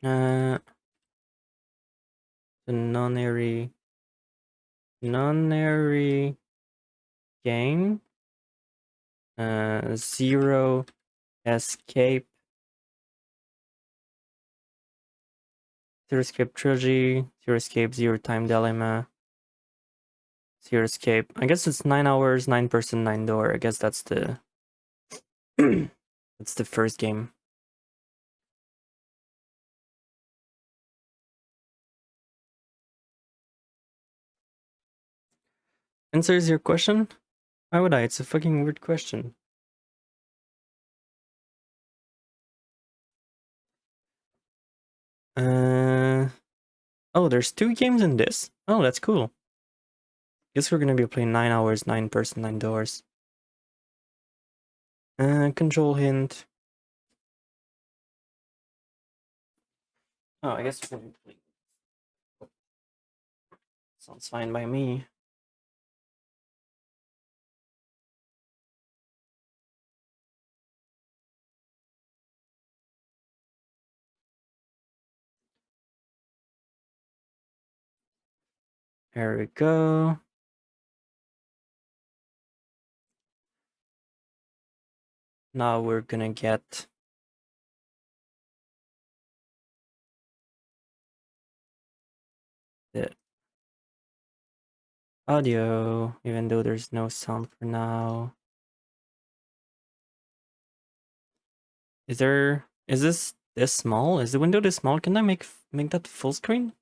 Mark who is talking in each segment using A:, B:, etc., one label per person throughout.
A: The Nonary game. Zero Escape. Zero Escape Trilogy. Zero Escape Zero Time Dilemma. Zero Escape. I guess it's 9 hours, 9 person, 9 door. I guess that's the that's the first game. Answers your question? Why would I? It's a fucking weird question. Oh, there's 2 games in this? Oh, that's cool. Guess we're gonna be playing 9 hours, 9 person, 9 doors. Control hint. Oh, I guess we're gonna play. Sounds fine by me. There we go. Now we're gonna get the audio, even though there's no sound for now. Is this small? Is the window this small? Can I make that full screen?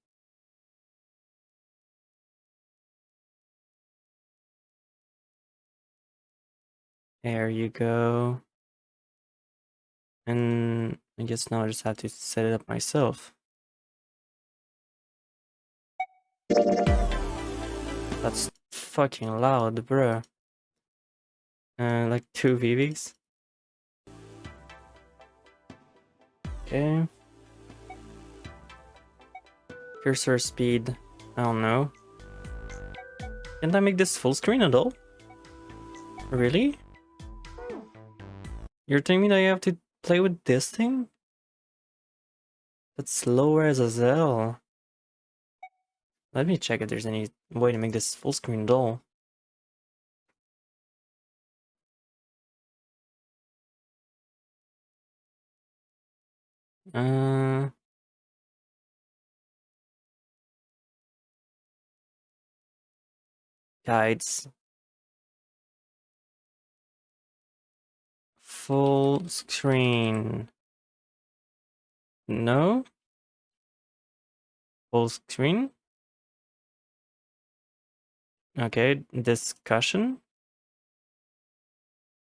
A: There you go. And I guess now I just have to set it up myself. That's fucking loud, bruh. Like 2 VVs. Okay. Cursor speed. I don't know. Can't I make this full screen at all? Really? You're telling me that you have to play with this thing? That's slower as a hell. Let me check if there's any way to make this full screen at all. Guides. Full screen. No? Full screen? Okay, discussion.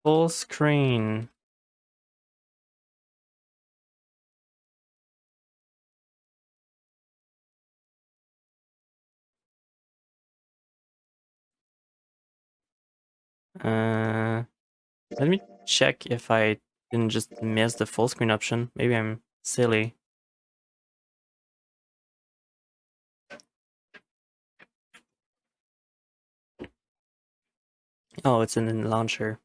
A: Full screen. Let me check if I didn't just miss the full screen option. Maybe I'm silly. Oh, it's in the launcher.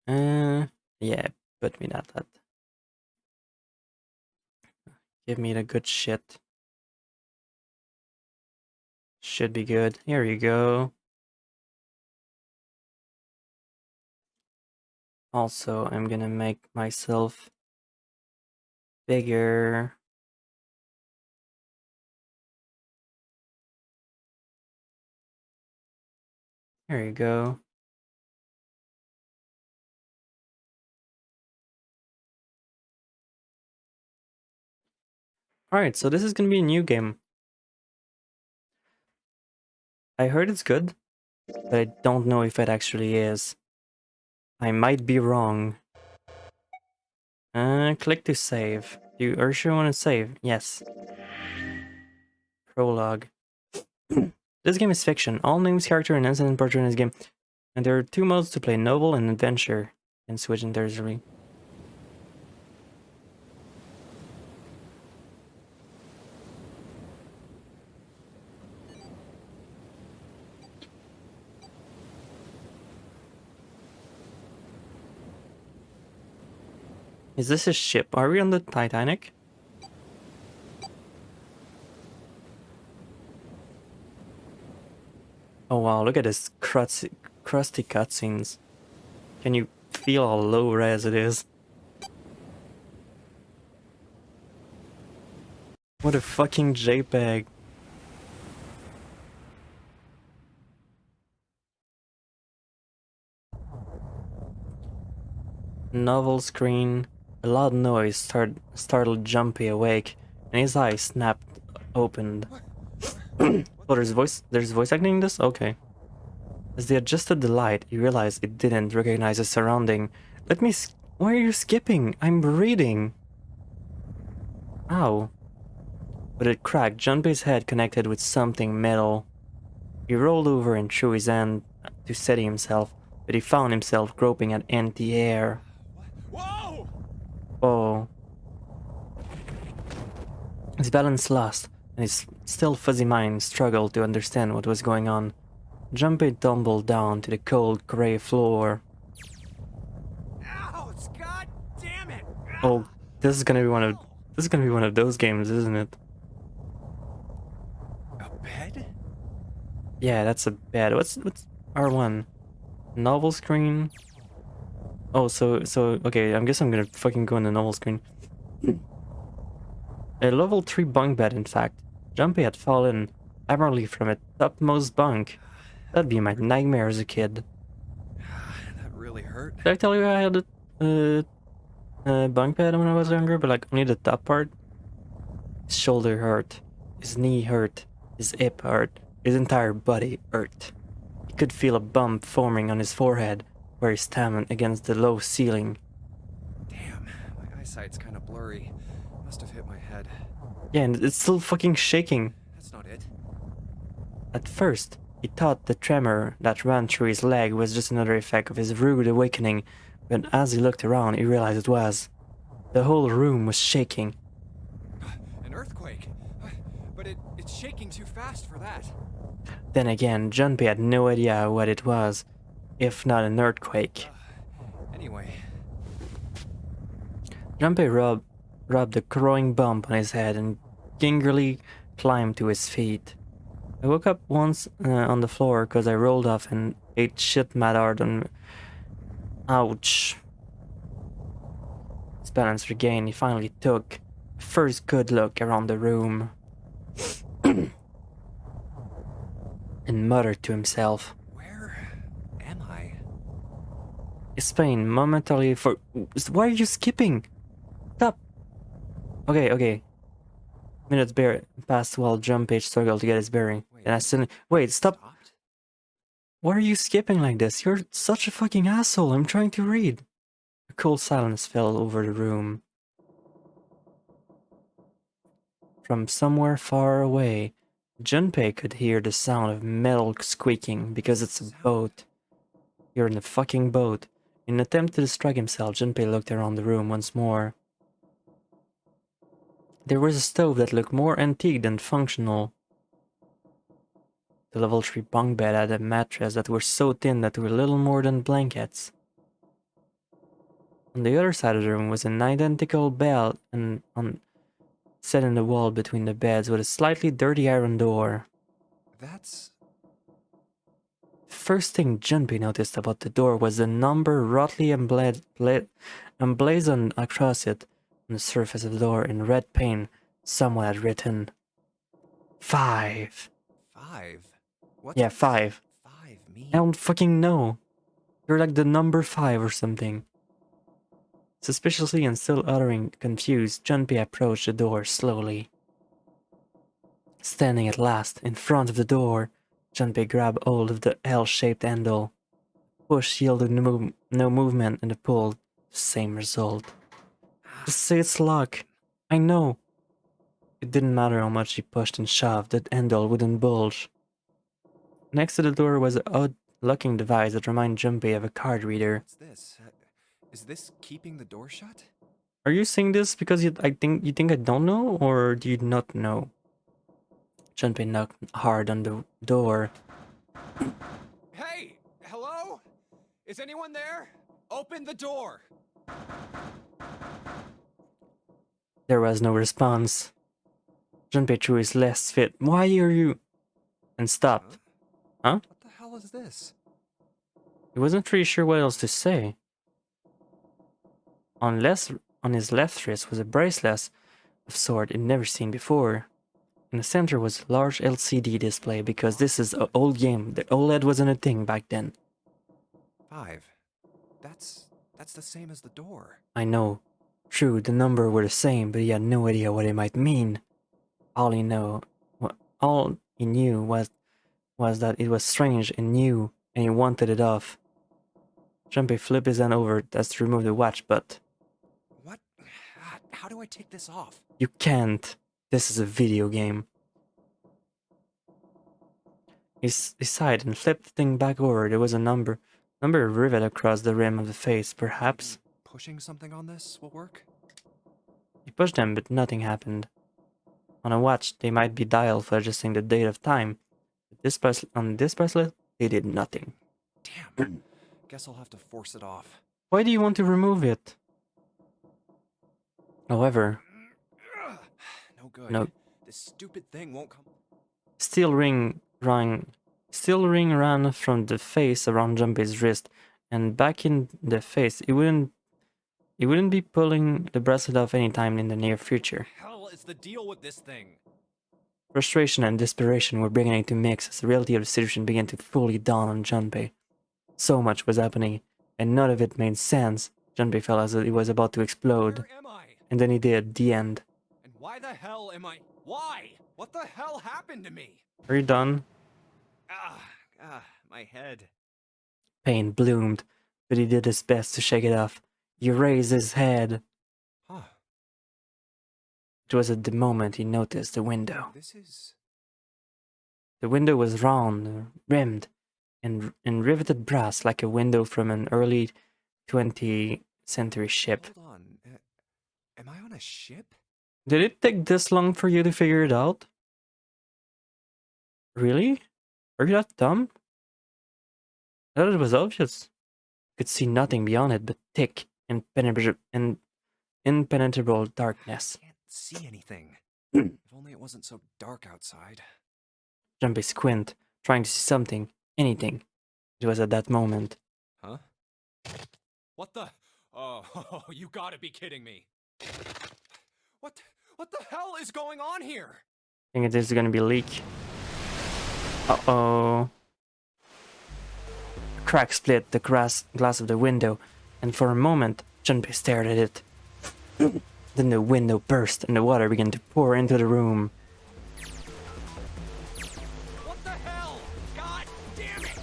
A: Yeah, put me that. Give me the good shit. Should be good. Here you go. Also, I'm gonna make myself bigger. There you go. Alright, so this is gonna be a new game. I heard it's good, but I don't know if it actually is. I might be wrong. Click to save. Are you sure you want to save? Yes. Prologue. This game is fiction. All names, character, and incident portrayed in this game. And there are 2 modes to play, novel and adventure. And switch entirely. Is this a ship? Are we on the Titanic? Oh wow, look at this crusty cutscenes. Can you feel how low res it is? What a fucking JPEG. Novel screen. A loud noise startled Jumpy awake, and his eyes snapped opened. Oh, there's voice acting in this? Okay. As they adjusted the light, he realized it didn't recognize his surrounding. Why are you skipping? I'm reading. Ow. With a crack, Junpei's head connected with something metal. He rolled over and threw his hand to steady himself, but he found himself groping at empty air.
B: Whoa!
A: Oh. His balance lost, and his still fuzzy mind struggled to understand what was going on. Junpei tumbled down to the cold gray floor.
B: Ouch! God damn it!
A: Oh, this is gonna be one of those games, isn't it?
B: A bed?
A: Yeah, that's a bed. What's R1? Novel screen? Oh, so okay, I guess I'm gonna fucking go on the novel screen. A level 3 bunk bed, in fact. Junpei had fallen abnormally from a topmost bunk. That'd be my nightmare as a kid.
B: That really hurt.
A: Did I tell you I had a bunk bed when I was younger, but like only the top part? His shoulder hurt, his knee hurt, his hip hurt, his entire body hurt. He could feel a bump forming on his forehead where he stamped against the low ceiling.
B: Damn, my eyesight's kind of blurry. Must have hit my head.
A: Yeah, and it's still fucking shaking.
B: That's not it.
A: At first, he thought the tremor that ran through his leg was just another effect of his rude awakening, but as he looked around, he realized it was. The whole room was shaking.
B: An earthquake. But it's shaking too fast for that.
A: Then again, Junpei had no idea what it was, if not an earthquake.
B: Anyway.
A: Junpei rubbed a growing bump on his head and gingerly climbed to his feet. I woke up once on the floor because I rolled off and ate shit mad hard on... Ouch. His balance regained, he finally took a first good look around the room. And muttered to himself.
B: Where am I?
A: His pain momentarily for... Why are you skipping? Stop. Okay. Minutes passed while Junpei struggled to get his bearing. And I suddenly... Wait, stop.
B: Stopped?
A: Why are you skipping like this? You're such a fucking asshole. I'm trying to read. A cold silence fell over the room. From somewhere far away, Junpei could hear the sound of metal squeaking because it's a boat. You're in a fucking boat. In an attempt to distract himself, Junpei looked around the room once more. There was a stove that looked more antique than functional. The level 3 bunk bed had a mattress that were so thin that they were little more than blankets. On the other side of the room was an identical bed set in the wall between the beds with a slightly dirty iron door.
B: That's...
A: First thing Junpei noticed about the door was the number roughly emblazoned across it. On the surface of the door in red paint, someone had written 5.
B: 5? What
A: Yeah,
B: does
A: 5.
B: 5 mean?
A: I don't fucking know. You're like the number 5 or something. Suspiciously and still uttering confused, Junpei approached the door slowly. Standing at last in front of the door, Junpei grabbed hold of the L-shaped handle. Push yielded no movement, and the pull, the same result. Just say it's locked. I know. It didn't matter how much he pushed and shoved, that handle wouldn't budge. Next to the door was an odd locking device that reminded Junpei of a card reader.
B: What's this? Is this keeping the door shut?
A: Are you saying this because you think I don't know, or do you not know? Junpei knocked hard on the door.
B: Hey! Hello? Is anyone there? Open the door!
A: There was no response. Junpei threw his last fit. Why are you? And stopped. Huh?
B: What the hell is this?
A: He wasn't really sure what else to say. On his left wrist was a bracelet of sort he'd never seen before. In the center was a large LCD display because this is an old game. The OLED wasn't a thing back then.
B: 5. That's the same as the door.
A: I know. True, the number were the same, but he had no idea what it might mean. All he knew was that it was strange and new, and he wanted it off. Junpei flipped his hand over as to remove the watch, but
B: What? How do I take this off?
A: you can't. This is a video game. He sighed and flipped the thing back over. There was a number rivet across the rim of the face, perhaps.
B: Pushing something on this will work?
A: He pushed them, but nothing happened. On a watch, they might be dialed for adjusting the date of time. But on this bracelet, they did nothing.
B: Damn. Guess I'll have to force it off.
A: Why do you want to remove it? However,
B: No good.
A: No.
B: This stupid thing won't come.
A: steel ring ran from the face around Junpei's wrist and back in the face. He wouldn't be pulling the bracelet off anytime in the near future.
B: Hell is the deal with this thing?
A: Frustration and desperation were beginning to mix as the reality of the situation began to fully dawn on Junpei. So much was happening, and none of it made sense. Junpei felt as though he was about to explode.
B: Where am I?
A: And then he did. The end.
B: And why the hell am I? Why? What the hell happened to me?
A: Are you done?
B: My head.
A: Pain bloomed, but he did his best to shake it off. He raised his head.
B: Huh.
A: It was at the moment he noticed the window.
B: This is...
A: The window was round, rimmed, and riveted brass like a window from an early 20th century ship.
B: Hold on. Am I on a ship?
A: Did it take this long for you to figure it out? Really? Are you that dumb? I thought it was obvious. You could see nothing beyond it but thick, impenetrable darkness.
B: I can't see anything. If only it wasn't so dark outside.
A: Junpei squint, trying to see something, anything. It was at that moment.
B: Huh? What the? Oh, you gotta be kidding me. What the hell is going on here?
A: I think it is gonna be a leak. Uh-oh. A crack split the glass of the window, and for a moment, Junpei stared at it. Then the window burst and the water began to pour into the room.
B: What the hell? God damn it!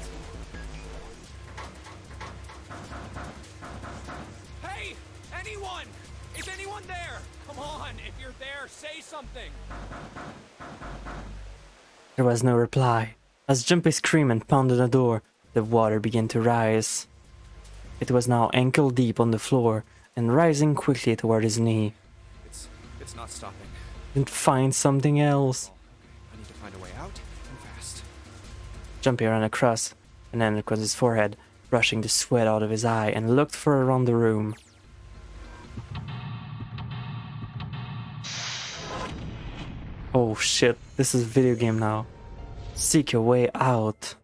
B: Hey! Anyone! Is anyone there? Come on, if you're there, say something!
A: There was no reply. As Junpei screamed and pounded the door, the water began to rise. It was now ankle deep on the floor and rising quickly toward his knee.
B: It's not stopping.
A: Then find something else.
B: I need to find a way out and fast.
A: Junpei ran across and then across his forehead, brushing the sweat out of his eye, and looked for around the room. Oh shit, this is a video game now. Seek a way out.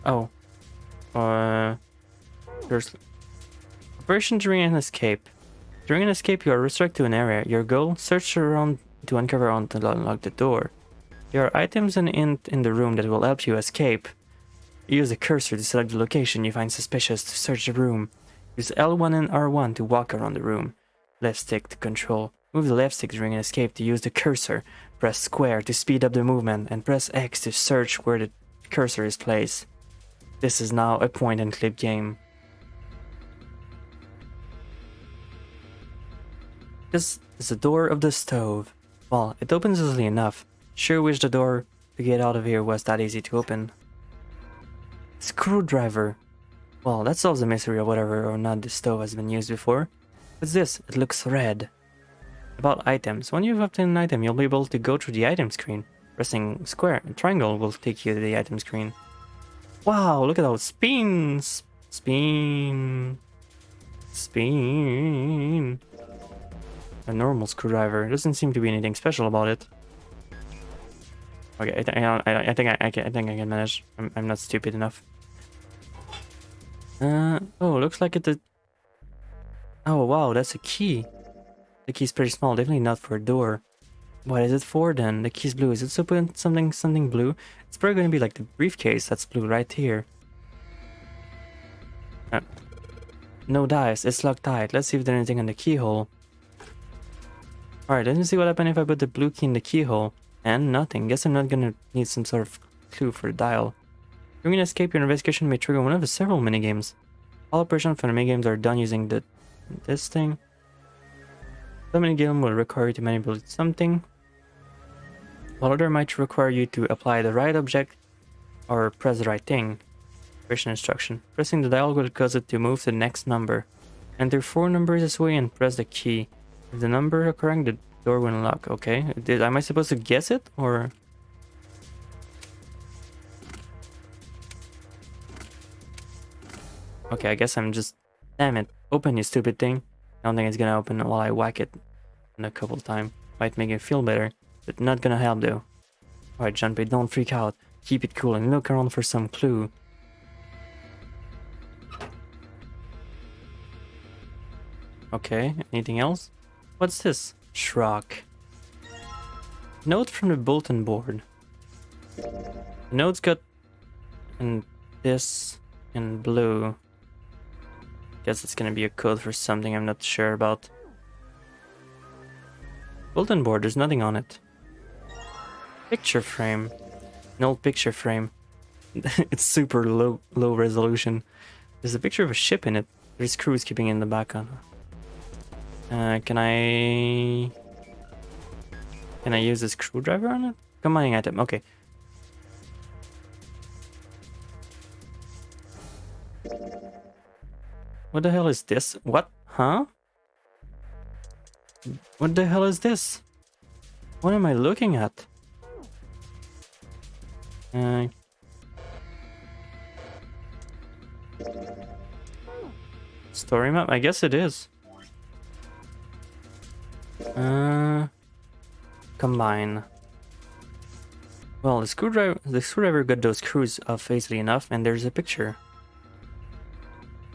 A: Oh. There's operation during an escape. During an escape, you are restricted to an area. Your goal: search around to uncover and unlock the door. There are items and int in the room that will help you escape. Use the cursor to select the location you find suspicious to search the room. Use L1 and R1 to walk around the room. Left stick to control. Move the left stick during an escape to use the cursor. Press square to speed up the movement, and press X to search where the cursor is placed. This is now a point and click game. This is the door of the stove. Well, it opens easily enough. Sure wish the door to get out of here was that easy to open. Screwdriver. Well, that solves the mystery of whether or not the stove has been used before. What's this? It looks red. About items. When you've obtained an item, you'll be able to go through the item screen. Pressing square and triangle will take you to the item screen. Wow, look at those spins! Spin. Spin. A normal screwdriver. Doesn't seem to be anything special about it. Okay, I think I can manage. I'm not stupid enough. Oh, looks like it. Oh wow, that's a key. The key's pretty small. Definitely not for a door. What is it for then? The key's blue. Is it something blue? It's probably going to be like the briefcase that's blue right here. No dice. It's locked tight. Let's see if there's anything on the keyhole. Alright, let me see what happens if I put the blue key in the keyhole. And nothing. Guess I'm not gonna need some sort of clue for the dial. During an escape, your investigation may trigger one of the several minigames. All operations from the minigames are done using this thing. The minigame will require you to manipulate something, while other might require you to apply the right object or press the right thing. Operation instruction. Pressing the dial will cause it to move to the next number. Enter 4 numbers this way and press the key. If the number are correct, the door will unlock. Okay. Am I supposed to guess it or? Okay, I guess I'm just... Damn it. Open, you stupid thing. I don't think it's gonna open while I whack it a couple times. Might make it feel better, but not gonna help though. Alright, Junpei, don't freak out. Keep it cool and look around for some clue. Okay, anything else? What's this? Shrock. Note from the bulletin board. The note's got this in blue. Guess it's gonna be a code for something I'm not sure about. Bulletin board, there's nothing on it. Picture frame. An old picture frame. It's super low resolution. There's a picture of a ship in it. There's crews keeping in the background. Can I use a screwdriver on it? Combining item, okay. What the hell is this? What? Huh? What the hell is this? What am I looking at? Story map? I guess it is. Combine. Well, the screwdriver got those screws off easily enough, and there's a picture.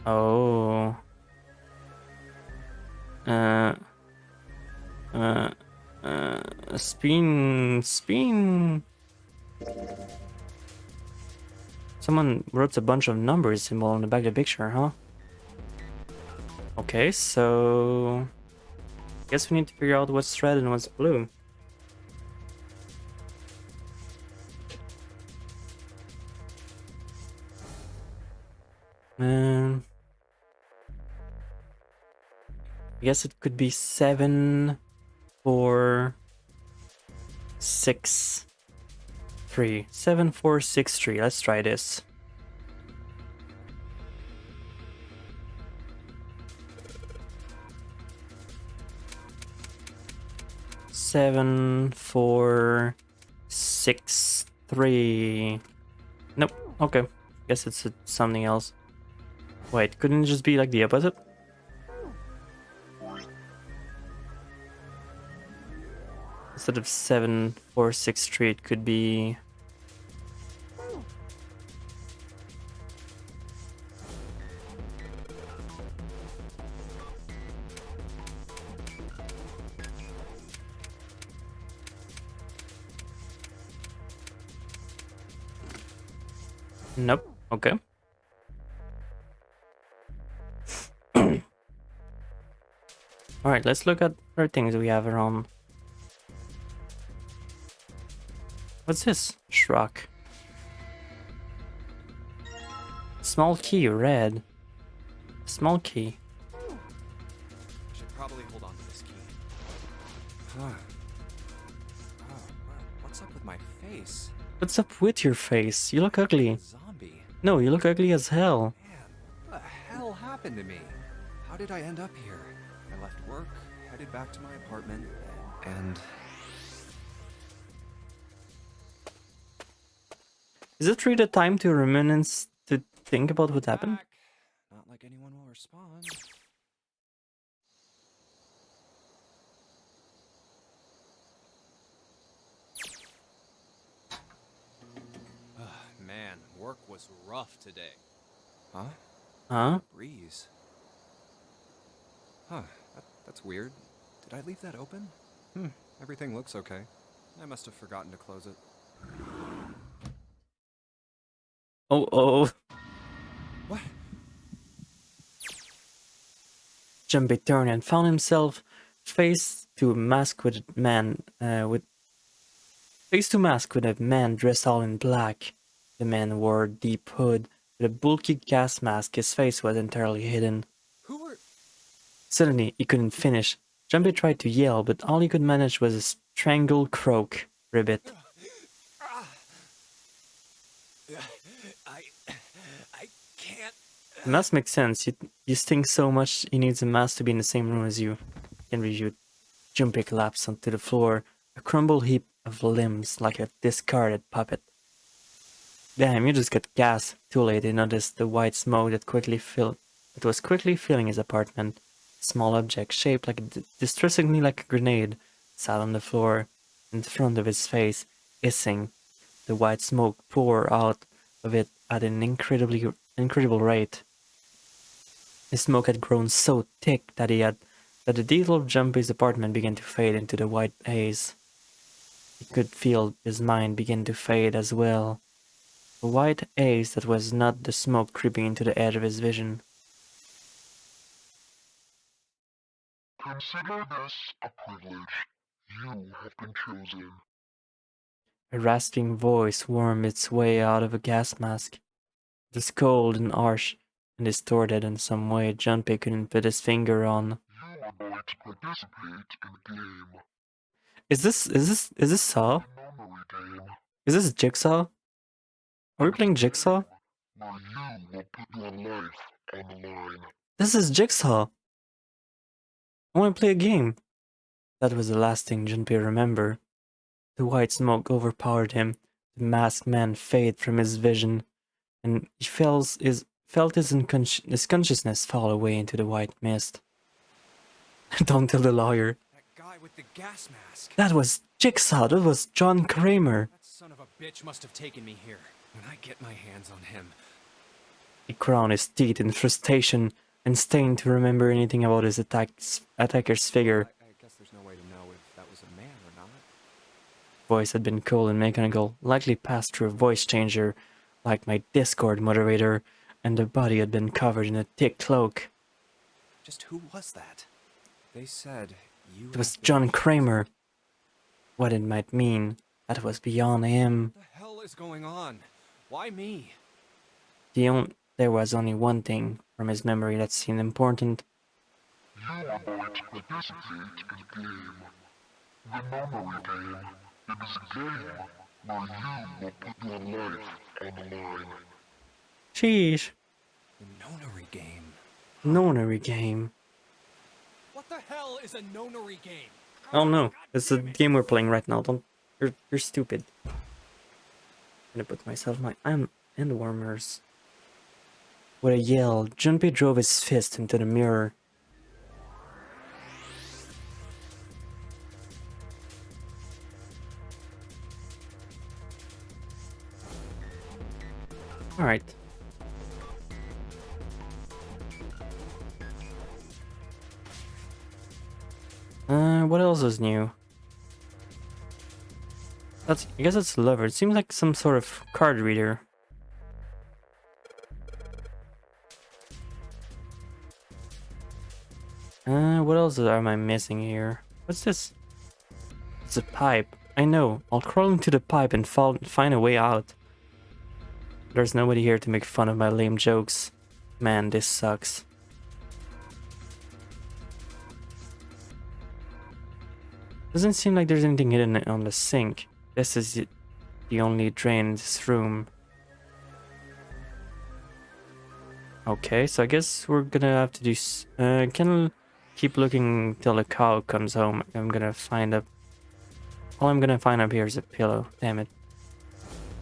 A: Oh. Spin. Someone wrote a bunch of numbers symbol on the back of the picture, huh? Okay, so guess we need to figure out what's red and what's blue. I guess it could be 7, 4, 6, 3. 7, 4, 6, 3. Let's try this. Seven, 4, 6, 3. Nope. Okay. Guess it's something else. Wait, couldn't it just be like the opposite? Instead of 7, 4, 6, 3, it could be... Nope. Okay. Alright, let's look at other things we have around. What's this? Shrock. Small key, red. Small key.
B: I should probably hold on to this key. Huh. Oh, what's up with my face?
A: What's up with your face? You look ugly.
B: Zombie.
A: No, you look ugly as hell.
B: Man, what the hell happened to me? How did I end up here? I left work, headed back to my apartment, and...
A: Is it really the time to reminisce, to think about what happened?
B: Back. Not like anyone will respond. Man, work was rough today. Huh?
A: Huh?
B: Breeze. Huh, that's weird. Did I leave that open? Everything looks okay. I must have forgotten to close it.
A: Oh, oh.
B: What?
A: Jumpy turned and found himself face to mask with a man with a man dressed all in black. The man wore a deep hood with a bulky gas mask. His face was entirely hidden.
B: Who are...
A: Suddenly, he couldn't finish. Jumpy tried to yell, but all he could manage was a strangled croak. Ribbit.
B: I can't...
A: It must make sense. You stink so much he needs a mask to be in the same room as you. Can review. Jumpy collapsed onto the floor, a crumbled heap of limbs like a discarded puppet. Damn, you just got gas. Too late, he noticed the white smoke that was quickly filling his apartment. A small object shaped distressingly like a grenade sat on the floor in front of his face, hissing. The white smoke poured out of it at an incredible rate. The smoke had grown so thick that the detail of Jumpy's apartment began to fade into the white haze. He could feel his mind begin to fade as well. A white haze that was not the smoke creeping into the edge of his vision.
C: Consider this a privilege. You have been chosen.
A: A rasping voice wormed its way out of a gas mask. It was cold and harsh and distorted in some way Jumpy couldn't put his finger on.
C: You are going to participate in a game.
A: Is this Saw?
C: A Nonary game.
A: Is this Jigsaw? Are we playing Jigsaw?
C: Where you will put your life on the line.
A: This is Jigsaw! I want to play a game. That was the last thing Junpei remembered. The white smoke overpowered him. The masked man faded from his vision, and he felt his consciousness fall away into the white mist. Don't tell the lawyer.
B: That guy with the gas mask.
A: That was Jigsaw. That was John Kramer.
B: That son of a bitch must have taken me here. When I get my hands on him...
A: He ground his teeth in frustration and stained to remember anything about his attacker's figure.
B: I guess there's no way to know if that was a man or not.
A: Voice had been cold and mechanical, likely passed through a voice changer, like my Discord moderator, and the body had been covered in a thick cloak.
B: Just who was that? They said you...
A: It was John Kramer. What it might mean, that was beyond him.
B: What the hell is going on? Why me?
A: There was only one thing from his memory that seemed important.
C: You are going to participate in a game. The Nonary game. It is a game where you will put your life on the line.
A: Sheesh.
B: The Nonary game.
A: Nonary game.
B: What the hell is a Nonary game?
A: Oh no, it's the game we're playing right now. You're stupid. I'm gonna put myself my end warmers. With a yell, Junpei drove his fist into the mirror. Alright. What else is new? I guess that's a lever. It seems like some sort of card reader. What else am I missing here? What's this? It's a pipe. I know. I'll crawl into the pipe and find a way out. There's nobody here to make fun of my lame jokes. Man, this sucks. Doesn't seem like there's anything hidden on the sink. This is the only drain in this room. Okay, so I guess we're gonna have to do... can I keep looking till the cow comes home. I'm gonna find a... All I'm gonna find up here is a pillow. Damn it.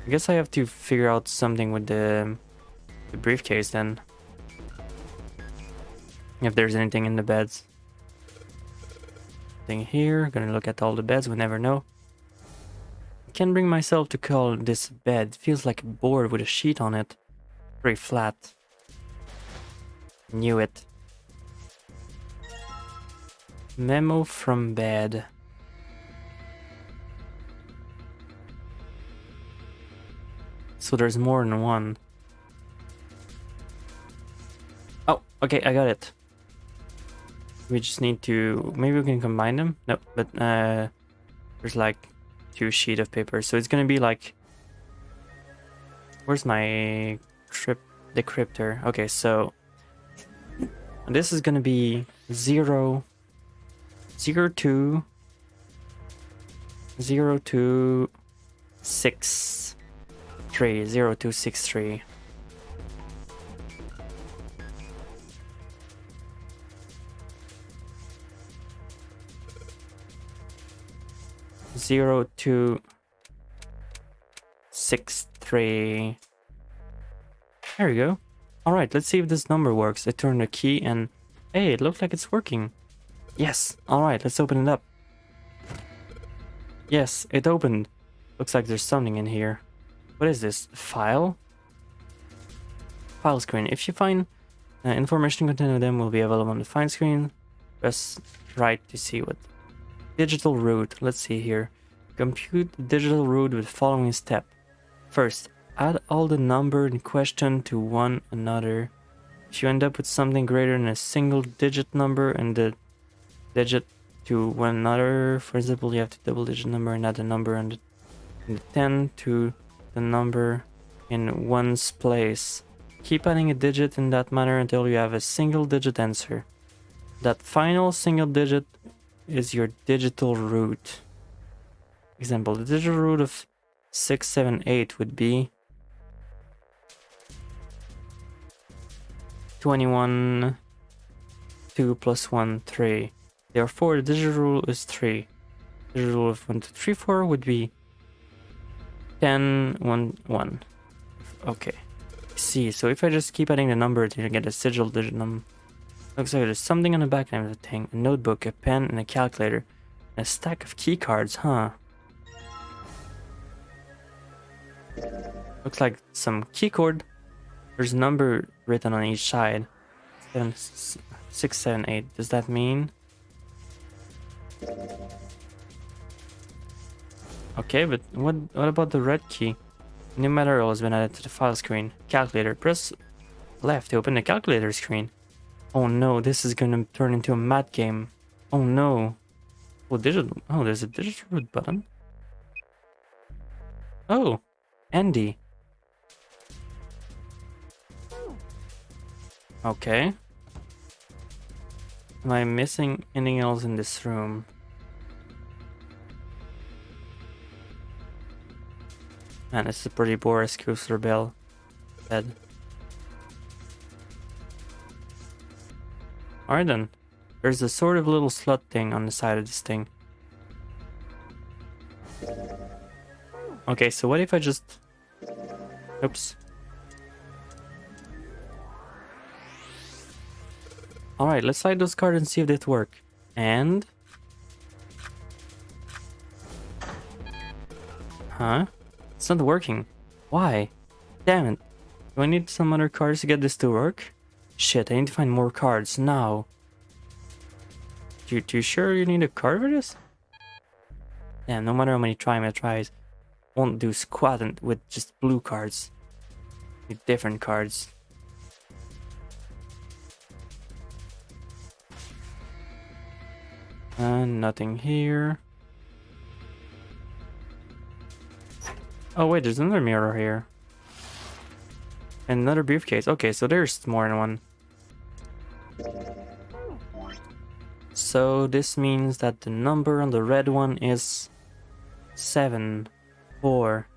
A: I guess I have to figure out something with the briefcase then. If there's anything in the beds. Thing here. Gonna look at all the beds. We never know. Can't bring myself to call this bed. Feels like a board with a sheet on it. Very flat. Knew it. Memo from bed. So there's more than one. Oh, okay, I got it. We just need to... Maybe we can combine them? No, but there's like 2 sheets of paper. So it's gonna be like... Where's my decryptor? Okay, so... This is gonna be 0, 02, 0263, 0263. Zero, 2, 6, 3. There we go. Alright, let's see if this number works. I turn the key and... Hey, it looks like it's working. Yes. Alright, let's open it up. Yes, it opened. Looks like there's something in here. What is this? File? File screen. If you find information contained in them will be available on the find screen. Press right to see what. Digital root. Let's see here. Compute the digital root with the following step. First, add all the number in question to one another. If you end up with something greater than a single digit number and the digit to one another, for example, you have the double digit number and add the number and the 10 to the number in one's place. Keep adding a digit in that manner until you have a single digit answer. That final single digit is your digital root. Example, the digital root of 678 would be 21, 2 plus 1, 3. Therefore, the digital rule is 3. The digital rule of 1, 2, 3, 4 would be 10, 1, 1. Okay. See, so if I just keep adding the number to get a sigil digit number, looks like there's something on the back end of the thing. A notebook, a pen, and a calculator. And a stack of key cards, huh? Looks like some key cord. There's a number written on each side. 6, 7, 8. Does that mean? Okay, but what about the red key? New material has been added to the file screen. Calculator. Press left to open the calculator screen. Oh no, this is gonna turn into a math game. Oh no. Oh, there's a digital root button. Oh, Andy. Okay. Am I missing anything else in this room? Man, this is a pretty Boris Kusler bed. Alright then. There's a sort of little slot thing on the side of this thing. Okay, so what if I just... Oops. Alright, let's slide those cards and see if they work. And... Huh? It's not working. Why? Damn it. Do I need some other cards to get this to work? Shit, I need to find more cards now. You sure you need a card for this? Damn, no matter how many tries, won't do squat with just blue cards. Need different cards. Nothing here. Oh wait, there's another mirror here. And another briefcase. Okay, so there's more than one. So this means that the number on the red one is 7, 4,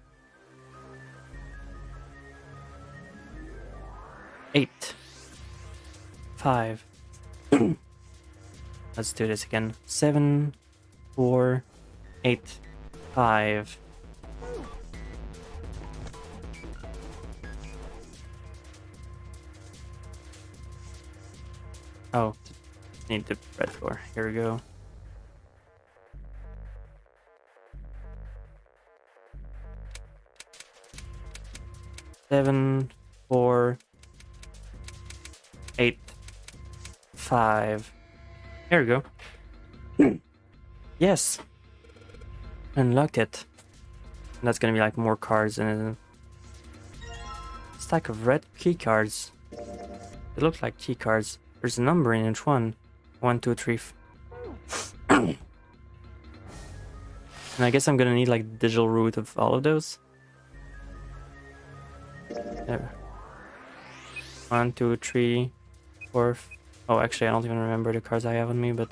A: 8, 5. Let's do this again. 7, 4, 8, 5. Oh, need the red door. Here we go. 7, 4, 8, 5. There we go. Yes! Unlocked it. And that's gonna be like more cards and a stack of red key cards. They look like key cards. There's a number in each one. 1, 2, 3. And I guess I'm gonna need like the digital root of all of those. There. 1, 2, 3, 4. Oh, actually, I don't even remember the cards I have on me, but.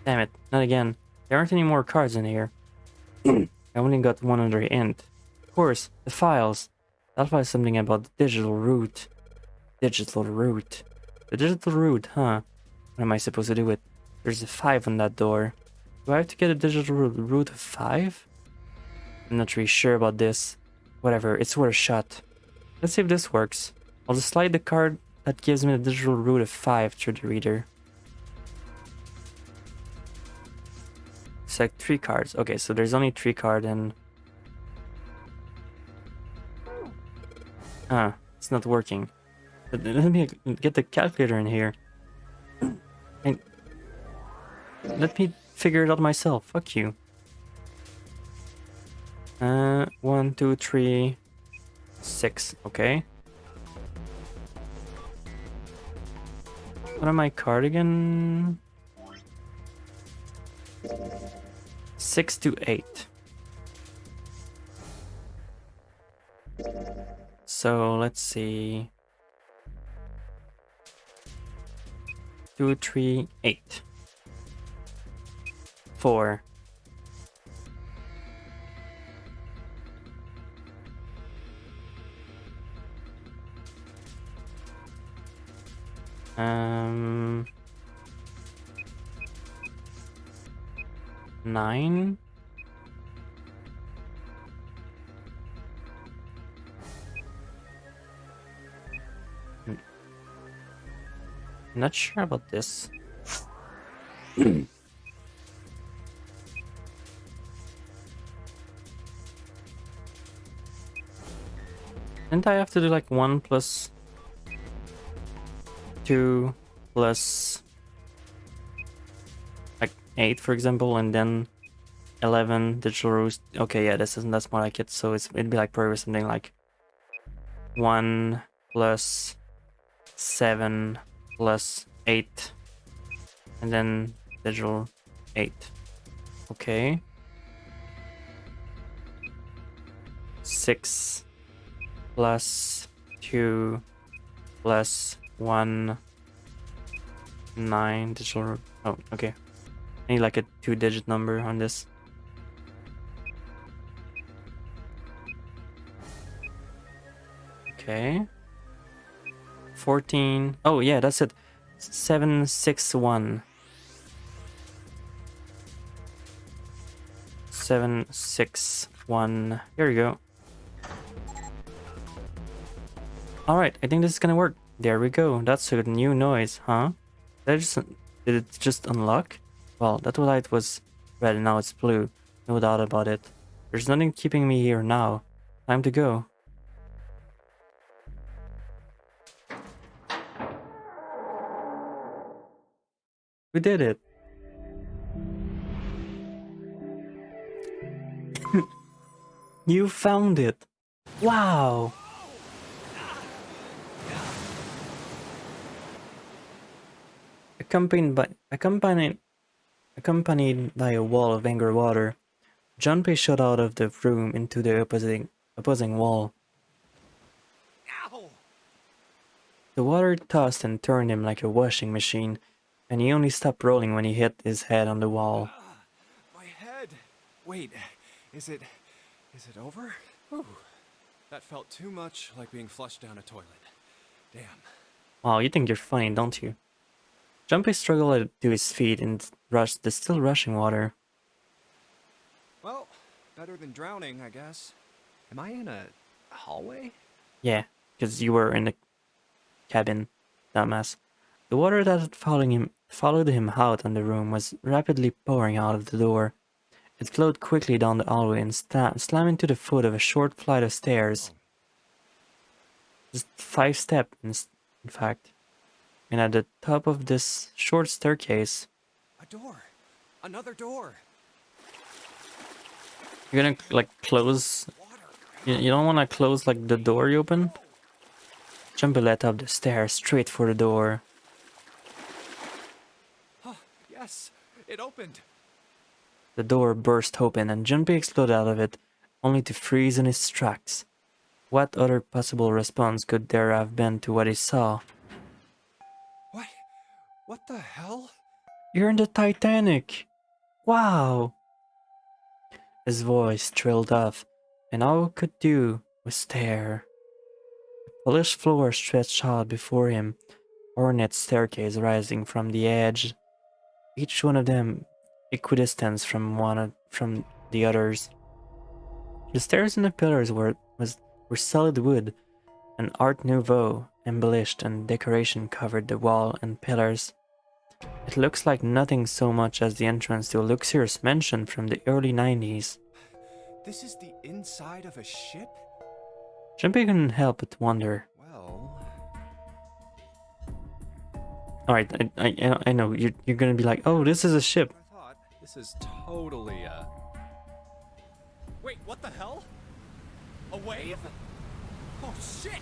A: Damn it, not again. There aren't any more cards in here. I only got one under int. Of course, the files. That was something about the digital root. Digital root. The digital root, huh? What am I supposed to do with? There's a 5 on that door. Do I have to get a digital root of 5? I'm not really sure about this. Whatever, it's worth a shot. Let's see if this works. I'll just slide the card that gives me the digital root of 5 through the reader. Select 3 cards. Okay, so there's only 3 cards and... Ah, it's not working. But let me get the calculator in here. And let me figure it out myself. Fuck you. 1, 2, 3, 6. Okay. What am I card again? 6 to 8. So let's see. 2, 3, 8. 4. Um, 9. Not sure about this. Didn't I have to do like 1 plus 2 plus like 8, for example, and then 11 digital roost? Okay, yeah, that's more like it. So it'd be like probably something like 1 plus 7 plus 8, and then digital 8. Okay. 6 plus 2 plus 1, 9 digital. Oh, okay. I need like a 2-digit number on this. Okay. 14. Oh yeah, that's it. 761. 761. Here we go. Alright, I think this is gonna work. There we go. That's a new noise, huh? Did it just unlock? Well, that light was red and now it's blue. No doubt about it. There's nothing keeping me here now. Time to go. We did it. You found it. Wow. Accompanied by a wall of angry water, Junpei shot out of the room into the opposing wall.
B: Ow!
A: The water tossed and turned him like a washing machine, and he only stopped rolling when he hit his head on the wall.
B: My head. Wait, is it over? Whew. That felt too much like being flushed down a toilet. Damn.
A: Wow, you think you're funny, don't you? Junpei struggled to his feet and rushed the still rushing water.
B: Well, better than drowning, I guess. Am I in a hallway?
A: Yeah, because you were in the cabin, dumbass. The water that had followed him out on the room was rapidly pouring out of the door. It flowed quickly down the hallway and slammed into the foot of a short flight of stairs. Just 5 steps, in fact. And at the top of this short staircase,
B: A door. Another door.
A: you're gonna like close. You don't want to close like the door you open. Jumpy led up the stairs straight for the door.
B: Huh, yes, it opened.
A: The door burst open and Jumpy exploded out of it, only to freeze in his tracks. What other possible response could there have been to what he saw?
B: What? What the hell?
A: You're in the Titanic! Wow! His voice trailed off, and all he could do was stare. The polished floor stretched out before him, ornate staircase rising from the edge, each one of them equidistant from the others. The stairs and the pillars were solid wood, and Art Nouveau embellished and decoration covered the wall and pillars. It looks like nothing so much as the entrance to a luxurious mansion from the early 90s.
B: This is the inside of a ship?
A: Jumpy couldn't help but wonder.
B: Well...
A: Alright, I know, you're gonna be like, oh, this is a ship.
B: I thought this is totally a... Wait, what the hell? A wave? Oh shit!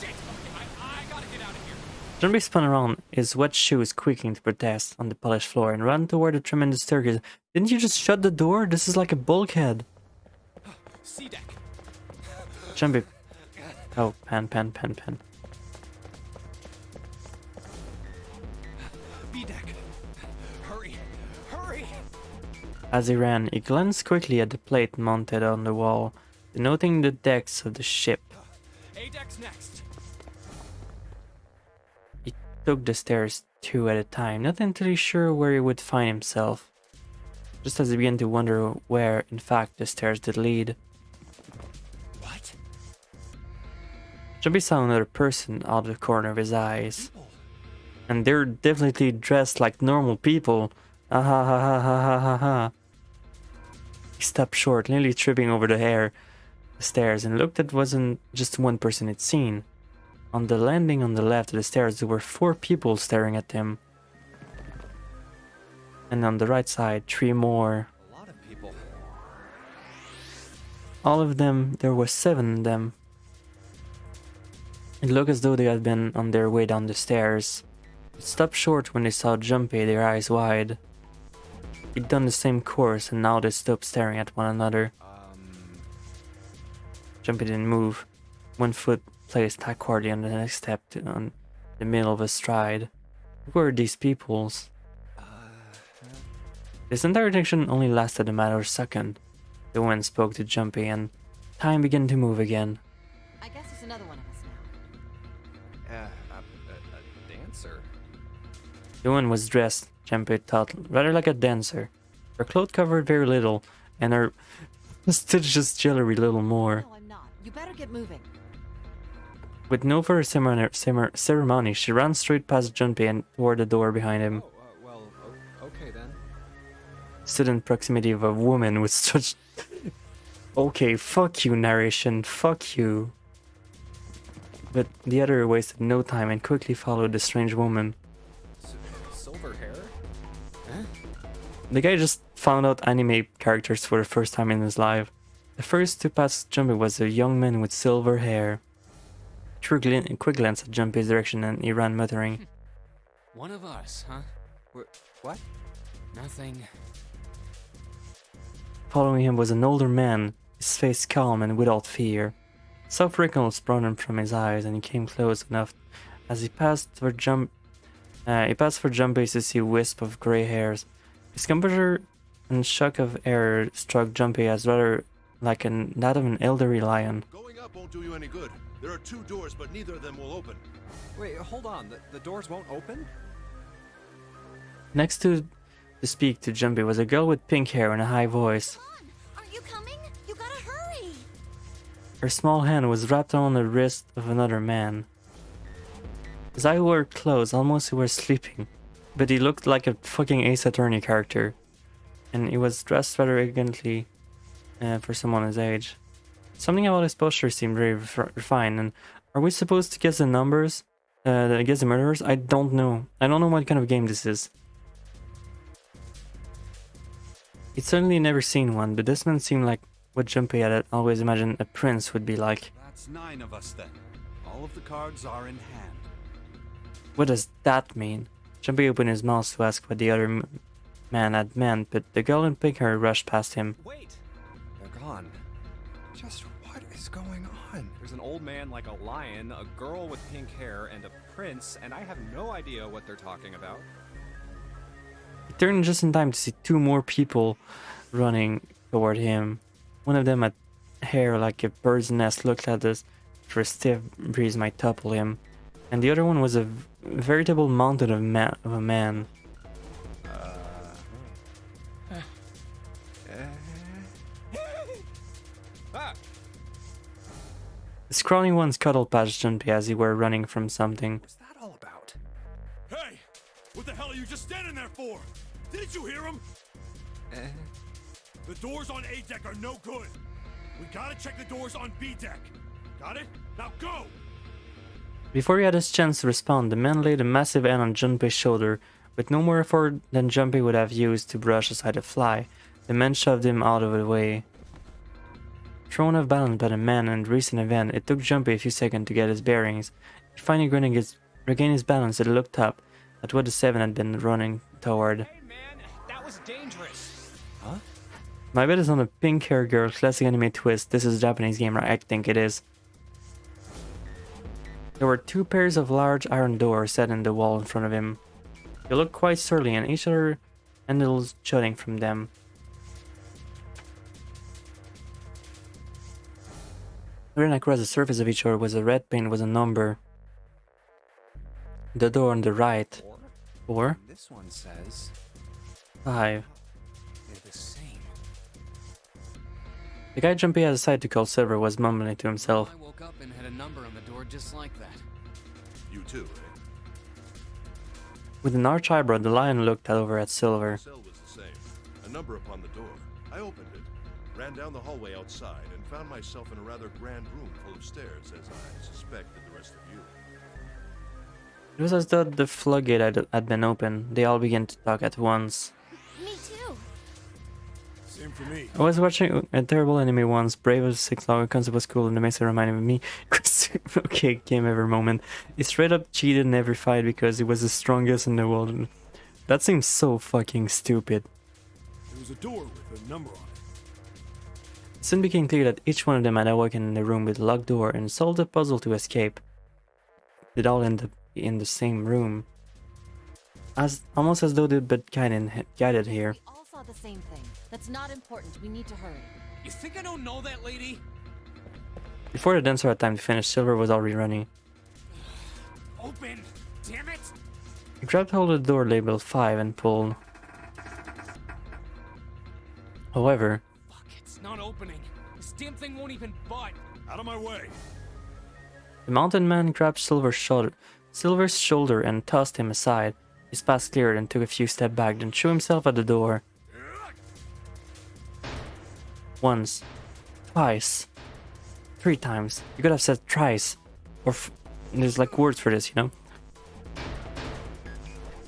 B: Shit! Okay, I gotta get out of here.
A: Jumpy spun around, his wet shoes squeaking to protest on the polished floor, and ran toward the tremendous staircase. Didn't you just shut the door? This is like a bulkhead.
B: Sea deck.
A: Jumpy. Oh, pen.
B: B deck. Hurry! Hurry!
A: As he ran, he glanced quickly at the plate mounted on the wall, denoting the decks of the ship.
B: A deck's next.
A: He took the stairs 2 at a time, not entirely sure where he would find himself, just as he began to wonder where, in fact, the stairs did lead.
B: What?
A: Jumpy saw another person out of the corner of his eyes,
B: People.
A: and they're definitely dressed like normal people. Ah ha ha ha ha ha ha ha. He stopped short, nearly tripping over the stairs, and looked at wasn't just one person he'd seen. On the landing on the left of the stairs, there were 4 people staring at him. And on the right side, 3 more.
B: A lot of people.
A: All of them, there were 7 of them. It looked as though they had been on their way down the stairs. It stopped short when they saw Jumpy, their eyes wide. He'd done the same course, and now they stopped staring at one another. Jumpy didn't move. One foot placed awkwardly on the next step on the middle of a stride. Who were these peoples? This entire interaction only lasted a matter of a second. The woman spoke to Jumpy, and time began to move again.
D: I guess there's another one of us now.
B: A dancer?
A: The woman was dressed, Jumpy thought, rather like a dancer. Her clothes covered very little, and her prestigious jewelry little more.
D: No, I'm not. You better get moving.
A: With no further ceremony, she ran straight past Jumpy and toward the door behind him.
B: Oh, well, okay then.
A: Stood in proximity of a woman with such... Okay, fuck you, narration, fuck you. But the other wasted no time and quickly followed the strange woman.
B: Silver hair? Huh?
A: The guy just found out anime characters for the first time in his life. The first to pass Jumpy was a young man with silver hair. He threw a quick glance at Jumpy's direction and he ran muttering.
E: One of us, huh?
B: What?
E: Nothing.
A: Following him was an older man, his face calm and without fear. Soft wrinkles broadened from his eyes, and he came close enough as he passed for Jumpy to see a wisp of grey hairs. His composure and shock of air struck Jumpy as rather like that of an elderly lion.
F: Going up won't do you any good. There are 2 doors, but neither of them will open.
B: Wait, hold on. The doors won't open?
A: Next to speak to Jumpy was a girl with pink hair and a high voice.
D: Come on! Are you coming? You gotta hurry!
A: Her small hand was wrapped around the wrist of another man. His eyes were closed, almost he was sleeping. But he looked like a fucking Ace Attorney character. And he was dressed rather elegantly for someone his age. Something about his posture seemed very refined. And are we supposed to guess the numbers? Guess the murderers? I don't know. I don't know what kind of game this is. He'd certainly never seen one, but this man seemed like what Junpei had always imagined a prince would be like.
B: That's 9 of us then. All of the cards are in hand.
A: What does that mean? Junpei opened his mouth to ask what the other man had meant, but the girl in pink hair rushed past him.
B: Wait!
G: They're gone. Just what is going on?
B: There's an old man like a lion, a girl with pink hair, and a prince, and I have no idea what they're talking about.
A: He turned just in time to see 2 more people running toward him. One of them had hair like a bird's nest, looked at us for a stiff breeze might topple him. And the other one was a veritable mountain of a man.
B: Ah!
A: The scrawny one scuttled past Junpei as he were running from something.
G: What's that all about?
F: Hey! What the hell are you just standing there for? Didn't you hear him? The doors on A deck are no good. We gotta check the doors on B deck. Got it? Now go!
A: Before he had his chance to respond, the man laid a massive hand on Junpei's shoulder. With no more effort than Junpei would have used to brush aside a fly, the man shoved him out of the way. Thrown off balance by the man and recent event, it took Junpei a few seconds to get his bearings. He finally regained his balance and looked up at what the 7 had been running toward.
B: Hey man, that was dangerous.
G: Huh?
A: My bet is on a pink hair girl, classic anime twist. This is a Japanese game, right? I think it is. There were 2 pairs of large iron doors set in the wall in front of him. They looked quite surly, and each other handles jutting from them. Written across the surface of each door was a red paint with a number. The door on the right. 4,
G: This one says
A: 5.
G: they're the same.
A: The guy Junpei had decided to call Silver was mumbling to himself.
E: I woke up and had a number on the door just like that.
F: You too, eh?
A: With an arch eyebrow, the lion looked over at Silver.
F: The cell was the same. A number upon the door. I opened it, ran down the hallway outside, and found myself in a rather grand room full of stairs, as I suspected the rest of you.
A: It was as though the floodgate had been opened. They all began to talk at once.
D: Me too.
F: Same for me.
A: I was watching a terrible anime once, Brave as 6 Long concept was cool and it makes it reminded me okay, game ever moment. He straight up cheated in every fight because he was the strongest in the world. That seems so fucking stupid.
F: There was a door with a number on it.
A: It soon became clear that each one of them had awoken in the room with a locked door and solved the puzzle to escape. They'd all end up in the same room. Almost as though they'd been guided here.
D: We all saw the same thing. That's not important. We need to hurry.
E: You think I don't know that lady?
A: Before the dancer had time to finish, Silver was already running.
E: Open! Damn it!
A: He grabbed hold of the door labeled 5 and pulled. However,
E: Fuck, it's not opening. This damn thing won't even budge.
F: Out of my way!
A: the mountain man grabbed Silver's shoulder and tossed him aside. His path cleared and took a few steps back, then threw himself at the door. Once. Twice. 3 times. You could have said thrice. Or there's like words for this, you know?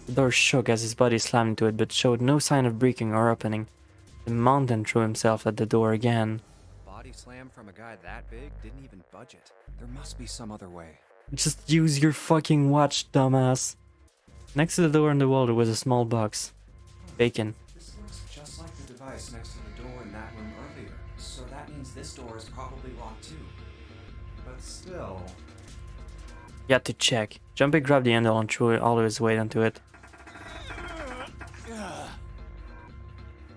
A: The door shook as his body slammed into it, but showed no sign of breaking or opening. The mountain threw himself at the door again.
G: Body slam from a guy that big didn't even budget. There must be some other way.
A: Just use your fucking watch, dumbass. Next to the door on the wall there was a small box. Bacon.
G: This looks just like the device next to the door in that room earlier. So that means this door is probably locked too. But still.
A: You had to check. Junpei grabbed the handle and threw all of his weight onto it.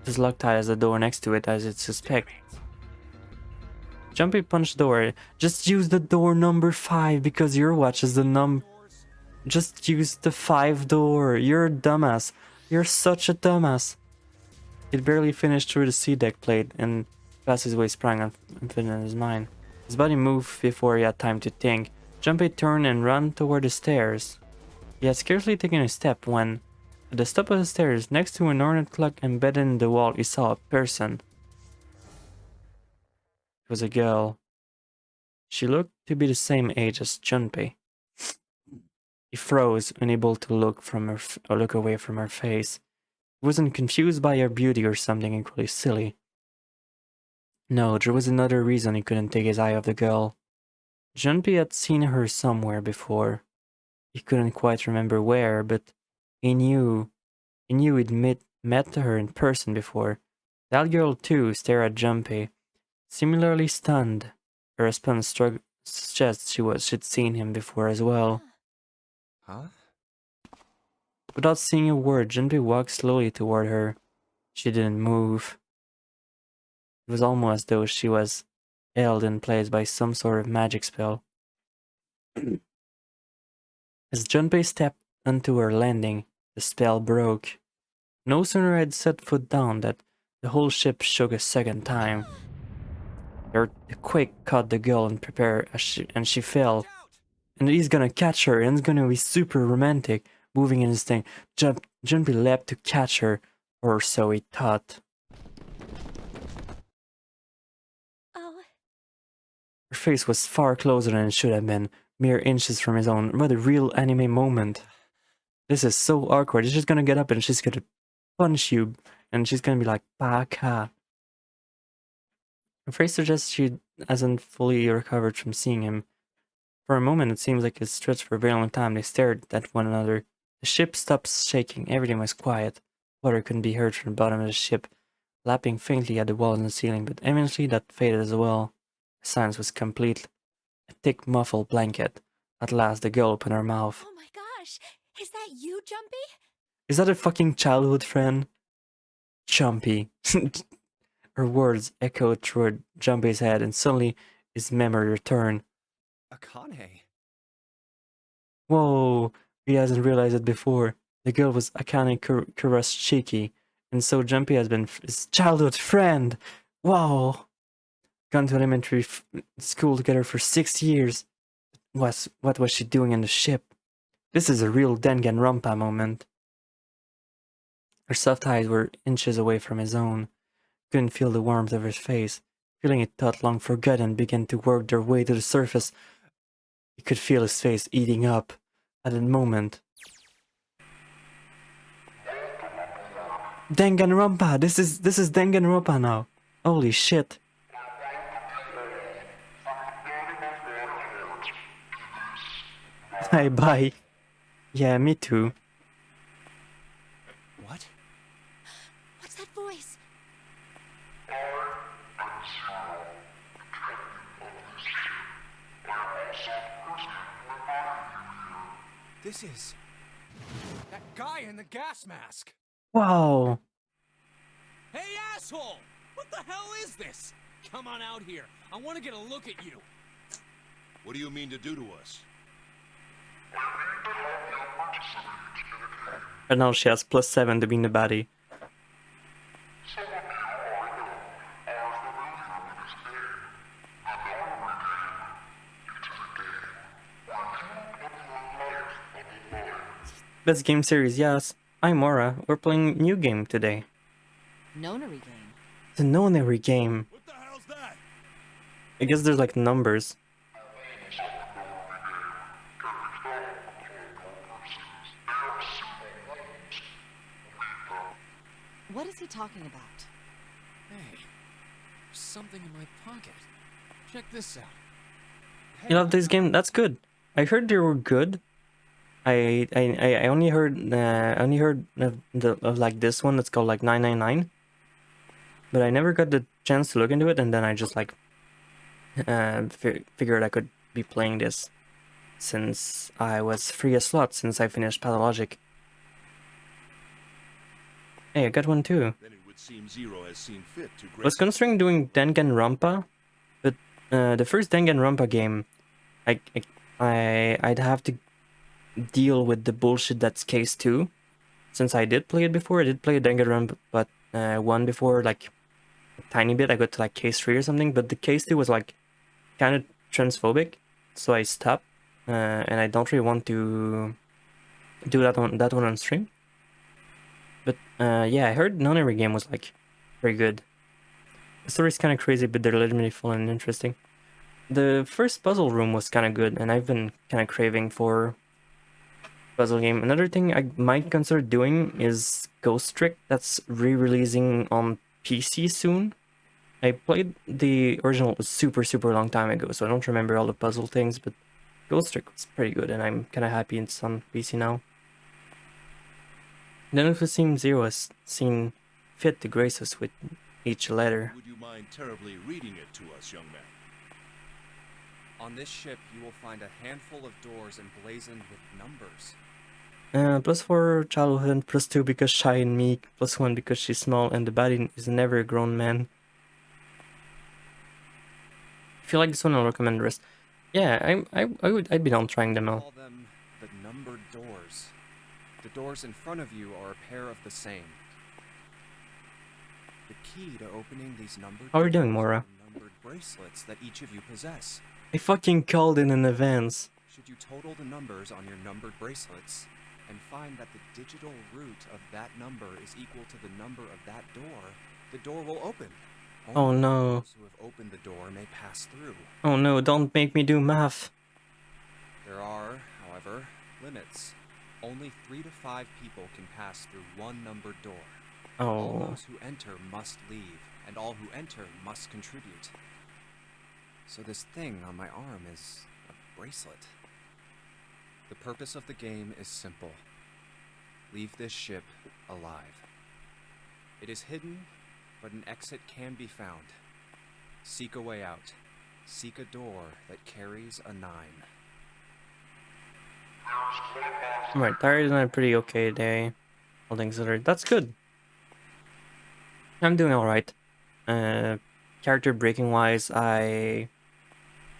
A: It was locked tight as the door next to it, as it suspect. Junpei punched the door. Just use the door number 5 because your watch is the Just use the 5 door. You're a dumbass. You're such a dumbass. He'd barely finished through the C deck plate and fast his way sprang unfit in his mind. His body moved before he had time to think. Junpei turned and ran toward the stairs. He had scarcely taken a step when, at the top of the stairs, next to an ornate clock embedded in the wall, he saw a person. It was a girl. She looked to be the same age as Junpei. He froze, unable to look look away from her face. He wasn't confused by her beauty or something equally silly. No, there was another reason he couldn't take his eye off the girl. Junpei had seen her somewhere before. He couldn't quite remember where, but he knew he'd met her in person before. That girl too stared at Junpei, similarly stunned. Her response suggests she'd seen him before as well.
B: Huh?
A: Without saying a word, Junpei walked slowly toward her. She didn't move. It was almost as though she was held in place by some sort of magic spell. As Junpei stepped onto her landing, the spell broke. No sooner had set foot down that the whole ship shook a second time. The quake caught the girl and she fell. And he's gonna catch her, and it's gonna be super romantic. Moving in his thing, Junpei leapt to catch her, or so he thought.
D: Oh,
A: Her face was far closer than it should have been, mere inches from his own. What a real anime moment. This is so awkward. She's just gonna get up and she's gonna punch you, and she's gonna be like, Baka. Her face suggests she hasn't fully recovered from seeing him. For a moment, it seems like it stretched for a very long time. They stared at one another. The ship stopped shaking. Everything was quiet. Water couldn't be heard from the bottom of the ship, lapping faintly at the walls and the ceiling, but eventually that faded as well. The silence was complete. A thick, muffled blanket. At last, the girl opened her mouth.
D: oh my gosh. Is that you, Jumpy?
A: Is that a fucking childhood friend? Jumpy. Her words echoed through Jumpy's head, and suddenly his memory returned.
B: Akane.
A: Whoa, he hasn't realized it before. The girl was Akane Kurashiki, and so Jumpy has been his childhood friend. Wow. Gone to elementary school together for 6 years. What was she doing in the ship? This is a real Danganronpa moment. Her soft eyes were inches away from his own. Couldn't feel the warmth of his face. Feeling it thought long forgotten began to work their way to the surface. He could feel his face eating up at that moment. Danganronpa! This is Danganronpa now. Holy shit. Hi, bye. Yeah, me too.
B: What?
D: What's that voice?
B: This is... that guy in the gas mask!
A: Wow.
E: Hey, asshole! What the hell is this? Come on out here. I want to get a look at you.
F: What do you mean to do to us?
A: And now she has +7 to be in the body. Best game series, yes. I'm Mora. We're playing new game today.
D: Nonary game.
A: The Nonary game.
F: What the hell's that?
A: I guess there's like numbers.
D: What is he talking about?
E: Hey, there's something in my pocket. Check this out.
A: You love this game? That's good. I heard they were good. I only heard of like this one that's called like 999, but I never got the chance to look into it, and then I just like figured I could be playing this since I was free a slot since I finished Pathologic. Hey, I got one too.
F: Then it would seem Zero has seen fit to
A: I was considering doing Danganronpa, but the first Danganronpa game, I'd have to deal with the bullshit that's Case 2. Since I did play it before, I did play Danganronpa, but 1 before, like a tiny bit. I got to like Case 3 or something, but the Case 2 was like kind of transphobic, so I stopped. and I don't really want to do that one on stream. But yeah, I heard Nonary game was like very good. The story's kind of crazy, but they're legitimately fun and interesting. The first puzzle room was kind of good, and I've been kind of craving for puzzle game. Another thing I might consider doing is Ghost Trick. That's re-releasing on PC soon. I played the original a super long time ago, so I don't remember all the puzzle things, but Ghost Trick was pretty good, and I'm kind of happy it's on PC now. None of the Team Zero has seen fit to grace us with each letter.
F: Would you mind terribly reading it to us, young man?
G: On this ship, you will find a handful of doors emblazoned with numbers.
A: +4 childhood, +2 because shy and meek, +1 because she's small, and the baddie is never a grown man. If you like this one, I'll recommend the rest. Yeah, I'd be down trying them out.
G: Call them the numbered doors. The doors in front of you are a pair of the same. The key to opening these numbered
A: How are you doing,
G: doors
A: Mora?
G: are numbered bracelets that each of you possess.
A: I fucking called in advance.
G: Should you total the numbers on your numbered bracelets and find that the digital root of that number is equal to the number of that door, the door will open.
A: Oh
G: Only
A: no.
G: those who have opened the door may pass through.
A: Oh no, don't make me do math.
G: There are, however, limits. Only 3 to 5 people can pass through one numbered door. All
A: Oh.
G: those who enter must leave, and all who enter must contribute. So this thing on my arm is a bracelet. The purpose of the game is simple. Leave this ship alive. It is hidden, but an exit can be found. Seek a way out. Seek a door that carries a 9.
A: Alright, tired and a pretty okay day. All things considered. That's good. I'm doing alright. Character breaking wise, I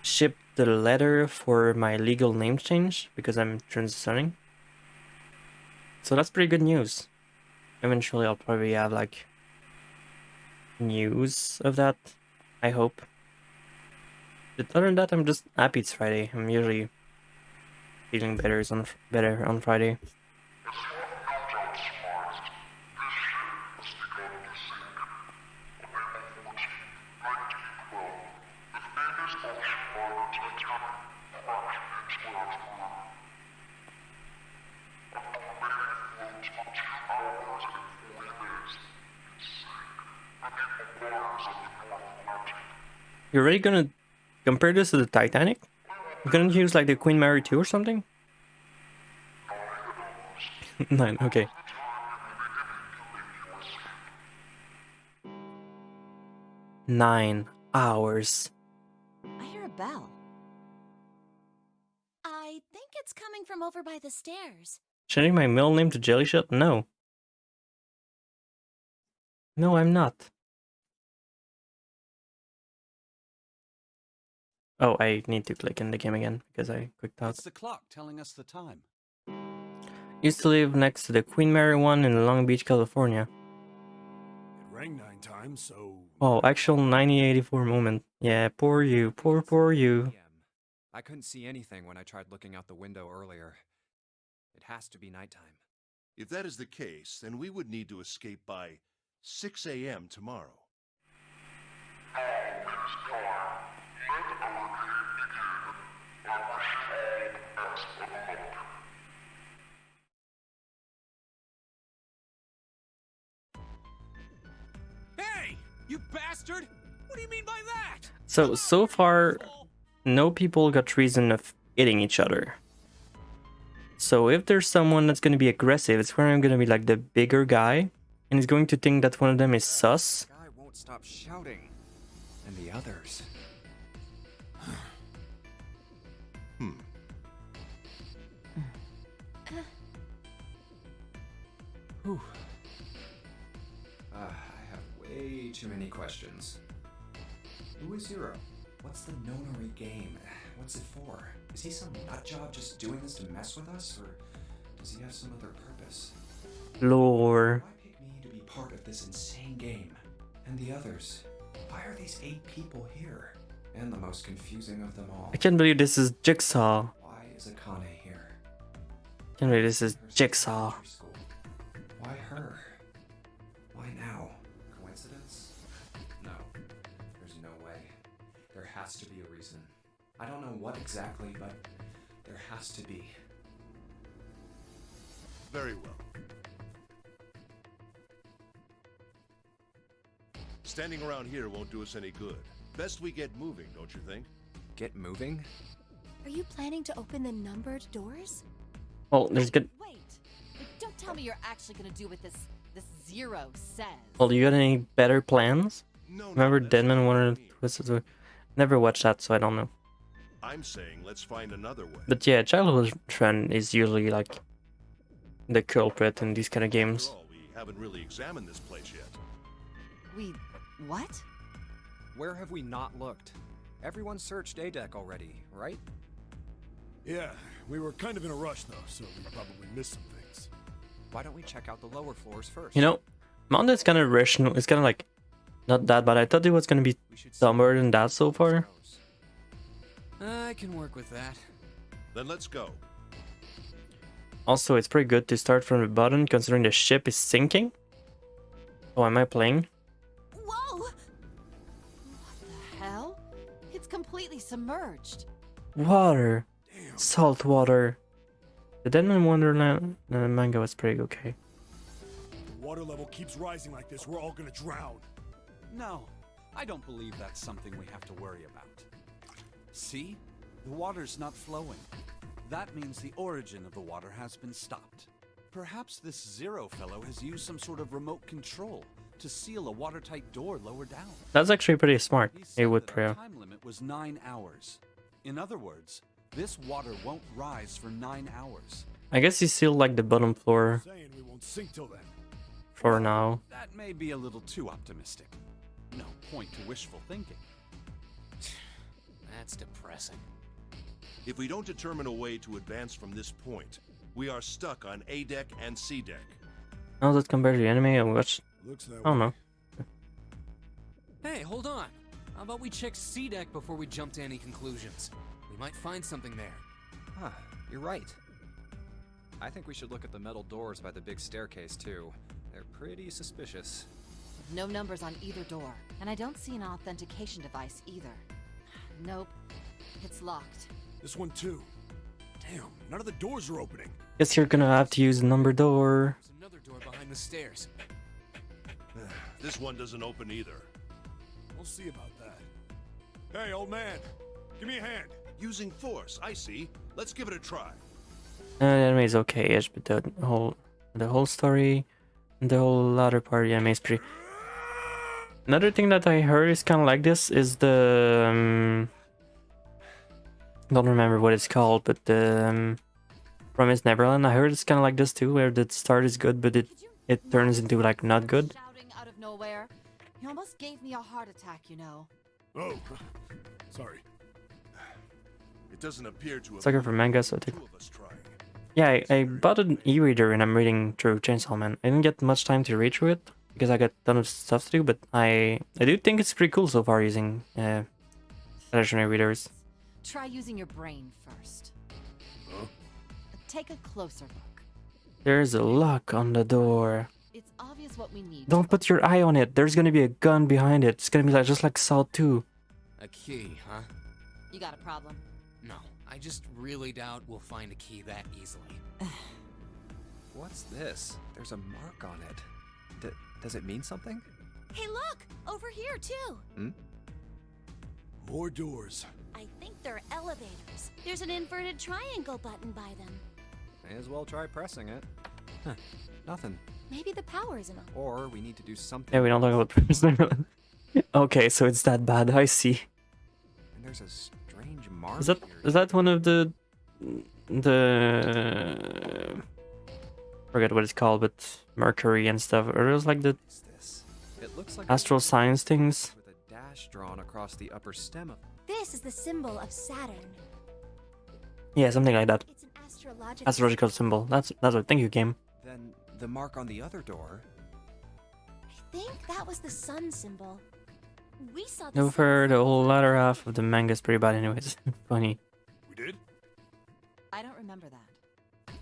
A: shipped the letter for my legal name change because I'm transitioning. So that's pretty good news. Eventually I'll probably have like news of that, I hope. But other than that, I'm just happy it's Friday. I'm usually feeling better on Friday. You're really gonna compare this to the Titanic? You're gonna use like the Queen Mary 2 or something? 9, okay. $9.
D: I hear a bell. I think it's coming from over by the stairs.
A: Changing my middle name to Jellyshot? No. No, I'm not. Oh, I need to click in the game again because I clicked out.
B: It's the clock telling us the time.
A: Used to live next to the Queen Mary one in Long Beach, California.
B: It rang 9 times, so...
A: Oh, actual 9084 moment. Yeah, poor you, poor you.
G: PM. I couldn't see anything when I tried looking out the window earlier. It has to be nighttime.
F: If that is the case, then we would need to escape by 6 a.m. tomorrow.
E: Hey! You bastard! What do you mean by that?
A: So far, no people got reason of hitting each other. So if there's someone that's gonna be aggressive, it's probably gonna be like the bigger guy, and he's going to think that one of them is sus.
G: The guy won't stop shouting. And the others. Whew. I have way too many questions. Who is Zero? What's the Nonary game? What's it for? Is he some nutjob just doing this to mess with us, or does he have some other purpose?
A: Lore.
G: Why pick me to be part of this insane game? And the others? Why are these 8 people here? And the most confusing of them all,
A: I can't believe this is Jigsaw.
G: why is Akane here?
A: Anyway, this is
G: Her
A: Jigsaw.
G: elementary school. Why her? Why now? Coincidence? No. There's no way. There has to be a reason. I don't know what exactly, but there has to be.
F: Very well. Standing around here won't do us any good. Best we get moving, don't you think?
G: Get moving?
H: Are you planning to open the numbered doors?
A: Well, there's good.
D: Wait. Don't tell me you're actually gonna do what this zero says.
A: Well, you got any better plans?
F: No,
A: Remember
F: no, that's
A: Deadman
F: not what I
A: wanted
F: mean.
A: Twisted? Never watched that, so I don't know.
F: I'm saying let's find another way.
A: But yeah, childhood trend is usually like the culprit in these kind of
F: After
A: games.
F: all, we haven't really examined this place yet.
D: We what?
G: Where have we not looked? Everyone searched A deck already, right?
I: Yeah, we were kind of in a rush though, so we probably missed some things.
G: Why don't we check out the lower floors first?
A: You know, Mount is kind of rational. It's kind of like not that bad. I thought it was gonna be
G: We should see
A: dumber than that so far.
G: goes.
E: I can work with that.
F: Then let's go.
A: Also, it's pretty good to start from the bottom considering the ship is sinking. Oh, am I playing?
D: Whoa! What the hell? It's completely submerged.
A: Water.
I: Damn.
A: Salt water. The Deadman Wonderland manga was pretty okay.
I: The water level keeps rising like this, we're all gonna drown.
B: No, I don't believe that's something we have to worry about. See? The water's not flowing. That means the origin of the water has been stopped. Perhaps this Zero fellow has used some sort of remote control to seal a watertight door lower down.
A: That's actually pretty smart.
B: He
A: It
B: said
A: would
B: that our
A: prayer.
B: time limit was 9 hours. In other words, this water won't rise for 9 hours.
A: I guess he's still like the bottom floor
I: Saying we won't sink till then.
A: for now.
B: That may be a little too optimistic. No point to wishful thinking.
E: That's depressing.
F: If we don't determine a way to advance from this point, we are stuck on A deck and C deck.
A: How does that compare to the anime I watched?
I: Looks that
A: I don't
I: way.
A: know.
E: Hey, hold on. How about we check C deck before we jump to any conclusions? We might find something there.
G: Huh, you're right. I think we should look at the metal doors by the big staircase too. They're pretty suspicious.
D: No numbers on either door, and I don't see an authentication device either. Nope, it's locked.
I: This one too. Damn, none of the doors are opening.
A: Guess you're gonna have to use number door.
E: There's another door behind the stairs.
F: This one doesn't open either.
I: We'll see about that. Hey, old man, give me a hand.
F: Using force, I see. Let's give it a try.
A: The anime is okay-ish, but the whole story, the whole latter part of the anime is pretty. Another thing that I heard is kind of like this is the don't remember what it's called, but the Promised Neverland. I heard it's kind of like this too, where the start is good, but it turns into like not good.
D: Shouting out of nowhere. You almost gave me a heart attack, you know.
I: Oh, sorry.
F: It doesn't appear to have
A: Sucker
F: been
A: for manga, so I
F: two
A: think.
F: of us trying.
A: Yeah, I bought an e-reader and I'm reading through Chainsaw Man. I didn't get much time to read through it because I got a ton of stuff to do, but I do think it's pretty cool so far using traditional readers.
D: Try using your brain first.
I: Huh?
D: Take a closer look.
A: There's a lock on the door.
D: It's obvious what we need.
A: Don't put your eye on it. There's gonna be a gun behind it. It's gonna be like just like Saw 2.
E: A key, huh?
D: You got a problem?
E: No, I just really doubt we'll find a key that easily.
G: What's this? There's a mark on it. Does it mean something?
H: Hey, look! Over here, too!
I: More doors.
H: I think they're elevators. There's an inverted triangle button by them.
G: May as well try pressing it. Huh, nothing.
H: Maybe the power isn't on.
G: Or we need to do something.
A: Yeah, we don't talk about Promised Neverland. Okay, so it's that bad. I see.
G: And there's a strange mark
A: Is that
G: here.
A: one of the forget what it's called, but Mercury and stuff? Or those like the
G: What's this? It looks like a
A: astral science things?
G: with a dash drawn across the upper stem of.
H: This is the symbol of Saturn.
A: Yeah, something like that.
H: It's an astrological.
A: Astrological symbol. That's what. Thank you, game.
G: Then the mark on the other door.
H: I think that was the sun symbol. We saw the
A: No,
H: sun
A: for the
H: symbol.
A: whole latter half of the manga is pretty bad, anyways. Funny.
I: We did?
D: I I don't remember that.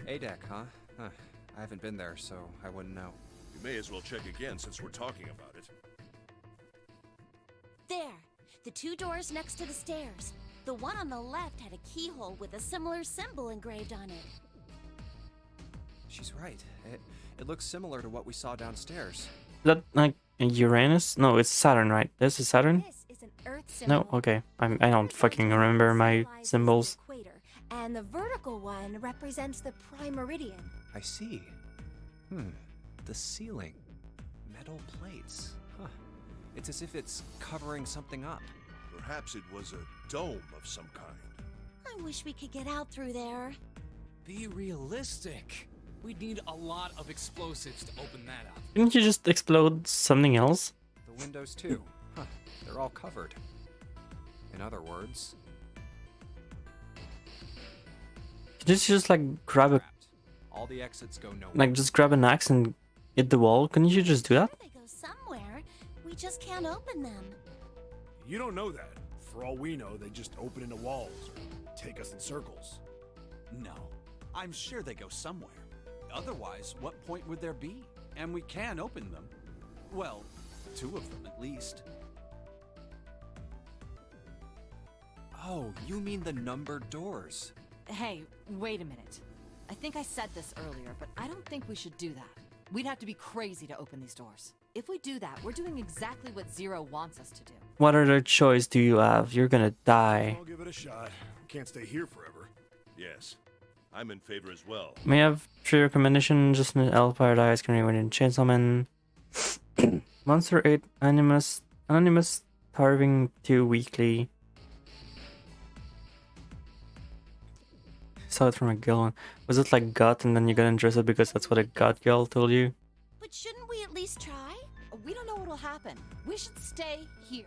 G: A deck, huh? I haven't been there, so I wouldn't know.
F: You may as well check again since we're talking about it.
H: There! The two doors next to the stairs. The one on the left had a keyhole with a similar symbol engraved on it.
G: She's right. It looks similar to what we saw downstairs.
A: Is that like Uranus? No, it's Saturn, right? This is Saturn?
H: This is an Earth symbol.
A: No? Okay. I don't fucking remember my
H: Symbolizes
A: symbols.
H: the equator, and the vertical one represents the prime meridian.
G: I see. The ceiling. Metal plates. Huh. It's as if it's covering something up.
F: Perhaps it was a dome of some kind.
H: I wish we could get out through there.
E: Be realistic. We'd need a lot of explosives to open that up.
A: Didn't you just explode something else?
G: The windows too. Huh. They're all covered. In other words,
A: Did you just like grab a
G: trapped. All the exits go nowhere.
A: like just grab an axe and hit the wall? Couldn't you just do that?
H: They go somewhere. We just can't open them.
I: You don't know that. For all we know, they just open into walls or take us in circles.
B: No, I'm sure they go somewhere. Otherwise, what point would there be? And we can open them. Well, two of them at least.
G: Oh, you mean the numbered doors?
D: Hey, wait a minute. I think I said this earlier, but I don't think we should do that. We'd have to be crazy to open these doors. If we do that, we're doing exactly what Zero wants us to do.
A: What other choice do you have? You're gonna die.
I: I'll give it a shot. We can't stay here forever.
F: Yes, I'm in favor as well.
A: May I have 3 recommendations? Just L Paradise, can win in Chainsaw Man. Monster 8, Anonymous, Starving 2 Weekly. Saw it from a girl. Was it like gut and then you got interested because that's what a gut girl told you?
H: But shouldn't we at least try?
D: We don't know what'll happen. We should stay here.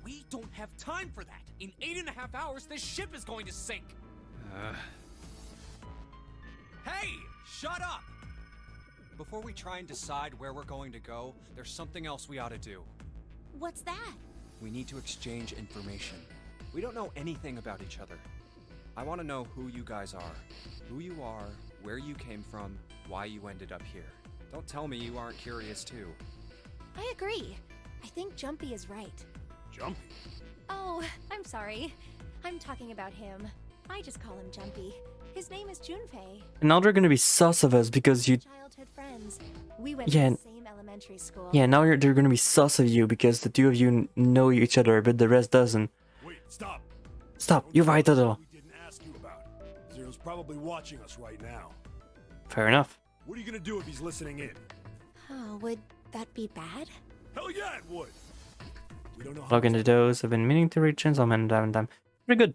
E: We don't have time for that. In 8.5 hours, this ship is going to sink.
G: Hey, shut up! Before we try and decide where we're going to go, there's something else we ought to do.
H: What's that?
G: We need to exchange information. We don't know anything about each other. I want to know who you guys are. Who you are, where you came from, why you ended up here. Don't tell me you aren't curious too.
H: I agree. I think Jumpy is right.
I: Jumpy?
H: Oh, I'm sorry. I'm talking about him. I just call him Jumpy. His name is Junpei.
A: And now they're gonna be sus of us because you...
H: Childhood friends. We went
A: Yeah,
H: to the same elementary school.
A: Yeah, now they're gonna be sus of you because the two of you know each other, but the rest doesn't.
I: Wait, stop.
A: Stop,
I: Don't
A: you're
I: tell
A: right,
I: us
A: Toto.
I: what we didn't ask you about. Zero's probably watching us right now.
A: Fair enough.
I: What are you gonna do if he's listening in?
H: Oh, would that be bad?
I: Hell yeah, it would. We don't know how
A: Log into those. I've been meaning to reach Chainsaw Man time. Pretty good.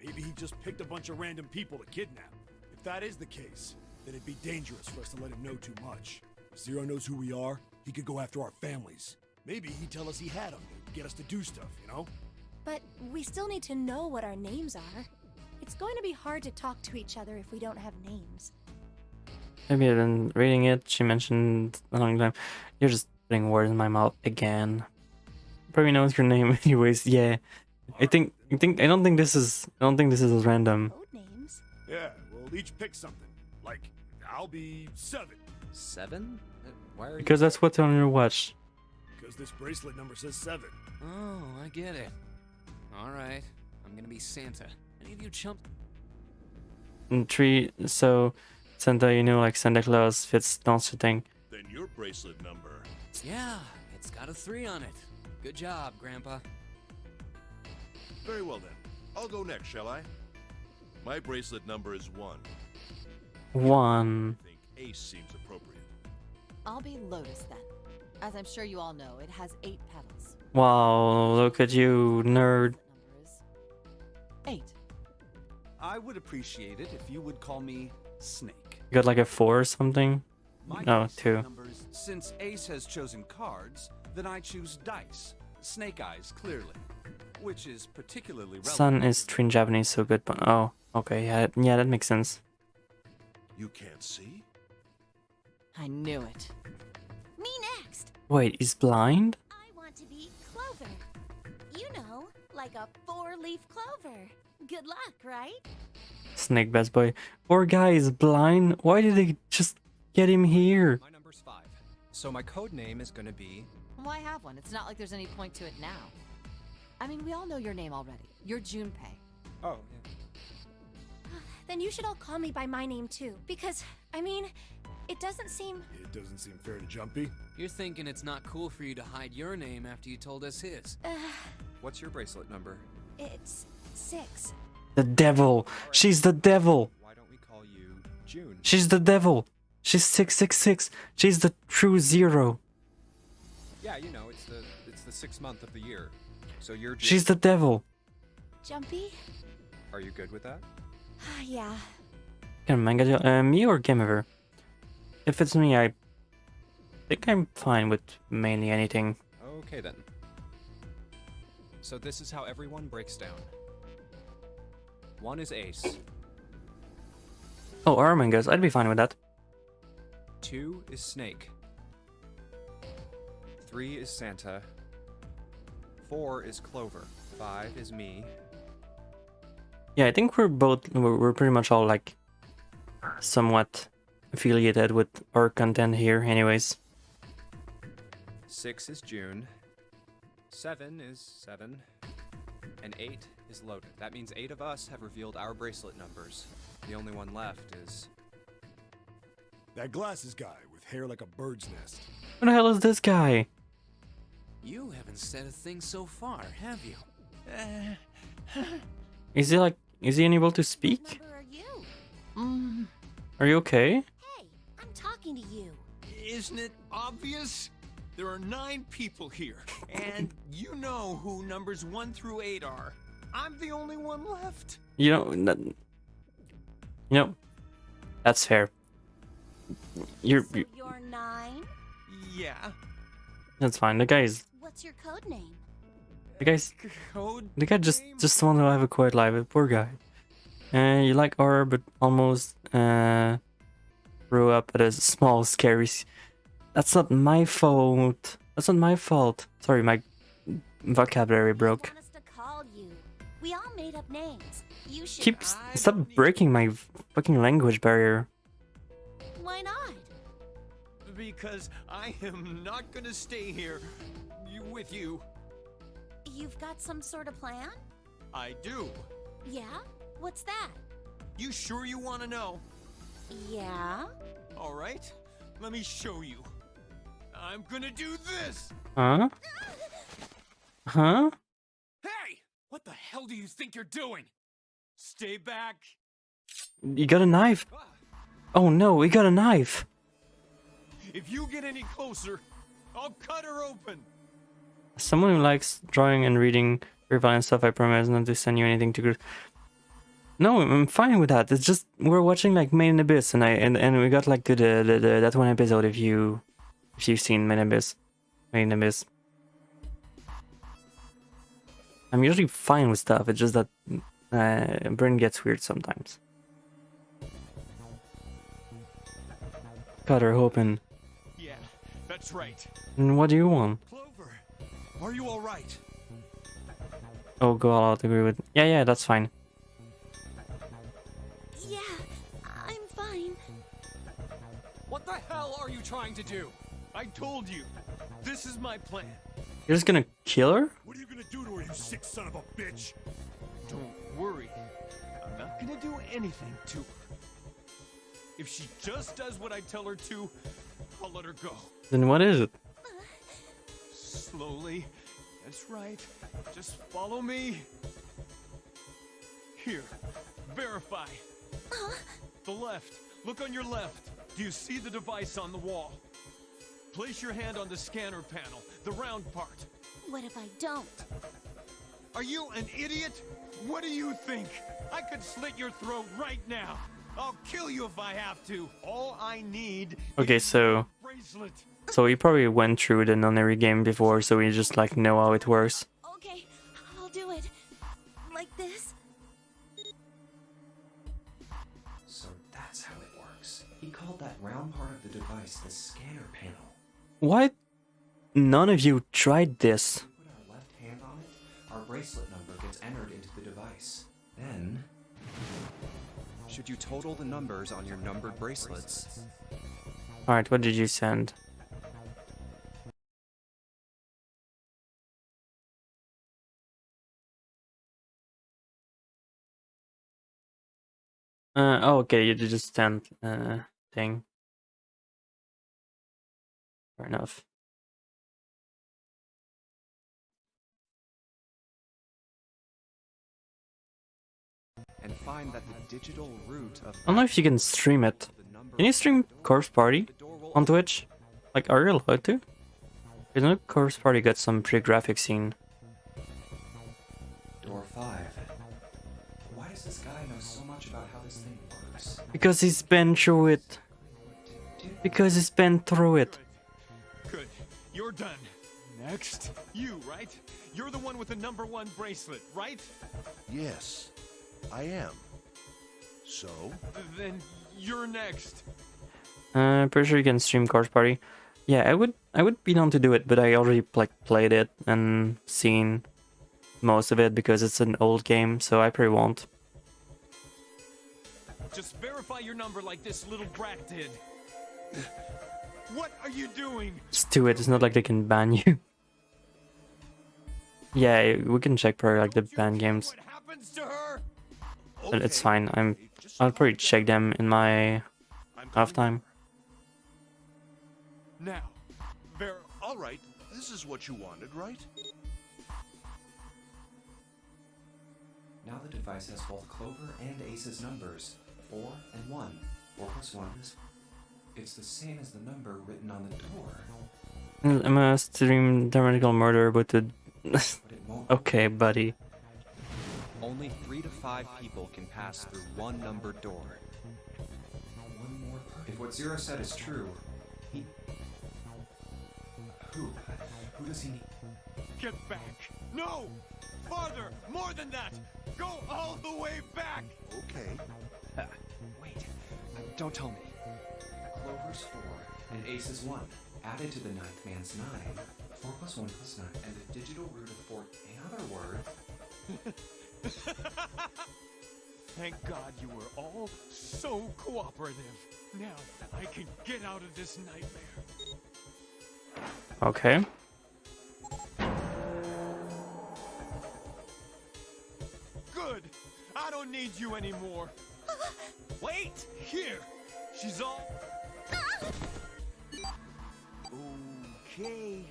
I: Maybe he just picked a bunch of random people to kidnap. If that is the case, then it'd be dangerous for us to let him know too much. If Zero knows who we are, he could go after our families. Maybe he'd tell us he had them to get us to do stuff, you know?
H: But we still need to know what our names are. It's going to be hard to talk to each other if we don't have names.
A: Maybe then reading it, she mentioned a long time. You're just putting words in my mouth again. Probably knows your name anyways. Yeah, I don't think this is as random.
H: Code names?
I: Yeah, we'll each pick something. Like, I'll be 7.
G: 7? Why are you...
A: Because that's what's on your watch.
I: Because this bracelet number says 7.
E: Oh, I get it. All right, I'm gonna be Santa. Any of you chump?
A: And 3, so Santa, you know, like Santa Claus fits monster thing.
F: Then your bracelet number.
E: Yeah, it's got a 3 on it. Good job, Grandpa.
F: Very well then. I'll go next, shall I? My bracelet number is 1.
A: 1.
F: I think Ace seems appropriate.
D: I'll be Lotus then. As I'm sure you all know, it has 8 petals.
A: Wow, look at you, nerd.
D: Number is 8.
B: I would appreciate it if you would call me Snake.
A: You got like a 4 or something?
B: My
A: No,
B: dice
A: 2.
B: numbers, since Ace has chosen cards, then I choose dice. Snake Eyes, clearly. Which is particularly relevant.
A: Sun is 3 in Japanese, so good, but oh, okay, yeah, that makes sense.
F: You can't see?
D: I knew it.
H: Me next!
A: Wait, he's blind?
H: I want to be Clover. You know, like a 4-leaf clover. Good luck, right?
A: Snake Best Boy. Poor guy is blind. Why did they just get him here?
G: My number's 5. So my code name is gonna be...
D: Why have one? It's not like there's any point to it now. I mean, we all know your name already. You're Junpei.
G: Oh, yeah.
H: Then you should all call me by my name too, because, I mean, it doesn't seem...
I: It doesn't seem fair to Jumpy.
E: You're thinking it's not cool for you to hide your name after you told us his.
G: What's your bracelet number?
H: It's 6.
A: The devil. She's the devil.
G: Why don't we call you June?
A: She's the devil. She's 666. She's the true zero.
G: Yeah, you know, it's the 6th month of the year. So you're June.
A: She's the devil.
H: Jumpy?
G: Are you good with that?
H: Yeah.
A: Can manga me or game over? If it's me, I think I'm fine with mainly anything.
G: Okay then. So this is how everyone breaks down. 1 is Ace.
A: Oh, our mangas, I'd be fine with that.
G: 2 is Snake. 3 is Santa. 4 is Clover. 5 is me.
A: Yeah, I think we're pretty much all like somewhat affiliated with our content here anyways.
G: 6 is June. 7 is 7. And 8 is loaded. That means 8 of us have revealed our bracelet numbers. The only one left is...
I: That glasses guy with hair like a bird's nest.
A: Who the hell is this guy?
E: You haven't said a thing so far, have you?
A: Is he unable to
H: What
A: speak?
H: number are you?
A: Are you okay?
H: Hey, I'm talking to you.
J: Isn't it obvious? There are 9 people here, and you know who numbers 1 through 8 are. I'm the only one left.
A: That's fair.
H: So
A: You're
H: 9?
J: Yeah.
A: that's fine. The guy's
H: What's your code name?
J: Code
A: the guy just
J: name?
A: want to have a quiet life. Poor guy. You like horror, but almost grew up at a small scary. That's not my fault. That's not my fault. Sorry, my vocabulary broke.
H: Want us to call you. We all made up names. You should.
A: Stop breaking my fucking language barrier.
H: Why not?
J: Because I am not gonna stay here with you.
H: You've got some sort of plan?
J: I do.
H: Yeah? What's that?
J: You sure you want to know?
H: Yeah?
J: All right. Let me show you. I'm gonna do this.
A: Huh? Huh?
J: Hey! What the hell do you think you're doing? Stay back.
A: You got a knife? Oh no, we got a knife.
J: If you get any closer, I'll cut her open.
A: As someone who likes drawing and reading very violent stuff, I promise not to send you anything to. No, I'm fine with that. It's just we're watching like Made in Abyss, and we got like to the that one episode if you've seen Made in Abyss. I'm usually fine with stuff. It's just that brain gets weird sometimes. Cut her open.
J: Yeah, that's right.
A: And what do you want?
J: Clover, are you all right?
A: Oh, go all out. Agree with. Yeah, that's fine.
H: Yeah, I'm fine.
J: What the hell are you trying to do? I told you. This is my plan.
A: You're just gonna kill her?
I: What are you gonna do to her, you sick son of a bitch?
J: Don't worry. I'm not gonna do anything to her. If she just does what I tell her to, I'll let her go.
A: Then what is it?
J: Slowly. That's right. Just follow me. Here. Verify. The left. Look on your left. Do you see the device on the wall? Place your hand on the scanner panel, the round part.
H: What if I don't?
J: Are you an idiot? What do you think? I could slit your throat right now. I'll kill you if I have to. All I need
A: Okay,
J: is
A: so
J: a bracelet.
A: we probably went through the Nonary game before, so we just like know how it works.
H: Okay, I'll do it. Like this?
G: So that's how it works. He called that round part of the device the scanner panel.
A: Why none of you tried this?
G: We put our left hand on it, our bracelet number gets entered into the device. Then... Should you total the numbers on your numbered bracelets,
A: Alright, what did you send? Oh, okay, you did just send thing. Fair enough.
G: and find that the digital root of
A: I don't know if you can stream it. Can you stream Corpse Party on Twitch? Like, are you allowed to? I know Corpse Party got some pretty graphic scene.
G: door 5. Why does this guy know so much about how this thing works?
A: Because he's been through it. Because he's been through it.
J: Good. You're done. Next. You, right? You're the one with the number 1 bracelet, right?
F: Yes, I am. So?
J: Then you're next.
A: Pretty sure you can stream Corpse Party. Yeah, I would be down to do it, but I already like played it and seen most of it because it's an old game, so I probably won't.
J: Just verify your number like this little brat did. What are you doing?
A: Just do it. It's not like they can ban you. Yeah, we can check for like the ban games.
J: What happens to her?
A: But it's fine. I'll probably check them in my halftime.
J: Now,
F: All right, this is what you wanted, right?
G: Now the device has both Clover and Ace's numbers, 4 and 1. 4 plus 1 is... It's the same as the number written on the door.
A: I'm gonna stream Dramatical Murder with the...
G: But it won't.
A: Okay, buddy.
G: Only 3 to 5 people can pass through one numbered door. One more person. If what Zero said is true, he... Who? Who does he need?
J: get back. No! Farther! More than that! Go all the way back!
F: Okay.
G: Wait. Don't tell me. Clover's 4 and Ace is 1. Added to the ninth man's 9. 4 plus 1 plus 9. And the digital root of 4. In other words...
J: Thank God you were all so cooperative. Now I can get out of this nightmare.
A: Okay.
J: Good. I don't need you anymore. Wait! Here! She's all... Okay.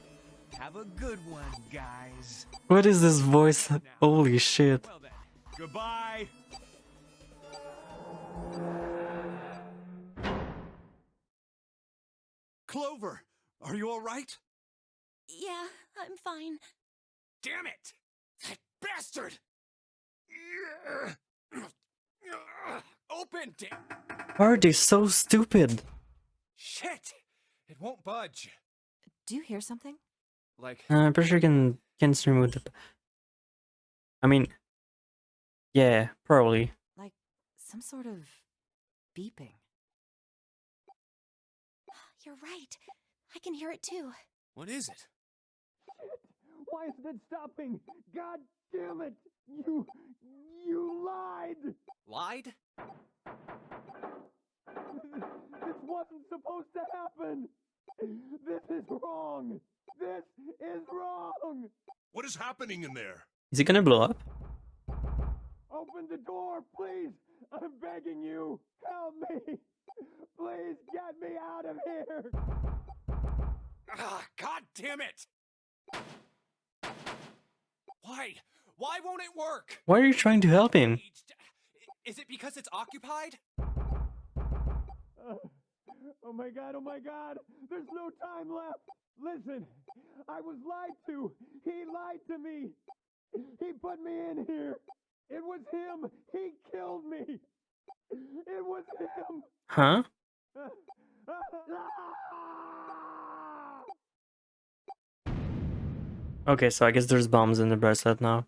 J: Have a good one, guys.
A: What is this voice? Holy shit.
J: Well then, goodbye.
B: Clover, are you all right?
H: Yeah, I'm fine.
J: Damn it! That bastard! Open!
A: Why are they so stupid?
G: Shit! It won't budge.
D: Do you hear something?
G: Like...
A: I'm pretty sure you can stream with the... I mean... Yeah, probably.
D: Like some sort of beeping.
H: You're right. I can hear it too.
J: What is it? Why isn't it stopping? God damn it! You lied!
G: Lied?
J: This wasn't supposed to happen! This is wrong! This is wrong!
F: What is happening in there?
A: Is it gonna blow up?
J: Open the door, please! I'm begging you! Help me! Please get me out of here! God damn it! Why? Why won't it work?
A: Why are you trying to help him?
G: Is it because it's occupied?
J: Oh my god, oh my god! There's no time left! Listen, I was lied to! He lied to me! He put me in here! It was him! He killed me! It was him!
A: Huh? Okay, so I guess there's bombs in the bracelet now.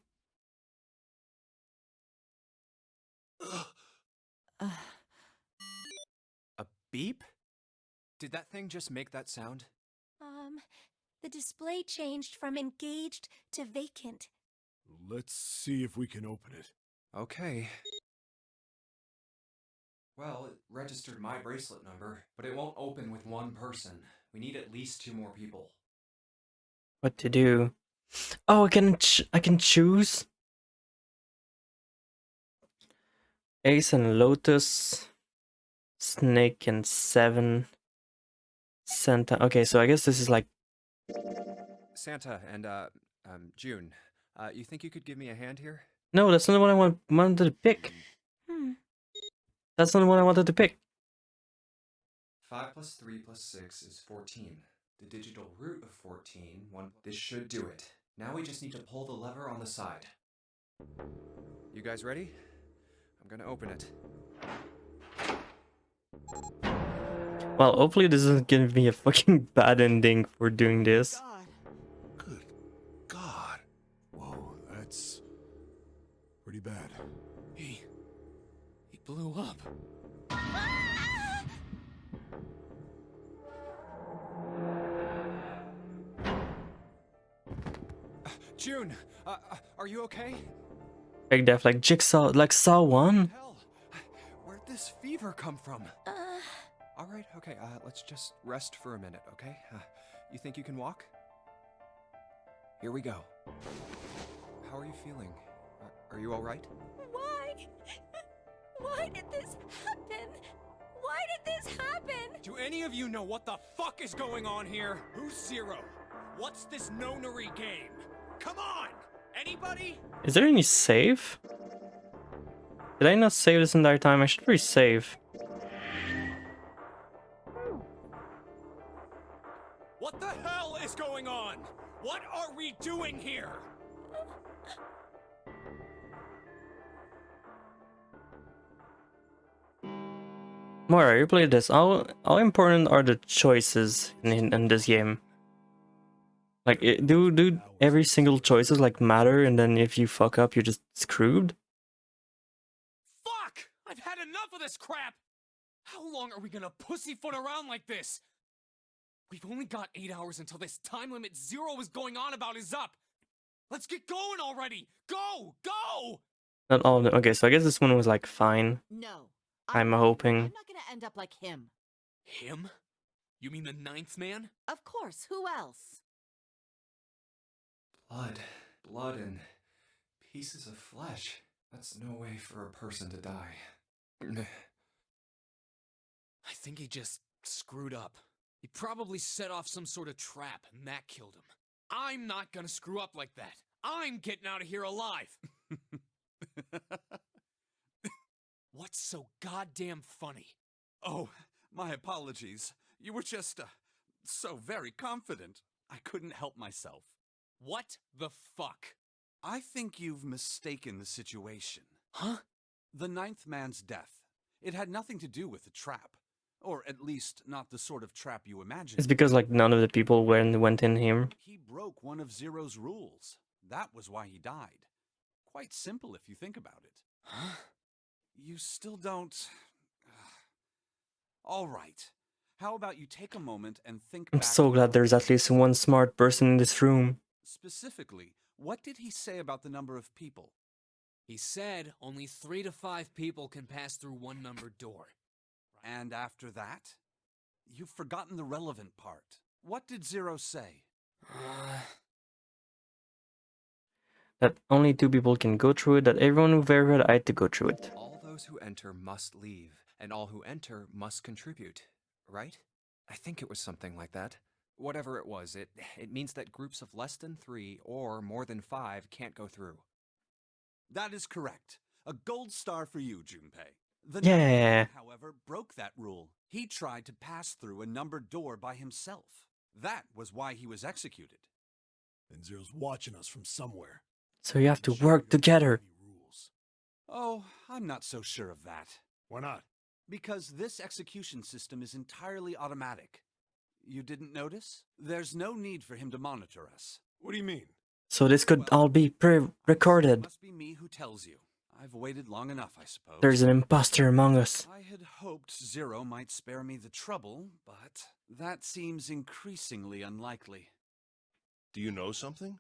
G: A beep? Did that thing just make that sound?
H: The display changed from engaged to vacant.
I: Let's see if we can open it.
G: Okay. Well, it registered my bracelet number, but it won't open with one person. We need at least 2 more people.
A: What to do? Oh, I can choose Ace and Lotus, Snake and Seven, Santa. Okay, so I guess this is like
G: Santa and, June, you think you could give me a hand here?
A: no, that's not the one I wanted to pick. That's not the one I wanted to pick.
G: 5 plus 3 plus 6 is 14. The digital root of 14, this should do it. Now we just need to pull the lever on the side. You guys ready? I'm gonna open it.
A: Well, hopefully this doesn't give me a fucking bad ending for doing this.
I: Good God. Whoa, that's pretty bad.
E: He blew up.
G: June, are you okay?
A: Like that, like Jigsaw, like Saw 1.
G: Hell, where'd this fever come from? All right, okay, let's just rest for a minute, okay? You think you can walk? Here we go. How are you feeling? Are you all right?
H: Why? Why did this happen? Why did this happen?
E: Do any of you know what the fuck is going on here? Who's Zero? What's this Nonary game? Come on! Anybody?
A: Is there any save? Did I not save this entire time? I should re-save.
E: What the hell is going on? What are we doing here?
A: Moira, you played this. How important are the choices in this game? Like, do every single choices like matter, and then if you fuck up, you're just screwed?
E: Fuck! I've had enough of this crap! How long are we gonna pussyfoot around like this? We've only got 8 hours until this time limit Zero is going on about is up! Let's get going already! Go! Go!
A: Not all of them. Okay, so I guess this one was like fine.
D: No.
A: I'm hoping.
D: I'm not gonna end up like him.
E: Him? You mean the 9th man?
D: Of course, who else?
G: Blood and pieces of flesh. That's no way for a person to die.
E: I think he just screwed up. He probably set off some sort of trap, and that killed him. I'm not gonna screw up like that. I'm getting out of here alive. What's so goddamn funny?
B: Oh, my apologies. You were just, so very confident. I couldn't help myself.
E: What the fuck?
B: I think you've mistaken the situation.
E: Huh?
B: The 9th man's death. It had nothing to do with the trap. Or at least not the sort of trap you imagine.
A: It's because like none of the people went in here.
B: He broke one of Zero's rules. That was why he died. Quite simple if you think about it.
E: Huh?
B: You still don't... All right. How about you take a moment and think
A: I'm
B: back
A: so glad there's at least one smart person in this room.
B: Specifically, what did he say about the number of people?
E: He said only 3 to 5 people can pass through one numbered door.
B: And after that? You've forgotten the relevant part. What did Zero say?
A: That only 2 people can go through it, that everyone who verified had to go through it.
G: All those who enter must leave, and all who enter must contribute, right? I think it was something like that. Whatever it was, it means that groups of less than 3 or more than 5 can't go through.
B: That is correct. A gold star for you, Junpei. The
A: Yeah.
B: man, however, broke that rule. He tried to pass through a numbered door by himself. That was why he was executed.
I: And Zero's watching us from somewhere.
A: So you have to work together.
B: Oh, I'm not so sure of that.
I: Why not?
B: Because this execution system is entirely automatic. You didn't notice? There's no need for him to monitor us.
I: What do you mean?
A: So this could all be
B: It
A: pre-recorded.
B: must be me who tells you. I've waited long enough, I suppose.
A: There's an imposter among us.
B: I had hoped Zero might spare me the trouble, but that seems increasingly unlikely.
F: Do you know something?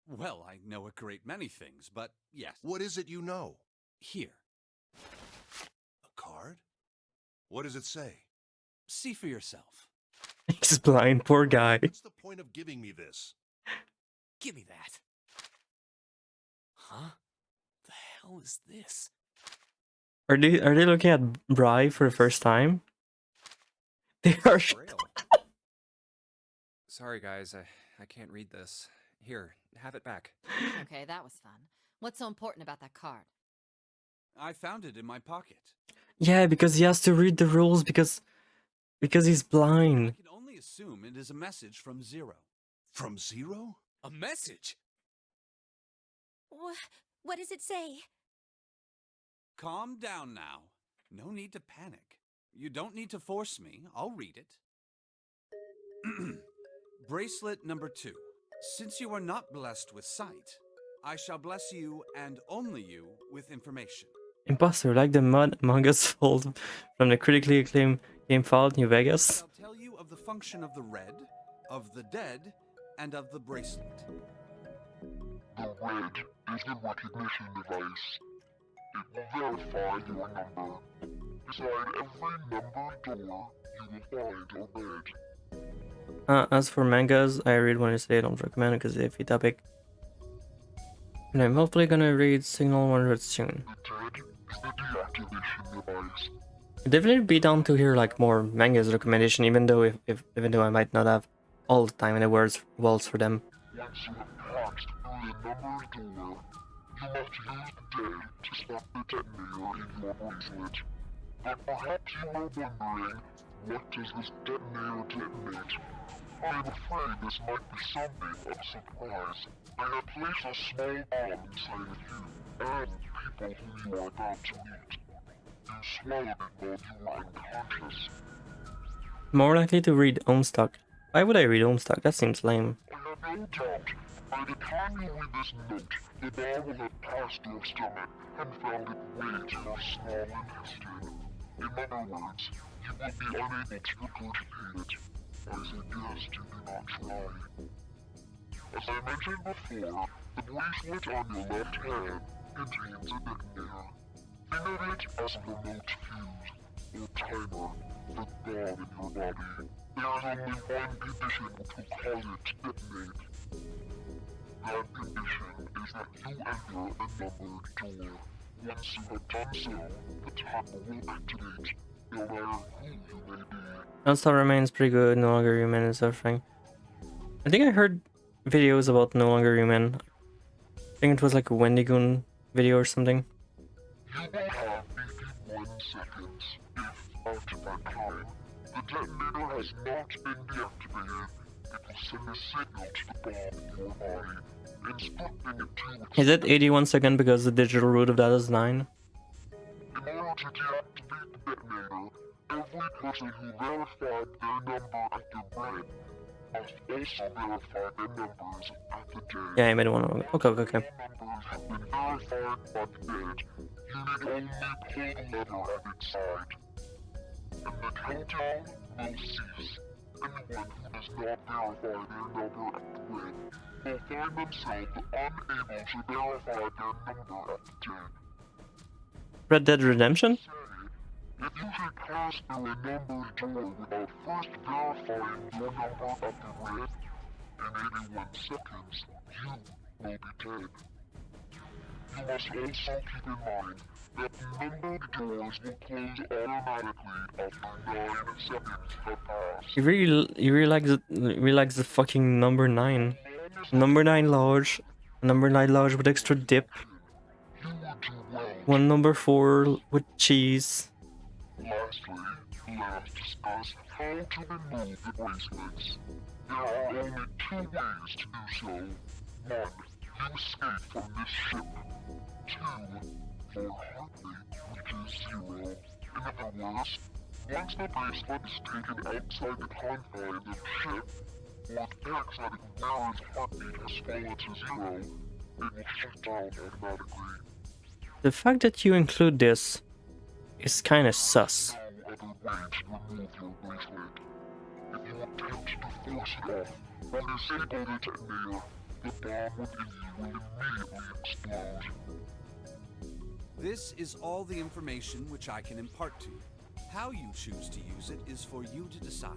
B: Well, I know a great many things, but yes.
F: What is it you know?
B: Here.
F: A card? What does it say?
B: See for yourself.
A: He's blind, poor guy.
F: What's the point of giving me this?
E: Give me that. Huh? The hell is this?
A: Are they looking at Bri for the first time? They are.
G: Braille. Sorry, guys, I can't read this. Here, have it back.
D: Okay, that was fun. What's so important about that card?
B: I found it in my pocket.
A: Yeah, because he has to read the rules because he's
B: I
A: blind.
B: can only assume it is a message from Zero.
F: From Zero?
E: A message?
H: What does it say?
B: Calm down now. No need to panic. You don't need to force me. I'll read it. Bracelet number 2. Since you are not blessed with sight, I shall bless you and only you with information.
A: Imposter, like the manga sold from the critically acclaimed game Fallout New Vegas.
B: I'll tell you of the function of the red, of the dead, and of the bracelet.
C: The red is the recognition device. It will verify your number. Beside every numbered door, you will find a red.
A: As for mangas, I read when I say I don't recommend it because it's a iffy topic. And I'm hopefully gonna read Signal 100 soon.
C: The dead is the deactivation device.
A: I'd definitely be down to hear like more mangas recommendation, even though even though I might not have all the time in the worlds for them.
C: Once you have passed through the numbered door, you must use the dead to stop the detonator in your bracelet. But perhaps you are wondering, what does this detonator detonate? I am afraid this might be something of a surprise. I have placed a small bomb inside of you, and people whom you are about to meet. You swallowed it while you were unconscious.
A: More likely to read Homestuck. Why would I read Homestuck? That seems lame.
C: I have no doubt, by the time you read this note, the bomb will have passed your stomach and found its way to your small intestine. In other words, you will be unable to regurgitate it. I suggest you do not try. As I mentioned before, the bracelet on your left hand contains a detonator. Think of it as a remote fuse, or timer, for the bomb in your body. There is only one condition which will cause it to detonate. That condition is that you enter a numbered door. Once you have done so, the timer will activate, no matter who you may be.
A: Nonstop remains pretty good, No Longer Human and suffering. I think I heard videos about No Longer Human. I think it was like a Wendigoon video or something.
C: You will have 81 seconds if, after that time, the detonator has not been deactivated. It will send a signal to the bomb in your body, instructing it to...
A: Is it 81 seconds because the digital root of that is 9?
C: In order to deactivate the detonator, every person who verified their number at the red must also verify their numbers at the dead.
A: Yeah, I made one. Okay.
C: All numbers have been verified by the dead. You need only pull the lever at its side. And the countdown will cease. Anyone who does not verify their number at the red will find themselves unable to verify their number at the dead.
A: Red Dead Redemption?
C: If you should pass through a numbered door without first verifying your number at the red, in 81 seconds, you will be dead. You must also keep in mind that numbered doors will close automatically after 9 seconds have passed.
A: You really likes the fucking number 9. Number 9 large. Number 9 large with extra dip.
C: You would do well.
A: One number 4 with cheese.
C: Lastly, let us discuss how to remove the bracelets. There are only 2 ways to do so. 1. You escape from this ship. 2. Your heartbeat reaches 0. In other words, once the bracelet is taken outside the confines of the ship, or the exotic wearer's heartbeat has fallen to 0, it will shut down automatically.
A: The fact that you include this is kinda sus.
C: No other way to remove your bracelet. If you attempt to force it off or disable the detonator, the bomb within you will immediately explode.
B: This is all the information which I can impart to you. How you choose to use it is for you to decide.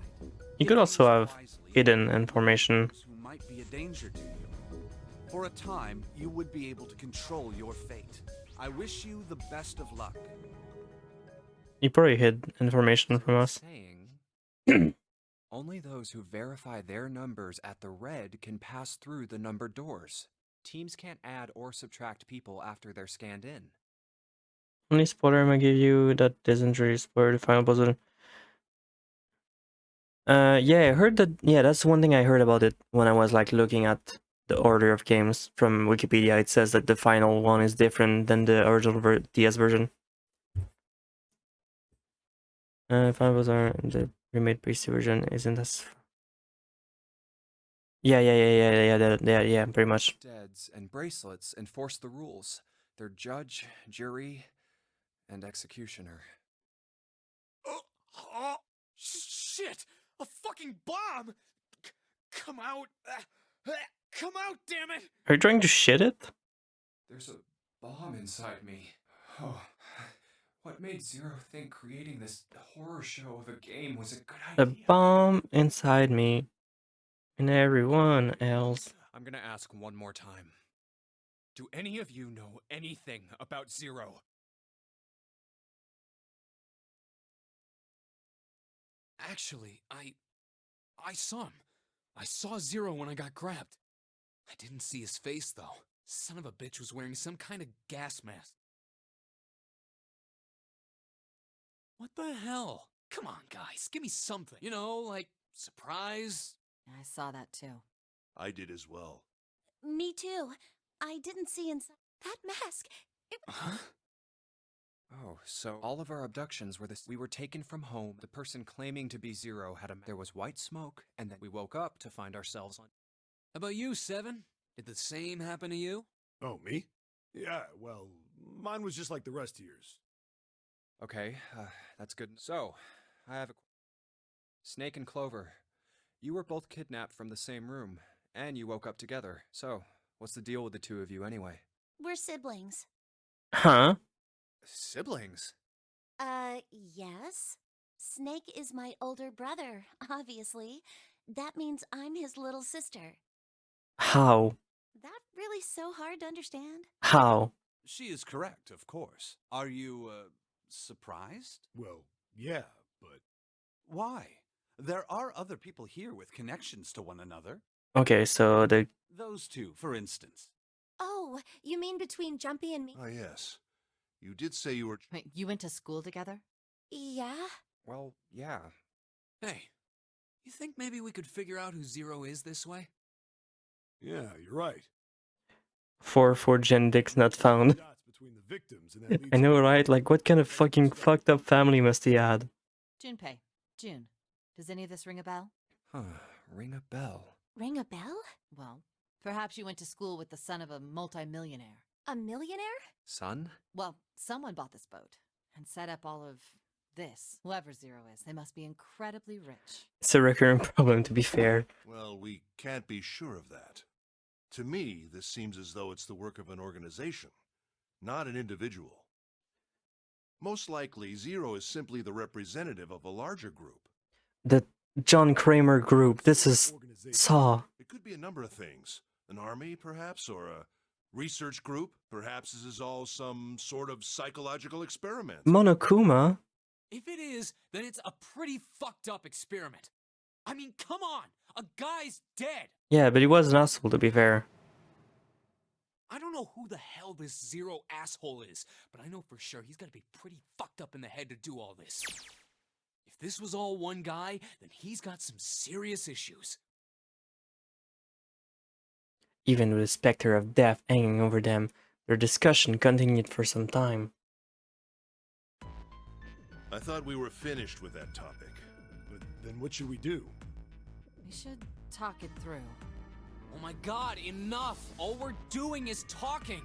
A: You could
B: If
A: also
B: used
A: have
B: wisely,
A: hidden
B: you
A: information.
B: those who might be a danger to you. For a time, you would be able to control your fate. I wish you the best of luck.
A: You probably hid information from us.
G: Saying only those who verify their numbers at the red can pass through the numbered doors. Teams can't add or subtract people after they're scanned in.
A: Only spoiler I'm gonna give you that doesn't really spoil the final puzzle. Yeah, I heard that. Yeah, that's one thing I heard about it when I was like looking at the order of games from Wikipedia. It says that the final one is different than the original DS version. Final puzzle, the remade PC version isn't as. Yeah, pretty much.
G: Deads and bracelets enforce the rules. They're judge, jury, and executioner.
E: Shit! A fucking bomb! Come out! Come out, damn it!
A: Are you trying to shit it?
G: There's a bomb inside me. Oh, what made Zero think creating this horror show of a game was a good
A: The
G: idea?
A: bomb inside me and everyone else.
E: I'm gonna ask one more time. Do any of you know anything about Zero? Actually, I saw him. I saw Zero when I got grabbed. I didn't see his face, though. Son of a bitch was wearing some kind of gas mask. What the hell? Come on, guys, give me something. You know, like, surprise?
D: I saw that too.
F: I did as well.
H: Me too. I didn't see inside that mask.
E: Huh?
G: Oh, so all of our abductions were this. We were taken from home. The person claiming to be Zero had a. There was white smoke, and then we woke up to find ourselves on.
E: How about you, Seven? Did the same happen to you?
I: Oh, me? Yeah, well, mine was just like the rest of yours.
G: Okay, that's good. So, I have a. Snake and Clover, you were both kidnapped from the same room, and you woke up together. So, what's the deal with the two of you anyway?
H: We're siblings.
A: Huh?
G: Siblings?
H: Yes. Snake is my older brother, obviously. That means I'm his little sister.
A: How?
H: That really so hard to understand?
A: How?
B: She is correct, of course. Are you, surprised?
I: Well, yeah, but...
B: Why? There are other people here with connections to one another.
A: Okay, so the
B: Those two, for instance.
H: Oh, you mean between Jumpy and me?
F: Ah, yes. You did say you were...
D: Wait, you went to school together?
H: Yeah?
G: Well, yeah.
E: Hey, you think maybe we could figure out who Zero is this way?
I: Yeah, you're right.
A: 4 gen dicks not found.
I: Dots between the victims, and that leads
A: I know,
I: to-
A: right? Like, what kind of fucking fucked up family must he had?
D: Junpei. June. Does any of this ring a bell?
G: Huh, ring a bell.
H: Ring a bell?
D: Well, perhaps you went to school with the son of a multimillionaire.
H: A millionaire?
G: Son?
D: Well, someone bought this boat and set up all of this. Whoever Zero is, they must be incredibly rich.
A: It's a recurring problem, to be fair.
F: Well, we can't be sure of that. To me, this seems as though it's the work of an organization, not an individual. Most likely, Zero is simply the representative of a larger group.
A: The John Kramer group. This is Saw.
F: It could be a number of things. An army, perhaps, or a research group. Perhaps this is all some sort of psychological experiment.
A: Monokuma?
E: If it is, then it's a pretty fucked up experiment. I mean, come on! A guy's dead!
A: Yeah, but he was an asshole, to be fair.
E: I don't know who the hell this Zero asshole is, but I know for sure he's gotta be pretty fucked up in the head to do all this. If this was all one guy, then he's got some serious issues.
A: Even with the specter of death hanging over them, their discussion continued for some time.
F: I thought we were finished with that topic.
I: But then what should we do?
D: We should talk it through.
E: Oh my god, enough! All we're doing is talking!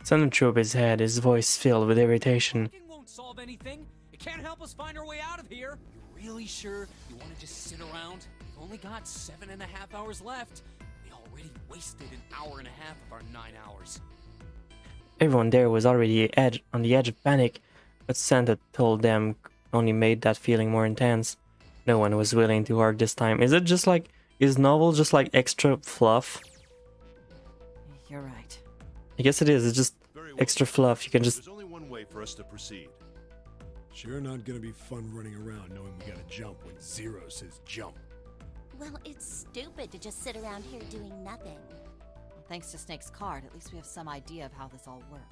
A: Sun threw up his head, his voice filled with irritation.
E: Talking won't solve anything. It can't help us find our way out of here. You're really sure you want to just sit around? We've only got 7.5 hours left. We already wasted an hour and a half of our 9 hours.
A: Everyone there was already on the edge of panic, but Santa told them only made that feeling more intense. No one was willing to argue this time. Is it just like, is novel just like extra fluff?
D: You're right.
A: I guess it is. It's just
F: Very well.
A: extra fluff. You can just...
F: There's only one way for us to proceed.
I: Sure not gonna be fun running around knowing we gotta jump when Zero says jump.
H: Well, it's stupid to just sit around here doing nothing.
D: Well, thanks to Snake's card, at least we have some idea of how this all works.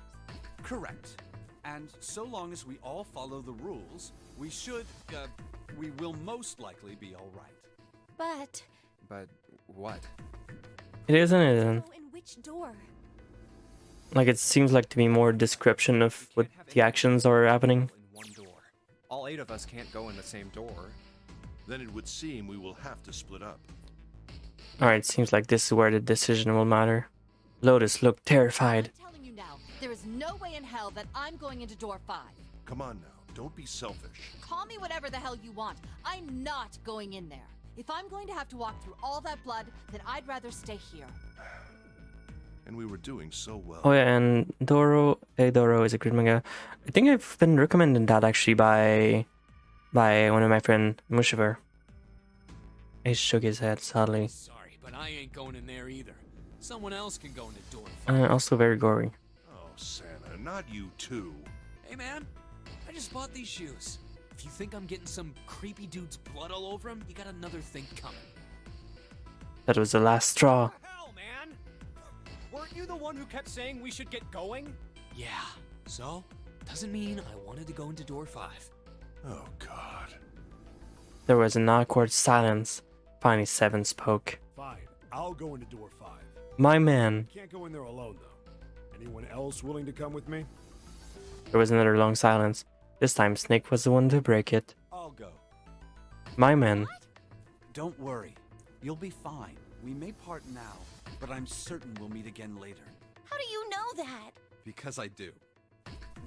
B: Correct. And so long as we all follow the rules, we will most likely be all right.
G: But what?
A: It is and it isn't.
H: Oh, in which door?
A: Like, it seems like to be more description of what the actions are happening.
G: In one door. All 8 of us can't go in the same door.
F: Then it would seem we will have to split up.
A: Alright, seems like this is where the decision will matter. Lotus looked terrified.
D: I'm telling you now, there is no way in hell that I'm going into door 5.
F: Come on now, don't be selfish.
D: Call me whatever the hell you want. I'm not going in there. If I'm going to have to walk through all that blood, then I'd rather stay here.
F: And we were doing so well.
A: Oh yeah, and Doro is a great manga. I think I've been recommended that actually by one of my friend Mushiver. He shook his head sadly.
E: Sorry, but I ain't going in there either. Someone else can go into door 5.
A: Also very gory.
F: Oh, Santa, not you too.
E: Hey man, I just bought these shoes. If you think I'm getting some creepy dude's blood all over him, you got another thing coming.
A: That was the last straw.
K: What the hell, man? Weren't you the one who kept saying we should get going?
E: Yeah, so? Doesn't mean I wanted to go into door 5.
F: Oh, God.
A: There was an awkward silence. Finally, Seven spoke.
I: Fine, I'll go into door 5.
A: My man.
I: Can't go in there alone, though. Anyone else willing to come with me?
A: There was another long silence. This time, Snake was the one to break it.
B: I'll go.
A: My man.
B: Don't worry. You'll be fine. We may part now, but I'm certain we'll meet again later.
H: How do you know that?
B: Because I do.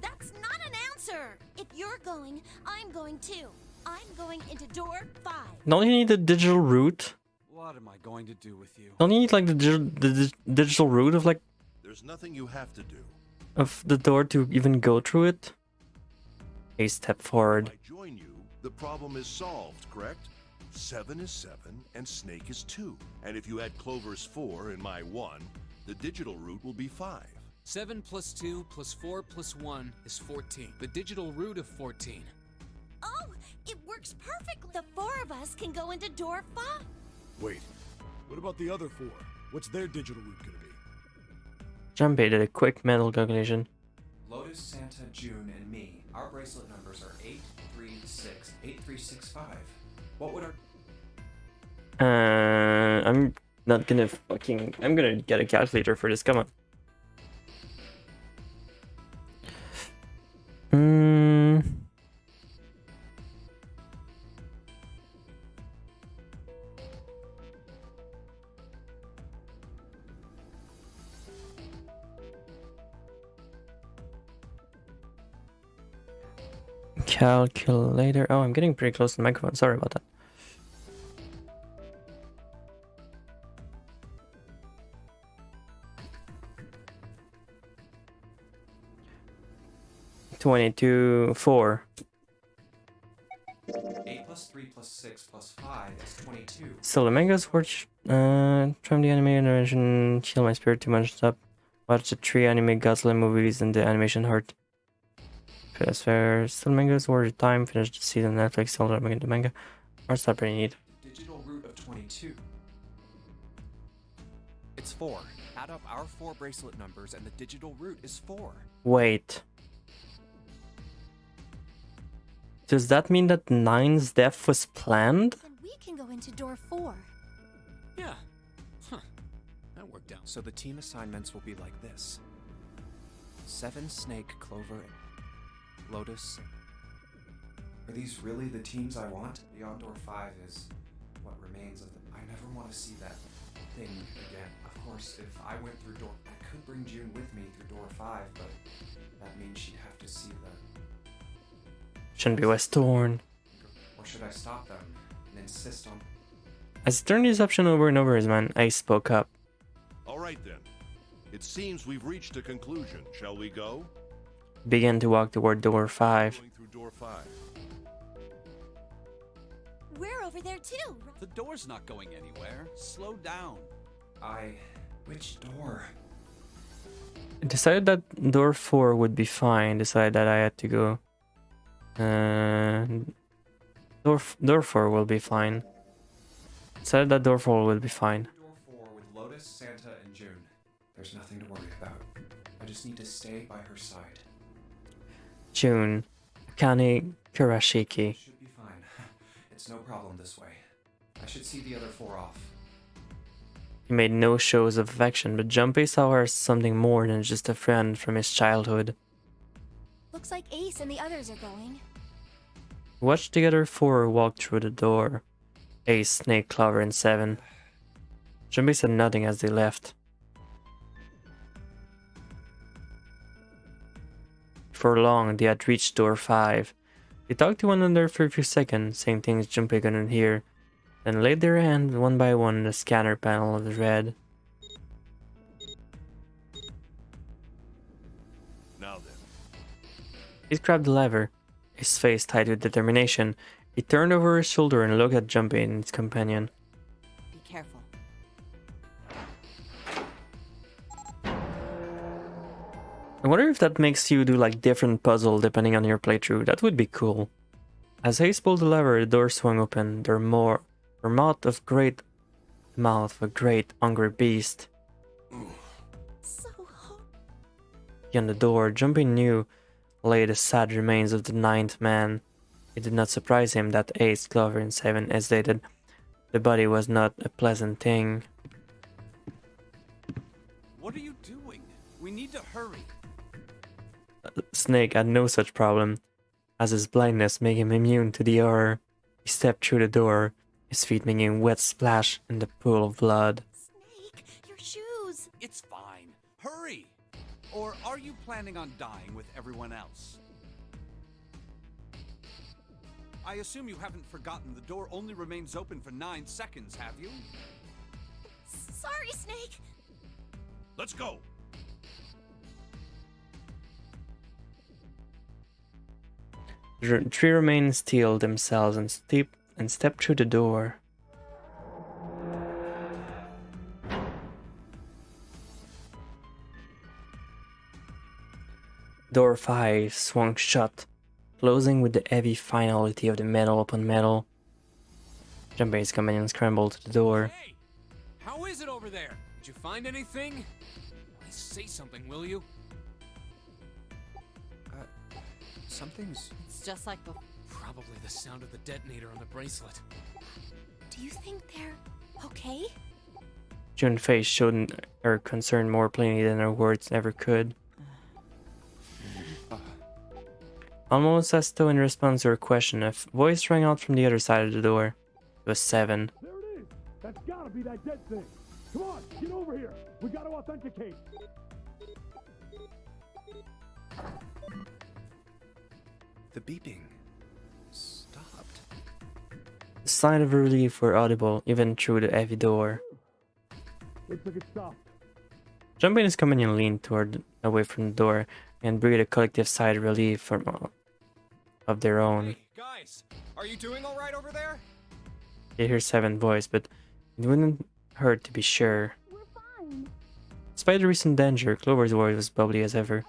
H: That's not an answer. If you're going, I'm going too. I'm going into door 5.
A: Don't you need the digital route?
B: What am I going to do with you?
A: Don't you need like the digital route of like
F: There's nothing you have to do.
A: of the door to even go through it? He stepped forward.
F: If I join you, the problem is solved, correct? 7 is 7, and Snake is 2. And if you add Clover's 4 and my 1, the digital route will be 5.
E: 7 plus 2 plus 4 plus 1 is 14. The digital root of 14.
H: Oh, it works perfectly. The 4 of us can go into door 5.
I: Wait, what about the other 4? What's their digital route gonna be?
A: Junpei did a quick mental calculation.
G: Lotus, Santa, June, and me. Our bracelet numbers are 836, 8365. What would our...
A: I'm not gonna I'm gonna get a calculator for this, come on. Calculator. Oh, I'm getting pretty close to the microphone. Sorry about that. $22, 4.
G: 8 plus 3 plus 6 plus 5 is 22.
A: Still, the manga's watch. From the anime animation, chill my spirit too much up. Watch the 3 anime Godzilla movies and the animation hurt. That's fair. Still, manga's worth your time. Finish the season on Netflix. Still, don't the manga. Art's not pretty neat.
G: Digital root of 22. It's 4. Add up our 4 bracelet numbers and the digital root is 4.
A: Wait. Does that mean that 9's death was planned?
H: Then we can go into door 4.
E: Yeah. Huh. That worked out.
G: So the team assignments will be like this. 7, Snake, Clover, and Lotus. Are these really the teams I want? Beyond door 5 is what remains of them. I never want to see that thing again. Of course, if I went through door... I could bring June with me through door 5, but that means she'd have to see the...
A: Shouldn't be West Thorn.
G: Or should I stop them and insist on...
A: As he turned his option over and over, his man Ace spoke up.
F: All right, then. It seems we've reached a conclusion. Shall we go?
A: Began to walk toward door 5.
F: Going through door 5.
H: we're over there too.
B: The door's not going anywhere. Slow down.
G: Which door?
A: I decided that door 4 would be fine. Decided that I had to go. Door 4 will be fine. Decided that door 4 will be fine.
G: Door 4 with Lotus, Santa, and June. There's nothing to worry about. I just need to stay by her side.
A: June, Akane Kurashiki.
G: Should be fine. It's no problem this way. I should see the other 4 off.
A: He made no shows of affection, but Junpei saw her as something more than just a friend from his childhood.
H: Looks like Ace and the others are going.
A: He watched the other 4 walk through the door. Ace, Snake, Clover, and Seven. Junpei said nothing as they left. Before long, they had reached door 5. They talked to one another for a few seconds, saying things Junpei couldn't hear, then laid their hands one by one on the scanner panel of the red.
F: Now then.
A: He grabbed the lever, his face tight with determination. He turned over his shoulder and looked at Junpei and his companion.
D: Be careful.
A: I wonder if that makes you do like different puzzle depending on your playthrough. That would be cool. As Hayes pulled the lever, the door swung open. Their mouth of a great hungry beast.
H: So hot.
A: Beyond the door, Junpei knew lay the sad remains of the 9th man. It did not surprise him that Ace, Clover, and Seven hesitated. The body was not a pleasant thing.
B: What are you doing? We need to hurry.
A: Snake had no such problem, as his blindness made him immune to the horror. He stepped through the door, his feet making a wet splash in the pool of blood.
H: Snake, your shoes.
B: It's fine. Hurry! Or are you planning on dying with everyone else? I assume you haven't forgotten the door only remains open for 9 seconds, have you?
H: Sorry, Snake.
F: Let's go.
A: The 3 remains steeled themselves and stepped through the door. Door 5 swung shut, closing with the heavy finality of the metal upon metal. Junpei's companion scrambled to the door.
E: Hey! How is it over there? Did you find anything? Please say something, will you?
G: Something's...
D: It's just like the...
E: Probably the sound of the detonator on the bracelet.
H: Do you think they're okay?
A: June's face showed her concern more plainly than her words ever could. Almost as though in response to her question, a voice rang out from the other side of the door. It was Seven.
J: There it is! That's gotta be that dead thing! Come on, get over here! We gotta authenticate!
G: The beeping stopped.
A: The sign of relief were audible even through the heavy door.
J: Looks like it stopped.
A: Junpei and his companion leaned away from the door and breathed a collective sigh of relief of their own.
K: Hey, guys, are you doing all right over there?
A: They hear Seven's voice, but it wouldn't hurt to be sure.
H: We're fine.
A: Despite the recent danger, Clover's voice was bubbly as ever.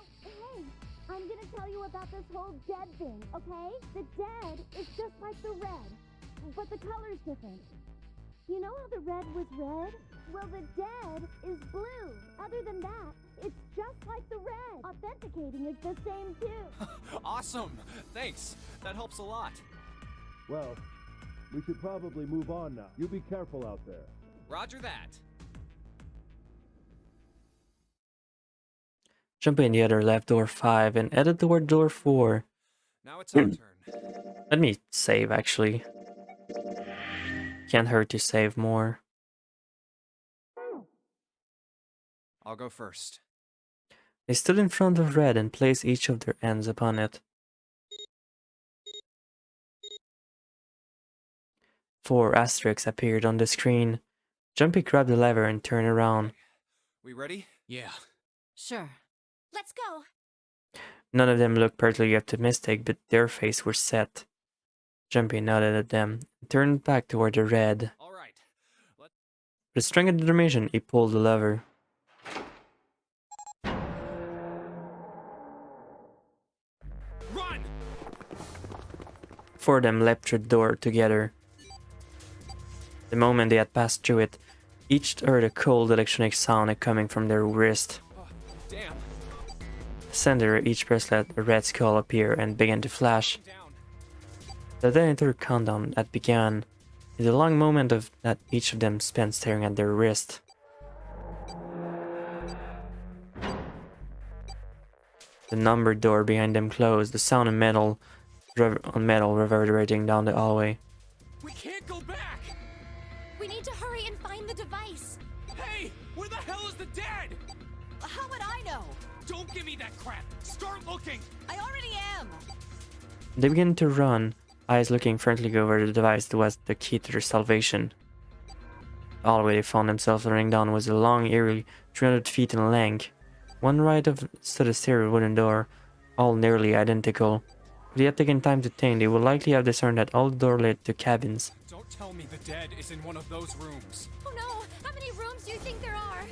H: Hey, I'm gonna tell you about this whole dead thing, okay? The dead is just like the red, but the color's different. You know how the red was red? Well, the dead is blue. Other than that, it's just like the red. Authenticating is the same too.
K: Awesome! Thanks. That helps a lot.
J: Well, we should probably move on now. You be careful out there.
K: Roger that.
A: Junpei and the other left door 5 and headed toward door 4.
K: Now it's our turn.
A: Let me save, actually. Can't hurt to save more.
G: I'll go first.
A: They stood in front of Red and placed each of their hands upon it. 4 asterisks appeared on the screen. Junpei grabbed the lever and turned around.
G: We ready?
E: Yeah.
D: Sure.
H: Let's go.
A: None of them looked particularly optimistic, but their faces were set. Jumpy nodded at them and turned back toward the red.
E: All right.
A: With strength and determination, he pulled the lever.
E: Run!
A: Four of them leapt through the door together. The moment they had passed through it, each heard a cold electronic sound coming from their wrist.
E: Oh, damn.
A: The center of each bracelet, a red skull appeared and began to flash.
E: Down.
A: The detonator countdown had begun. In the long moment that each of them spent staring at their wrist. The numbered door behind them closed, the sound of metal reverberating down the hallway.
E: We can't go back!
H: We need to hurry and find the device.
E: Hey! Where the hell is the dead?
D: How would I know?
E: Don't give me that crap! Start looking!
D: I already am!
A: They began to run, eyes looking frantically over the device that was the key to their salvation. The hallway they found themselves running down was a long, eerie 300 feet in length. One right of stood a stereo wooden door, all nearly identical. If they had taken time to think, they would likely have discerned that all the doors led to cabins.
E: Don't tell me the dead is in one of those rooms.
H: Oh no! How many rooms do you think there are?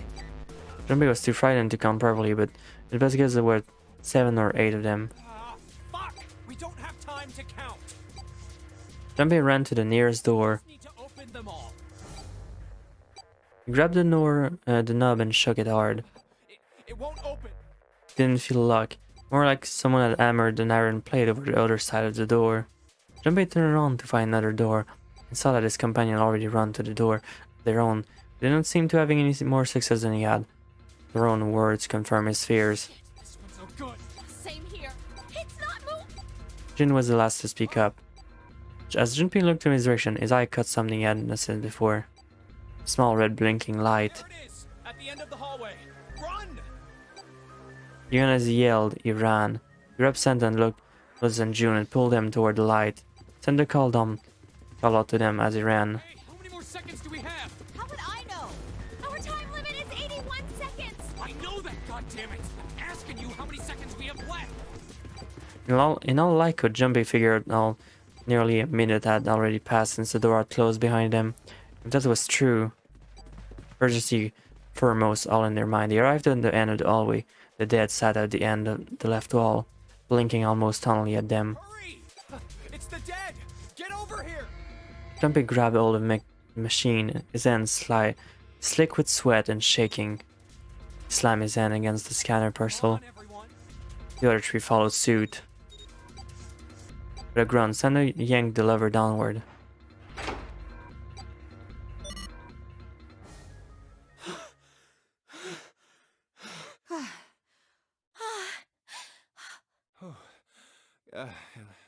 A: Jumpy was too frightened to count properly, but investigators there were 7 or 8 of them.
E: Ah, fuck! We don't have time to count!
A: Jumpy ran to the nearest door.
E: Need to open them all.
A: He grabbed the knob and shook it hard.
E: It won't open!
A: Didn't feel luck. More like someone had hammered an iron plate over the other side of the door. Jumpy turned around to find another door and saw that his companion already run to the door of their own. They didn't seem to having any more success than he had. Their own words confirmed his fears.
E: This one's so good!
H: Same here. It's not moving.
A: Jin was the last to speak up. As Junpei looked in his direction, his eye caught something he hadn't seen before. A small red blinking light.
E: There it is! At the end of the hallway! Run!
A: Even as he yelled, he ran. He grabbed Santa and looked Liz and June and pulled them toward the light. Santa called out to them as he ran.
E: Hey, how many more seconds do we have?
H: How would I know? Our time limit is 81 seconds.
E: I know that, goddammit! I'm asking you how many seconds we have left!
A: In all likelihood, Jumpy figured out nearly a minute had already passed since the door had closed behind them. If that was true, urgency foremost all in their mind. They arrived at the end of the hallway. The dead sat at the end of the left wall, blinking almost tunnelly at them.
E: Hurry! It's the dead! Get over here!
A: Jumpy grabbed hold of the machine, his hands slick with sweat and shaking. He slammed his hand against the scanner parcel.
E: On, everyone.
A: The other three followed suit. With a grunt, Santa yanked the lever downward.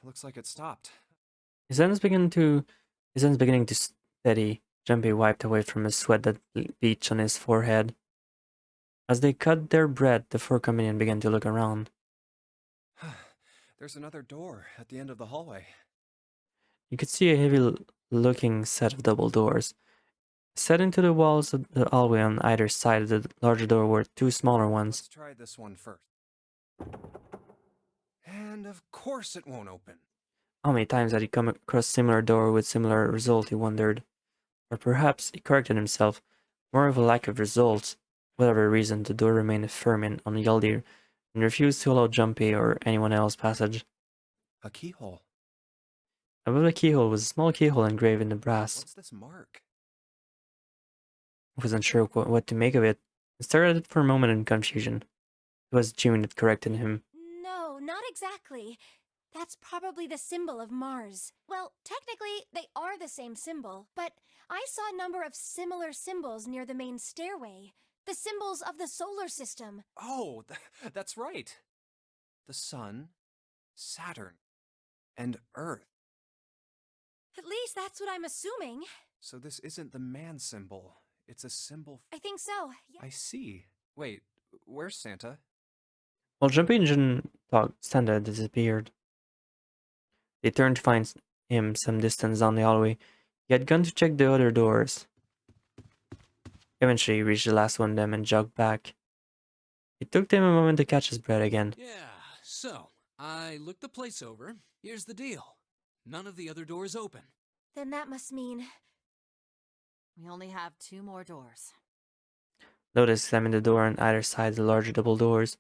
G: Looks like it stopped.
A: His hands beginning to steady. Jumpy wiped away from the sweat that beached on his forehead. As they cut their breath, the four companions began to look around.
G: There's another door at the end of the hallway.
A: You could see a heavy-looking set of double doors. Set into the walls of the hallway on either side of the larger door were two smaller ones.
G: Let's try this one first. And of course it won't open.
A: How many times had he come across similar door with similar result, he wondered. Or perhaps he corrected himself, more of a lack of results. Whatever reason, the door remained firm and unyielding, and refused to allow Jumpy or anyone else passage.
G: A keyhole.
A: Above the keyhole was a small keyhole engraved in the brass.
G: What's this mark?
A: He wasn't sure what to make of it, and stared at it for a moment in confusion. It was June that corrected him.
H: No, not exactly. That's probably the symbol of Mars. Well, technically, they are the same symbol, but I saw a number of similar symbols near the main stairway. The symbols of the solar system.
G: Oh, that's right. The Sun, Saturn, and Earth.
H: At least that's what I'm assuming.
G: So this isn't the man symbol. It's a symbol.
H: I think so. Yeah.
G: I see. Wait, where's Santa?
A: While Jumpy and June talked, Santa disappeared. They turned to find him some distance down the hallway. He had gone to check the other doors. Eventually, he reached the last one of them and jogged back. It took him a moment to catch his breath again.
B: Yeah, so, I looked the place over. Here's the deal.
E: None of the other doors open.
D: Then that must mean we only have 2 more doors.
A: Lotus examined the door on either side of the larger double doors.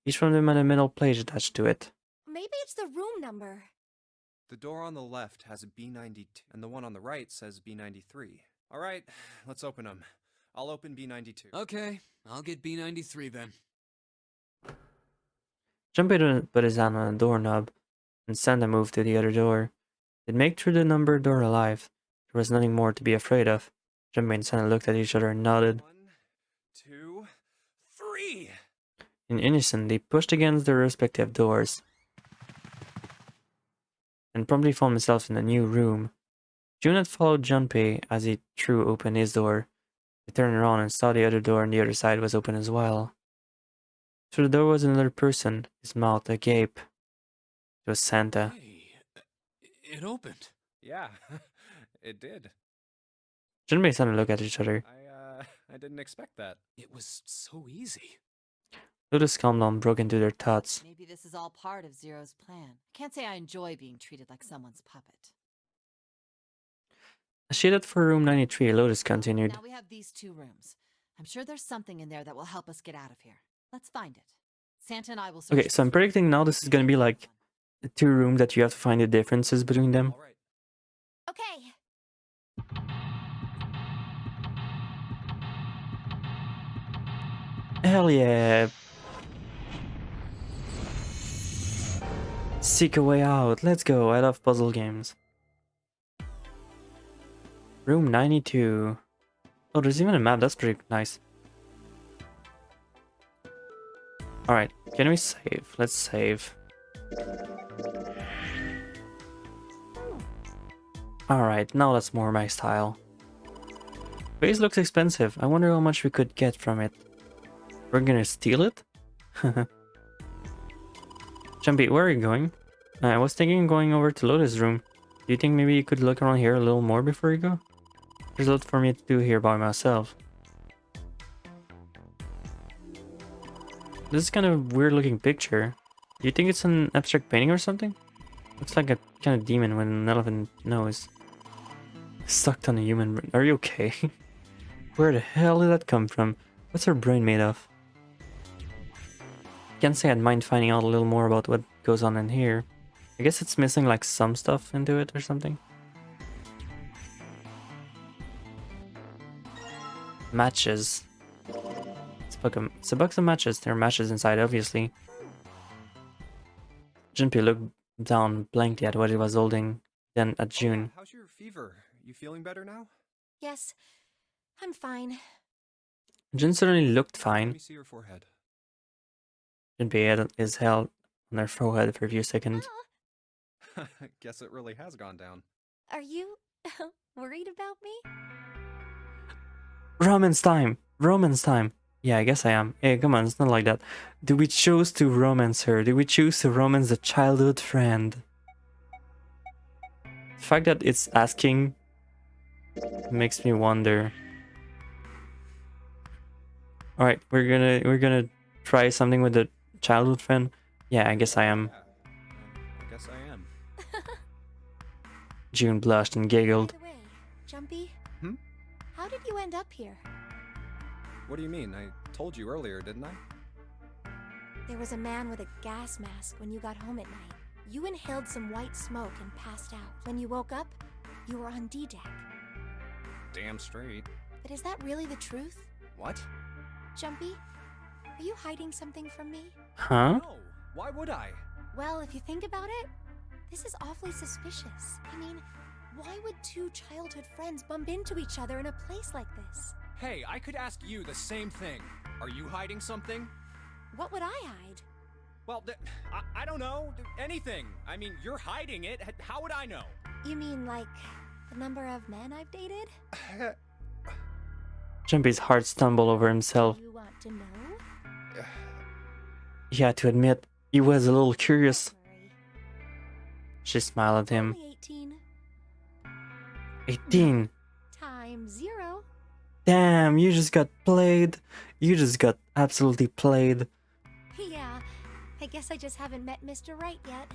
A: Each one of them had a metal plate attached to it.
H: Maybe it's the room number.
G: The door on the left has a B92, and the one on the right says B93. All right, let's open them. I'll open B92.
E: Okay, I'll get B93 then.
A: Junpei put his hand on a doorknob, and Santa moved to the other door. They'd make through the numbered door alive. There was nothing more to be afraid of. Junpei and Santa looked at each other and nodded.
G: 1, 2, 3!
A: In unison, they pushed against their respective doors, and promptly found themselves in a new room. June had followed Junpei as he threw open his door. They turned around and saw the other door on the other side was open as well. Through the door was another person, his mouth agape. It was Santa.
E: Hey, it opened.
G: Yeah, it did.
A: Junpei and Santa looked at each other.
G: I didn't expect that.
E: It was so easy.
A: Lotus calmed down, broke into their thoughts.
D: Maybe this is all part of Zero's plan. I can't say I enjoy being treated like someone's puppet.
A: As she headed for room 93, Lotus continued.
D: Now we have these 2 rooms. I'm sure there's something in there that will help us get out of here. Let's find it. Santa and I will search.
A: Okay, so I'm predicting now this is gonna be like a 2 room that you have to find the differences between them.
G: All right.
H: Okay.
A: Hell yeah! Seek a way out. Let's go. I love puzzle games. Room 92. Oh, there's even a map. That's pretty nice. Alright, can we save? Let's save. Alright, now that's more my style. Base looks expensive. I wonder how much we could get from it. We're gonna steal it? Jumpy, where are you going? I was thinking of going over to Lotus' room. Do you think maybe you could look around here a little more before you go? There's a lot for me to do here by myself. This is kind of a weird looking picture. Do you think it's an abstract painting or something? Looks like a kind of demon with an elephant nose. Sucked on a human brain. Are you okay? Where the hell did that come from? What's her brain made of? Can't say I'd mind finding out a little more about what goes on in here. I guess it's missing like some stuff into it or something. Matches. It's a box of matches. There are matches inside, obviously. Junpei looked down blankly at what he was holding, then at June.
G: How's your fever? You feeling better now?
H: Yes, I'm fine.
A: June certainly looked
G: Let
A: fine.
G: me see your forehead.
A: Junpei had his hand on her forehead for a few seconds.
G: Guess it really has gone down.
H: Are you worried about me?
A: Romance time! Romance time! Yeah, I guess I am. Hey, come on, it's not like that. Do we choose to romance her? Do we choose to romance a childhood friend? The fact that it's asking makes me wonder. Alright, we're gonna try something with the childhood friend. Yeah, I guess I am.
G: Yeah, I guess I am.
A: June blushed and giggled.
H: By the way, Jumpy,
G: Hmm?
H: how did you end up here?
G: What do you mean? I told you earlier, didn't I?
H: There was a man with a gas mask when you got home at night. You inhaled some white smoke and passed out. When you woke up, you were on D-Deck.
G: Damn straight.
H: But is that really the truth?
G: What?
H: Jumpy, are you hiding something from me?
A: Huh?
G: No. Why would I?
H: Well, if you think about it, this is awfully suspicious. I mean, why would 2 childhood friends bump into each other in a place like this?
K: Hey, I could ask you the same thing. Are you hiding something?
H: What would I hide?
K: Well, I don't know. Anything. I mean, you're hiding it. How would I know?
H: You mean like the number of men I've dated?
A: Jumpy's heart stumbled over himself.
H: You want to know?
A: He had to admit, he was a little curious.
H: Don't worry.
A: She smiled at him.
H: Only 18
A: 18.
H: times 0.
A: Damn, you just got played. You just got absolutely played.
H: Yeah, I guess I just haven't met Mr. Right yet.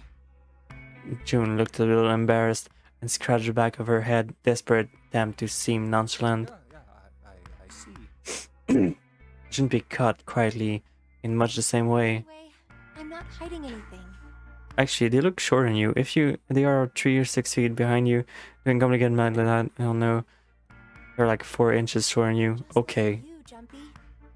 A: June looked a little embarrassed and scratched the back of her head, desperate attempt to seem nonchalant.
G: I see.
A: Junpei cut quietly in much the same way.
H: Anyway, I'm not hiding anything.
A: Actually, they look shorter than you. If they are 3 or 6 feet behind you, you can come to get mad like that. I don't know. They're like 4 inches shorter than you.
H: Just
A: Okay.
H: like you, Jumpy.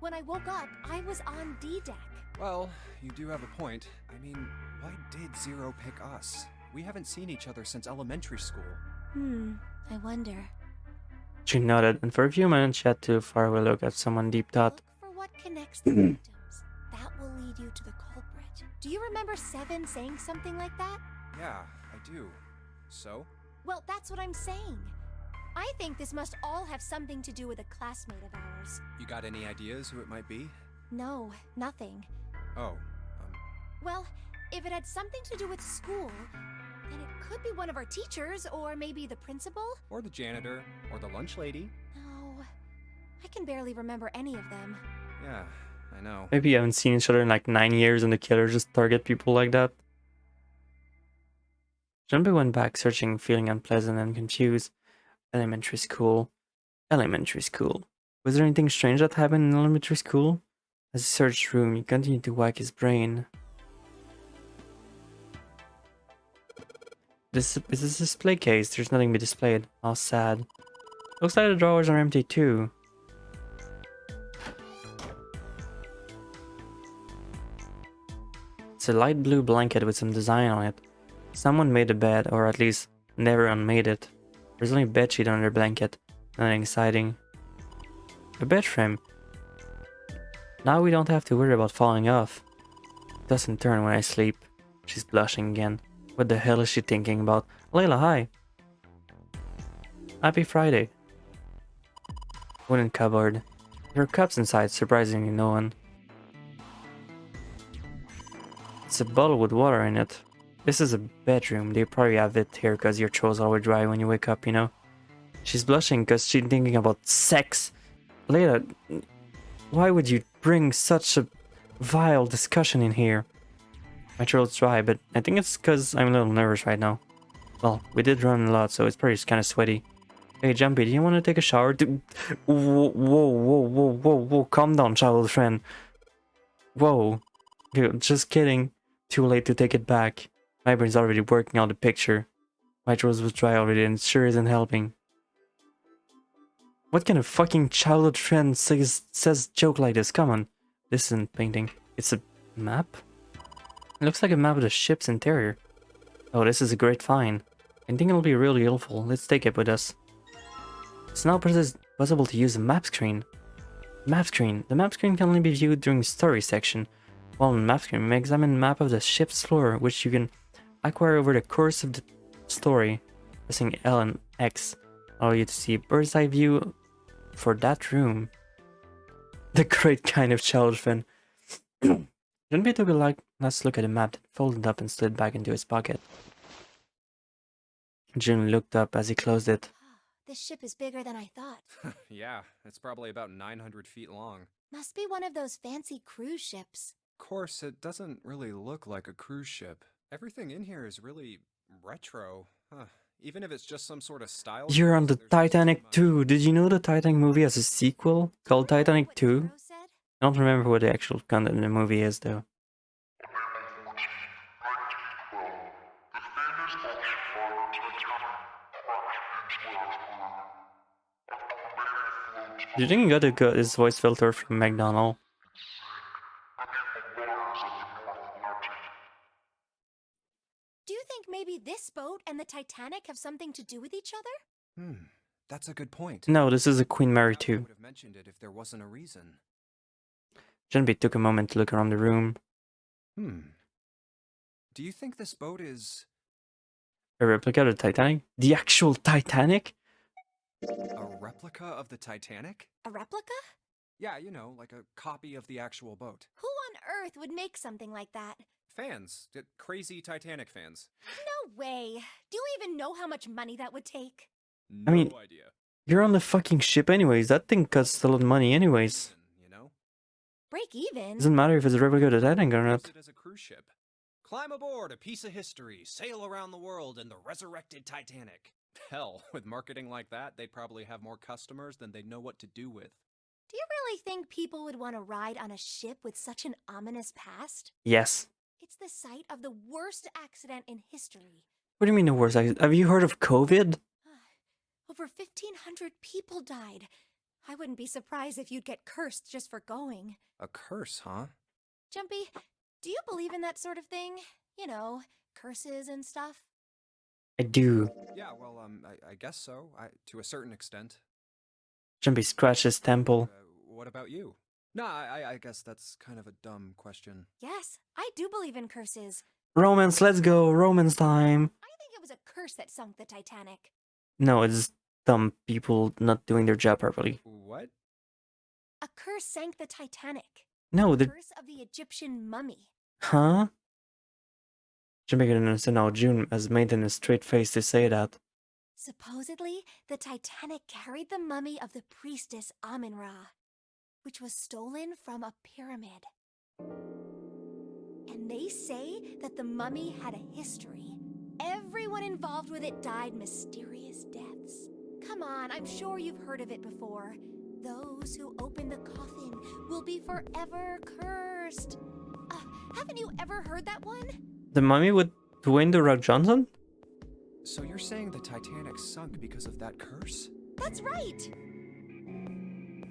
H: When I woke up, I was on D deck.
G: Well, you do have a point. I mean, why did Zero pick us? We haven't seen each other since elementary school.
H: I wonder.
A: She nodded, and for a few minutes she had to faraway look at someone deep thought.
H: Look for what connects the victims. That will lead you to the culprit. Do you remember Seven saying something like that?
G: Yeah, I do. So?
H: Well, that's what I'm saying. I think this must all have something to do with a classmate of ours.
G: You got any ideas who it might be?
H: No, nothing.
G: Oh,
H: Well, if it had something to do with school, then it could be one of our teachers, or maybe the principal?
G: or the janitor, or the lunch lady.
H: No, I can barely remember any of them.
G: Yeah, I know.
A: Maybe you haven't seen each other in like 9 years and the killer just target people like that. Junpei went back searching, feeling unpleasant and confused. Elementary school. Elementary school. Was there anything strange that happened in elementary school? As he searched the room, he continued to whack his brain. This is a display case. There's nothing to be displayed. How sad. Looks like the drawers are empty too. It's a light blue blanket with some design on it. Someone made the bed, or at least never unmade it. There's only a bedsheet under the blanket. Nothing exciting. A bed frame. Now we don't have to worry about falling off. It doesn't turn when I sleep. She's blushing again. What the hell is she thinking about? Layla, hi. Happy Friday. Wooden cupboard. There are cups inside, surprisingly no one. It's a bottle with water in it. This is a bedroom. They probably have it here because your throat's always dry when you wake up, you know? She's blushing because she's thinking about sex. Layla, why would you bring such a vile discussion in here? My throat's dry, but I think it's because I'm a little nervous right now. Well, we did run a lot, so it's probably kind of sweaty. Hey, Jumpy, do you want to take a shower? Whoa, whoa, whoa, whoa, whoa, whoa, calm down, child friend. Whoa. Dude, just kidding. Too late to take it back. My brain's already working out the picture. My throat was dry already and it sure isn't helping. What kind of fucking childhood friend says joke like this? Come on. This isn't painting. It's a map? It looks like a map of the ship's interior. Oh, this is a great find. I think it'll be really helpful. Let's take it with us. It's now possible to use a map screen. Map screen. The map screen can only be viewed during the story section. While on the map screen, we may examine a map of the ship's floor, which you can acquire over the course of the story. Pressing L and X allow you to see a bird's eye view for that room. The great kind of childish fan. Junpei took a last look at the map, then folded up and slid back into his pocket. Jun looked up as he closed it.
H: This ship is bigger than I thought.
G: Yeah, it's probably about 900 feet long.
H: Must be one of those fancy cruise ships.
G: Of course, it doesn't really look like a cruise ship. Everything in here is really retro. Even if it's just some sort of style.
A: You're on the
G: choice, there's just too
A: Titanic
G: much.
A: 2. Did you know the Titanic movie has a sequel called Titanic 2?
H: Zero said?
A: I don't remember what the actual content in the movie is though. Do you think he got his voice filter from McDonald's?
H: Do you think maybe this boat and the Titanic have something to do with each other?
G: That's a good point.
A: No, this is a Queen Mary
G: I
A: 2.
G: would have mentioned it if there wasn't a reason.
A: Junpei took a moment to look around the room.
G: Do you think this boat is
A: A replica of the Titanic? The actual Titanic?
G: a replica of the Titanic?
H: A replica?
G: Yeah, you know, like a copy of the actual boat.
H: Who on earth would make something like that?
G: Fans, crazy Titanic fans.
H: No way. Do you even know how much money that would take?
G: No
A: mean-
G: idea.
A: You're on the fucking ship anyways. That thing costs a lot of money anyways.
G: You know?
H: Break even?
A: Doesn't matter if it's a replica of the Titanic or
G: Use
A: not.
G: it as a cruise ship. Climb aboard a piece of history, sail around the world in the resurrected Titanic. Hell, with marketing like that, they'd probably have more customers than they'd know what to do with.
H: Do you really think people would want to ride on a ship with such an ominous past?
A: Yes.
H: It's the site of the worst accident in history.
A: What do you mean the worst? Have you heard of COVID?
H: Over 1,500 people died. I wouldn't be surprised if you'd get cursed just for going.
G: A curse, huh?
H: Jumpy, do you believe in that sort of thing? You know, curses and stuff?
A: I do.
G: Yeah, well, I guess so, to a certain extent.
A: Jumpy scratched his temple.
G: What about you? No, I guess that's kind of a dumb question.
H: Yes, I do believe in curses.
A: Romance, let's go. Romance time.
H: I think it was a curse that sunk the Titanic.
A: No, it's dumb people not doing their job properly.
G: What?
H: A curse sank the Titanic.
A: No,
H: The
A: the...
H: curse of the Egyptian mummy.
A: Huh? Jumpy couldn't understand how June has maintained a straight face to say that.
H: Supposedly, the Titanic carried the mummy of the priestess Amun-Ra, which was stolen from a pyramid. And they say that the mummy had a history. Everyone involved with it died mysterious deaths. Come on, I'm sure you've heard of it before. Those who open the coffin will be forever cursed. Haven't you ever heard that one?
A: The mummy with Dwayne "The Rock" Johnson?
G: So you're saying the Titanic sunk because of that curse?
H: That's right.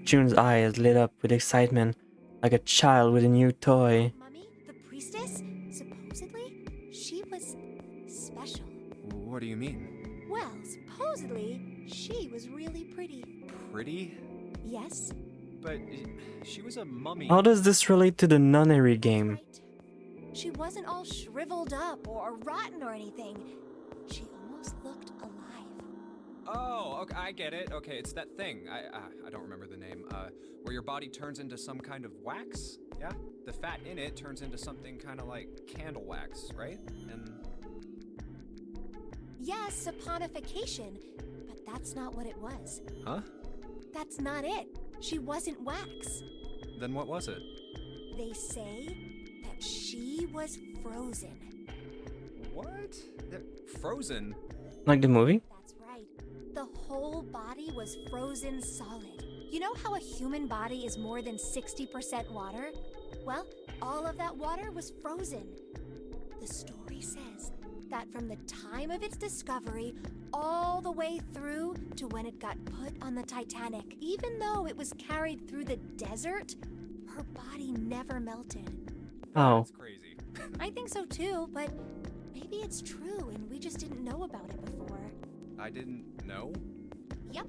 A: June's eyes lit up with excitement, like a child with a new toy.
H: Mummy, the priestess, supposedly, she was special.
G: What do you mean?
H: Well, supposedly, she was really pretty.
G: Pretty?
H: Yes?
G: But she was a mummy.
A: How does this relate to the Nonary game?
H: Right. She wasn't all shriveled up or rotten or anything. She almost looked alive.
G: Oh, okay, I get it. Okay, it's that thing. I don't remember the name. Where your body turns into some kind of wax? Yeah? The fat in it turns into something kind of like candle wax, right? And...
H: Yes, saponification. But that's not what it was.
G: Huh?
H: That's not it. She wasn't wax.
G: Then what was it?
H: They say that she was frozen.
G: What? Frozen?
A: Like the movie?
H: That's right. The whole body was frozen solid. You know how a human body is more than 60% water? Well, all of that water was frozen. The story says that from the time of its discovery all the way through to when it got put on the Titanic, even though it was carried through the desert, her body never melted.
A: Oh.
G: That's crazy.
H: I think so too, but maybe it's true and we just didn't know about it before.
G: I didn't know?
H: Yep.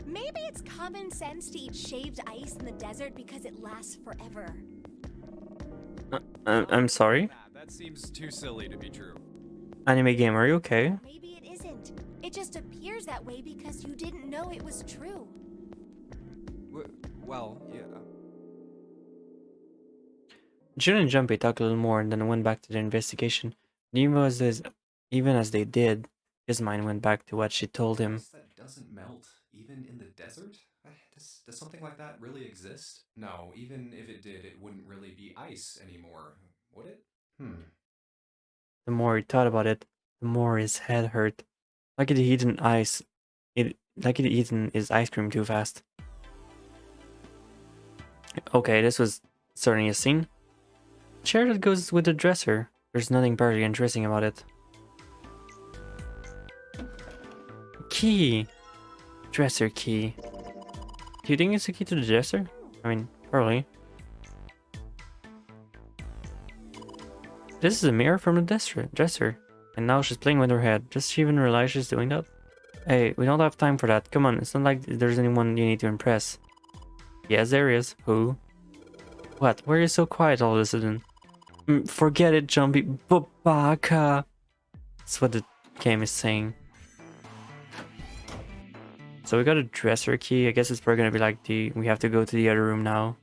H: Maybe it's common sense to eat shaved ice in the desert because it lasts forever.
A: I'm sorry?
G: That seems too silly to be true.
A: Anime game, are you okay?
H: Maybe it isn't. It just appears that way because you didn't know it was true.
G: Well, yeah.
A: June and Jumpy talked a little more and then went back to their investigation. Even as they did, his mind went back to what she told him.
G: That doesn't melt, even in the desert? Does something like that really exist? No, even if it did, it wouldn't really be ice anymore, would it?
A: The more he thought about it, the more his head hurt. Like he'd eaten his ice cream too fast. Okay, this was certainly a scene. Chair that goes with the dresser. There's nothing particularly interesting about it. Key. Dresser key. Do you think it's a key to the dresser? I mean, probably. This is a mirror from the dresser. And now she's playing with her head. Does she even realize she's doing that? Hey, we don't have time for that. Come on, it's not like there's anyone you need to impress. Yes, there is. Who? What? Why are you so quiet all of a sudden? Forget it, Jumpy. Babaka. That's what the game is saying. So we got a dresser key. I guess it's probably gonna be like we have to go to the other room now.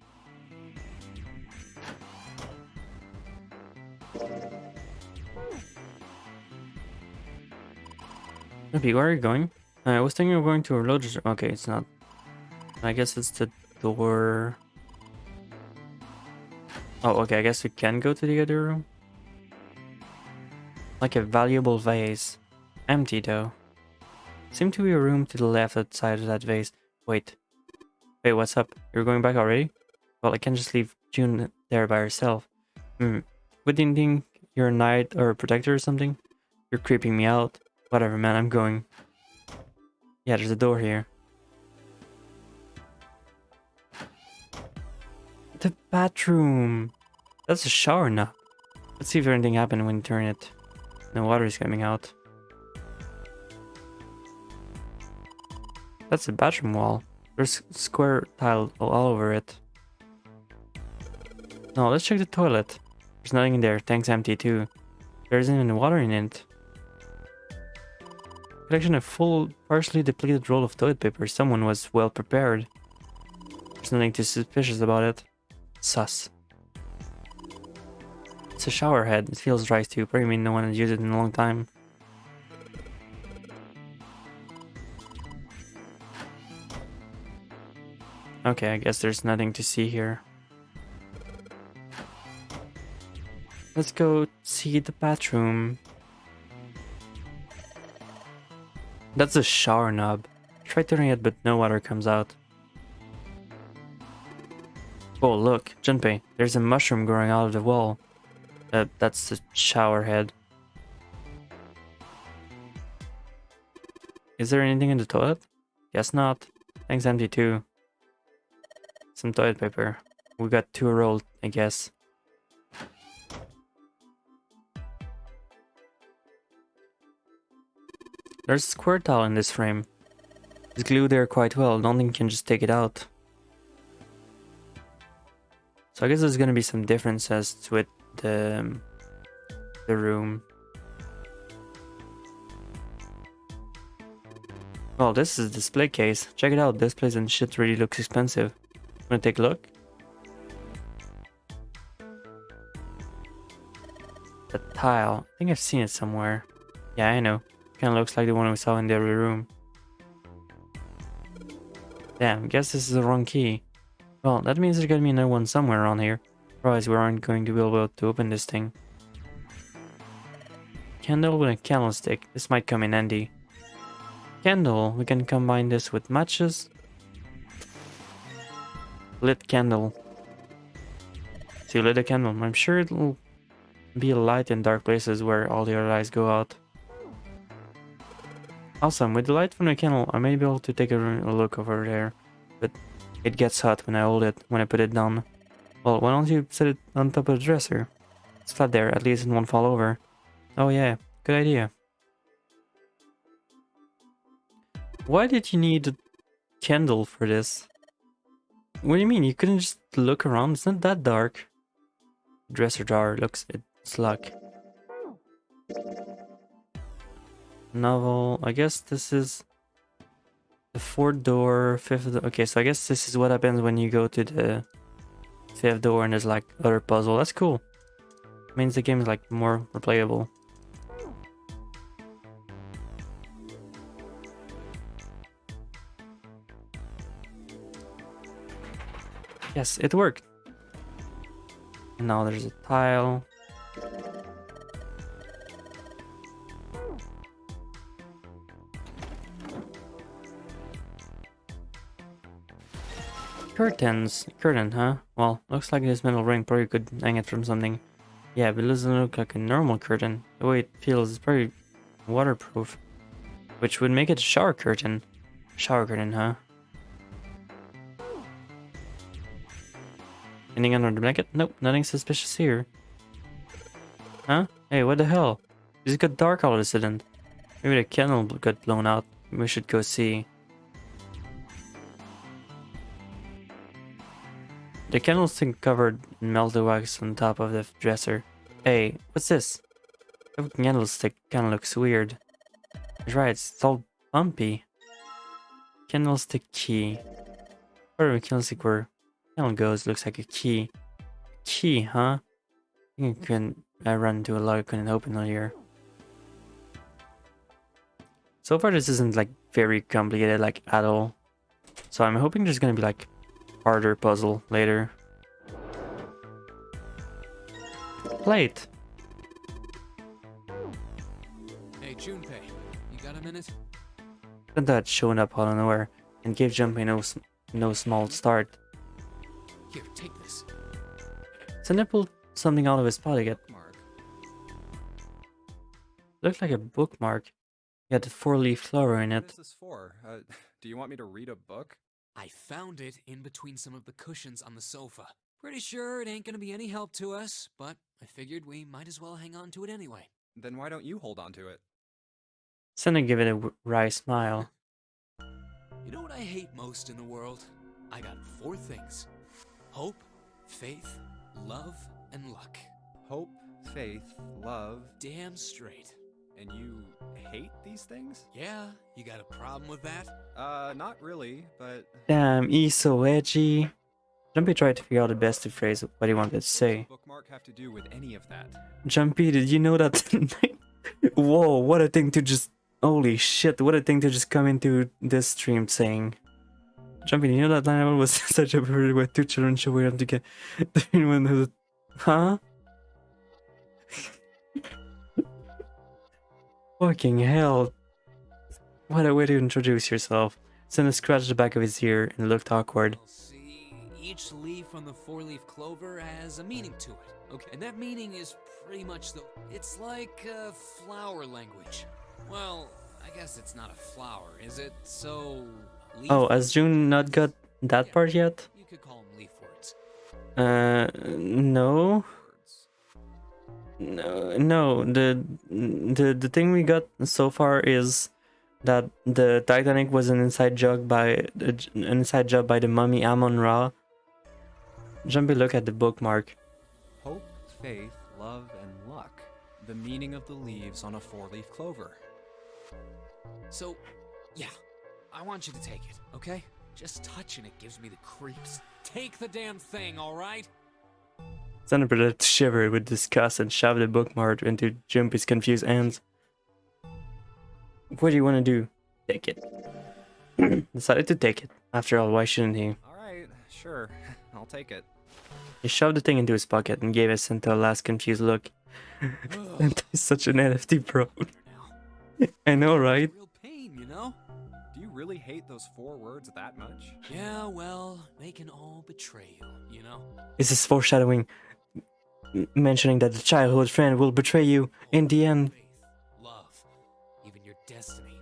A: Jumpy, where are you going? I was thinking of going to a loading. Okay, it's not. I guess it's the door. Oh, okay, I guess we can go to the other room. Like a valuable vase. Empty though. Seemed to be a room to the left outside of that vase. Wait. Hey, what's up? You're going back already? Well, I can't just leave June there by herself. What do you think? You're a knight or a protector or something? You're creeping me out. Whatever, man, I'm going. Yeah, there's a door here. The bathroom! That's a shower knob. Let's see if anything happened when you turn it. No water is coming out. That's the bathroom wall. There's square tile all over it. No, let's check the toilet. There's nothing in there. Tank's empty too. There isn't even water in it. Collection of full, partially depleted roll of toilet paper. Someone was well prepared. There's nothing too suspicious about it. Sus. It's a shower head. It feels dry too. Probably mean no one has used it in a long time. Okay, I guess there's nothing to see here. Let's go see the bathroom. That's a shower knob. Try turning it, but no water comes out. Oh, look, Junpei, there's a mushroom growing out of the wall. That's the shower head. Is there anything in the toilet? Guess not. Tank's empty too. Some toilet paper. We got 2 rolled, I guess. There's a square tile in this frame. It's glued there quite well. Nothing can just take it out. So I guess there's gonna be some differences with the room. Well, this is a display case. Check it out. This place and shit really looks expensive. Wanna take a look? The tile. I think I've seen it somewhere. Yeah, I know. Kinda looks like the one we saw in the other room. Damn, guess this is the wrong key. Well, that means there's gotta be another one somewhere around here. Otherwise we aren't going to be able to open this thing. Candle with a candlestick. This might come in handy. Candle. We can combine this with matches. Lit candle. So you lit a candle. I'm sure it'll be a light in dark places where all the other lights go out. Awesome. With the light from the candle, I may be able to take a look over there. But it gets hot when I hold it, when I put it down. Well, why don't you set it on top of the dresser? It's flat there, at least it won't fall over. Oh yeah, good idea. Why did you need a candle for this? What do you mean? You couldn't just look around? It's not that dark. Dresser drawer looks... it's luck. Novel. I guess this is... the 4th door, 5th door. Okay, so I guess this is what happens when you go to the 5th door and there's like other puzzle. That's cool. Means the game is like more replayable. Yes, it worked. And now there's a tile. Curtains. Curtain, huh? Well, looks like this metal ring probably could hang it from something. Yeah, but it doesn't look like a normal curtain. The way it feels is probably waterproof. Which would make it a shower curtain. Shower curtain, huh? Anything under the blanket? Nope, nothing suspicious here. Huh? Hey, what the hell? It got dark all of a sudden. Maybe the candle got blown out. We should go see. The candlestick covered in melted wax on top of the dresser. Hey, what's this? The candlestick kinda looks weird. That's right, it's all bumpy. Candlestick key. Part of a candlestick where candle goes looks like a key. Key, huh? I think I can run into a lock I couldn't open earlier. So far this isn't like very complicated like at all. So I'm hoping there's gonna be like harder puzzle later. Plate.
E: Hey, Junpei, you got a minute?
A: Then that showing up out of nowhere and gave Junpei no small start.
E: Here, take this.
A: Senna pulled something out of his pocket.
G: Mark.
A: Looked like a bookmark. He had a 4-leaf clover in
G: What
A: it.
G: is this for? Do you want me to read a book?
E: I found it in between some of the cushions on the sofa. Pretty sure it ain't gonna be any help to us, but I figured we might as well hang on to it anyway.
G: Then why don't you hold on to it?
A: Senna gave it a wry smile.
E: You know what I hate most in the world? I got 4 things. Hope, faith, love, and luck.
G: Hope, faith, love,
E: Damn straight.
G: and you hate these things?
E: Yeah, you got a problem with that?
G: Not really, but
A: Damn, he's so edgy. Jumpy tried to figure out the best to phrase what he wanted to
G: what does
A: say.
G: a bookmark have to do with any of that?
A: Jumpy, did you know that? Whoa, what a thing to just... Holy shit, what a thing to just come into this stream saying. Jumpy, you know that line was such a weird way 2 children should wait to get... Huh? Fucking hell. What a way to introduce yourself. Senna scratched the back of his ear and looked awkward.
E: Well, see, each leaf on the 4-leaf clover has a meaning to it. Okay, and that meaning is pretty much it's like a flower language. Well, I guess it's not a flower, is it? So... leaf
A: Oh, has June not got that part yet?
E: You could call them leaf words.
A: No. No. The thing we got so far is that the Titanic was an inside job by the mummy Amon-Ra. Jumpy, look at the bookmark.
G: Hope, faith, love, and luck. The meaning of the leaves on a 4-leaf clover.
E: So, yeah, I want you to take it, okay? Just touching it gives me the creeps. Take the damn thing, alright?
A: Senna pretended to shiver with disgust and shoved the bookmark into Jumpy's confused hands. What do you want to do? Take it. Decided to take it. After all, why shouldn't he?
G: Alright, sure. I'll take it.
A: He shoved the thing into his pocket and gave Senta a last confused look. And he's such an NFT pro. I know, right?
E: Real pain, you know?
G: Do you really hate those 4 words that much?
E: Yeah, well, they can all betray you, you know?
A: This is foreshadowing, mentioning that the childhood friend will betray you in the end.
E: Faith, love, even your destiny.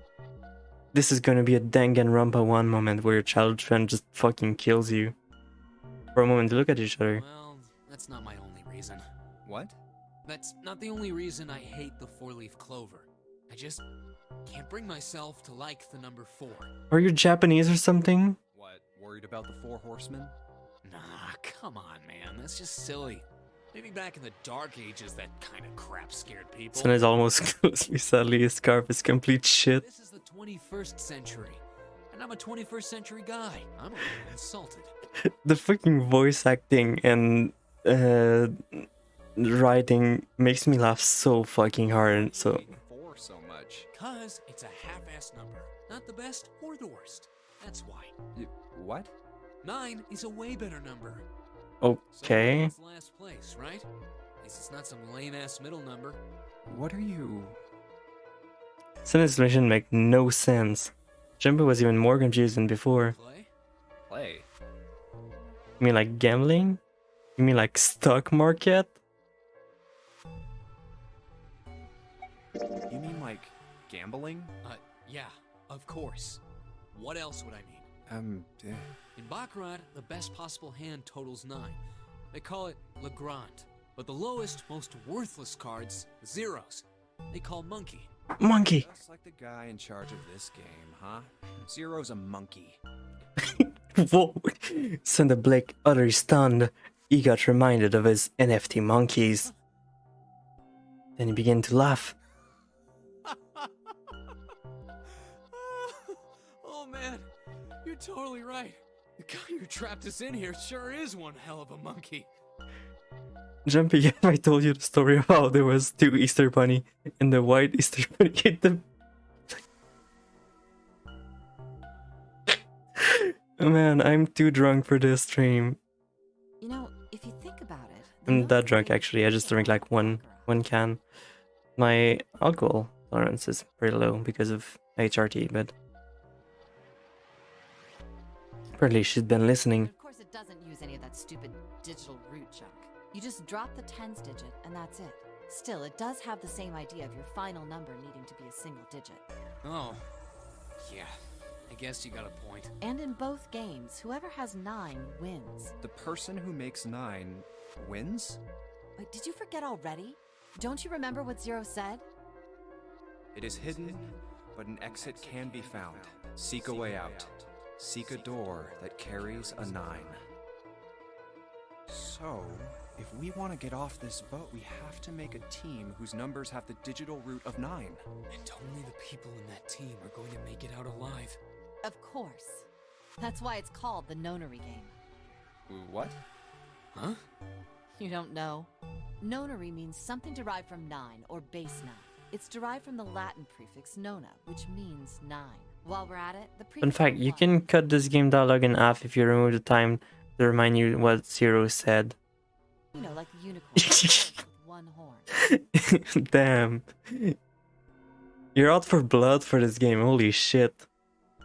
A: This is gonna be a Danganronpa 1 moment where your childhood friend just fucking kills you. For a moment, they look at each other.
E: Well, that's not my only reason.
G: What?
E: That's not the only reason I hate the 4-leaf clover. I just can't bring myself to like the number 4.
A: Are you Japanese or something?
G: What, worried about the 4 horsemen?
E: Nah, come on, man. That's just silly. Maybe back in the Dark Ages, that kind of crap scared people.
A: Son is almost closely. Sadly, his scarf is complete shit.
E: This is the 21st century, and I'm a 21st century guy. I'm a little insulted.
A: The fucking voice acting and writing makes me laugh so fucking hard. So
G: Hate 4 so much.
E: Cause it's a half-ass number. Not the best or the worst. That's why.
G: What?
E: 9 is a way better number.
A: okay.
E: So it's last place, right? At least it's not some lame-ass middle number.
G: What are you...
A: Senna's mission make no sense. Jumpy was even more confused than before.
E: Play?
G: Play?
A: You mean like gambling? You mean like stock market?
G: You mean like gambling?
E: Yeah, of course. What else would I mean? In Baccarat, the best possible hand totals 9. They call it Le Grand. But the lowest, most worthless cards, the zeros, they call Monkey.
A: Monkey!
G: Just like the guy in charge of this game, huh? Zero's a monkey.
A: Whoa! Senda Blake, utterly stunned. He got reminded of his NFT monkeys. Then he began to laugh.
E: Oh man, you're totally right. The guy who trapped us in here sure is one hell of a monkey.
A: Jumpy, have I told you the story of how there was 2 Easter Bunny and the white Easter Bunny hit them? Man, I'm too drunk for this stream.
D: You know, if you think about it...
A: I'm that drunk actually, I just drank like one can. My alcohol tolerance is pretty low because of HRT, but apparently she's been listening.
D: Of course, it doesn't use any of that stupid digital root junk. You just drop the tens digit, and that's it. Still, it does have the same idea of your final number needing to be a single digit.
E: Oh, yeah. I guess you got a point.
D: And in both games, whoever has 9 wins.
G: The person who makes 9 wins?
D: Wait, did you forget already? Don't you remember what Zero said?
G: It is hidden, but an exit can be found. Seek a way out. Seek a door that carries a 9. So, if we want to get off this boat, we have to make a team whose numbers have the digital root of 9.
E: And only the people in that team are going to make it out alive.
D: Of course. That's why it's called the Nonary game.
G: What?
E: Huh?
D: You don't know? Nonary means something derived from 9, or base 9. It's derived from the Latin prefix nona, which means 9. While we're at it, the prefix...
A: In fact, you can cut this game dialogue in half if you remove the time to remind you what Zero said.
D: You know, like a unicorn with one horn.
A: Damn. You're out for blood for this game, holy shit.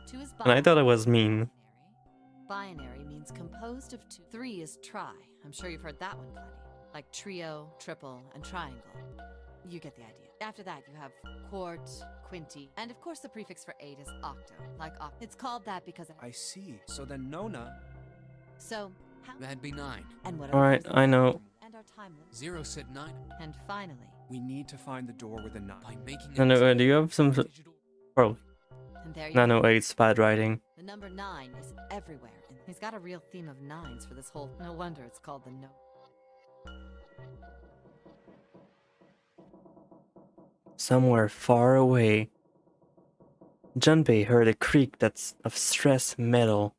D: 2 is
A: And I thought it was mean.
D: Binary means composed of 2. 3 is tri. I'm sure you've heard that one plenty. Like trio, triple, and triangle. You get the idea. After that, you have quart, quinty, and of course the prefix for 8 is octo, like octo. It's called that because...
G: I see. So then Nona...
D: So, how...
E: That'd be 9.
D: And what
A: Alright, I know.
D: And our time limit.
E: Zero said 9.
D: And finally...
G: We need to find the door with a 9.
E: By making
A: No, no, do you have some... Probably.
D: And there you
A: No,
D: go.
A: no, 8's bad writing.
D: The number 9 is everywhere. And he's got a real theme of 9s for this whole... No wonder it's called the no...
A: Somewhere far away, Junpei heard a creak that's of stressed metal.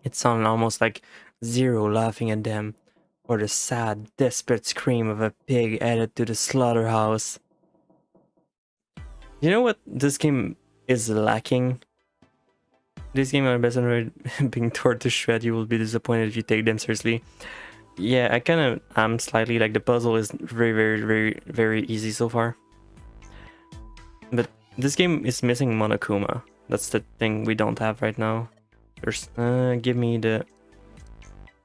A: It sounded almost like Zero laughing at them, or the sad, desperate scream of a pig headed to the slaughterhouse. You know what this game is lacking? This game are best on being torn to shred. You will be disappointed if you take them seriously. Yeah, I kind of am slightly, like the puzzle is very easy so far. But this game is missing Monokuma. That's the thing we don't have right now. There's, give me the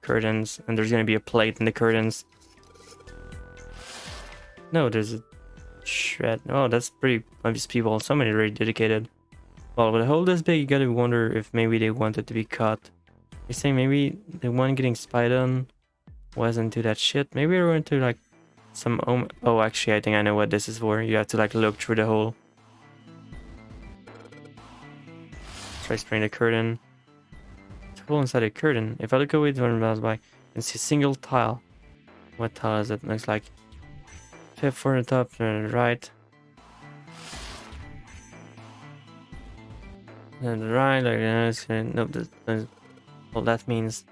A: curtains, and there's gonna be a plate in the curtains. No, there's a shred. Oh, that's pretty obvious people. Somebody very dedicated. Well, with a hole this big, you gotta wonder if maybe they wanted to be caught. You say maybe the one getting spied on wasn't to that shit. Maybe we're into like some oh, actually I think I know what this is for. You have to like look through the hole. Try spraying the curtain. It's a hole inside the curtain. If I look away when it passes by, I can see a single tile. What tile is it? Looks like 5th for the top and the right. And the right, like this. No, this, well, that means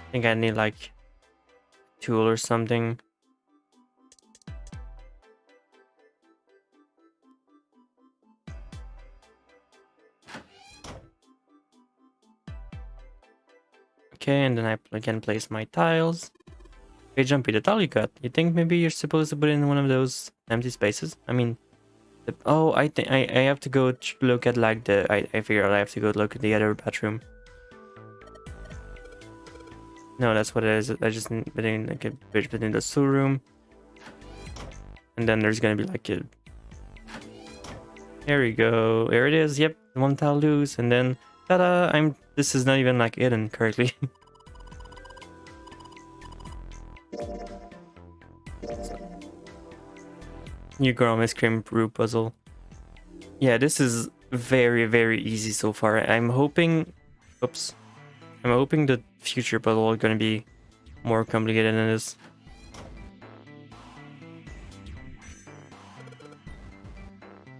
A: I think I need like a tool or something. Okay, and then I again place my tiles. Hey Jumpy, the tile you got, you think maybe you're supposed to put it in one of those empty spaces? I mean, oh, I think I have to go look at like the, I figured I have to go look at the other bathroom. No, that's what it is. I just need like a bridge between the sewer room. And then there's gonna be like a... There we go. There it is. Yep, one tile loose. And then, ta-da! This is not even like hidden correctly. New girl ice cream brew puzzle. Yeah, this is very easy so far. I'm hoping... Oops. I'm hoping the future puzzle is gonna be more complicated than this.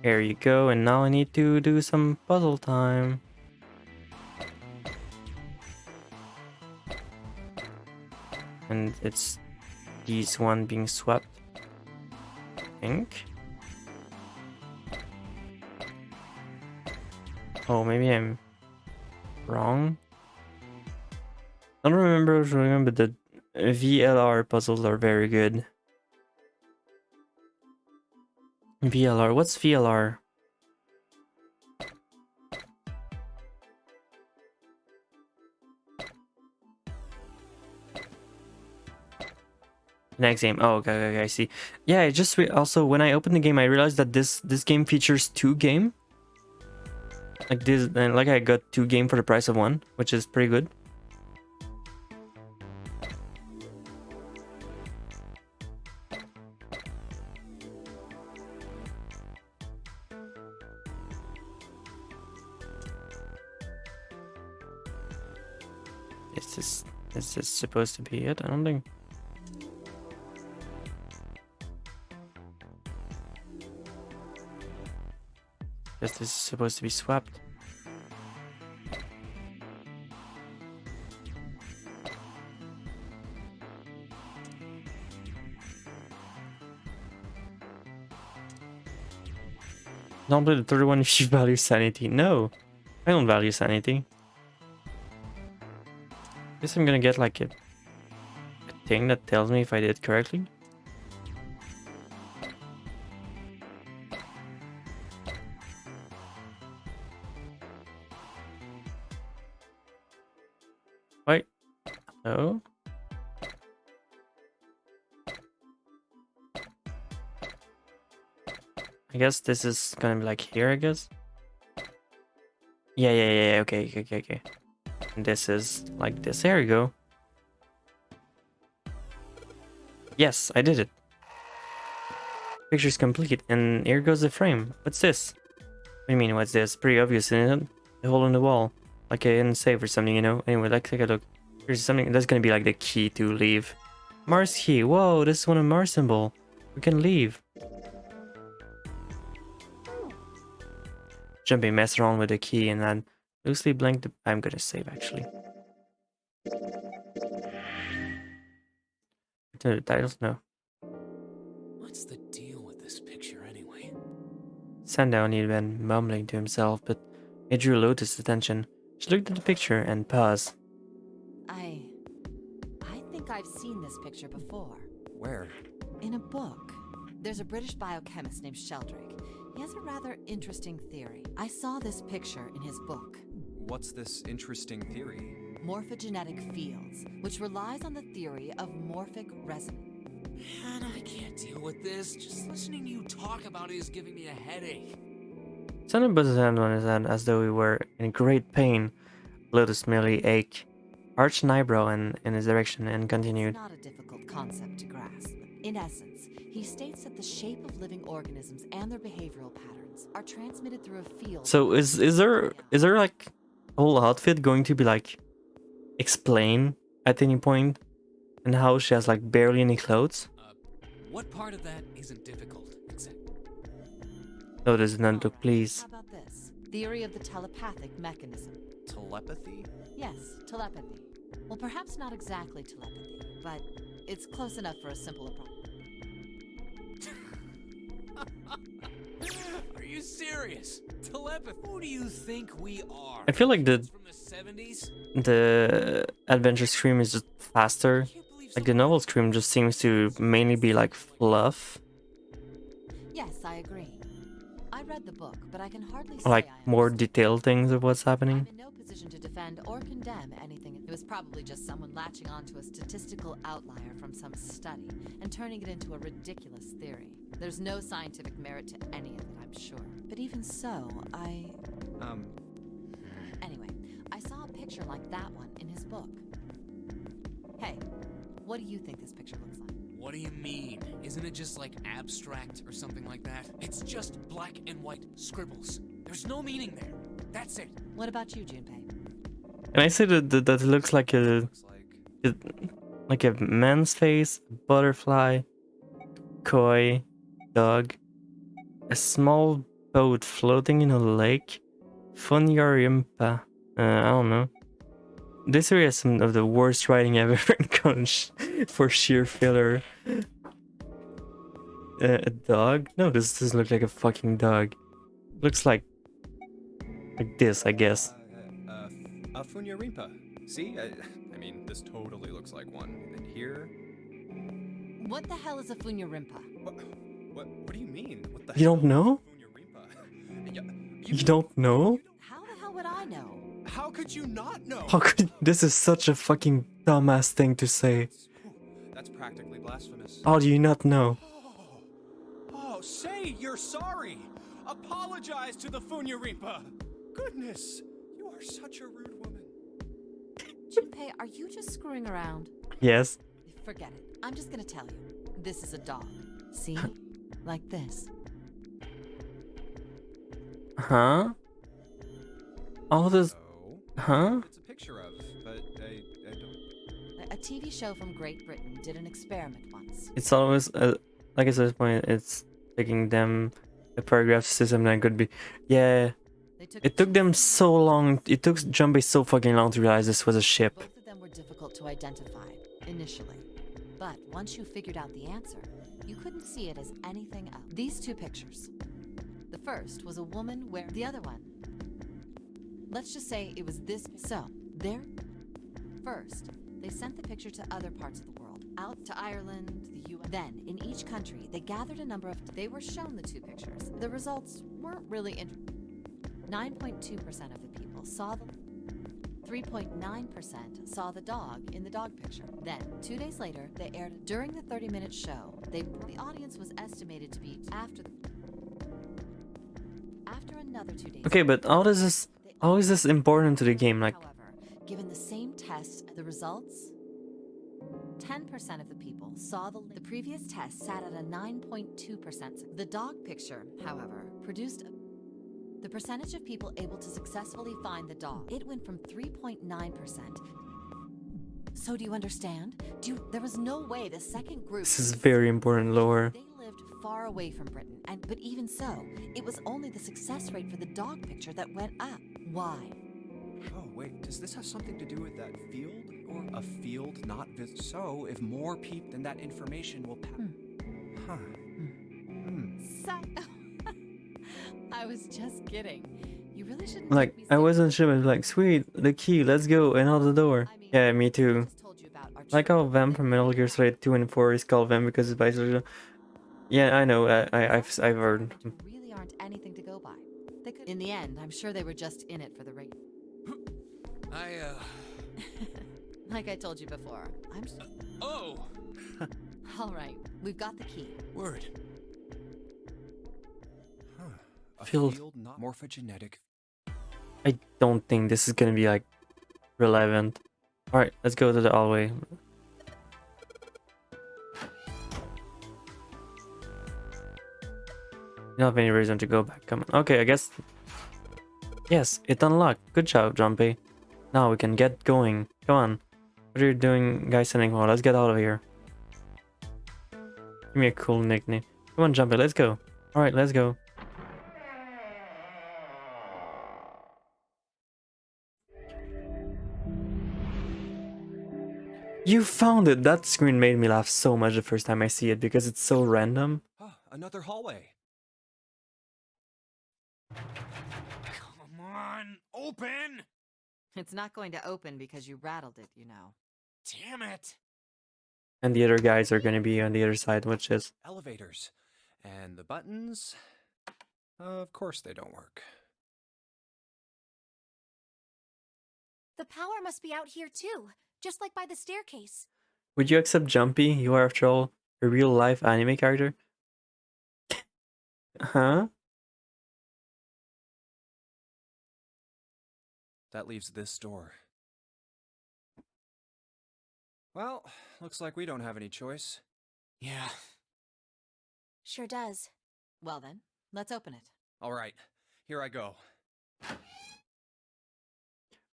A: There you go, and now I need to do some puzzle time. And it's these one being swept, I think. Oh, maybe I'm wrong. I don't remember the VLR puzzles are very good. VLR, what's VLR? Next game. Oh, okay, I see. Yeah, I just also when I opened the game, I realized that this game features 2 game. Like this, and like I got 2 game for the price of 1, which is pretty good. Is this supposed to be it? I don't think. Guess this is supposed to be swapped. Don't play the third one if you value sanity. No, I don't value sanity. Guess I'm gonna get like a thing that tells me if I did correctly. Wait. Hello? I guess this is gonna be like here, I guess. Yeah, okay. And this is like this. There we go. Yes, I did it. Picture's complete, and here goes the frame. What's this? What do you mean, what's this? Pretty obvious, isn't it? The hole in the wall. Like a hidden save or something, you know? Anyway, let's take a look. Here's something that's gonna be like the key to leave. Mars key. Whoa, this is one of Mars symbol. We can leave. Jumpy mess around with the key and then loosely blank the... I'm gonna save actually. The titles? No.
E: What's the deal with this picture anyway?
A: Sandown had been mumbling to himself, but it drew Lotus' attention. She looked at the picture and paused.
D: I think I've seen this picture before.
G: Where?
D: In a book. There's a British biochemist named Sheldrake. He has a rather interesting theory. I saw this picture in his book.
G: What's this interesting theory?
D: Morphogenetic fields, which relies on the theory of morphic resonance.
E: Man, I can't deal with this. Just listening to you talk about it is giving me a headache.
A: Sandown put his hand on his head as though he were in great pain. Lotus merely ached, arched an eyebrow in his direction, and continued.
D: It's not a difficult concept to grasp. In essence, he states that the shape of living organisms and their behavioral patterns are transmitted through a field.
A: So is there like whole outfit going to be like explained at any point, and how she has like barely any clothes?
E: What part of that isn't difficult, exactly?
A: No, there's none to please.
D: How about this? Theory of the telepathic mechanism.
G: Telepathy?
D: Yes, telepathy. Well, perhaps not exactly telepathy, but it's close enough for a simple approach.
E: Are you serious? Telepathy? Who do you think we are?
A: I feel like
E: From the 70s?
A: the adventure scream is just faster. Like the novel scream just seems to mainly be like fluff,
D: Yes, I agree. I read the book, but I can hardly say
A: or like
D: I
A: more
D: understand.
A: detailed things of what's happening.
D: I'm in no position to defend or condemn anything. It was probably just someone latching onto a statistical outlier from some study and turning it into a ridiculous theory. There's no scientific merit to any of it, I'm sure. But even so, Anyway, I saw a picture like that one in his book. Hey, what do you think this picture looks like?
E: What do you mean? Isn't it just like abstract or something like that? It's just black and white scribbles. There's no meaning there. That's it.
D: What about you, Junpei?
A: And I say that it looks like like a man's face, a butterfly, koi, dog, a small boat floating in a lake, Funyarimpa. I don't know. This area has some of the worst writing I've ever encountered for sheer filler. A dog? No, this doesn't look like a fucking dog. Looks like this, I guess.
G: Funyarimpa. See? I mean, mean, this totally looks like one. And here...
D: What the hell is a Funyarimpa?
G: What do you mean? What the
A: You
G: hell
A: don't know?
G: is Funyarimpa?
A: You don't know?
D: How the hell would I know?
G: How could you not know?
A: How could this is such a fucking dumbass thing to say.
G: That's practically blasphemous.
A: How do you not know?
K: Oh, say you're sorry. Apologize to the Funyarimpa.
G: Goodness, you are such a rude woman.
D: Junpei, are you just screwing around?
A: Yes.
D: Forget it. I'm just gonna tell you. This is a dog. See? Like this.
A: Huh? All this...
G: Oh,
A: Huh?
G: it's a picture of, but I don't...
D: A TV show from Great Britain did an experiment once.
A: It's always, like I said, it's taking them a paragraph system that could be... Yeah. It took them so long, it took Junpei so fucking long to realize this was a ship.
D: Both of them were difficult to identify, initially. But once you figured out the answer, you couldn't see it as anything else. These two pictures. The first was a woman wearing the other one. Let's just say it was this. So, there. First, they sent the picture to other parts of the world. Out to Ireland, the US. Then, in each country, they gathered a number of... They were shown the two pictures. The results weren't really interesting. 9.2% of the people saw the... 3.9% saw the dog in the dog picture. Then, 2 days later, they aired it. During the 30-minute show, the audience was estimated to be after another 2 days.
A: Okay, but how is this important to the game? Like,
D: however, given the same test, the results, 10% of the people saw the previous test sat at a 9.2%. The dog picture, however, produced the percentage of people able to successfully find the dog. It went from 3.9%. So do you understand? There was no way the second group...
A: this is very important lore.
D: They lived far away from Britain, but even so, it was only the success rate for the dog picture that went up. Why?
G: Oh, wait, does this have something to do with that field? Or a field not visited? So, if more people than that information will Huh.
D: I was just kidding. You really shouldn't...
A: Like, I wasn't sure, I was like, sweet, the key, let's go, and out the door.
D: I mean,
A: Yeah, me too.
D: I just told you about our
A: Like how Vamp from Metal Gear Solid 2 and 4 is called Vamp because it's basically... Yeah, I know, I've heard.
D: really aren't anything to go by. They could... In the end, I'm sure they were just in it for the rate. Like I told you before,
E: Oh!
D: All right, we've got the key.
E: Word.
G: A
A: Field.
G: field not morphogenetic.
A: I don't think this is gonna be like relevant. Alright, let's go to the hallway. You don't have any reason to go back. Come on. Okay, I guess. Yes, it unlocked. Good job, Jumpy. Now we can get going. Come on. What are you doing, guys? Sending more. Let's get out of here. Give me a cool nickname. Come on, Jumpy. Let's go. Alright, let's go. You found it! That screen made me laugh so much the first time I see it because it's so random.
G: Oh, another hallway.
E: Come on, open!
D: It's not going to open because you rattled it, you know.
E: Damn it!
A: And the other guys are gonna be on the other side, which is...
G: Elevators. And the buttons... Of course they don't work.
H: The power must be out here too, just like by the staircase.
A: Would you accept Jumpy? You are, after all, a real-life anime character? Huh?
G: That leaves this door. Well, looks like we don't have any choice.
E: Yeah.
H: Sure does.
D: Well then, let's open it.
G: All right, here I go.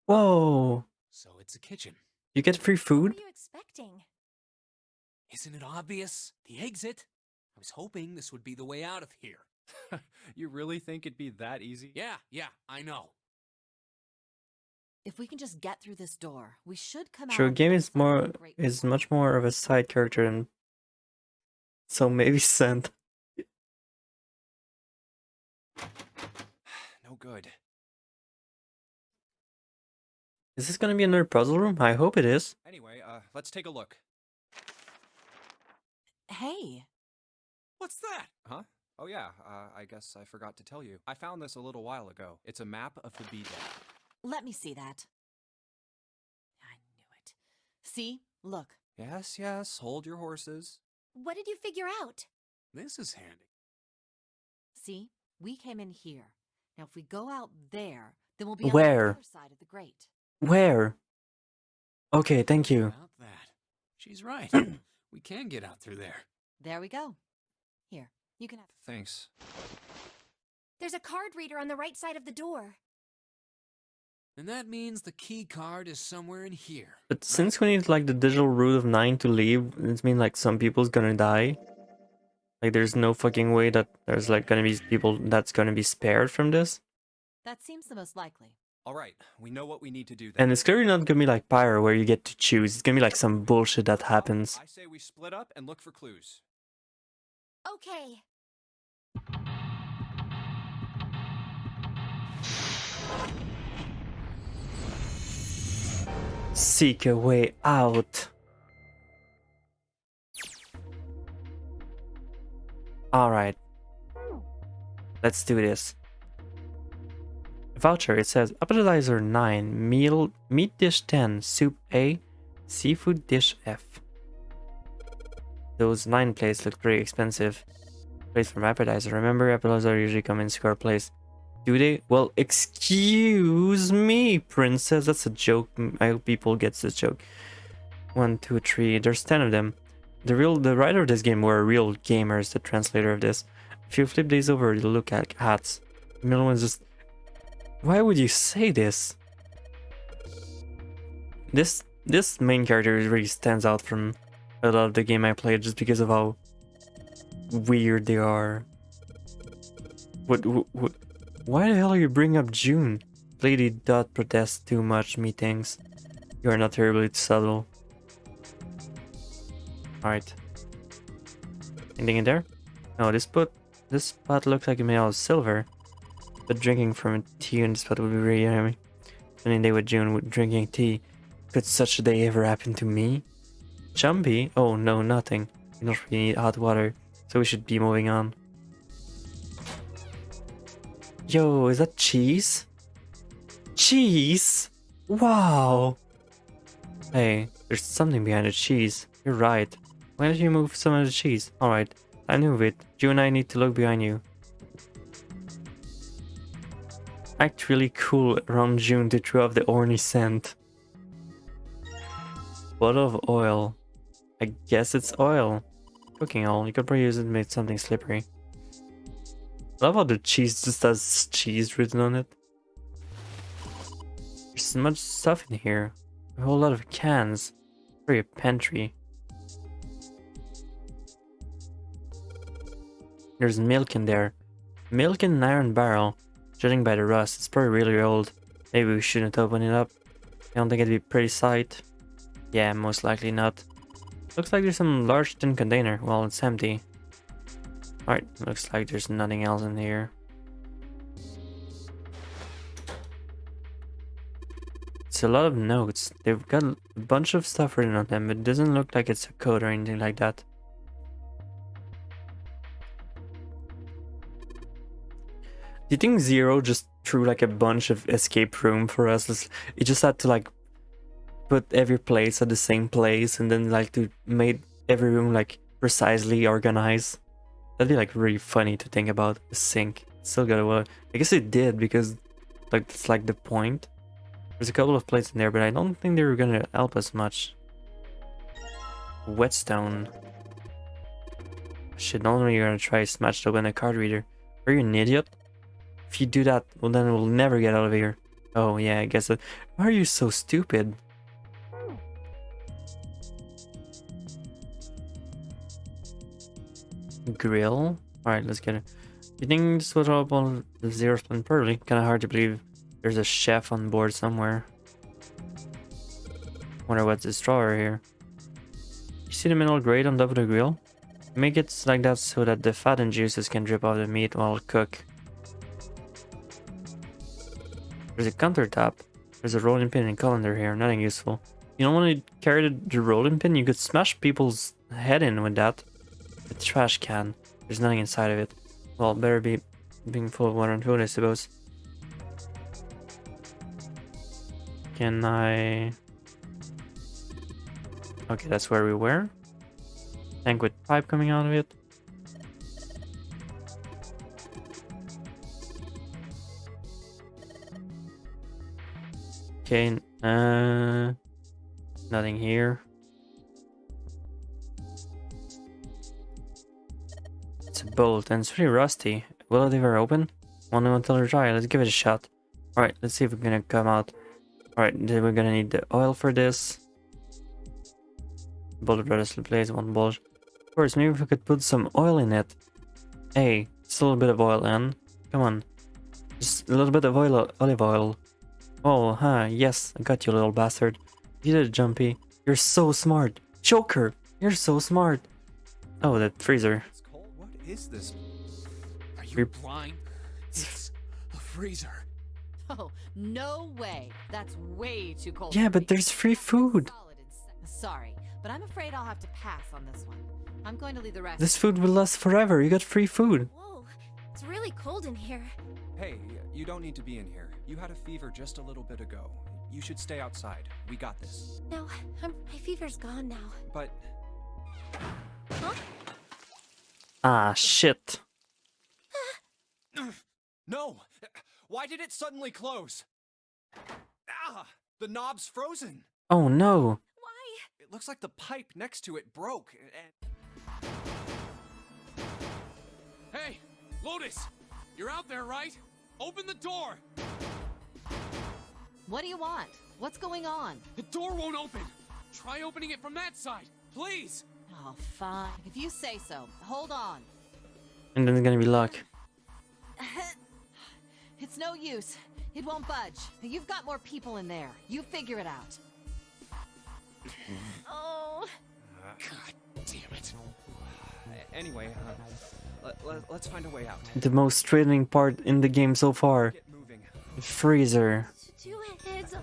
A: Whoa!
E: So it's a kitchen.
A: You get free
H: What
A: food?
H: were you expecting?
E: Isn't it obvious? The exit? I was hoping this would be the way out of here.
G: You really think it'd be that easy?
E: Yeah, I know.
D: If we can just get through this door, we should come out.
A: True,
D: on the
A: game
D: other
A: is
D: side with
A: more
D: a great
A: is
D: result.
A: much more of a side character than... So maybe sent.
G: No good.
A: Is this gonna be another puzzle room? I hope it is.
G: Anyway, let's take a look.
D: Hey,
E: What's that?
G: Huh? Oh yeah, I guess I forgot to tell you. I found this a little while ago. It's a map of the B-Day.
D: let me see that. I knew it. See? Look.
G: Yes, yes, hold your horses.
H: What did you figure out?
E: This is handy.
D: See? We came in here. Now, if we go out there, then we'll be on
A: Where?
D: the other side of the grate.
A: Where? Okay, thank you.
E: About that. She's right. We can get out through there.
D: There we go. Here, you can have.
G: Thanks.
H: There's a card reader on the right side of the door.
E: And that means the key card is somewhere in here.
A: But since we need like the digital root of 9 to leave, it means like some people's gonna die. Like there's no fucking way that there's like gonna be people that's gonna be spared from this.
D: That seems the most likely.
G: All right, we know what we need to do then.
A: And it's clearly not gonna be like Pyro where you get to choose. It's gonna be like some bullshit that happens.
G: I say we split up and look for clues.
H: Okay.
A: Seek a way out. Alright. Let's do this. Voucher, it says appetizer 9, meat dish 10, soup A, seafood dish F. Those 9 plates look pretty expensive. Plates from appetizer. Remember, appetizer usually come in square plates. Do they? Well, excuse me, princess. That's a joke. I hope people get this joke. 1, 2, 3. There's 10 of them. The writer of this game were real gamers. The translator of this. If you flip these over, you'll look at hats. The middle one's just. Why would you say this? This main character really stands out from a lot of the game I played just because of how weird they are. What? Why the hell are you bringing up June? Lady Dot protests too much, methinks. You are not terribly subtle. Alright. Anything in there? No, this spot looks like it made out of silver. But drinking from a tea in this spot would be really yummy. Spending a day with June with drinking tea. Could such a day ever happen to me? Jumpy? Oh no, nothing. We don't really need hot water, so we should be moving on. Yo, is that cheese? Cheese? Wow! Hey, there's something behind the cheese. You're right. Why don't you move some of the cheese? Alright, I move it. You and I need to look behind you. Act really cool around June to throw off the orny scent. Bottle of oil. I guess it's oil. Cooking oil. You could probably use it to make something slippery. I love how the cheese just has cheese written on it. There's so much stuff in here. A whole lot of cans. Very a pantry. There's milk in there. Milk in an iron barrel. Judging by the rust, it's probably really old. Maybe we shouldn't open it up. I don't think it'd be a pretty sight. Yeah, most likely not. Looks like there's some large tin container. Well, it's empty. Alright, looks like there's nothing else in here. It's a lot of notes. They've got a bunch of stuff written on them, but it doesn't look like it's a code or anything like that. Do you think Zero just threw like a bunch of escape room for us? It just had to like put every place at the same place and then like to make every room like precisely organized. That'd be like really funny to think about. The sink. Still got a. I guess it did because like that's like the point. There's a couple of plates in there, but I don't think they were gonna help us much. Whetstone. Shit, normally you're gonna try to smash open a card reader. Are you an idiot? If you do that, well then we'll never get out of here. Oh yeah, I guess. Why are you so stupid? Grill? Alright, let's get it. You think this will drop on the Zero Splint? Probably. Kinda hard to believe there's a chef on board somewhere. Wonder what's this drawer here. You see the middle grate on top of the grill? Make it like that so that the fat and juices can drip off the meat while cook. There's a countertop. There's a rolling pin and colander here. Nothing useful. You don't want to carry the rolling pin? You could smash people's head in with that. A trash can. There's nothing inside of it. Well, better be being full of water and food, I suppose. Can I... Okay, that's where we were. Tank with pipe coming out of it. Okay, nothing here. It's a bolt and it's pretty rusty. Will it ever open? Won't know until we try. Let's give it a shot. Alright, let's see if we're gonna come out. Alright, then we're gonna need the oil for this. Bolt brothers replace one bolt. Of course, maybe if we could put some oil in it. Hey, just a little bit of oil in. Come on. Just a little bit of olive oil. Oh, huh, yes, I got you, little bastard. You did it, Jumpy. You're so smart. Joker, you're so smart. Oh, that freezer.
G: It's cold. What is this?
E: Are you blind? It's a freezer.
D: Oh, no way. That's way too cold.
A: Yeah,
D: for
A: but
D: me.
A: there's free food.
D: Solid and sorry, but I'm afraid I'll have to pass on this one. I'm going to leave the rest.
A: This food will last forever. You got free food.
H: Whoa, it's really cold in here.
G: Hey, you don't need to be in here. You had a fever just a little bit ago. You should stay outside. We got this.
H: No, my fever's gone now.
G: But
H: Huh?
A: Ah, shit.
G: no! Why did it suddenly close? Ah! The knob's frozen.
A: Oh no.
H: Why?
G: It looks like the pipe next to it broke. And
E: Hey, Lotus! You're out there, right? Open the door!
D: What do you want? What's going on?
E: The door won't open! Try opening it from that side, please!
D: Oh, fine. If you say so. Hold on.
A: And then it's gonna be luck.
D: It's no use. It won't budge. You've got more people in there. You figure it out.
H: Oh.
E: God damn it.
G: anyway, let's find a way out.
A: The most thrilling part in the game so far.
G: Get moving.
A: The freezer.
H: Two heads,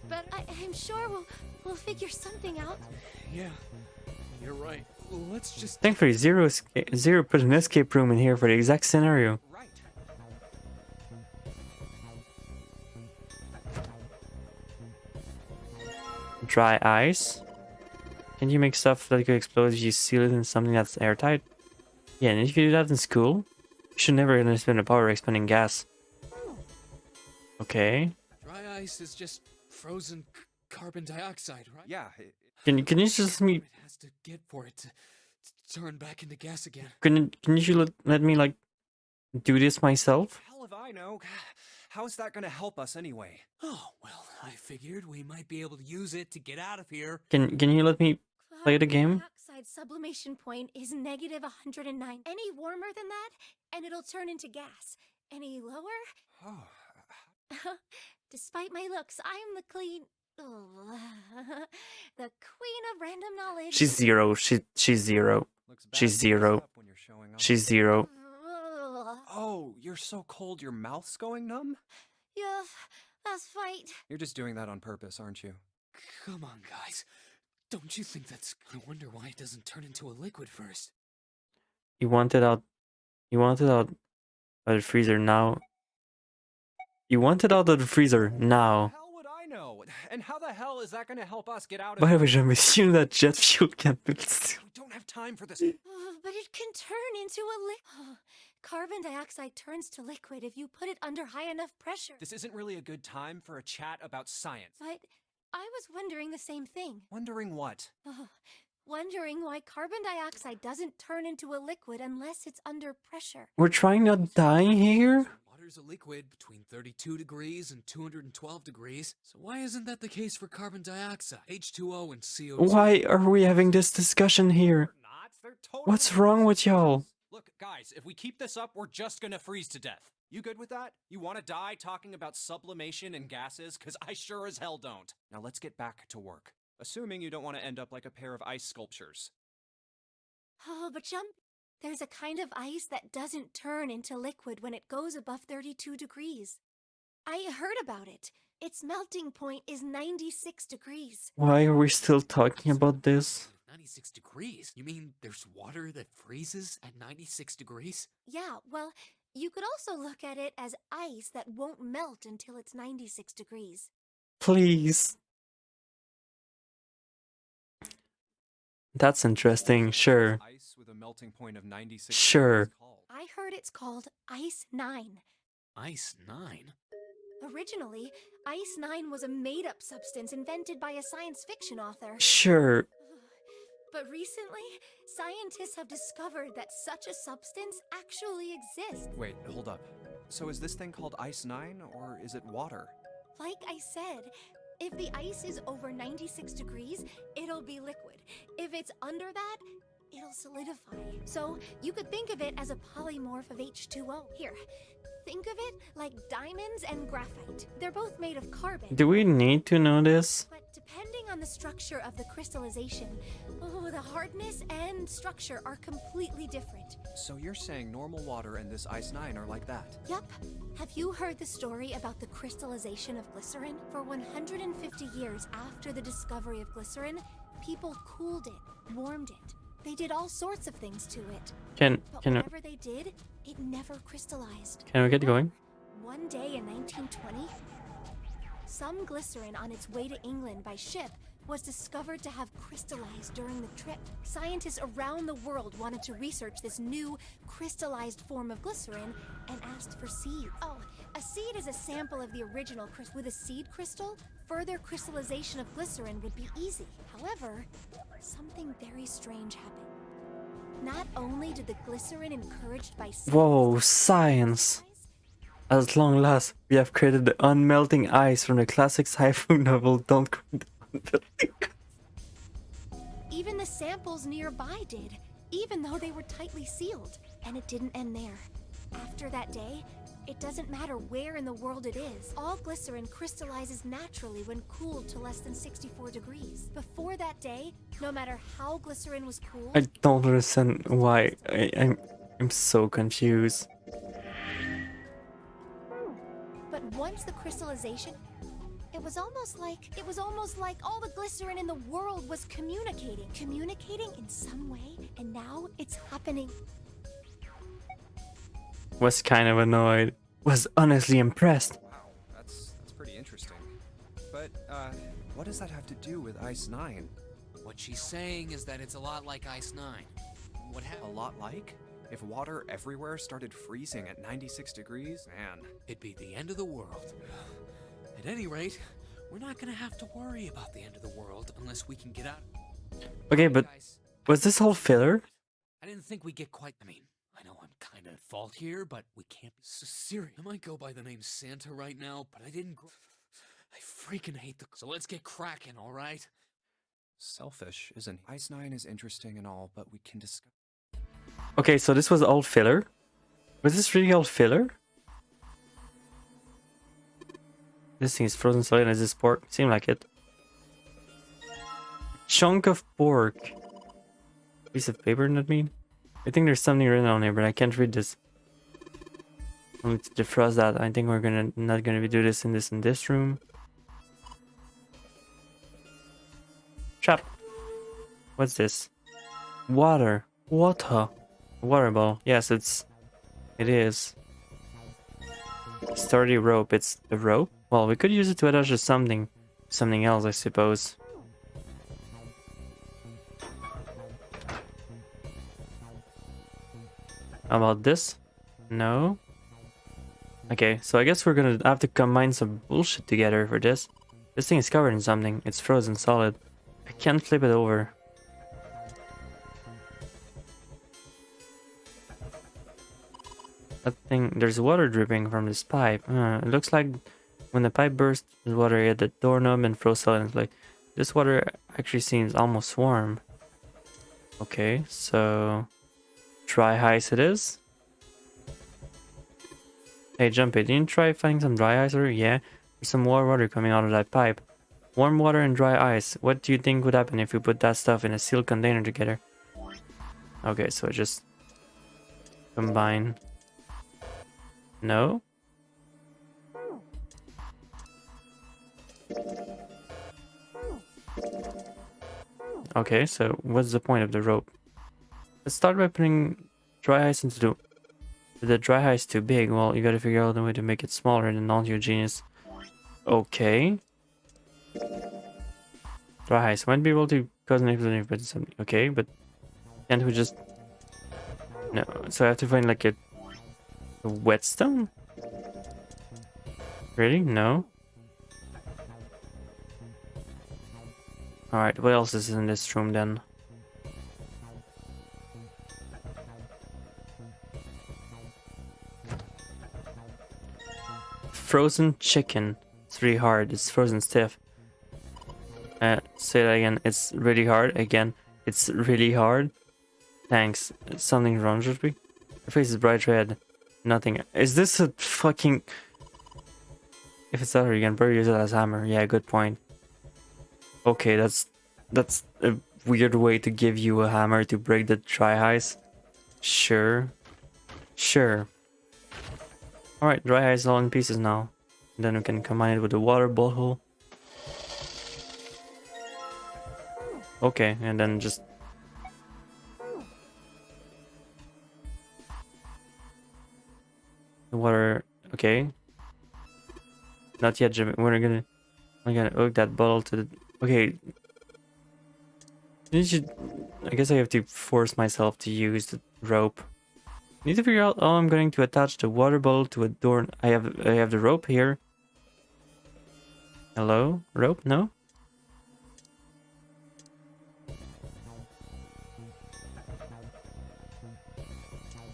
H: but I'm sure we'll figure something out.
E: Yeah, you're right. Let's just...
A: Thankfully, Zero put an escape room in here for the exact scenario.
G: Right.
A: Dry ice. Can you make stuff that could explode if you seal it in something that's airtight? Yeah, and if you do that in school, you should never understand the power of expanding gas. Okay.
E: Dry ice is just frozen carbon dioxide, right?
G: Yeah.
A: Can you just let me...
E: It has to get for it to turn back into gas again.
A: Can you let me, like, do this myself?
G: Hell if I know. How is that gonna help us anyway?
E: Oh, well, I figured we might be able to use it to get out of here.
A: Can you let me play the game?
H: Carbon dioxide sublimation point is negative 109. Any warmer than that, and it'll turn into gas. Any lower?
G: Oh.
H: Despite my looks, I'm the queen of random knowledge.
A: She's Zero. She's Zero.
G: Looks bad
A: She's
G: to
A: Zero.
G: mess up when you're showing off.
A: She's Zero.
G: Oh, you're so cold your mouth's going numb?
H: Yeah, that's right.
G: You're just doing that on purpose, aren't you?
E: Come on, guys. Don't you think that's... I wonder why it doesn't turn into a liquid first.
A: You want it out. You want it out of the freezer now. You want it out of the freezer now.
G: How would I know? And how the hell is that gonna help us get out of
A: By the way,
G: here?
A: I'm assuming that jet fuel can't build.
G: We don't have time for this.
H: But it can turn into a carbon dioxide turns to liquid if you put it under high enough pressure.
G: This isn't really a good time for a chat about science.
H: But I was wondering the same thing.
G: Wondering what?
H: Wondering why carbon dioxide doesn't turn into a liquid unless it's under pressure.
A: We're trying not to die here?
E: Water's a liquid between 32 degrees and 212 degrees. So why isn't that the case for carbon dioxide, H2O, and CO2?
A: Why are we having this discussion here?
G: Not. They're totally
A: What's wrong with y'all?
G: Look, guys, if we keep this up, we're just gonna freeze to death. You good with that? You want to die talking about sublimation and gases? Because I sure as hell don't. Now let's get back to work. Assuming you don't want to end up like a pair of ice sculptures.
H: Oh, but there's a kind of ice that doesn't turn into liquid when it goes above 32 degrees. I heard about it. Its melting point is 96 degrees.
A: Why are we still talking about this?
E: 96 degrees? You mean there's water that freezes at 96 degrees?
H: Yeah, well, you could also look at it as ice that won't melt until it's 96 degrees.
A: Please. That's interesting, sure.
G: Ice with a melting point of 96
A: Sure.
G: degrees called?
H: I heard it's called Ice 9.
E: Ice 9?
H: Originally, Ice 9 was a made-up substance invented by a science fiction author.
A: Sure.
H: But recently, scientists have discovered that such a substance actually exists.
G: Wait, hold up. So is this thing called Ice 9, or is it water?
H: Like I said, if the ice is over 96 degrees, it'll be liquid. If it's under that, it'll solidify. So you could think of it as a polymorph of H2O. Here, think of it like diamonds and graphite. They're both made of carbon.
A: Do we need to know this?
H: But depending on the structure of the crystallization, the hardness and structure are completely different.
G: So you're saying normal water and this Ice 9 are like that?
H: Yup. Have you heard the story about the crystallization of glycerin? For 150 years after the discovery of glycerin, people cooled it, warmed it. They did all sorts of things to it. But whatever they did, it never crystallized.
A: Can we get going?
H: One day in 1920, some glycerin on its way to England by ship was discovered to have crystallized during the trip. Scientists around the world wanted to research this new crystallized form of glycerin and asked for seeds. Oh, a seed is a sample of the original crystal. With a seed crystal, further crystallization of glycerin would be easy. However, something very strange happened. Not only did the glycerin encouraged by
A: Whoa, science! At long last, we have created the unmelting ice from the classic sci-fi novel Don't Cry the Unmelting.
H: Even the samples nearby did, even though they were tightly sealed. And it didn't end there. After that day, it doesn't matter where in the world it is. All glycerin crystallizes naturally when cooled to less than 64 degrees. Before that day, no matter how glycerin was cooled...
A: I don't understand why. I'm so confused.
H: But once the crystallization... It was almost like all the glycerin in the world was communicating in some way, and now it's happening.
A: Was kind of annoyed. Was honestly impressed.
G: Wow, that's pretty interesting. But, what does that have to do with Ice 9?
E: What she's saying is that it's a lot like Ice 9. What
G: A lot like? If water everywhere started freezing at 96 degrees, man.
E: It'd be the end of the world. At any rate, we're not gonna have to worry about the end of the world unless we can get out.
A: Okay, but
E: Guys,
A: was this all filler?
E: I didn't think we'd get quite... I mean, I know I'm kind of at fault here, but we can't be so serious. I might go by the name Santa right now, but I didn't... I freaking hate the... So let's get cracking, alright?
G: Selfish, isn't he? Ice 9 is interesting and all, but we can discuss...
A: Okay, so this was all filler? Was this really all filler? This thing is frozen solid as this pork. Seemed like it. Chunk of pork. Piece of paper, not mean? I think there's something written on here, but I can't read this. I need to defrost that. I think we're not gonna do this in this room. Trap. What's this? Water. Water. Water ball. Yes, it is. Sturdy rope. It's the rope? Well, we could use it to attach to something else, I suppose. How about this? No? Okay, so I guess we're gonna have to combine some bullshit together for this. This thing is covered in something. It's frozen solid. I can't flip it over. That thing, there's water dripping from this pipe. It looks like when the pipe burst, the water hit the doorknob and froze solid. Like, this water actually seems almost warm. Okay, so dry ice it is. Hey, Jumpy, didn't you try finding some dry ice? Or yeah, there's some warm water coming out of that pipe. Warm water and dry ice. What do you think would happen if we put that stuff in a sealed container together? Okay, so just combine. Okay, so what's the point of the rope? Let's start by putting dry ice into the... If the dry ice too big, well, you gotta figure out a way to make it smaller, and not you genius. Okay. Dry ice might be able to cause an explosion, but something. Okay, but can't we just... No, so I have to find like a whetstone? Really? No. Alright, what else is in this room then? Frozen chicken. It's really hard. It's frozen stiff. Say that again. It's really hard. Again, it's really hard. Thanks. Something wrong with me? Your face is bright red. Nothing. Is this a fucking... If it's that, you can probably use it as hammer. Yeah, good point. Okay, that's a weird way to give you a hammer to break the dry ice. Sure. Sure. Alright, dry ice is all in pieces now. And then we can combine it with the water bottle. Okay, and then just... The water... Okay. Not yet, Jimmy. I'm gonna hook that bottle to the... Okay. I guess I have to force myself to use the rope. I need to figure out how I'm going to attach the water bottle to a door. I have the rope here. Hello? Rope? No?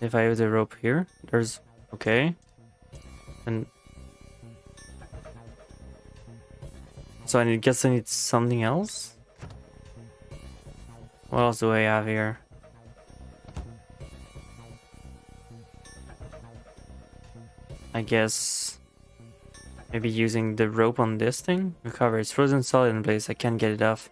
A: If I use the rope here, there's... Okay. And... So I guess I need something else? What else do I have here? I guess... Maybe using the rope on this thing? Recover, it's frozen solid in place, I can't get it off.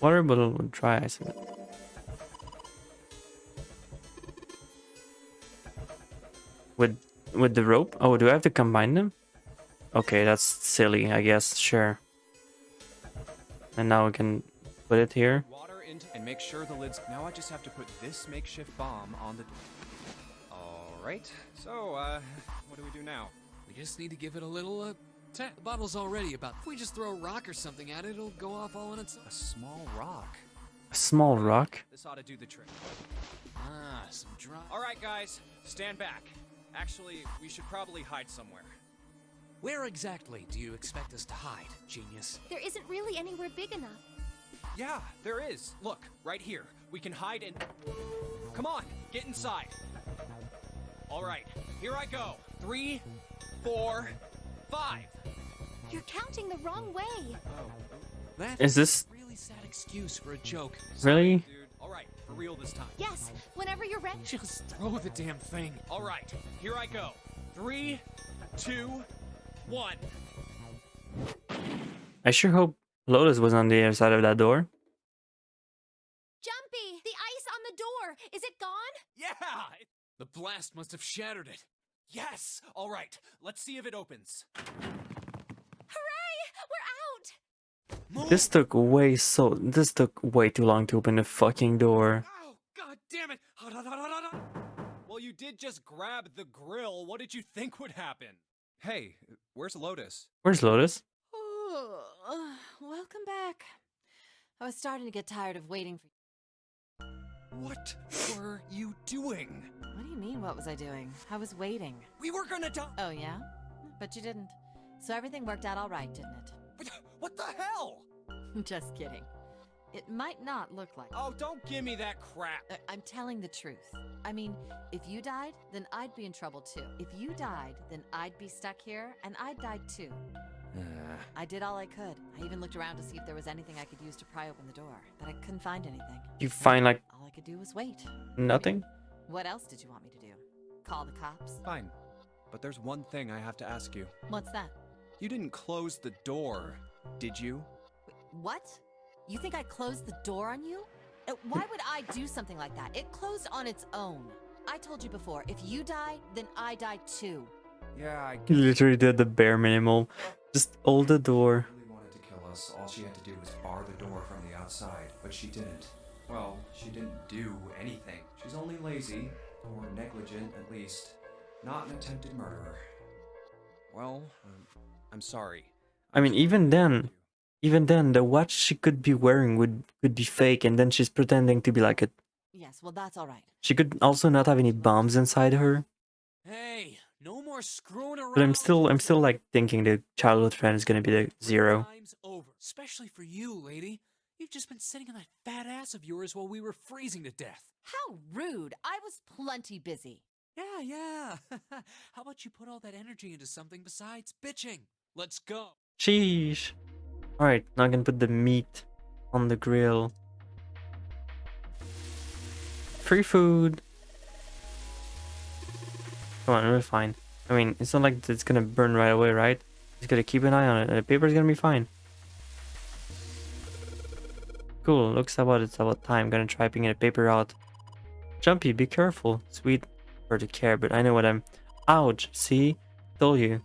A: Water bottle with dry ice in it. With the rope? Oh, do I have to combine them? Okay, that's silly, I guess. Sure. And now we can put it here.
G: Water into and make sure the lid's... Now I just have to put this makeshift bomb on the... Alright, so, what do we do now?
E: We just need to give it a little, tap. The bottle's already about... If we just throw a rock or something at it, it'll go off all on its own.
G: A small rock.
A: A small rock?
G: This ought to do the trick.
E: Ah, some dry...
G: Alright, guys, stand back. Actually, we should probably hide somewhere.
E: Where exactly do you expect us to hide, genius?
H: There isn't really anywhere big enough.
G: Yeah, there is. Look, right here. We can hide in... Come on, get inside. Alright, here I go. 3, 4, 5.
H: You're counting the wrong way.
E: That
A: Is this...
E: a really sad excuse for a joke.
A: Really?
G: Dude, alright, for real this time.
H: Yes, whenever you're ready.
E: Just throw the damn thing.
G: Alright, here I go. 3, 2, 1.
A: I sure hope Lotus was on the other side of that door.
H: Jumpy, the ice on the door. Is it gone?
G: Yeah!
E: The blast must have shattered it.
G: Yes! Alright, let's see if it opens.
H: Hooray! We're out.
E: Move!
A: This took way too long to open the fucking door.
E: Oh, god damn it!
G: Well, you did just grab the grill. What did you think would happen? Hey, where's Lotus?
A: Where's Lotus?
D: Welcome back. I was starting to get tired of waiting for you.
G: What were you doing?
D: What do you mean, what was I doing? I was waiting.
G: We were gonna die.
D: Oh, yeah? But you didn't. So everything worked out all right, didn't it?
G: What the hell?
D: Just kidding. It might not look like it.
G: Oh, don't give me that crap.
D: I'm telling the truth. I mean, if you died, then I'd be in trouble too. If you died, then I'd be stuck here, and I'd die too. I did all I could. I even looked around to see if there was anything I could use to pry open the door, but I couldn't find anything.
A: You find like
D: All I could do was wait.
A: nothing?
D: What else did you want me to do? Call the cops?
G: Fine. But there's one thing I have to ask you.
D: What's that?
G: You didn't close the door, did you?
D: What? You think I closed the door on you? Why would I do something like that? It closed on its own. I told you before, if you die, then I die too.
G: Yeah, I
A: He literally did the bare minimum. Just hold the door.
G: really wanted to kill us. All she had to do was bar the door from the outside, but she didn't. Well, she didn't do anything. She's only lazy, or negligent at least, not an attempted murderer. Well, I'm sorry.
A: I mean, even then, the watch she could be wearing could be fake, and then she's pretending to be like it.
D: Yes, well, that's all right.
A: She could also not have any bombs inside her.
E: Hey, no more screwing around.
A: But I'm still like thinking the childhood friend is gonna be the Zero.
E: Time's over, especially for you, lady. You've just been sitting on that fat ass of yours while we were freezing to death.
D: How rude! I was plenty busy.
E: Yeah. How about you put all that energy into something besides bitching? Let's go.
A: Sheesh. Alright, now I can put the meat on the grill. Free food. Come on, we're fine. I mean, it's not like it's gonna burn right away, right? Just gotta keep an eye on it, and the paper's gonna be fine. Cool, looks about it's about time. Gonna try picking the paper out. Jumpy, be careful. Sweet for the care, but I know what I'm... Ouch, see? Told you.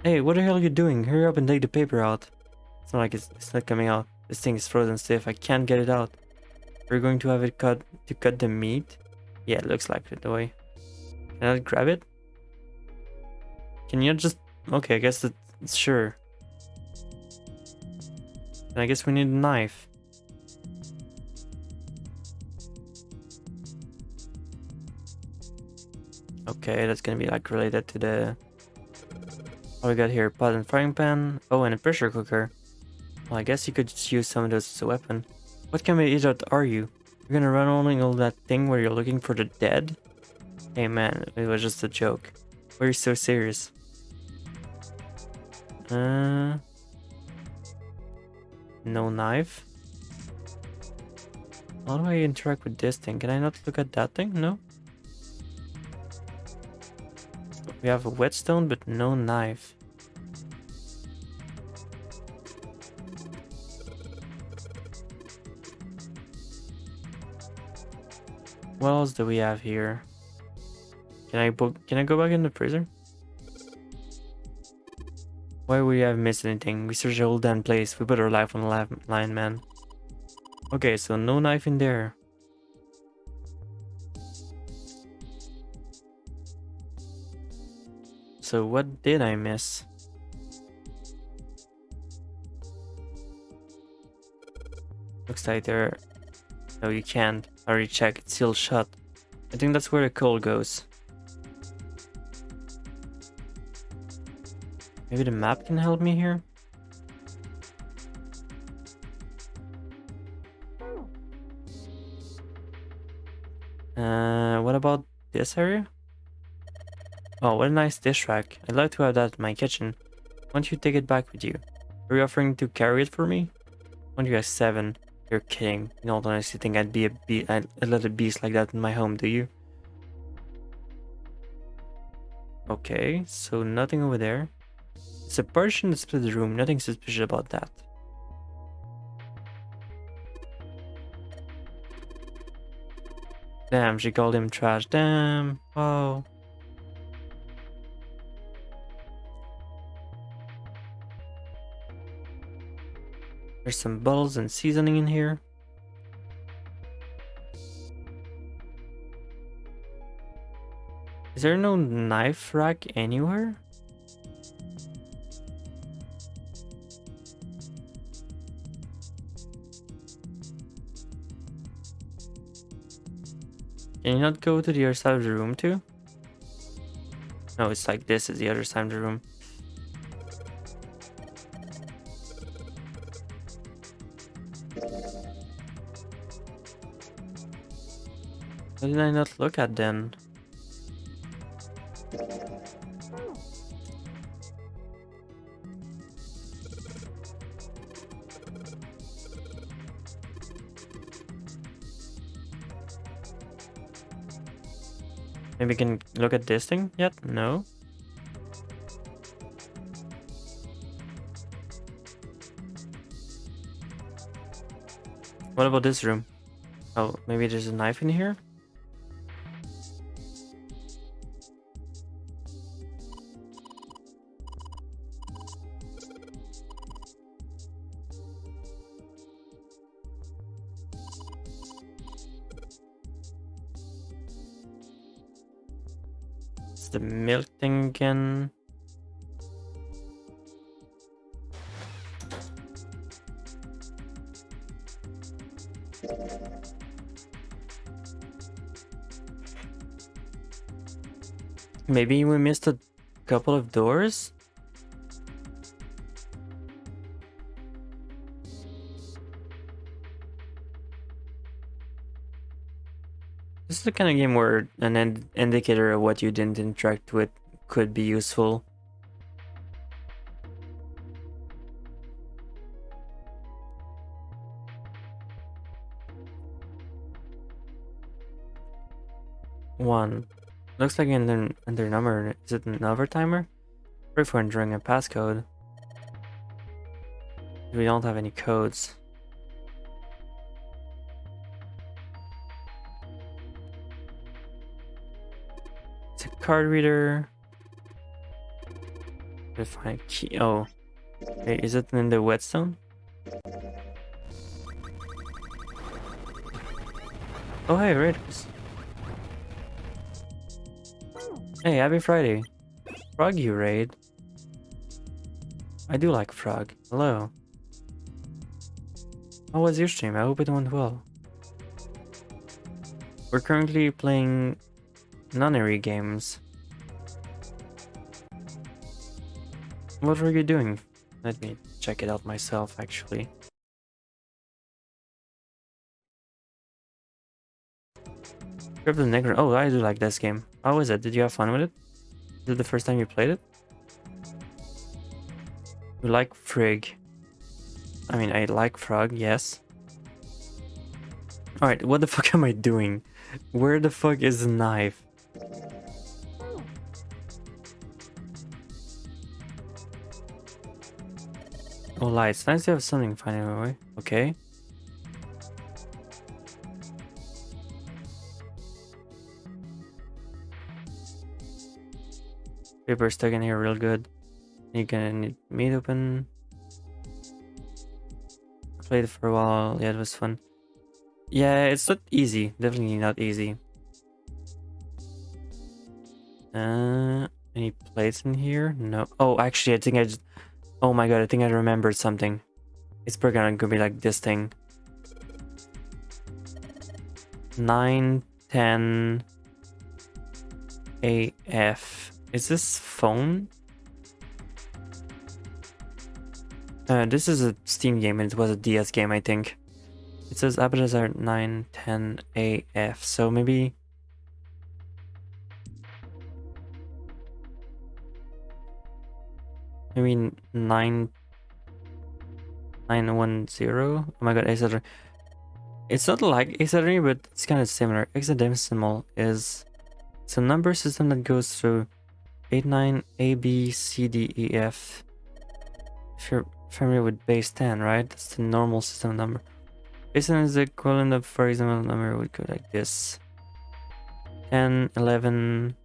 A: Hey, what the hell are you doing? Hurry up and take the paper out. It's not like it's not coming out. This thing is frozen stiff. I can't get it out. We're going to have it cut to cut the meat? Yeah, it looks like it the way. Can I grab it? Can you just... Okay, I guess it's sure. And I guess we need a knife. Okay, that's gonna be like related to the... What we got here? Pot and frying pan. Oh, and a pressure cooker. Well, I guess you could just use some of those as a weapon. What kind of idiot are you? You're gonna run on all that thing where you're looking for the dead? Hey man, it was just a joke. Why are you so serious? No knife? How do I interact with this thing? Can I not look at that thing? No? We have a whetstone, but no knife. What else do we have here? Can I go back in the freezer? Why would we have missed anything? We searched the whole damn place. We put our life on the line, man. Okay, so no knife in there. So what did I miss? Looks like there... No, you can't. I already checked. It's sealed shut. I think that's where the coal goes. Maybe the map can help me here? What about this area? Oh, what a nice dish rack. I'd like to have that in my kitchen. Why don't you take it back with you? Are you offering to carry it for me? Why don't you have 7? You're kidding. You don't honestly think I'd let a beast like that in my home, do you? Okay, so nothing over there. It's a partition that split the room. Nothing suspicious about that. Damn, she called him trash. Damn. Oh. There's some bottles and seasoning in here. Is there no knife rack anywhere? Can you not go to the other side of the room too? No, it's like this is the other side of the room. Why did I not look at then? Maybe we can look at this thing yet? No. What about this room? Oh, maybe there's a knife in here? It's the milk thing again. Maybe we missed a couple of doors? This is the kind of game where an indicator of what you didn't interact with could be useful. One. Looks like under number. Is it an overtimer? Or if we're entering a passcode. We don't have any codes. It's a card reader. To find a key. Oh. Hey, is it in the whetstone? Oh, hey, Raiders. Hey, happy Friday. Frog, you raid. I do like Frog. Hello. How was your stream? I hope it went well. We're currently playing Nonary games. What were you doing? Let me check it out myself, actually. Grab the Negro. Oh, I do like this game. How is it? Did you have fun with it? Is it the first time you played it? You like Frig. I mean, I like Frog, yes. Alright, what the fuck am I doing? Where the fuck is the knife? Oh, lights. Nice to have something finally. Okay. Paper stuck in here real good. You're gonna need meat open. I played it for a while. Yeah, it was fun. Yeah, it's not easy. Definitely not easy. Any plates in here? No. Oh, actually, I think I just... Oh my god, I think I remembered something. It's probably gonna be like this thing. 9, 10... AF. Is this phone? This is a Steam game and it was a DS game, I think. It says Appetizer 9, 10 AF, so maybe... Maybe 910? Oh my god, Ace. It's not like Ace, but it's kind of similar. Hexadecimal is... It's a number system that goes through 8, 9, A, B, C, D, E, F. If you're familiar with base 10, right? That's the normal system number. Base 10 is the equivalent of, for example, number would go like this. 10, 11...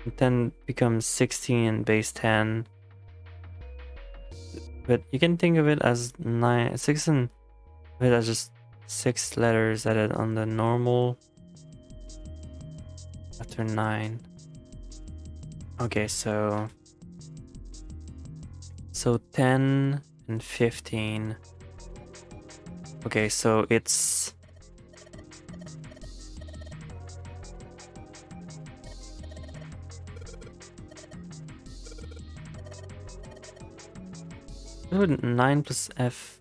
A: And 10 becomes 16 in base 10. But you can think of it as 6 and it as just 6 letters added on the normal after 9. Okay, so 10 and 15. Okay, so it's ooh, 9 plus F.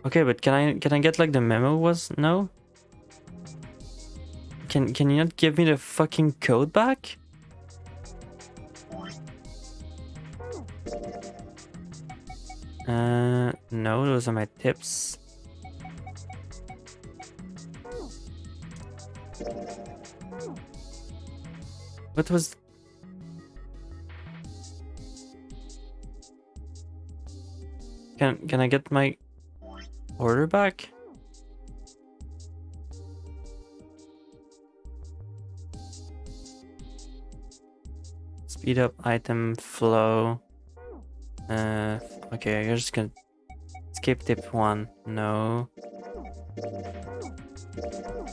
A: Okay, but can I get like the memo was no? Can you not give me the fucking code back? No, those are my tips. What was... Can I get my order back? Speed up item flow. Okay, I'm just gonna skip tip 1. No.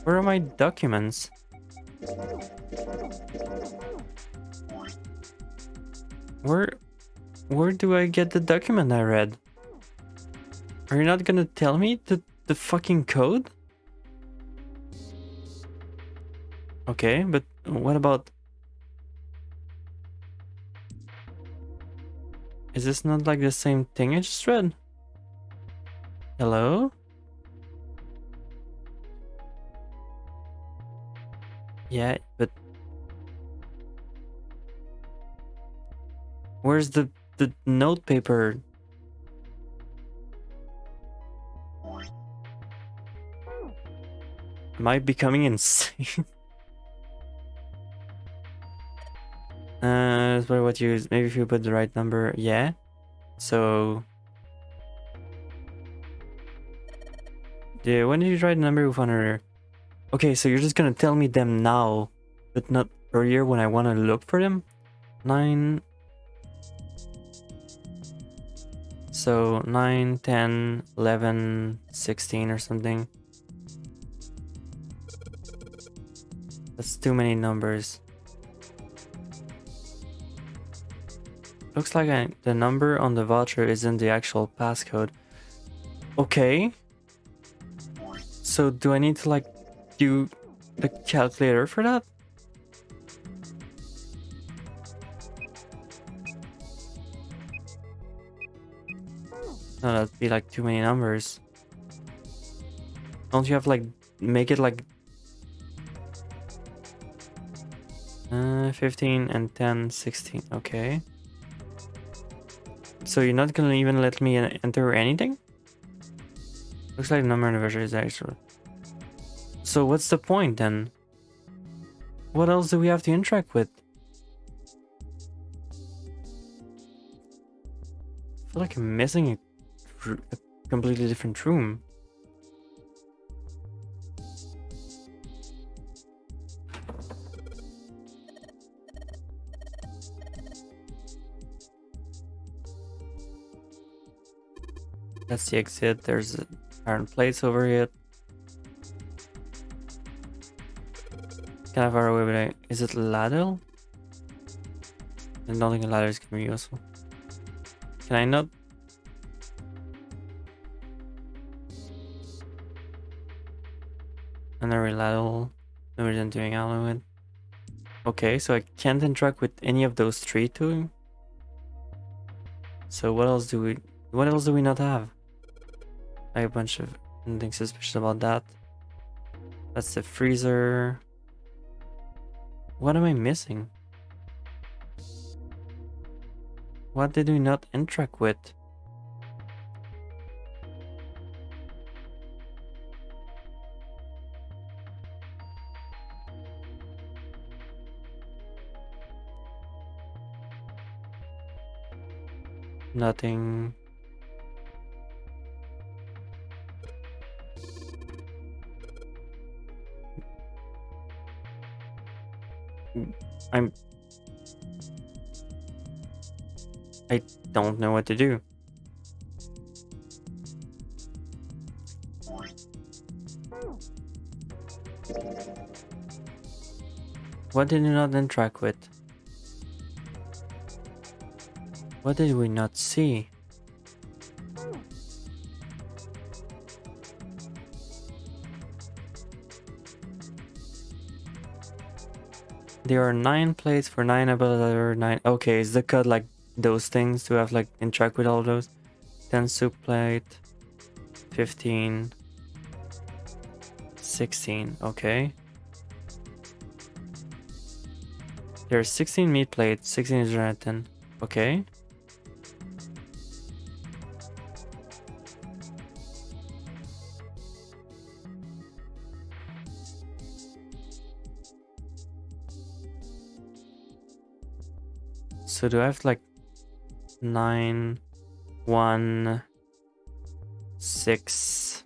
A: Where are my documents? Where do I get the document I read? Are you not gonna tell me the fucking code? Okay, but what about... Is this not like the same thing I just read? Hello? Yeah, but... Where's the note paper? Am I becoming insane? What you use? Maybe if you put the right number, yeah. So, yeah. When did you try the number with another? Okay, so you're just gonna tell me them now, but not earlier when I want to look for them. 9. So 9, 10, 11, 16 or something. That's too many numbers. Looks like the number on the voucher isn't the actual passcode. Okay. So do I need to like do the calculator for that? No, that'd be like too many numbers. Don't you have like make it like 15 and 10, 16. Okay. So you're not gonna even let me enter anything? Looks like the number anniversary is actually. So what's the point then? What else do we have to interact with? I feel like I'm missing a completely different room. That's the exit. There's iron plates over here. Kind of far away, but is it ladder? I don't think a ladder is gonna be useful. Can I not? Another ladder. No reason doing all of it. Okay, so I can't interact with any of those 3 too. So what else do we not have? I have a bunch of things suspicious about that. That's the freezer. What am I missing? What did we not interact with? Nothing. I don't know what to do. What did we not interact with? What did we not see? There are 9 plates for 9 ability 9. Okay, is the cut like those things to have like interact with all those? 10 soup plate, 15, 16. Okay. There are 16 meat plates, 16 is gelatin. Okay. So do I have like 9, 1, 6,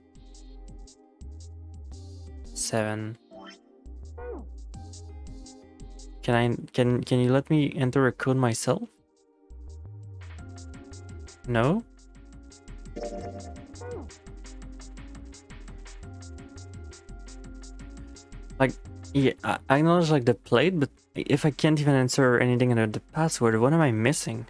A: 7? Can you let me enter a code myself? No? Like, yeah, I acknowledge like the plate, but if I can't even enter anything under the password, what am I missing?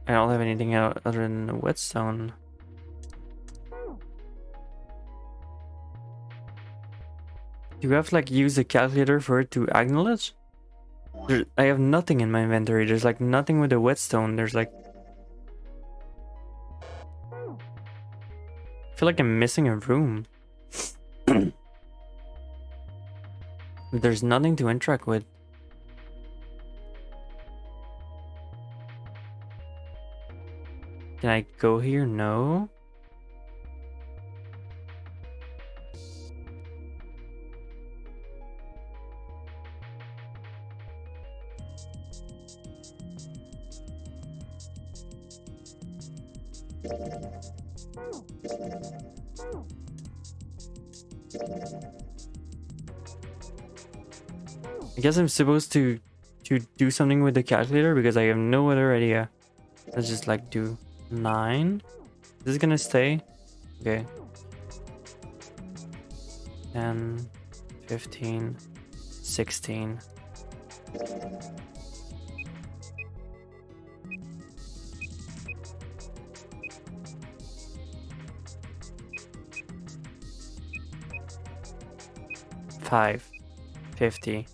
A: I don't have anything other than a whetstone. Do you have like use a calculator for it to acknowledge? I have nothing in my inventory. There's like nothing with a whetstone. There's like... I feel like I'm missing a room. There's nothing to interact with. Can I go here? No. I guess I'm supposed to do something with the calculator because I have no other idea. Let's just like do 9. Is this gonna stay? Okay. 10, 15, 16. $5, 50.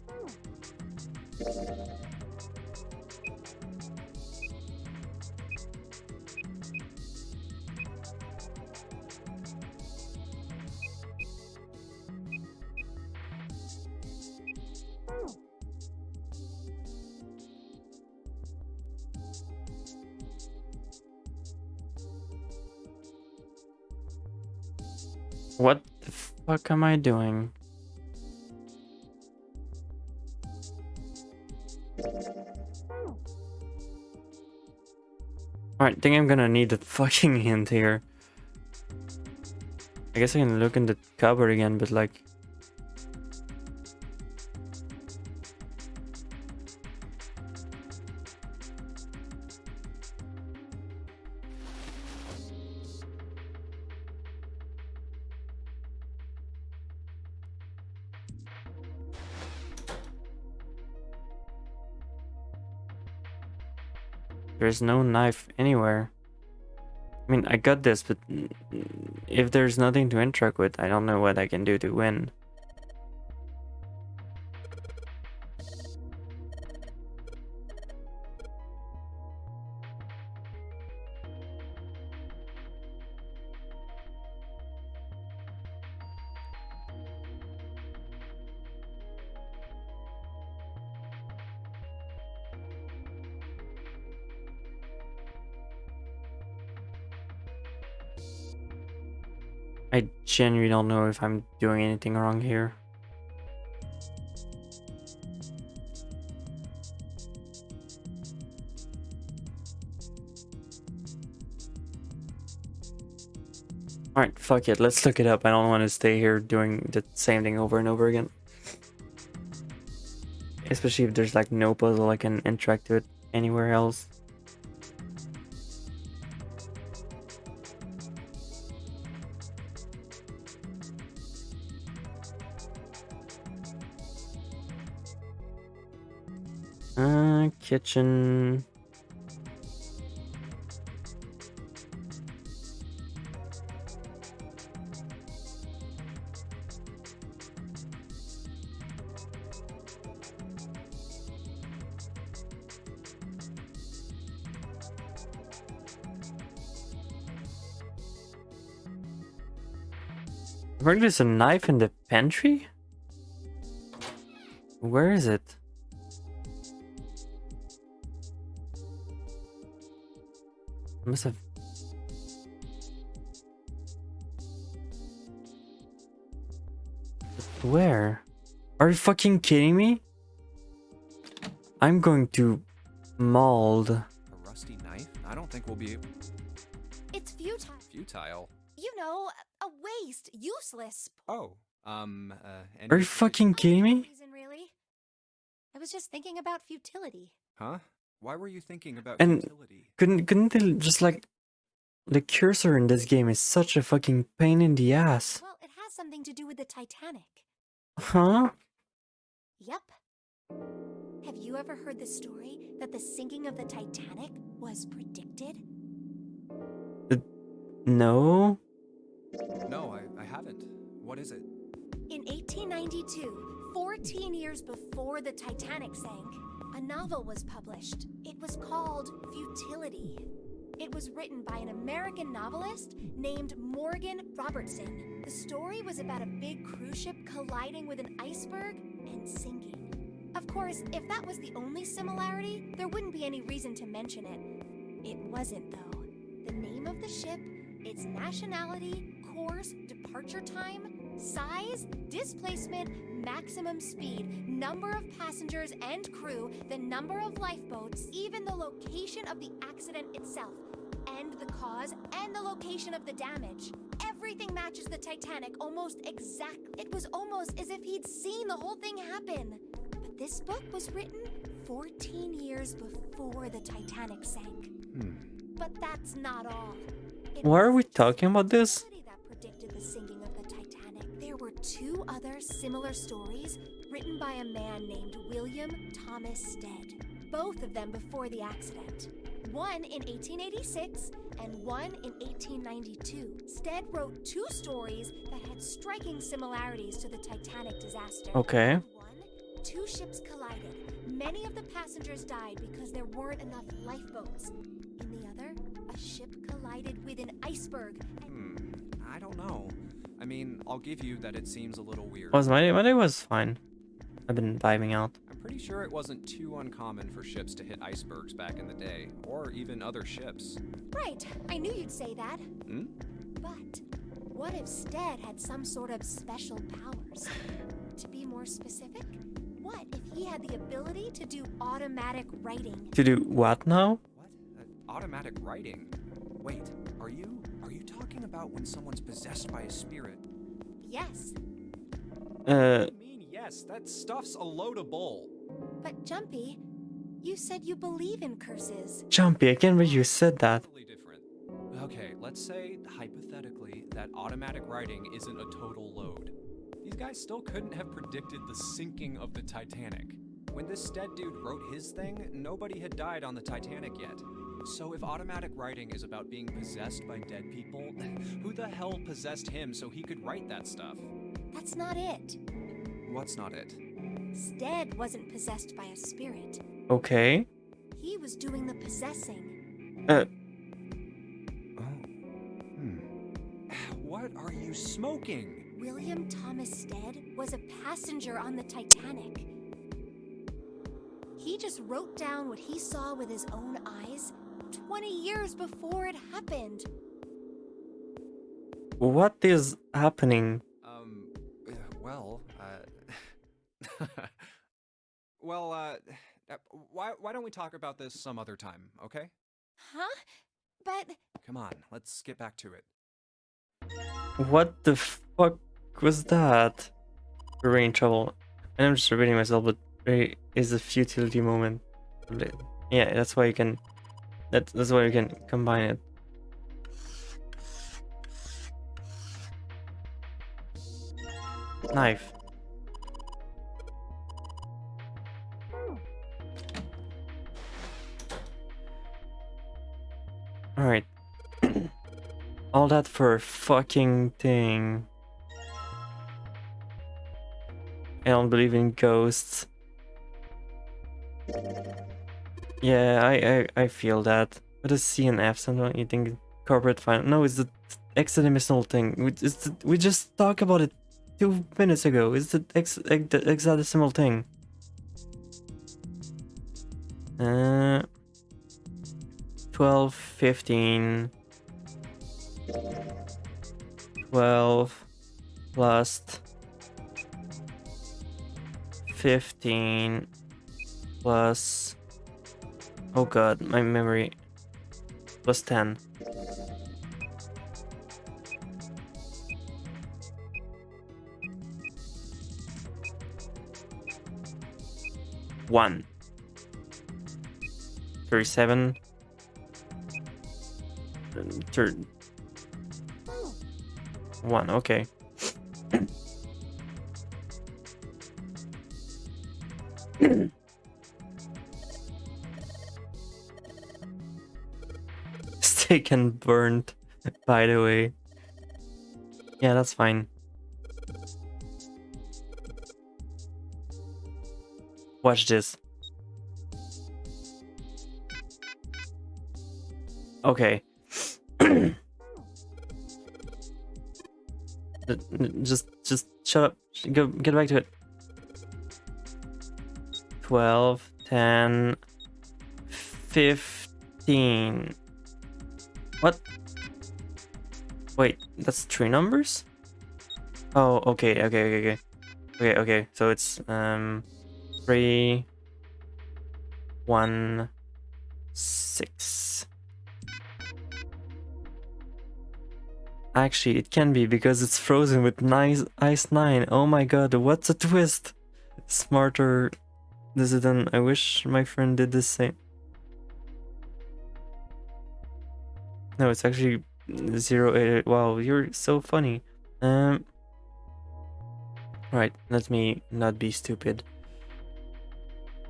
A: What the fuck am I doing? Alright, think I'm gonna need a fucking hint here. I guess I can look in the cupboard again, but like... There's no knife anywhere. I mean, I got this, but if there's nothing to interact with, I don't know what I can do to win. I genuinely don't know if I'm doing anything wrong here. Alright, fuck it, let's look it up. I don't want to stay here doing the same thing over and over again. Especially if there's like no puzzle I can interact with anywhere else. Kitchen. Where is a knife in the pantry? Where is it? I must have... Where? Are you fucking kidding me? I'm going to mold.
G: A rusty knife? I don't think we'll be
H: It's futile.
G: futile.
H: You know, a waste, useless.
G: Oh,
A: Are you fucking kidding me?
H: Reason, really? I was just thinking about futility.
G: Huh? Why were you thinking about
A: And
G: futility?
A: couldn't they just like the cursor in this game is such a fucking pain in the ass.
H: Well, it has something to do with the Titanic.
A: Huh?
H: Yep. Have you ever heard the story that the sinking of the Titanic was predicted?
A: No?
G: No, I haven't. What is it?
H: In 1892, 14 years before the Titanic sank, a novel was published. It was called Futility. It was written by an American novelist named Morgan Robertson. The story was about a big cruise ship colliding with an iceberg and sinking. Of course, if that was the only similarity, there wouldn't be any reason to mention it. It wasn't, though. The name of the ship, its nationality, course, departure time, size, displacement, maximum speed, number of passengers and crew, the number of lifeboats, even the location of the accident itself, and the cause and the location of the damage. Everything matches the Titanic almost exactly. It was almost as if he'd seen the whole thing happen. But this book was written 14 years before the Titanic sank. But that's not all.
A: Why are we talking about this?
H: That predicted the sinking of the Titanic. There were two other similar stories written by a man named William Thomas Stead. Both of them before the accident. One in 1886 and one in 1892. Stead wrote two stories that had striking similarities to the Titanic disaster.
A: Okay.
H: In one, two ships collided. Many of the passengers died because there weren't enough lifeboats. In the other, a ship collided with an iceberg.
G: I don't know. I mean, I'll give you that it seems a little weird.
A: My day was fine. I've been vibing out.
G: I'm pretty sure it wasn't too uncommon for ships to hit icebergs back in the day, or even other ships.
H: Right, I knew you'd say that.
G: Hmm?
H: But what if Stead had some sort of special powers? To be more specific, what if he had the ability to do automatic writing?
A: To do what now?
G: What? Automatic writing? Wait, are you talking about when someone's possessed by a spirit?
H: Yes,
G: I mean, yes, that stuff's a load of bull.
H: but Jumpy, you said you believe in curses.
A: Jumpy, I can't believe you said that.
G: Totally different. Okay, let's say, hypothetically, that automatic writing isn't a total load. These guys still couldn't have predicted the sinking of the Titanic. When this Stead dude wrote his thing, nobody had died on the Titanic yet. So if automatic writing is about being possessed by dead people, who the hell possessed him so he could write that stuff?
H: That's not it.
G: What's not it?
H: Stead wasn't possessed by a spirit.
A: Okay.
H: He was doing the possessing.
G: Oh. What are you smoking?
H: William Thomas Stead was a passenger on the Titanic. He just wrote down what he saw with his own eyes 20 years before it happened.
A: What is happening?
G: Well, well, why don't we talk about this some other time, okay?
H: Huh? But
G: Come on, let's get back to it.
A: What the fuck was that? We're really in trouble. And I'm just repeating myself, but there is a futility moment. Yeah, that's why you can. That's why you can combine it. Knife. Alright. All that for a fucking thing. I don't believe in ghosts. Yeah, I feel that. What is C and F? Don't you think corporate finance? No, it's the hexadecimal thing. We just talked about it 2 minutes ago. It's the hexadecimal thing. 12, 15. 12 plus 15 plus... Oh god, my memory. Plus 10. One. 37. Third. 1, okay. Steak and burned, by the way. Yeah, that's fine. Watch this. Okay. Just shut up. Go get back to it. 12, 10, 15. What? Wait, that's 3 numbers? Oh, okay. Okay. So it's 3, 1, 6. Actually, it can be because it's frozen with nice ice 9. Oh my god, what's a twist? Smarter decision. I wish my friend did the same. No, it's actually 088. Wow, you're so funny. Right, let me not be stupid.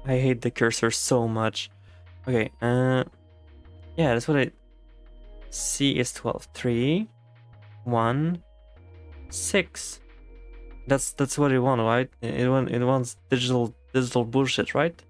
A: I hate the cursor so much. Okay, yeah, that's what I... C is 12. 3, 1, 6. That's what it wants, right? It wants digital bullshit, right?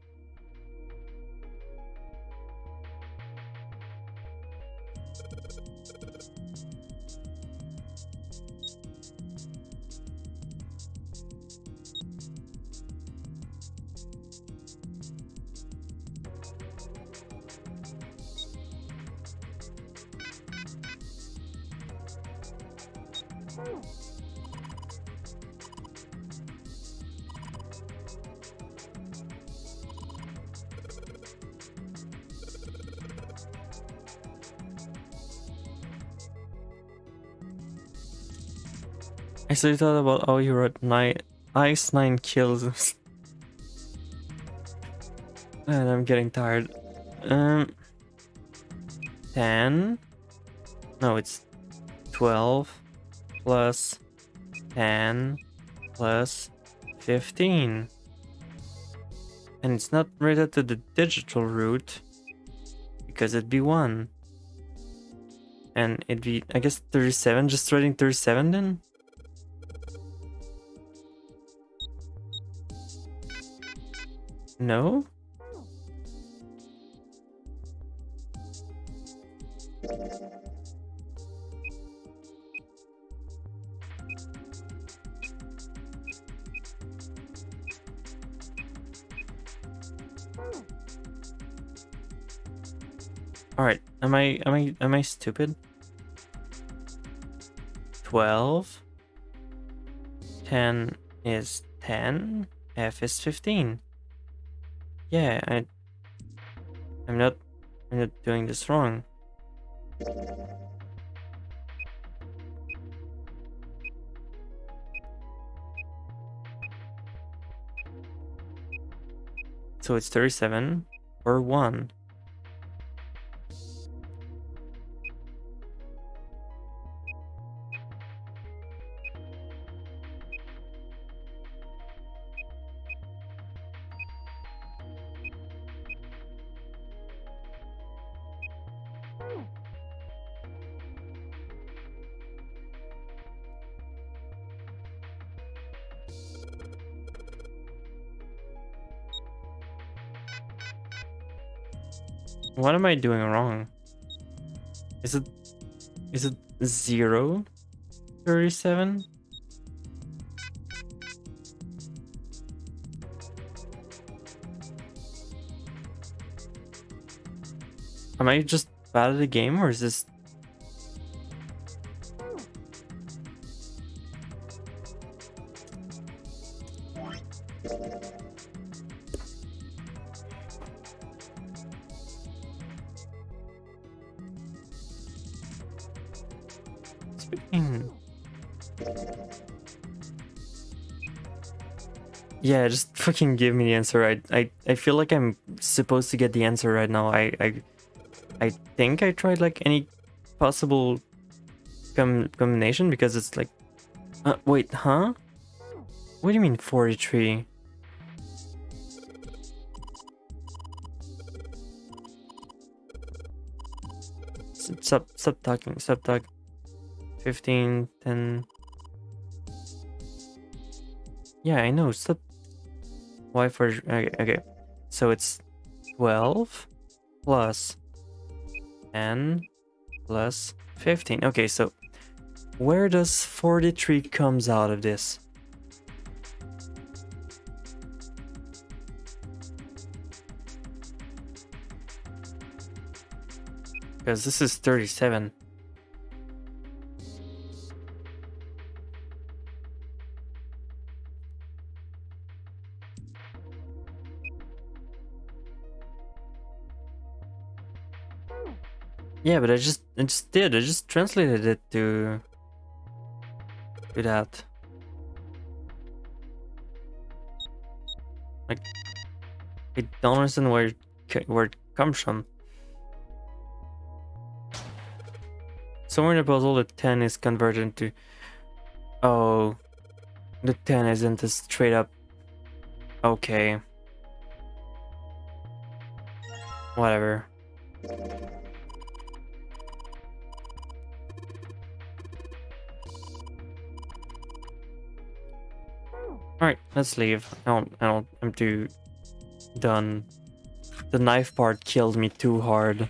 A: I still thought about how you wrote ice 9 kills. And I'm getting tired. 10. No, it's 12 plus 10 plus 15. And it's not related to the digital route because it'd be 1. And it'd be, I guess, 37. Just writing 37 then? No? All right, am I stupid? 12. 10 is 10. F is 15. Yeah, I'm not doing this wrong. So it's 37 or 1. What am I doing wrong? Is it 0? 37? Am I just bad at the game, or is this... Yeah, just fucking give me the answer. I feel like I'm supposed to get the answer right now. I think I tried like any possible combination because it's like wait, huh? What do you mean 43? Stop talking. 15, 10. Yeah, I know. Stop. Why for? Okay. So it's 12 plus 10 plus 15. Okay, so where does 43 comes out of this? Because this is 37. Yeah, but I just did. I just translated it to that. Like, I don't understand where it comes from. Somewhere in the puzzle, the 10 is converted into. Oh, the 10 isn't a straight up. Okay. Whatever. Alright, let's leave. I'm too done. The knife part killed me too hard.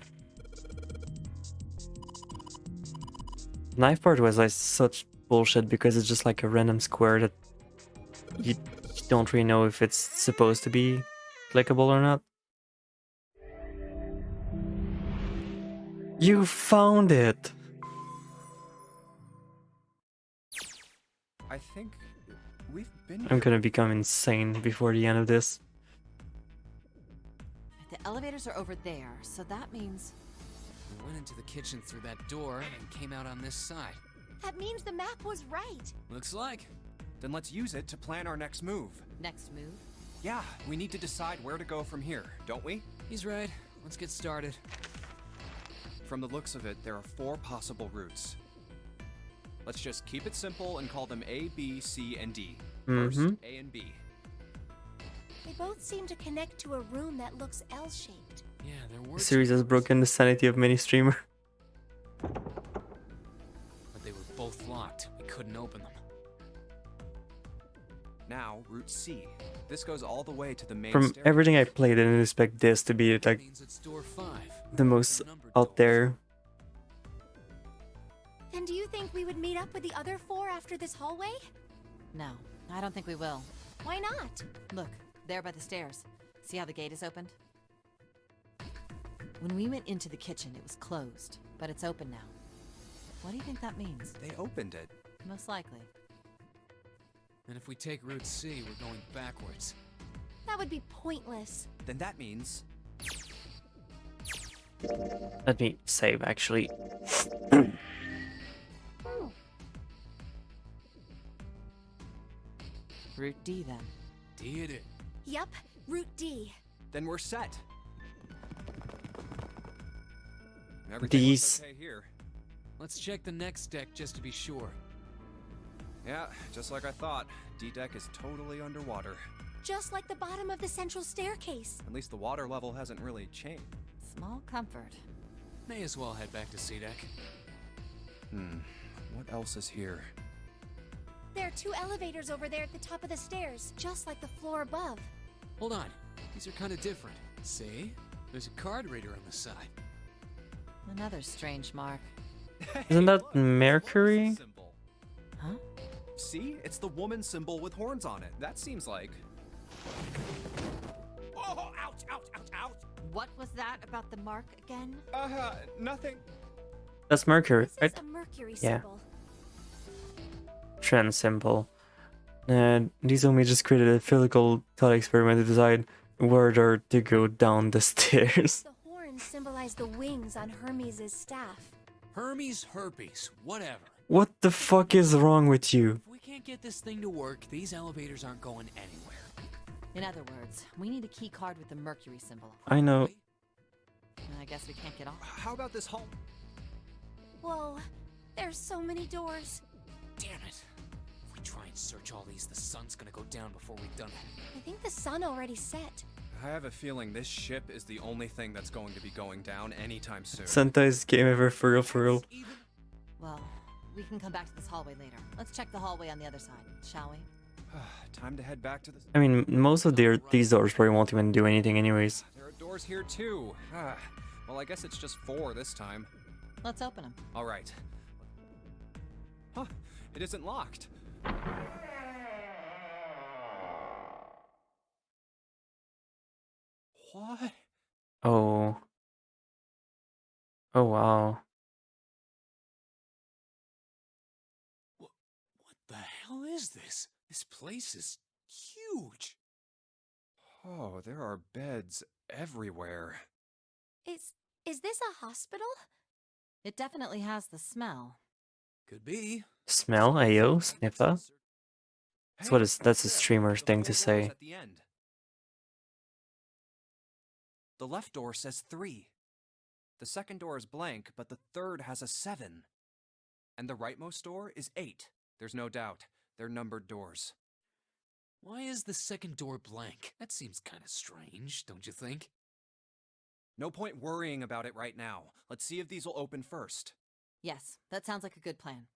A: The knife part was like such bullshit because it's just like a random square that you don't really know if it's supposed to be clickable or not. You found it!
G: I think we've been.
A: I'm gonna become insane before the end of this.
D: The elevators are over there, so that means...
E: We went into the kitchen through that door and came out on this side.
H: That means the map was right.
E: Looks like.
G: Then let's use it to plan our next move.
D: Next move?
G: Yeah, we need to decide where to go from here, don't we?
E: He's right. Let's get started.
G: From the looks of it, there are 4 possible routes. Let's just keep it simple and call them A, B, C, and D. First, A and B.
H: They both seem to connect to a room that looks L-shaped.
E: Yeah, there were.
A: The series has broken the sanity of many streamers.
E: But they were both locked. We couldn't open them.
G: Now, Route C. This goes all the way to the main
A: From
G: staircase.
A: everything I played, I didn't expect this to be
E: That
A: like
E: means it's door 5.
A: the most
E: Numbered
A: out
E: doors.
A: there.
H: Then do you think we would meet up with the other 4 after this hallway?
D: No, I don't think we will.
H: Why not?
D: Look, there by the stairs. See how the gate is opened? When we went into the kitchen, it was closed, but it's open now. What do you think that means?
G: They opened it.
D: Most likely.
E: And if we take Route C, we're going backwards.
H: That would be pointless.
G: Then that means...
A: Let me save actually.
D: Route D, then.
E: D it is.
H: Yup, Route D.
G: Then we're set. Everything
A: These-
G: looks okay here.
E: Let's check the next deck just to be sure.
G: Yeah, just like I thought. D-Deck is totally underwater.
H: Just like the bottom of the central staircase.
G: At least the water level hasn't really changed.
D: Small comfort.
E: May as well head back to C deck.
G: What else is here?
H: There are 2 elevators over there at the top of the stairs, just like the floor above.
E: Hold on. These are kind of different. See? There's a card reader on the side.
D: Another strange mark.
A: Isn't that
G: Look,
A: Mercury?
G: woman's symbol.
D: Huh?
G: See? It's the woman symbol with horns on it. That seems like...
K: Oh, ouch, ouch, ouch, ouch!
D: What was that about the mark again?
G: Nothing.
A: That's Mercury,
H: This
A: right?
H: is a Mercury
A: Yeah.
H: symbol.
A: Trend symbol. These only just created a physical thought experiment to decide where to go down the stairs.
H: The horns symbolize the wings on Hermes' staff.
E: Hermes, herpes, whatever.
A: What the fuck is wrong with you?
E: If we can't get this thing to work, these elevators aren't going anywhere.
D: In other words, we need a key card with the Mercury symbol.
A: I know.
D: And I guess we can't get off.
G: How about this hall?
H: Whoa, there's so many doors.
E: Damn it. If we try and search all these, the sun's gonna go down before we've done it.
H: I think the sun already set.
G: I have a feeling this ship is the only thing that's going to be going down anytime soon.
A: Santa's game ever, for real, for real.
D: Well, we can come back to this hallway later. Let's check the hallway on the other side, shall we?
G: Time to head back to the...
A: I mean, most of these doors probably won't even do anything anyways.
G: There are doors here too. Well, I guess it's just 4 this time.
D: Let's open them.
G: All right. Huh, it isn't locked. What?
A: Oh. Oh, wow.
E: What the hell is this? This place is huge.
G: Oh, there are beds everywhere.
H: Is this a hospital?
D: It definitely has the smell.
E: Could be.
A: Smell, ayo, sniffer. That's a streamer thing to say.
G: At the end. The left door says 3. The second door is blank, but the third has a 7. And the rightmost door is 8. There's no doubt. They're numbered doors.
E: Why is the second door blank? That seems kind of strange, don't you think?
G: No point worrying about it right now. Let's see if these will open first.
D: Yes, that sounds like a good plan.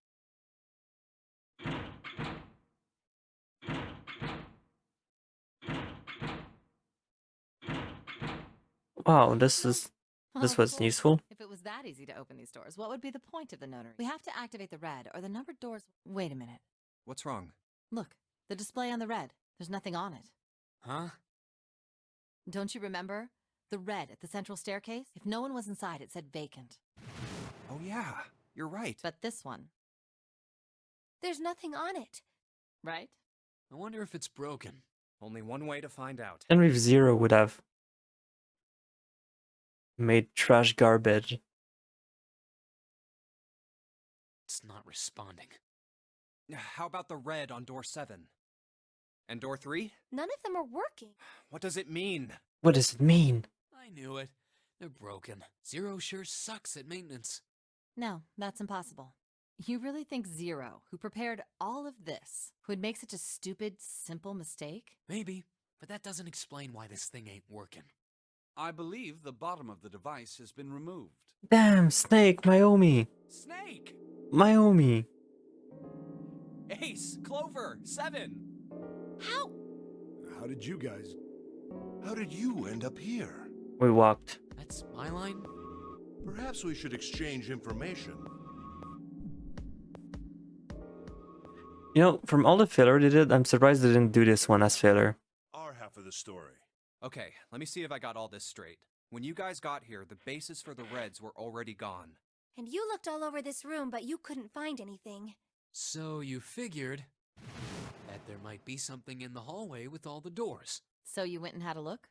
A: Wow, this was
D: Cool.
A: useful.
D: If it was that easy to open these doors, what would be the point of the notary? We have to activate the red, or the numbered doors... Wait a minute.
G: What's wrong?
D: Look, the display on the red. There's nothing on it.
E: Huh?
D: Don't you remember? The red at the central staircase? If no one was inside, it said vacant.
G: Oh yeah, you're right.
D: But this one,
H: There's nothing on it.
D: right?
E: I wonder if it's broken.
G: Only one way to find out.
A: And with Zero would have made trash garbage.
E: It's not responding.
G: How about the red on door 7? And door 3?
H: None of them are working.
G: What does it mean?
A: What does it mean?
E: I knew it. They're broken. Zero sure sucks at maintenance.
D: No, that's impossible. You really think Zero, who prepared all of this, would make such a stupid, simple mistake?
E: Maybe, but that doesn't explain why this thing ain't working. I believe the bottom of the device has been removed.
A: Damn, Snake, Myomi.
G: Snake!
A: Myomi.
G: Ace! Clover! 7!
H: How?
I: How did you guys...
F: How did you end up here?
A: We walked.
E: That's my line?
F: Perhaps we should exchange information.
A: You know, from all the filler they did, I'm surprised they didn't do this one as filler.
F: Our half of the story.
G: Okay, let me see if I got all this straight. When you guys got here, the bases for the Reds were already gone.
H: And you looked all over this room, but you couldn't find anything.
E: So you figured that there might be something in the hallway with all the doors.
D: So you went and had a look?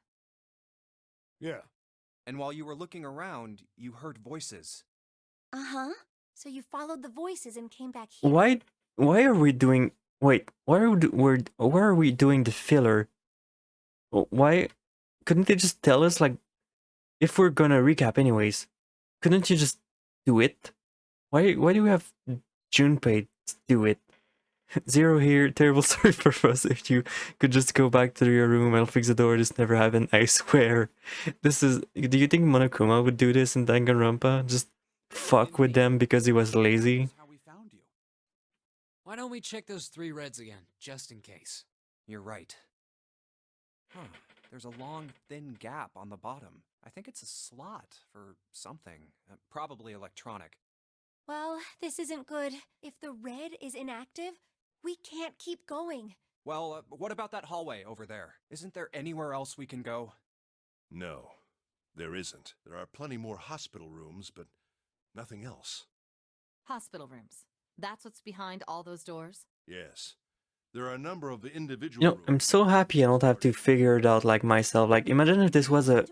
I: Yeah.
G: And while you were looking around, you heard voices.
H: Uh-huh. So you followed the voices and came back here.
A: Why are we doing... Wait, why are we doing the filler? Why... Couldn't they just tell us, like... If we're gonna recap anyways, couldn't you just do it? Why do we have Junpei do it? Zero here, terrible story for us. If you could just go back to your room, I'll fix the door. This never happened, I swear. This is... Do you think Monokuma would do this in Danganronpa? Just fuck with them because he was lazy?
E: That's how we found you. Why don't we check those 3 reds again, just in case?
G: You're right. Huh. There's a long, thin gap on the bottom. I think it's a slot for something. Probably electronic.
H: Well, this isn't good. If the red is inactive, we can't keep going.
G: Well, what about that hallway over there? Isn't there anywhere else we can go?
F: No, there isn't. There are plenty more hospital rooms, but nothing else.
D: Hospital rooms. That's what's behind all those doors?
F: Yes. There are a number of individual
A: You know, I'm so happy I don't have to figure it out like myself. Like, imagine if this was a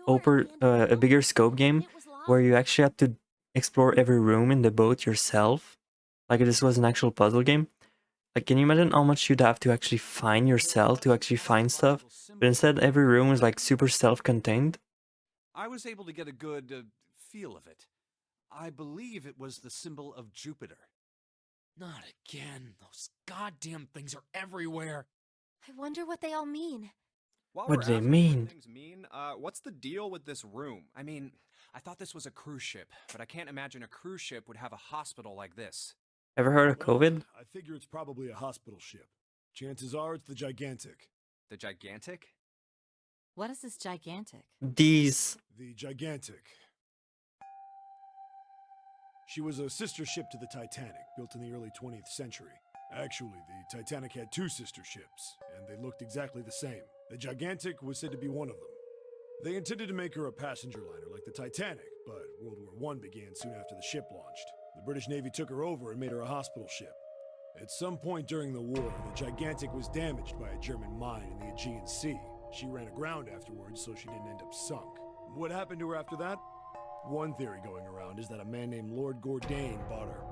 A: bigger scope game where you actually had to explore every room in the boat yourself. Like if this was an actual puzzle game. Like, can you imagine how much you'd have to actually find yourself to actually find stuff? But instead, every room is like super self-contained.
B: I was able to get a good feel of it. I believe it was the symbol of Jupiter.
E: Not again. Those goddamn things are everywhere.
H: I wonder what they all mean.
G: While
A: What
G: we're
A: do they
G: asking
A: mean?
G: what things mean, what's the deal with this room? I mean, I thought this was a cruise ship, but I can't imagine a cruise ship would have a hospital like this.
A: Ever heard of
I: Well,
A: COVID?
I: I figure it's probably a hospital ship. Chances are it's the Gigantic.
G: The Gigantic?
D: What is this gigantic?
A: These.
I: The Gigantic. She was a sister ship to the Titanic, built in the early 20th century. Actually, the Titanic had two sister ships, and they looked exactly the same. The Gigantic was said to be one of them. They intended to make her a passenger liner like the Titanic, but World War I began soon after the ship launched. The British Navy took her over and made her a hospital ship. At some point during the war, the Gigantic was damaged by a German mine in the Aegean Sea. She ran aground afterwards, so she didn't end up sunk. What happened to her after that? One theory going around is that a man named Lord Gourdane bought her.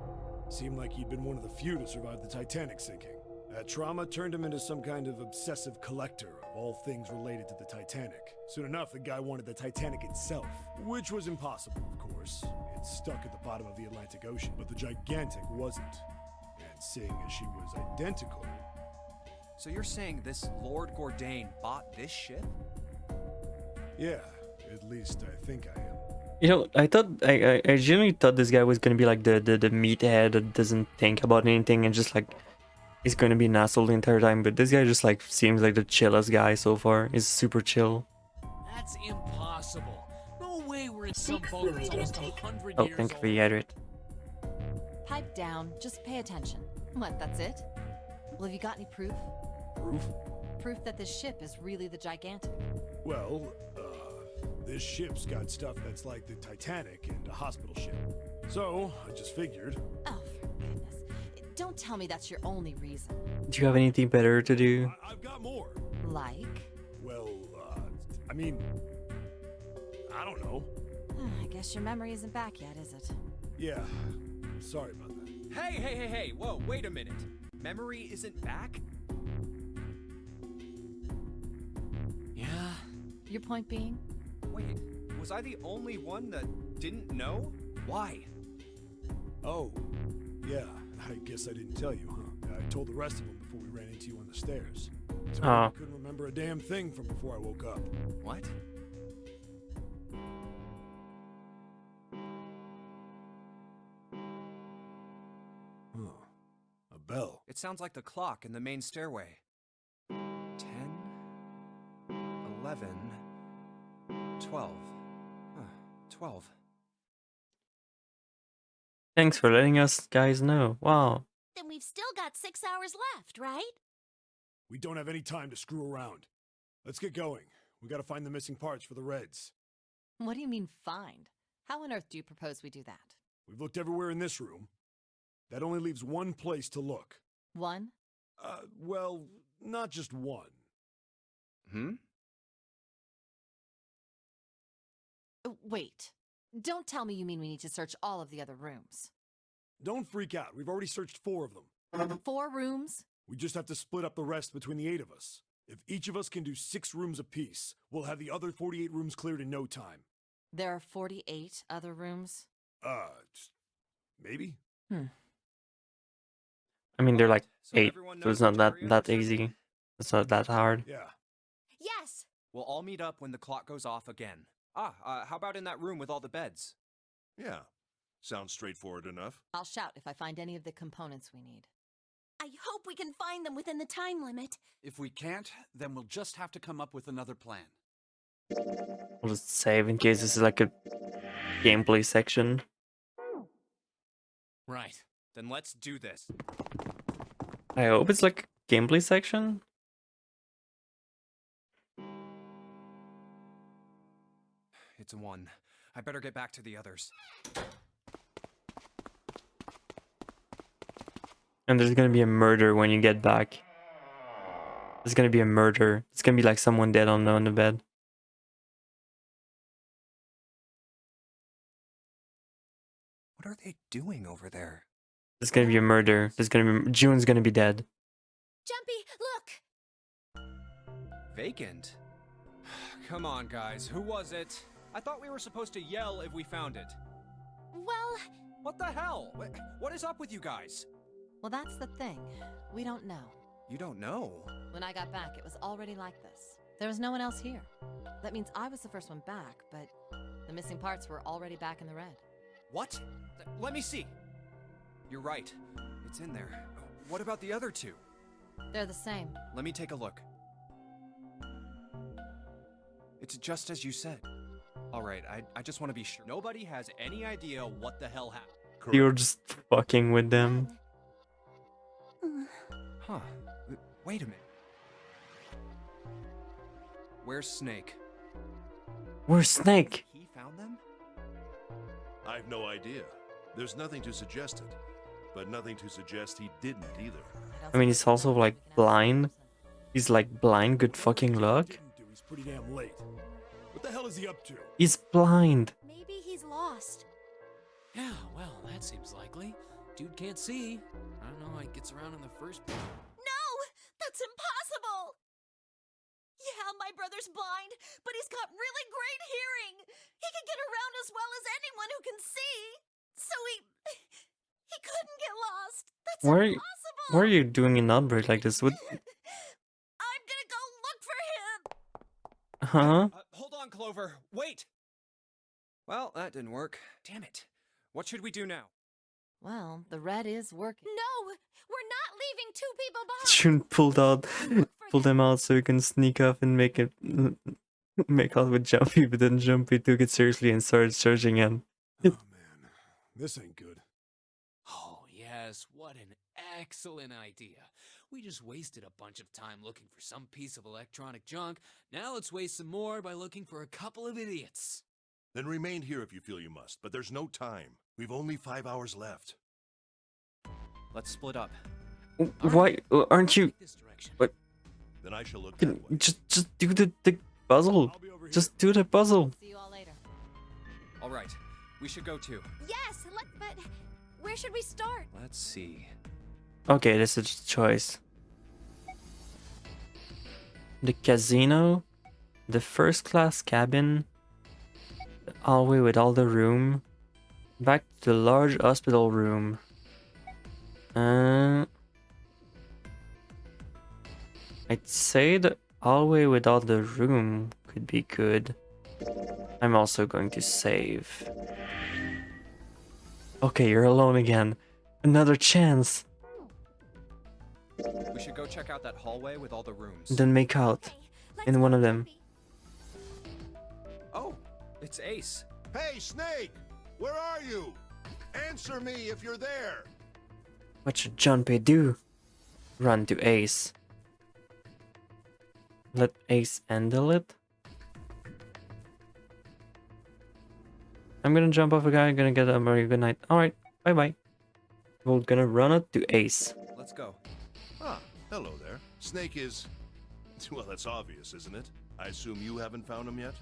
I: Seemed like he'd been one of the few to survive the Titanic sinking. That trauma turned him into some kind of obsessive collector of all things related to the Titanic. Soon enough, the guy wanted the Titanic itself, which was impossible, of course. It stuck at the bottom of the Atlantic Ocean, but the Gigantic wasn't. And seeing as she was identical...
G: So you're saying this Lord Gourdane bought this ship?
I: Yeah, at least I think I am.
A: You know, I genuinely thought this guy was gonna be like the meathead that doesn't think about anything and just like he's gonna be an asshole the entire time. But this guy just like seems like the chillest guy so far. He's super chill.
E: That's impossible. No way we're in some boat that's almost 100
A: Oh,
E: years
A: thank you for
E: old.
A: the edit.
D: Pipe down. Just pay attention. What, that's it? Well, have you got any proof?
I: Proof?
D: Proof that this ship is really the gigantic.
I: Well, this ship's got stuff that's like the Titanic and a hospital ship. So, I just figured.
D: Oh, for goodness. Don't tell me that's your only reason.
A: Do you have anything better to do?
I: I've got more.
D: Like?
I: Well, I mean, I don't know.
D: I guess your memory isn't back yet, is it?
I: Yeah, sorry about that.
K: Hey, whoa, wait a minute. Memory isn't back?
E: Yeah.
D: Your point being?
G: Wait, was I the only one that didn't know? Why?
I: Oh, yeah, I guess I didn't tell you, huh? I told the rest of them before we ran into you on the stairs. So I couldn't remember a damn thing from before I woke up.
G: What?
I: Huh. A bell.
G: It sounds like the clock in the main stairway. 10, 11, 12. Huh, 12.
A: Thanks for letting us guys know. Wow.
H: Then we've still got 6 hours left, right?
I: We don't have any time to screw around. Let's get going. We gotta find the missing parts for the Reds.
D: What do you mean, find? How on earth do you propose we do that?
I: We've looked everywhere in this room. That only leaves one place to look.
D: One?
I: Well, not just one.
D: Wait. Don't tell me you mean we need to search all of the other rooms.
I: Don't freak out. We've already searched 4 of them.
D: 4 rooms?
I: We just have to split up the rest between the 8 of us. If each of us can do 6 rooms apiece, we'll have the other 48 rooms cleared in no time.
D: There are 48 other rooms?
I: Maybe?
A: I mean, they're like
G: So
A: 8,
G: everyone
A: so it's
G: knows
A: not
G: which
A: that
G: area it's in?
A: easy. It's not that hard.
I: Yeah.
H: Yes!
G: We'll all meet up when the clock goes off again. How about in that room with all the beds?
F: Yeah, sounds straightforward enough.
D: I'll shout if I find any of the components we need.
H: I hope we can find them within the time limit.
B: If we can't, then we'll just have to come up with another plan.
A: We'll just save in case this is like a gameplay section.
E: Right.
G: Then let's do this.
A: I hope it's like a gameplay section.
G: It's a 1. I better get back to the others.
A: And there's gonna be a murder when you get back. There's gonna be a murder. It's gonna be like someone dead on the bed.
G: What are they doing over there?
A: There's gonna be a murder. There's gonna be June's gonna be dead.
H: Jumpy, look!
G: Vacant? Come on, guys. Who was it? I thought we were supposed to yell if we found it.
H: Well,
G: What the hell? What is up with you guys?
D: Well, that's the thing. We don't know.
G: You don't know?
D: When I got back, it was already like this. There was no one else here. That means I was the first one back, but the missing parts were already back in the red.
G: What? Let me see. You're right. It's in there. What about the other two?
D: They're the same.
G: Let me take a look. It's just as you said. Alright, I just want to be sure. Nobody has any idea what the hell happened.
A: You're just fucking with them.
G: Huh. Wait a minute. Where's Snake?
A: Where's Snake?
G: He found them?
F: I've no idea. There's nothing to suggest it, but nothing to suggest he didn't either.
A: I mean, he's also like blind. He's like blind. Good fucking luck.
I: Didn't do. He's pretty damn late. What the hell is he up to?
A: He's blind.
H: maybe he's lost.
E: Yeah, well, that seems likely. Dude can't see. I don't know how he gets around in the first place.
H: No! That's impossible! Yeah, my brother's blind, but he's got really great hearing. He can get around as well as anyone who can see. So he couldn't get lost. That's impossible.
A: Why are you doing an outbreak like this? What?
H: I'm gonna go look for him.
A: Huh?
G: Hold on, Clover. Wait! Well, that didn't work. Damn it. What should we do now?
D: Well, the red is working.
H: No, we're not leaving two people behind.
A: June pulled them out so he can sneak off and make out with Jumpy, but then Jumpy took it seriously and started searching him.
I: Oh man, this ain't good.
E: Oh, yes, what an excellent idea. We just wasted a bunch of time looking for some piece of electronic junk. Now let's waste some more by looking for a couple of idiots.
F: Then remain here if you feel you must, but there's no time. We've only 5 hours left.
G: Let's split up.
A: Why aren't you?
E: This direction.
A: What?
F: Then I shall look that way.
A: Just do the puzzle.
I: I'll be over here.
A: Just do the puzzle.
D: See you all later.
G: All right, we should go too.
H: Yes, but where should we start?
G: Let's see.
A: Okay, this is a choice. The casino, the first class cabin, the hallway with all the room, back to the large hospital room. I'd say the hallway with all the room could be good. I'm also going to save. Okay, you're alone again. Another chance.
G: We should go check out that hallway with all the rooms.
A: Then make out
H: Okay, let's
A: in
H: go,
A: one of them.
H: Jumpy.
G: Oh, it's Ace.
F: Hey, Snake! Where are you? Answer me if you're there!
A: What should Junpei do? Run to Ace. Let Ace handle it. I'm gonna jump off a guy, gonna get a very good night. Alright, bye bye. We're gonna run it to Ace.
G: Let's go.
F: Ah, hello there. Snake is... Well, that's obvious, isn't it? I assume you haven't found him yet?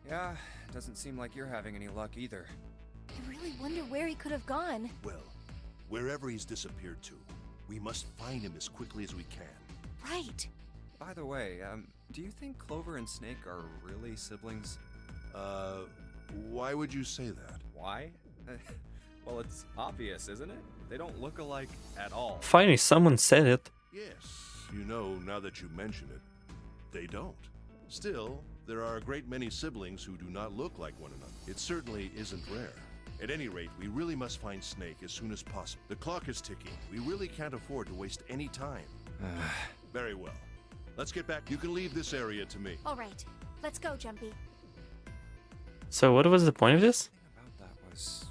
G: Yeah, doesn't seem like you're having any luck either.
H: I really wonder where he could have gone.
F: Well, wherever he's disappeared to, we must find him as quickly as we can.
H: Right.
G: By the way, do you think Clover and Snake are really siblings?
F: Why would you say that?
G: Why? Well, it's obvious, isn't it? They don't look alike at all.
A: Finally, someone said it.
F: Yes, you know, now that you mention it, they don't. Still, there are a great many siblings who do not look like one another. It certainly isn't rare. At any rate, we really must find Snake as soon as possible. The clock is ticking. We really can't afford to waste any time. Very well. Let's get back. You can leave this area to me.
H: All right. Let's go, Jumpy.
A: So what was the point of this?
G: The thing about that was...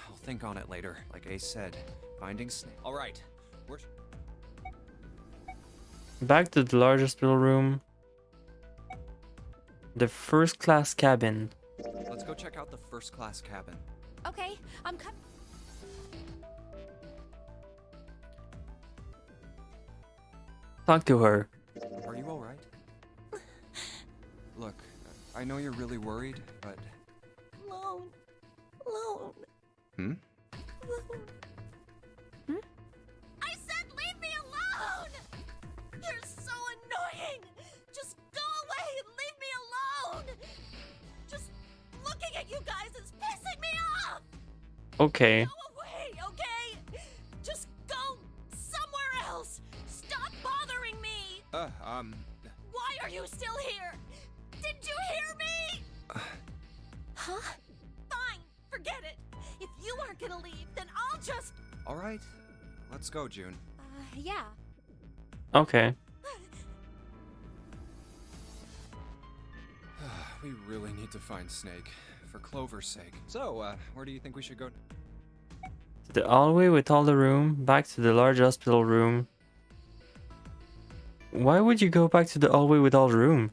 G: I'll think on it later. Like Ace said, finding Snake. All right, we're...
A: Back to the large hospital room. The first class cabin.
G: Let's go check out the first class cabin.
H: Okay, I'm coming.
A: Talk to her.
G: Are you all right? Look, I know you're really worried, but...
H: Alone. Alone.
G: Hmm?
H: Alone.
A: Okay.
D: Go away, okay? Just go somewhere else. Stop bothering me. Why are you still here? Did you hear me? Huh? Fine, forget it. If you aren't gonna leave, then I'll just...
G: All right, let's go, June.
H: Yeah.
A: Okay.
G: We really need to find Snake, for Clover's sake. So, where do you think we should go?
A: To the hallway with all the room, back to the large hospital room. Why would you go back to the hallway with all the room?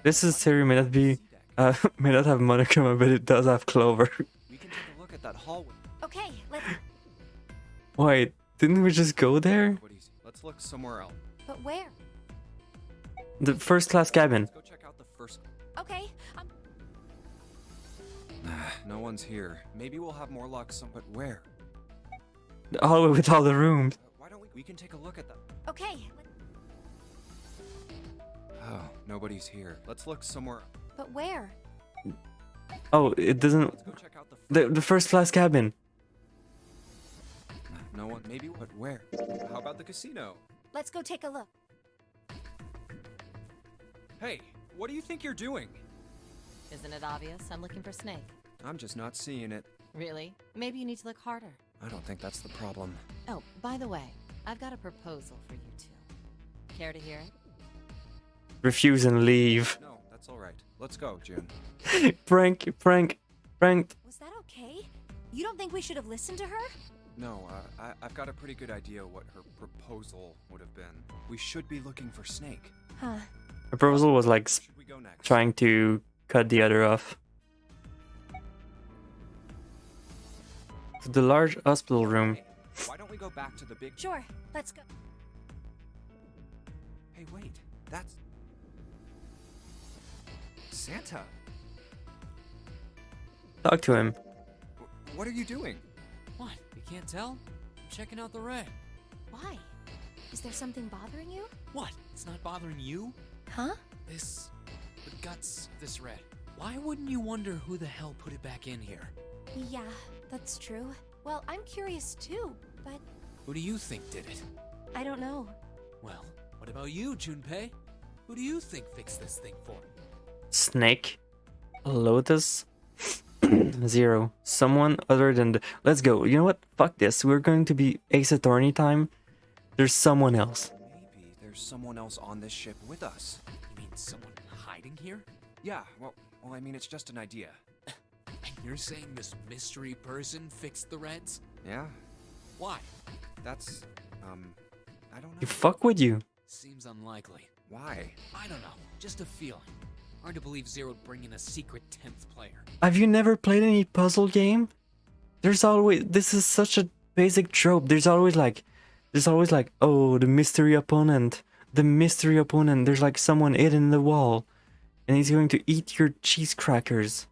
A: This is theory may not be, may not have monochroma, but it does have Clover.
G: We can take a look at that hallway.
H: Okay, let's...
A: Wait, didn't we just go there?
G: Let's look somewhere else.
H: But where?
A: The first class cabin.
G: Let's go check out the first...
H: Okay,
G: No one's here. Maybe we'll have more luck but where?
A: The hallway with all the rooms.
G: Why don't we can take a look at that.
H: okay.
G: Oh, nobody's here. Let's look somewhere.
H: But where?
A: Oh, it doesn't...
G: Let's go check out
A: The first class cabin.
G: No one, maybe, but where? How about the casino?
H: Let's go take a look.
G: Hey, what do you think you're doing?
D: Isn't it obvious? I'm looking for Snake.
G: I'm just not seeing it.
D: Really? Maybe you need to look harder.
G: I don't think that's the problem.
D: Oh, by the way, I've got a proposal for you two. Care to hear it?
A: Refuse and leave.
G: No, that's all right. Let's go, June.
A: Prank.
H: Was that okay? You don't think we should have listened to her?
G: No, I've got a pretty good idea what her proposal would have been. We should be looking for Snake.
H: Huh.
A: The proposal was like
G: Should we go next?
A: trying to cut the other off. To the large hospital room.
G: Hey, why don't we go back to the big...
H: Sure, let's go.
G: Hey, wait. That's... Santa.
A: Talk to him.
G: What are you doing?
E: What? You can't tell? I'm checking out the red.
H: Why? Is there something bothering you?
E: What? It's not bothering you?
H: Huh?
E: The guts of this red. Why wouldn't you wonder who the hell put it back in here?
H: Yeah, that's true. Well, I'm curious too, but
E: Who do you think did it?
H: I don't know.
E: Well, what about you, Junpei? Who do you think fixed this thing for me?
A: Snake. Lotus. Zero. Someone other than the... Let's go. You know what? Fuck this. We're going to be Ace Attorney time. There's someone else.
G: Maybe there's someone else on this ship with us.
E: You mean someone hiding here?
G: Yeah, well, I mean, it's just an idea.
E: And you're saying this mystery person fixed the Reds?
G: Yeah,
E: Why?
G: that's, I don't know.
A: You fuck with you.
E: Seems unlikely.
G: Why?
E: I don't know. Just a feeling. Hard to believe Zero'd bring in a secret 10th player.
A: Have you never played any puzzle game? There's always... This is such a basic trope. There's always like, oh, the mystery opponent. The mystery opponent. There's like someone hidden in the wall. And he's going to eat your cheese crackers.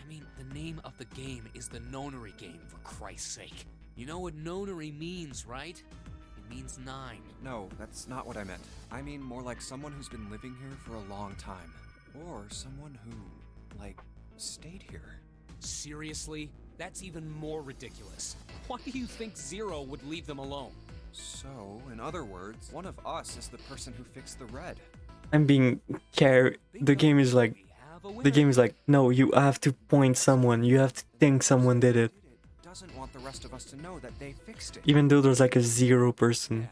E: I mean, the name of the game is the Nonary game, for Christ's sake. You know what Nonary means, right? It means 9.
G: No, that's not what I meant. I mean more like someone who's been living here for a long time. Or someone who, like, stayed here.
E: Seriously? That's even more ridiculous. Why do you think Zero would leave them alone?
G: So, in other words, one of us is the person who fixed the red.
A: I'm being carried. The game is like...
E: We have a winner.
A: The game is like, no, you have to point someone. You have to think someone did it.
G: Doesn't want the rest of us to know that they fixed it.
A: Even though there's like a 0 person.
E: Yeah,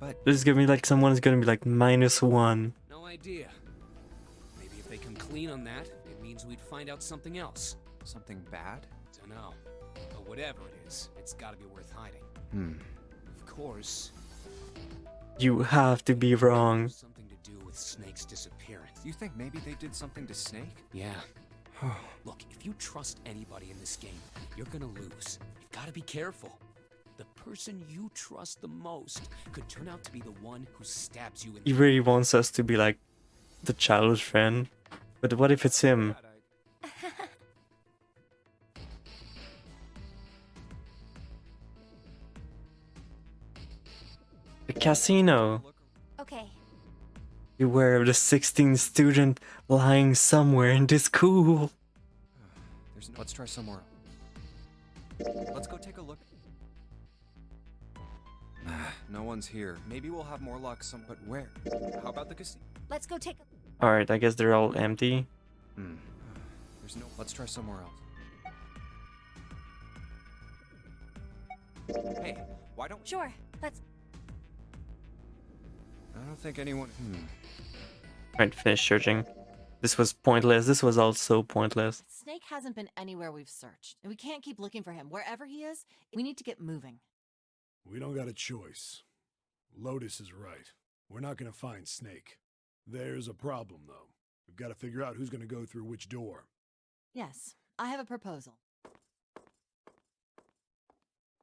G: But
A: There's gonna be like someone is gonna be like -1.
E: no idea. Maybe if they come clean on that, it means we'd find out something else.
G: something bad?
E: Dunno. But whatever it is, it's gotta be worth hiding. Of course,
A: You have to be wrong.
E: something to do with Snake's disappearance.
G: You think maybe they did something to Snake?
E: Yeah. Look, if you trust anybody in this game, you're gonna lose. You've gotta be careful. The person you trust the most could turn out to be the one who stabs you in
A: He
E: the...
A: really wants us to be like the childhood friend. But what if it's him? The casino.
H: Okay.
A: Beware of the 16th student lying somewhere in this school.
G: Let's try somewhere. Let's go take a look. No one's here. Maybe we'll have more luck some, but where? How about the casino?
H: Let's go take a...
A: Alright, I guess they're all empty.
G: There's no... Let's try somewhere else. Hey, why don't...
H: Sure, let's...
G: I don't think anyone...
A: Alright, finish searching. This was pointless. This was also pointless.
D: Snake hasn't been anywhere we've searched, and we can't keep looking for him. Wherever he is, we need to get moving.
I: We don't got a choice. Lotus is right. We're not gonna find Snake. There's a problem, though. We've got to figure out who's gonna go through which door.
D: Yes, I have a proposal.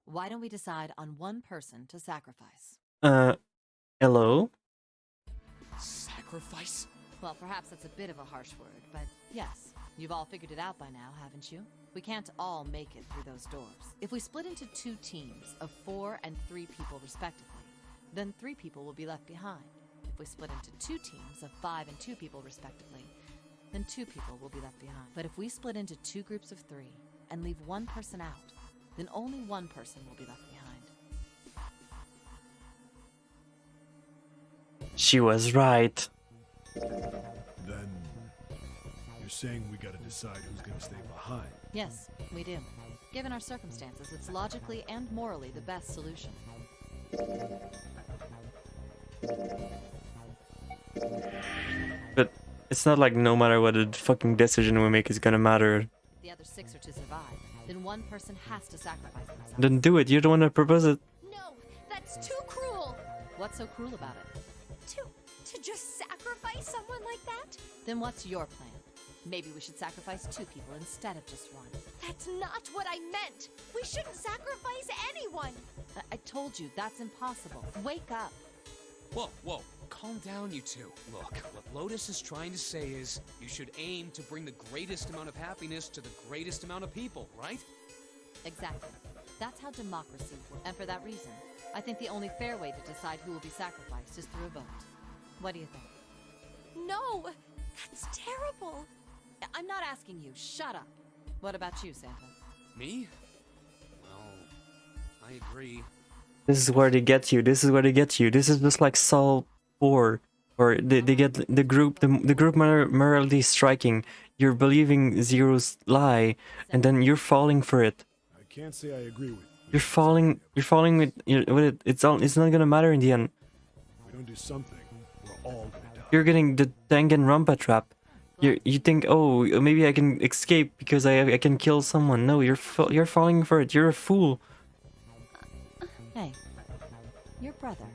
D: Why don't we decide on one person to sacrifice?
A: Hello?
E: Sacrifice?
D: Well, perhaps that's a bit of a harsh word, but yes. You've all figured it out by now, haven't you? We can't all make it through those doors. If we split into 2 teams of 4 and 3 people respectively, then 3 people will be left behind. If we split into 2 teams of 5 and 2 people respectively, then 2 people will be left behind. But if we split into 2 groups of 3 and leave 1 person out, then only 1 person will be left behind.
A: She was right.
I: Then... you're saying we gotta decide who's gonna stay behind.
D: Yes, we do. Given our circumstances, it's logically and morally the best solution.
A: But it's not like no matter what the fucking decision we make is gonna matter.
D: The other 6 are to survive, then 1 person has to sacrifice themselves.
A: Then do it. You're the one that proposed it.
H: No, that's too cruel!
D: What's so cruel about it?
H: To just sacrifice someone like that?
D: Then what's your plan? Maybe we should sacrifice 2 people instead of just 1.
H: That's not what I meant! We shouldn't sacrifice anyone!
D: I told you, that's impossible. Wake up.
E: Whoa, whoa. Calm down, you two. Look, what Lotus is trying to say is, you should aim to bring the greatest amount of happiness to the greatest amount of people, right?
D: Exactly. That's how democracy works. And for that reason, I think the only fair way to decide who will be sacrificed is through a vote. What do you think?
H: No! That's terrible!
D: I'm not asking you. Shut up. What about you, Santa?
E: Me? Well, I agree.
A: This is where they get you. This is where they get you. This is just like Saul 4, or they get the group morality striking. You're believing Zero's lie, and then you're falling for it.
I: I can't say I agree with you.
A: You're falling with it. It's not gonna matter in the end.
I: If we don't do something, we're all gonna die.
A: You're getting the Danganronpa trap. You think, oh, maybe I can escape because I can kill someone. No, you're falling for it. You're a fool.
D: Hey, your brother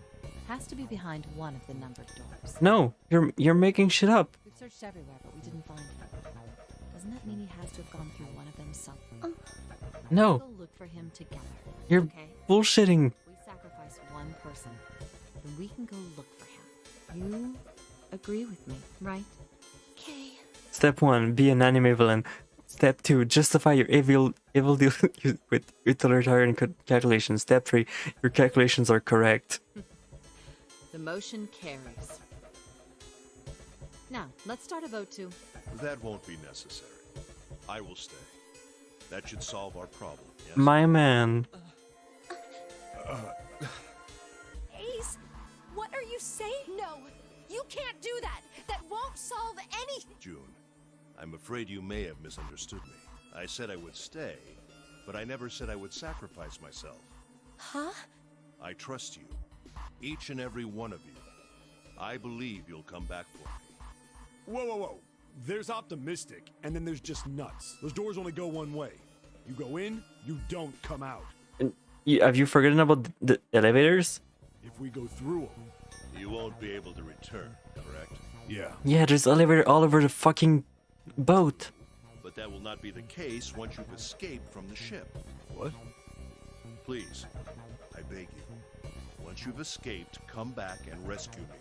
D: has to be behind one of the numbered doors.
A: No, you're making shit up.
D: We've searched everywhere, but we didn't find him. Doesn't that mean he has to have gone through one of them somewhere?
A: No,
D: Let's go look for him together.
A: you're
D: Okay?
A: bullshitting.
D: We sacrifice 1 person, then we can go look for him. You agree with me, right?
H: Okay.
A: Step 1, be an anime villain. Step 2, justify your evil deal with utilitarian calculations. Step 3, your calculations are correct.
D: The motion carries. Now, let's start a vote to...
F: That won't be necessary. I will stay. That should solve our problem, yes?
A: My man.
H: Ace, what are you saying? No, you can't do that! That won't solve anything!
F: June, I'm afraid you may have misunderstood me. I said I would stay, but I never said I would sacrifice myself.
H: Huh?
F: I trust you. Each and every one of you. I believe you'll come back for me.
I: Whoa, whoa, whoa. There's optimistic, and then there's just nuts. Those doors only go one way. You go in, you don't come out.
A: And have you forgotten about the elevators?
I: If we go through them...
F: You won't be able to return, correct?
I: Yeah.
A: Yeah, there's elevator all over the fucking boat.
F: But that will not be the case once you've escaped from the ship.
I: What?
F: Please, I beg you. Once you've escaped, come back and rescue me.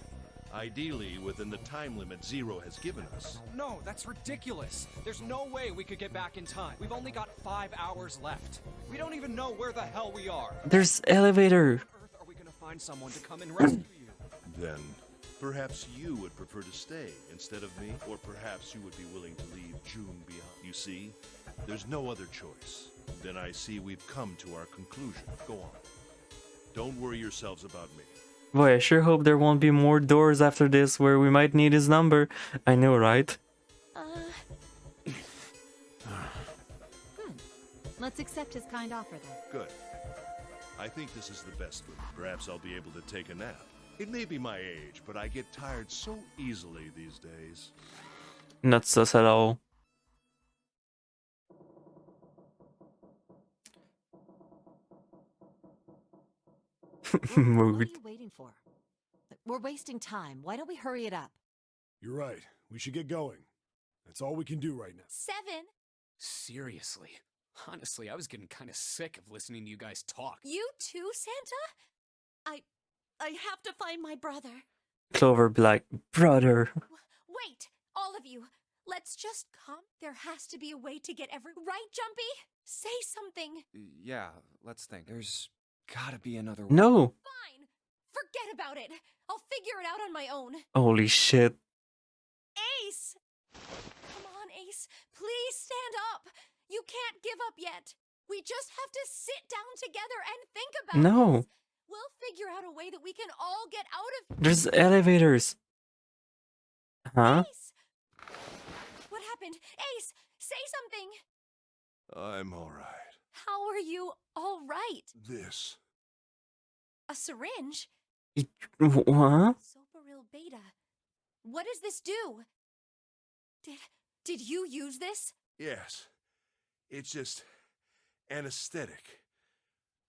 F: Ideally, within the time limit Zero has given us.
K: No, that's ridiculous. There's no way we could get back in time. We've only got 5 hours left. We don't even know where the hell we are.
A: There's elevator.
K: Where on earth are we gonna find someone to come and rescue you?
F: Then, perhaps you would prefer to stay instead of me, or perhaps you would be willing to leave June behind. You see, there's no other choice. Then I see we've come to our conclusion. Go on. Don't worry yourselves about me.
A: Boy, I sure hope there won't be more doors after this where we might need his number. I know, right?
D: Let's accept his kind offer then.
F: Good. I think this is the best route. Perhaps I'll be able to take a nap. It may be my age, but I get tired so easily these days.
A: Not sus at all.
D: What are
A: Mood.
D: you waiting for? We're wasting time. Why don't we hurry it up?
I: You're right. We should get going. That's all we can do right now.
H: 7.
E: Seriously. Honestly, I was getting kind of sick of listening to you guys talk.
H: You too, Santa? I have to find my brother.
A: Clover be like, brother.
H: Wait, all of you. Let's just come. There has to be a way to get right, Jumpy? Say something.
G: Yeah, let's think. There's gotta be another way.
A: No.
H: Fine. Forget about it. I'll figure it out on my own.
A: Holy shit.
H: Ace! Come on, Ace. Please stand up. You can't give up yet. We just have to sit down together and think about
A: No.
H: this. We'll figure out a way that we can all get out of
A: There's elevators. Huh?
H: Ace! What happened? Ace, say something.
F: I'm all right.
H: How are you all right?
F: This.
H: A syringe?
A: What?
H: Soparil beta. What does this do? Did you use this?
F: Yes. It's just anesthetic.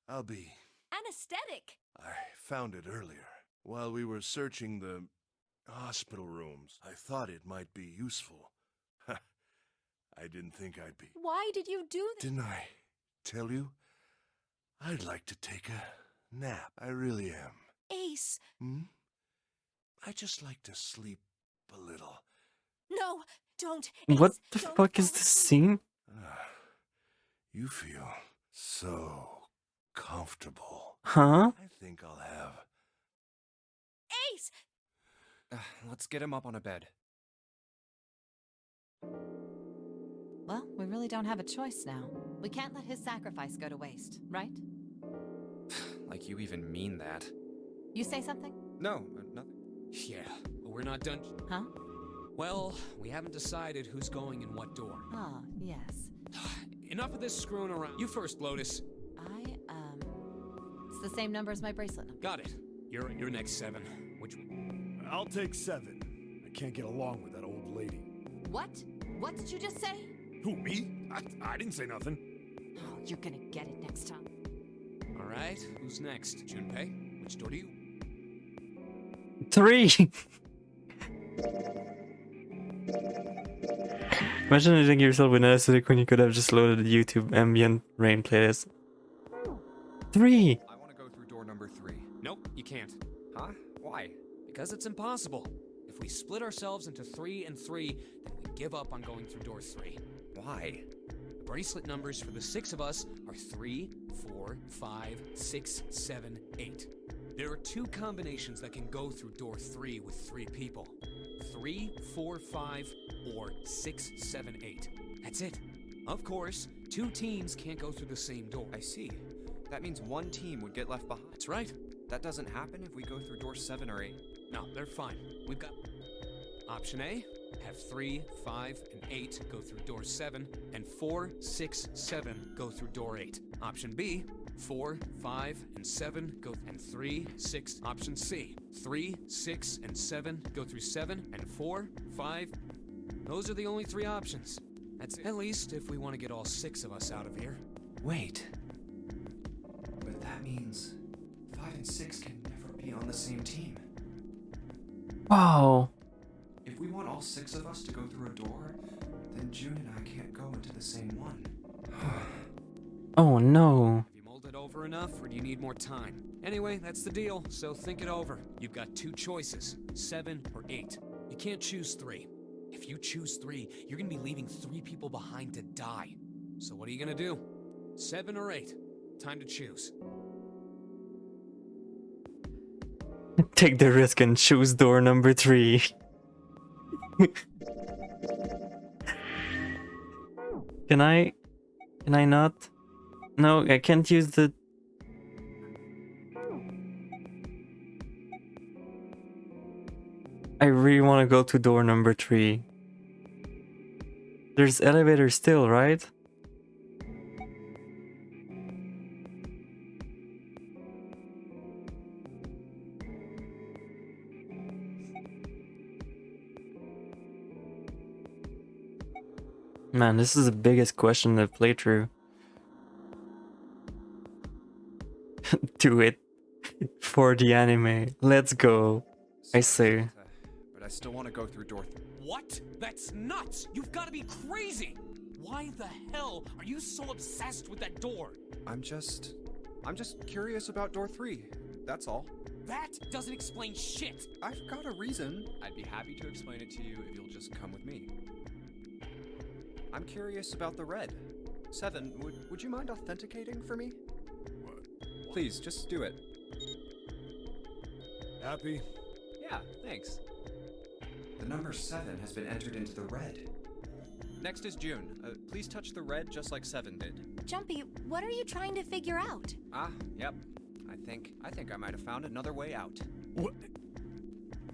F: I'll be...
H: Anesthetic?
F: I found it earlier. While we were searching the hospital rooms, I thought it might be useful. I didn't think I'd be...
H: Why did you do this?
F: Didn't I tell you? I'd like to take a nap. I really am.
H: Ace.
F: I just like to sleep a little.
H: No, don't.
A: What
H: Ace,
A: the
H: don't
A: fuck is
H: fall
A: this
H: asleep.
A: scene?
F: You feel so comfortable.
A: Huh?
F: I think I'll have...
H: Ace!
G: Let's get him up on a bed.
D: Well, we really don't have a choice now. We can't let his sacrifice go to waste, right?
G: Like you even mean that.
D: You say something?
G: No, nothing.
E: Yeah, but we're not done.
D: Huh?
E: Well, we haven't decided who's going in what door.
D: Ah, yes.
E: Enough of this screwing around. You first, Lotus.
D: It's the same number as my bracelet number.
E: Got it. You're next, 7. Which...
I: I'll take 7. I can't get along with that old lady.
D: What? What did you just say?
I: Who, me? I didn't say nothing.
D: Oh, you're gonna get it next time.
E: All right, who's next? Junpei? Which door do you...
A: 3. Imagine hitting yourself with anesthetic when you could have just loaded the YouTube ambient rain playlist. 3.
G: I want to go through door number 3.
E: Nope, you can't.
G: Huh? Why?
E: Because it's impossible. If we split ourselves into 3 and 3, then we give up on going through door 3.
G: Why?
E: The bracelet numbers for the 6 of us are 3, 4, 5, 6, 7, 8. There are 2 combinations that can go through door 3 with 3 people. 3, 4, 5, or 6, 7, 8. That's it. Of course, 2 teams can't go through the same door.
G: I see. That means one team would get left behind.
E: That's right.
G: That doesn't happen if we go through door 7 or 8.
E: No, they're fine. We've got... Option A, have 3, 5, and 8 go through door 7, and 4, 6, 7 go through door 8. Option B, 4, 5, and 7 go, and 3, 6. Option C, 3, 6, and 7 go through 7, and 4, 5. Those are the only 3 options. That's it. At least if we want to get all 6 of us out of here.
G: Wait. But that means 5 and 6 can never be on the same team.
A: Wow.
G: If we want all 6 of us to go through a door, then June and I can't go into the same one.
A: Oh no.
E: Have you mulled it over enough, or do you need more time? Anyway, that's the deal, so think it over. You've got 2 choices, 7 or 8. You can't choose 3. If you choose 3, you're gonna be leaving 3 people behind to die. So what are you gonna do? 7 or 8? Time to choose.
A: Take the risk and choose door number 3. Can I not? No, I can't use the... I really want to go to door number 3. There's elevator still, right? Man, this is the biggest question in the playthrough. Do it. For the anime. Let's go. I say.
G: Santa, but I still want to go through door 3.
E: What? That's nuts! You've got to be crazy! Why the hell are you so obsessed with that door?
G: I'm just curious about door 3. That's all.
E: That doesn't explain shit!
G: I've got a reason. I'd be happy to explain it to you if you'll just come with me. I'm curious about the red. 7, would you mind authenticating for me?
I: What?
G: Please, just do it.
I: Happy?
G: Yeah, thanks. The number 7 has been entered into the red. Next is June. Please touch the red just like 7 did.
H: Jumpy, what are you trying to figure out?
G: Ah, yep. I think I might have found another way out.
I: What?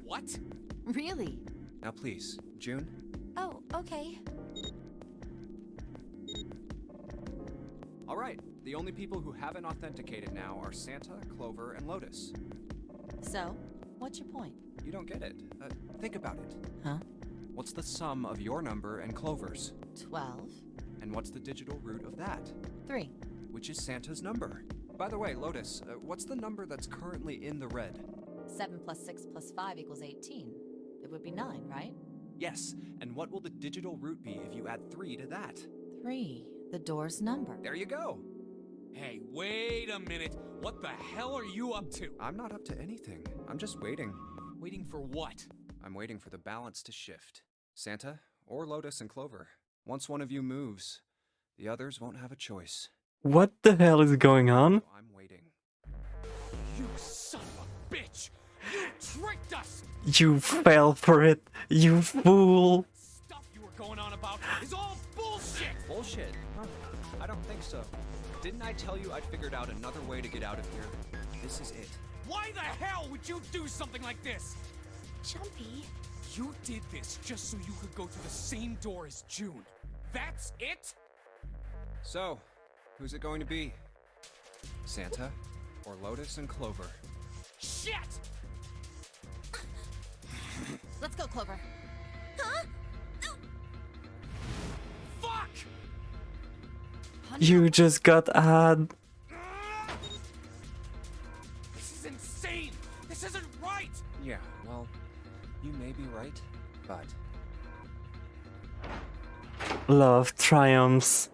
E: What?
D: Really?
G: Now please, June.
H: Oh, okay.
G: All right, the only people who haven't authenticated now are Santa, Clover, and Lotus.
D: So, what's your point?
G: You don't get it. Think about it.
D: Huh?
G: What's the sum of your number and Clover's?
D: 12.
G: And what's the digital root of that?
D: 3.
G: Which is Santa's number. By the way, Lotus, what's the number that's currently in the red?
D: 7 plus 6 plus 5 equals 18. It would be 9, right?
G: Yes, and what will the digital root be if you add 3 to that?
D: 3. The door's number.
G: There you go.
E: Hey, wait a minute. What the hell are you up to?
G: I'm not up to anything. I'm just waiting.
E: Waiting for what?
G: I'm waiting for the balance to shift. Santa, or Lotus and Clover. Once one of you moves, the others won't have a choice.
A: What the hell is going on?
G: So I'm waiting.
E: You son of a bitch! You tricked us!
A: You fell for it, you fool!
E: Stuff you were going on about is all bullshit!
G: Bullshit? Huh? I don't think so. Didn't I tell you I'd figured out another way to get out of here? This is it.
E: Why the hell would you do something like this?
H: Jumpy.
E: You did this just so you could go through the same door as June. That's it?
G: So, who's it going to be? Santa, or Lotus and Clover?
E: Shit!
D: Let's go, Clover.
H: Huh?
E: Fuck!
A: You just got ad.
E: This is insane! This isn't right!
G: Yeah, well, you may be right, but...
A: Love triumphs.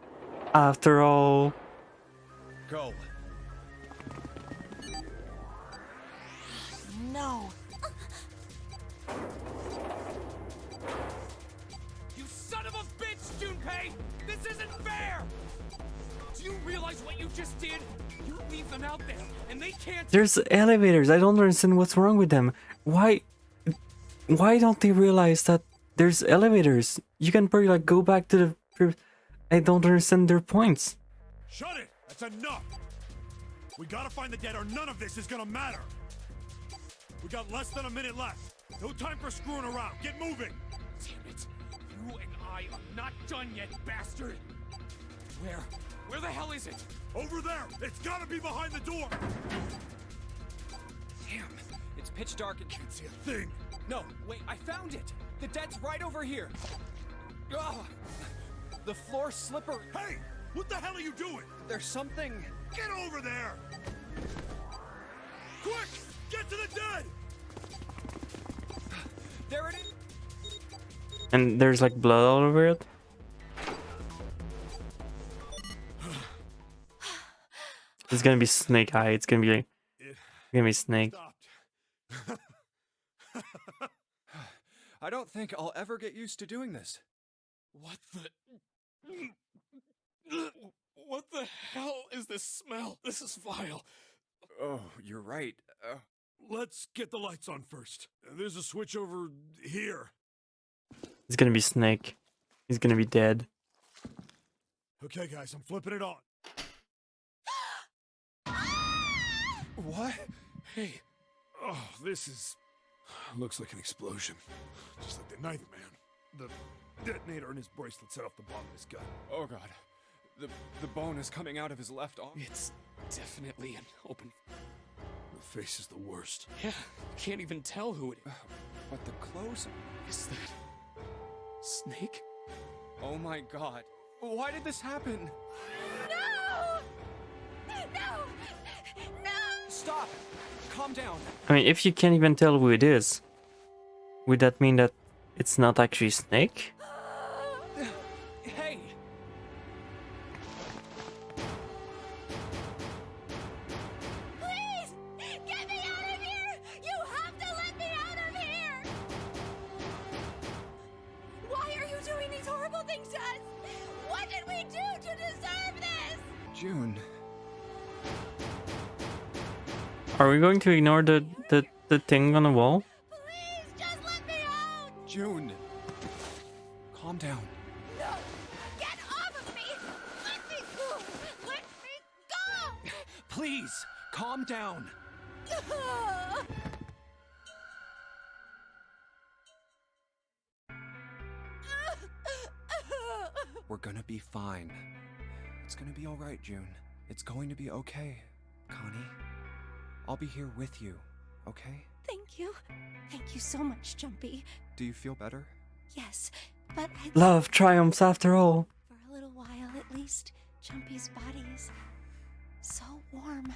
A: After all.
I: Go.
D: No.
E: You son of a bitch, Junpei! This isn't fair! Do you realize what you just did? You leave them out there, and they can't...
A: There's elevators. I don't understand what's wrong with them. Why don't they realize that there's elevators? You can probably like go back to the... I don't understand their points.
I: Shut it! That's enough! We gotta find the dead or none of this is gonna matter! We got less than a minute left. No time for screwing around. Get moving!
E: Damn it! You and I are not done yet, bastard! Where the hell is it?
I: Over there! It's gotta be behind the door!
G: Damn, it's pitch dark and...
I: Can't see a thing!
G: No, wait, I found it! The dead's right over here! Ugh. The floor slipper...
I: Hey! What the hell are you doing?
G: There's something...
I: Get over there! Quick! Get to the dead!
G: There it is!
A: And there's like blood all over it. It's gonna be Snake Eye. It's gonna be Snake.
I: Stopped.
G: I don't think I'll ever get used to doing this.
E: What the... What the hell is this smell? This is vile.
G: Oh, you're right.
I: Let's get the lights on first. There's a switch over here.
A: It's gonna be Snake. He's gonna be dead.
I: Okay, guys, I'm flipping it on.
K: What?
I: Hey. Oh, this is... looks like an explosion. Just like the Knife Man. The detonator in his bracelet set off the bomb in his gun.
K: Oh god. The bone is coming out of his left arm.
E: It's definitely an open...
I: The face is the worst.
E: Yeah, can't even tell who it is.
K: But the clothes...
E: Is that... Snake?
K: Oh my god. Why did this happen?
H: No! No! No!
K: Stop! Calm down.
A: I mean, if you can't even tell who it is, would that mean that it's not actually Snake?
K: Hey!
H: Please! Get me out of here! You have to let me out of here! Why are you doing these horrible things to us? What did we do to deserve this?
K: June.
A: Are we going to ignore the thing on the wall?
H: Please, just let me out!
K: June. Calm down.
H: No! Get off of me! Let me go! Let me go!
K: Please, calm down. We're gonna be fine. It's gonna be alright, June. It's going to be okay, Connie. I'll be here with you, okay?
H: Thank you. Thank you so much, Jumpy.
K: Do you feel better?
H: Yes, but I...
A: Love triumphs after all.
H: For a little while, at least, Jumpy's body is so warm.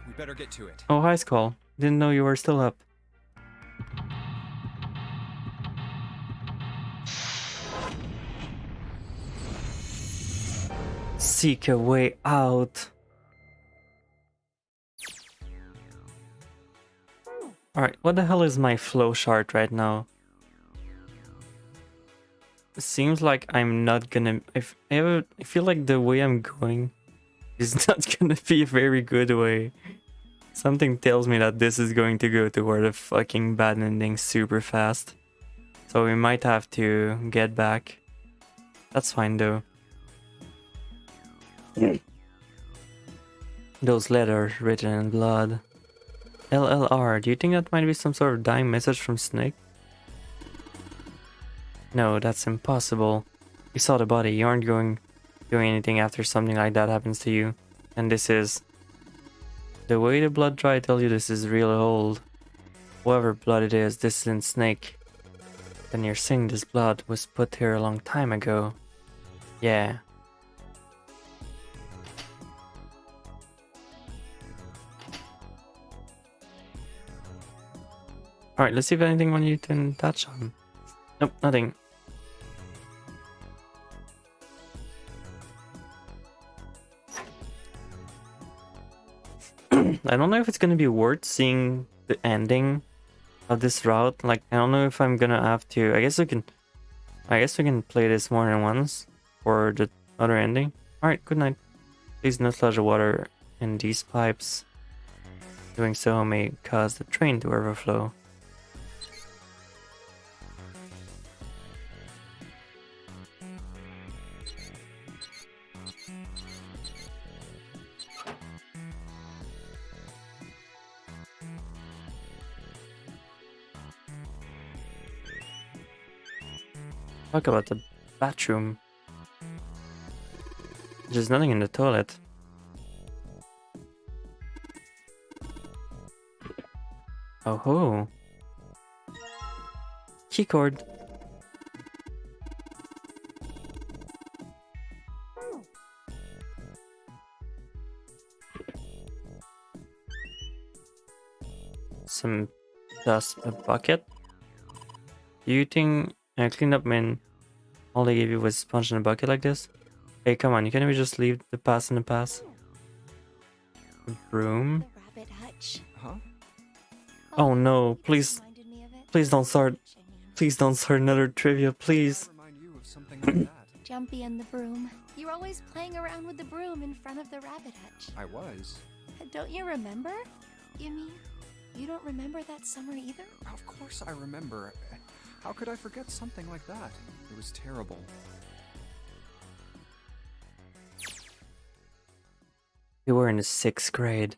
K: We better get to it.
A: Oh, hi, Skull. Didn't know you were still up. Seek a way out. Alright, what the hell is my flow chart right now? It seems like I'm not gonna... I feel like the way I'm going is not gonna be a very good way. Something tells me that this is going to go toward a fucking bad ending super fast. So we might have to get back. That's fine though. Those letters written in blood. LLR, do you think that might be some sort of dying message from Snake? No, that's impossible. You saw the body, you aren't doing anything after something like that happens to you. And this is... The way the blood dry, I tell you this is real old. Whatever blood it is, this isn't Snake. Then you're saying this blood was put here a long time ago. Yeah. Alright, let's see if anything when you can touch on. Nope, nothing. I don't know if it's gonna be worth seeing the ending of this route. Like, I don't know if I'm gonna have to. I guess we can play this more than once for the other ending. Alright, good night. Please not flush the water in these pipes. Doing so may cause the train to overflow. Talk about the bathroom. There's nothing in the toilet. Oh ho. Keycord. Some dust, a bucket. Do you think I cleaned up when all they gave you was sponge in a bucket like this? Hey, come on, you can't even just leave the past in the past. A broom?
H: The rabbit hutch.
K: Huh?
A: Oh no, please,
H: Reminded me of it.
A: please don't start another trivia, please.
K: Remind you of something like that.
H: Jumpy and the broom. You're always playing around with the broom in front of the rabbit hutch.
K: I was.
H: Don't you remember? You mean? You don't remember that summer either?
G: Of course I remember. How could I forget something like that? It was terrible.
A: We were in the 6th grade.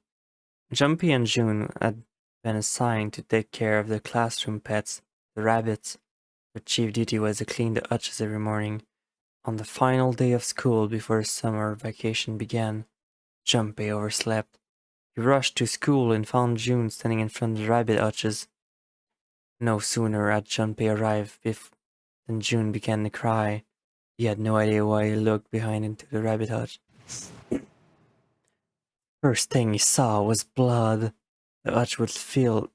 A: Jumpy and June had been assigned to take care of the classroom pets, the rabbits. Their chief duty was to clean the hutches every morning. On the final day of school before summer vacation began, Jumpy overslept. He rushed to school and found June standing in front of the rabbit hutches. No sooner had Jumpy arrived than June began to cry. He had no idea why he looked behind into the rabbit hutch. First thing he saw was blood. The hutch was filled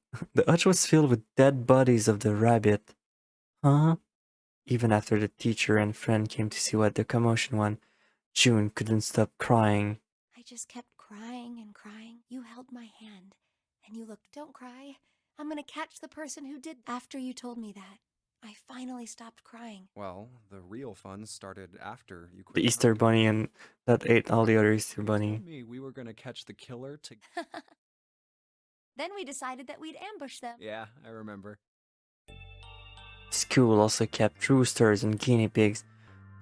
A: with dead bodies of the rabbit. Huh? Even after the teacher and friend came to see what the commotion was, June couldn't stop crying.
H: I just kept crying and crying. You held my hand, and you looked, don't cry. I'm gonna catch the person who did. After you told me that, I finally stopped crying.
G: Well, the real fun started after you quit
A: The Easter
G: crying.
A: Bunny and that ate all the other Easter
G: You
A: Bunny.
G: told me we were gonna catch the killer to...
H: Then we decided that we'd ambush them.
G: Yeah, I remember.
A: School also kept roosters and guinea pigs.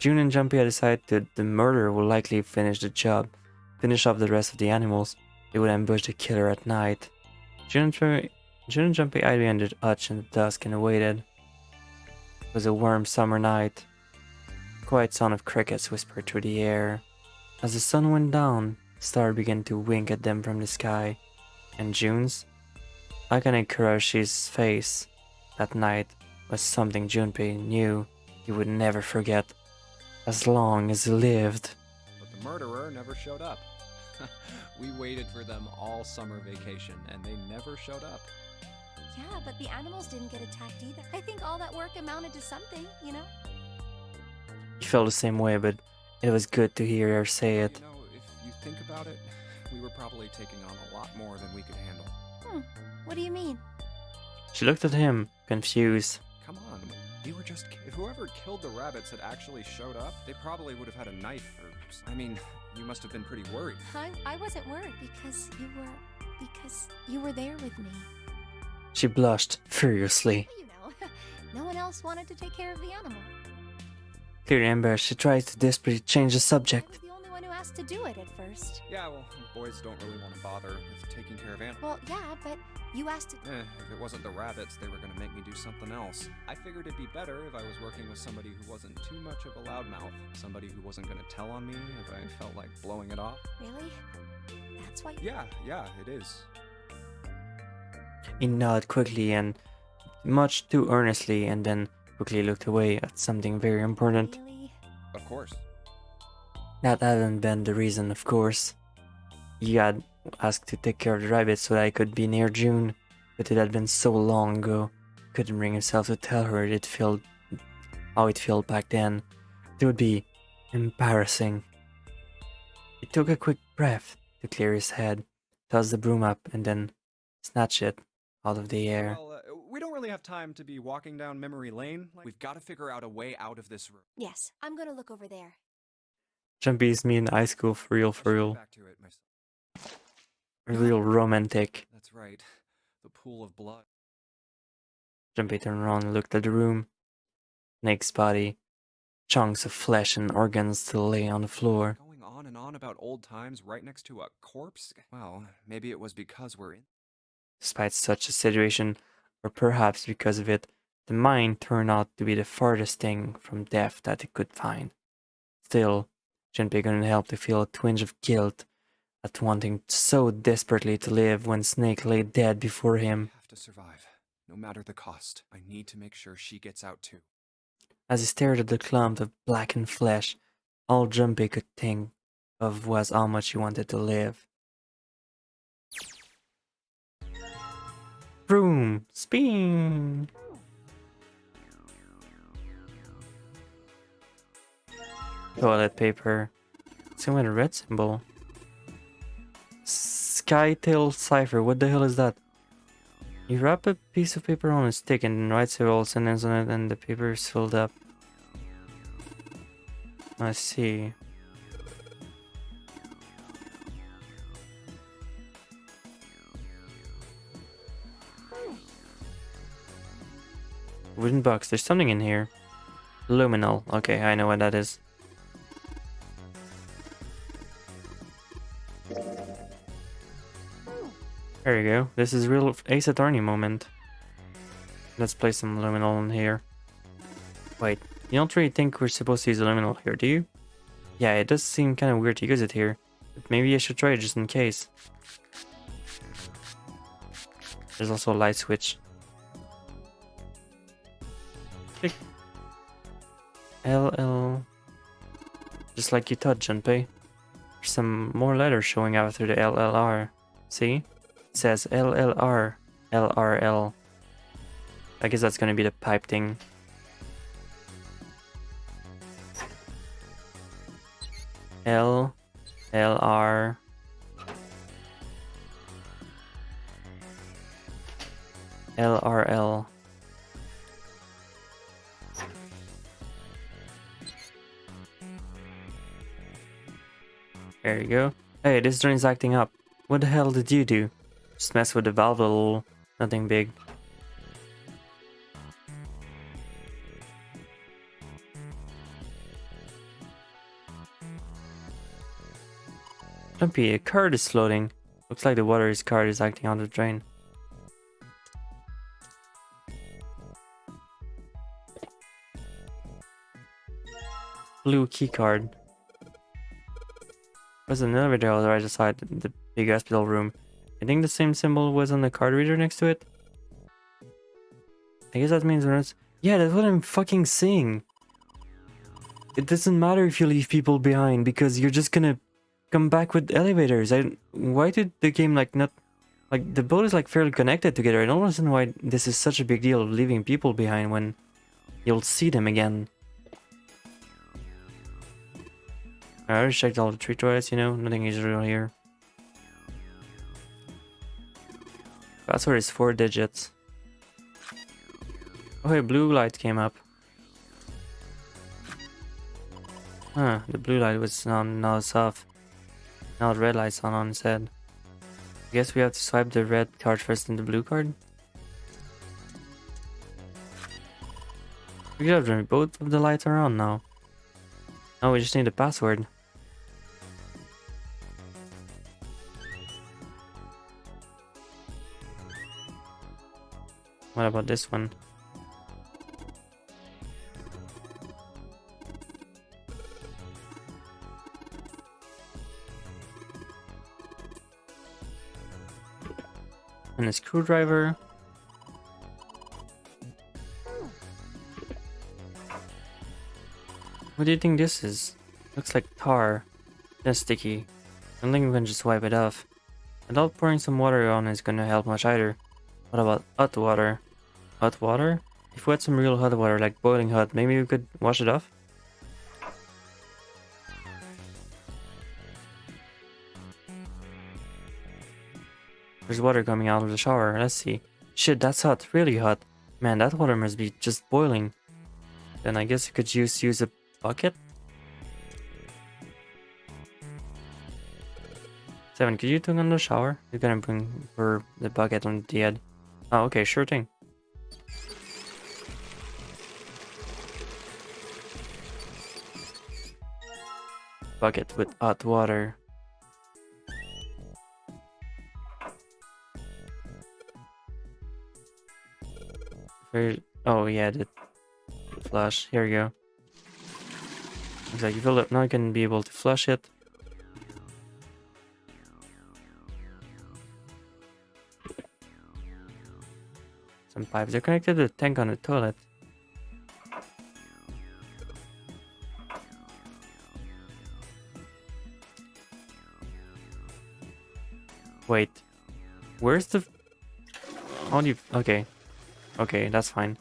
A: June and Jumpy had decided that the murderer would likely finish the job, finish off the rest of the animals. They would ambush the killer at night. June and Jumpy hid behind the hutch in the dusk and waited. It was a warm summer night. The quiet sound of crickets whispered through the air. As the sun went down, stars began to wink at them from the sky. And June's, iconic Kuroshi's face that night was something Junpei knew he would never forget as long as he lived.
G: But the murderer never showed up. We waited for them all summer vacation, and they never showed up.
H: Yeah, but the animals didn't get attacked either. I think all that work amounted to something, you know?
A: He felt the same way, but it was good to hear her say it.
G: You know, if you think about it, we were probably taking on a lot more than we could handle.
H: What do you mean?
A: She looked at him, confused.
G: Come on, we were just... If whoever killed the rabbits had actually showed up, they probably would have had a knife or... I mean, you must have been pretty worried.
H: I wasn't worried because you were there with me.
A: She blushed furiously.
H: You know, no one else wanted to take care of the animal.
A: Clearly embarrassed, she tried to desperately change the
H: I
A: subject.
H: was the only one who asked to do it at first.
G: Yeah, well, boys don't really want to bother with taking care of animals.
H: Well, yeah, but you asked to...
G: If it wasn't the rabbits, they were going to make me do something else. I figured it'd be better if I was working with somebody who wasn't too much of a loudmouth. Somebody who wasn't going to tell on me if I felt like blowing it off.
H: Really? That's why...
G: Yeah, it is.
A: He nodded quickly and much too earnestly, and then quickly looked away at something very important.
H: Really?
G: Of course.
A: That hadn't been the reason, of course. He had asked to take care of the rabbits so that I could be near June, but it had been so long ago. He couldn't bring himself to tell her how it felt back then. It would be embarrassing. He took a quick breath to clear his head, tossed the broom up, and then snatched it out of the air.
G: Well, we don't really have time to be walking down memory lane. We've got to figure out a way out of this room.
H: Yes, I'm gonna look over there.
A: Jumpy's me in high school, for real, for
G: Let's get
A: real.
G: back to it, myself.
A: Real romantic.
G: That's right. The pool of blood.
A: Jumpy turned around and looked at the room. Snake's body. Chunks of flesh and organs still lay on the floor.
G: Going on and on about old times right next to a corpse? Well, maybe it was because we're in...
A: Despite such a situation, or perhaps because of it, the mine turned out to be the farthest thing from death that it could find. Still, Junpei couldn't help to feel a twinge of guilt at wanting so desperately to live when Snake lay dead before him.
G: I have to survive, no matter the cost. I need to make sure she gets out too.
A: As he stared at the clump of blackened flesh, all Junpei could think of was how much he wanted to live. Broom! Spin! Toilet paper. Same with a red symbol. Skytail cipher. What the hell is that? You wrap a piece of paper on a stick and then write several sentences on it and the paper is filled up. I see. Wooden box. There's something in here. Luminal. Okay, I know what that is. There you go. This is real Ace Attorney moment. Let's place some luminol in here. Wait, you don't really think we're supposed to use luminol here, do you? Yeah, it does seem kind of weird to use it here. But maybe I should try it just in case. There's also a light switch. Click. LL. Just like you thought, Junpei. There's some more letters showing after the LLR. See? It says LLR. LRL. I guess that's gonna be the pipe thing. L. LR. LRL. There you go. Hey, this drain's acting up. What the hell did you do? Just mess with the valve a little. Nothing big. Don't be, a card is floating. Looks like the water's card is acting on the drain. Blue key card. There's an elevator on the right side, the big hospital room. I think the same symbol was on the card reader next to it. I guess that means we're not... Yeah, that's what I'm fucking saying. It doesn't matter if you leave people behind because you're just gonna come back with elevators. Why did the game like not... Like the boat is like fairly connected together. I don't understand why this is such a big deal of leaving people behind when you'll see them again. I already checked all the tree toilets, you know, nothing is real here. Password is 4 digits. Oh hey, blue light came up. Huh, the blue light was on, now it's off. Now the red light's on instead. I guess we have to swipe the red card first and the blue card? We could have done both of the lights are on now. Oh, we just need the password. What about this one? And a screwdriver. What do you think this is? Looks like tar. That's sticky. I don't think we can just wipe it off. I doubt pouring some water on is gonna help much either. What about hot water? Hot water? If we had some real hot water, like boiling hot, maybe we could wash it off? There's water coming out of the shower, let's see. Shit, that's hot, really hot. Man, that water must be just boiling. Then I guess you could use a bucket? 7, could you turn on the shower? You're gonna bring her the bucket on the head. Oh, okay, sure thing. Bucket with hot water. Oh yeah, the flush. Here we go. Looks like you filled up. Now you can be able to flush it. Some pipes are connected to the tank on the toilet. Wait, where's the... How do you... Okay. Okay, that's fine.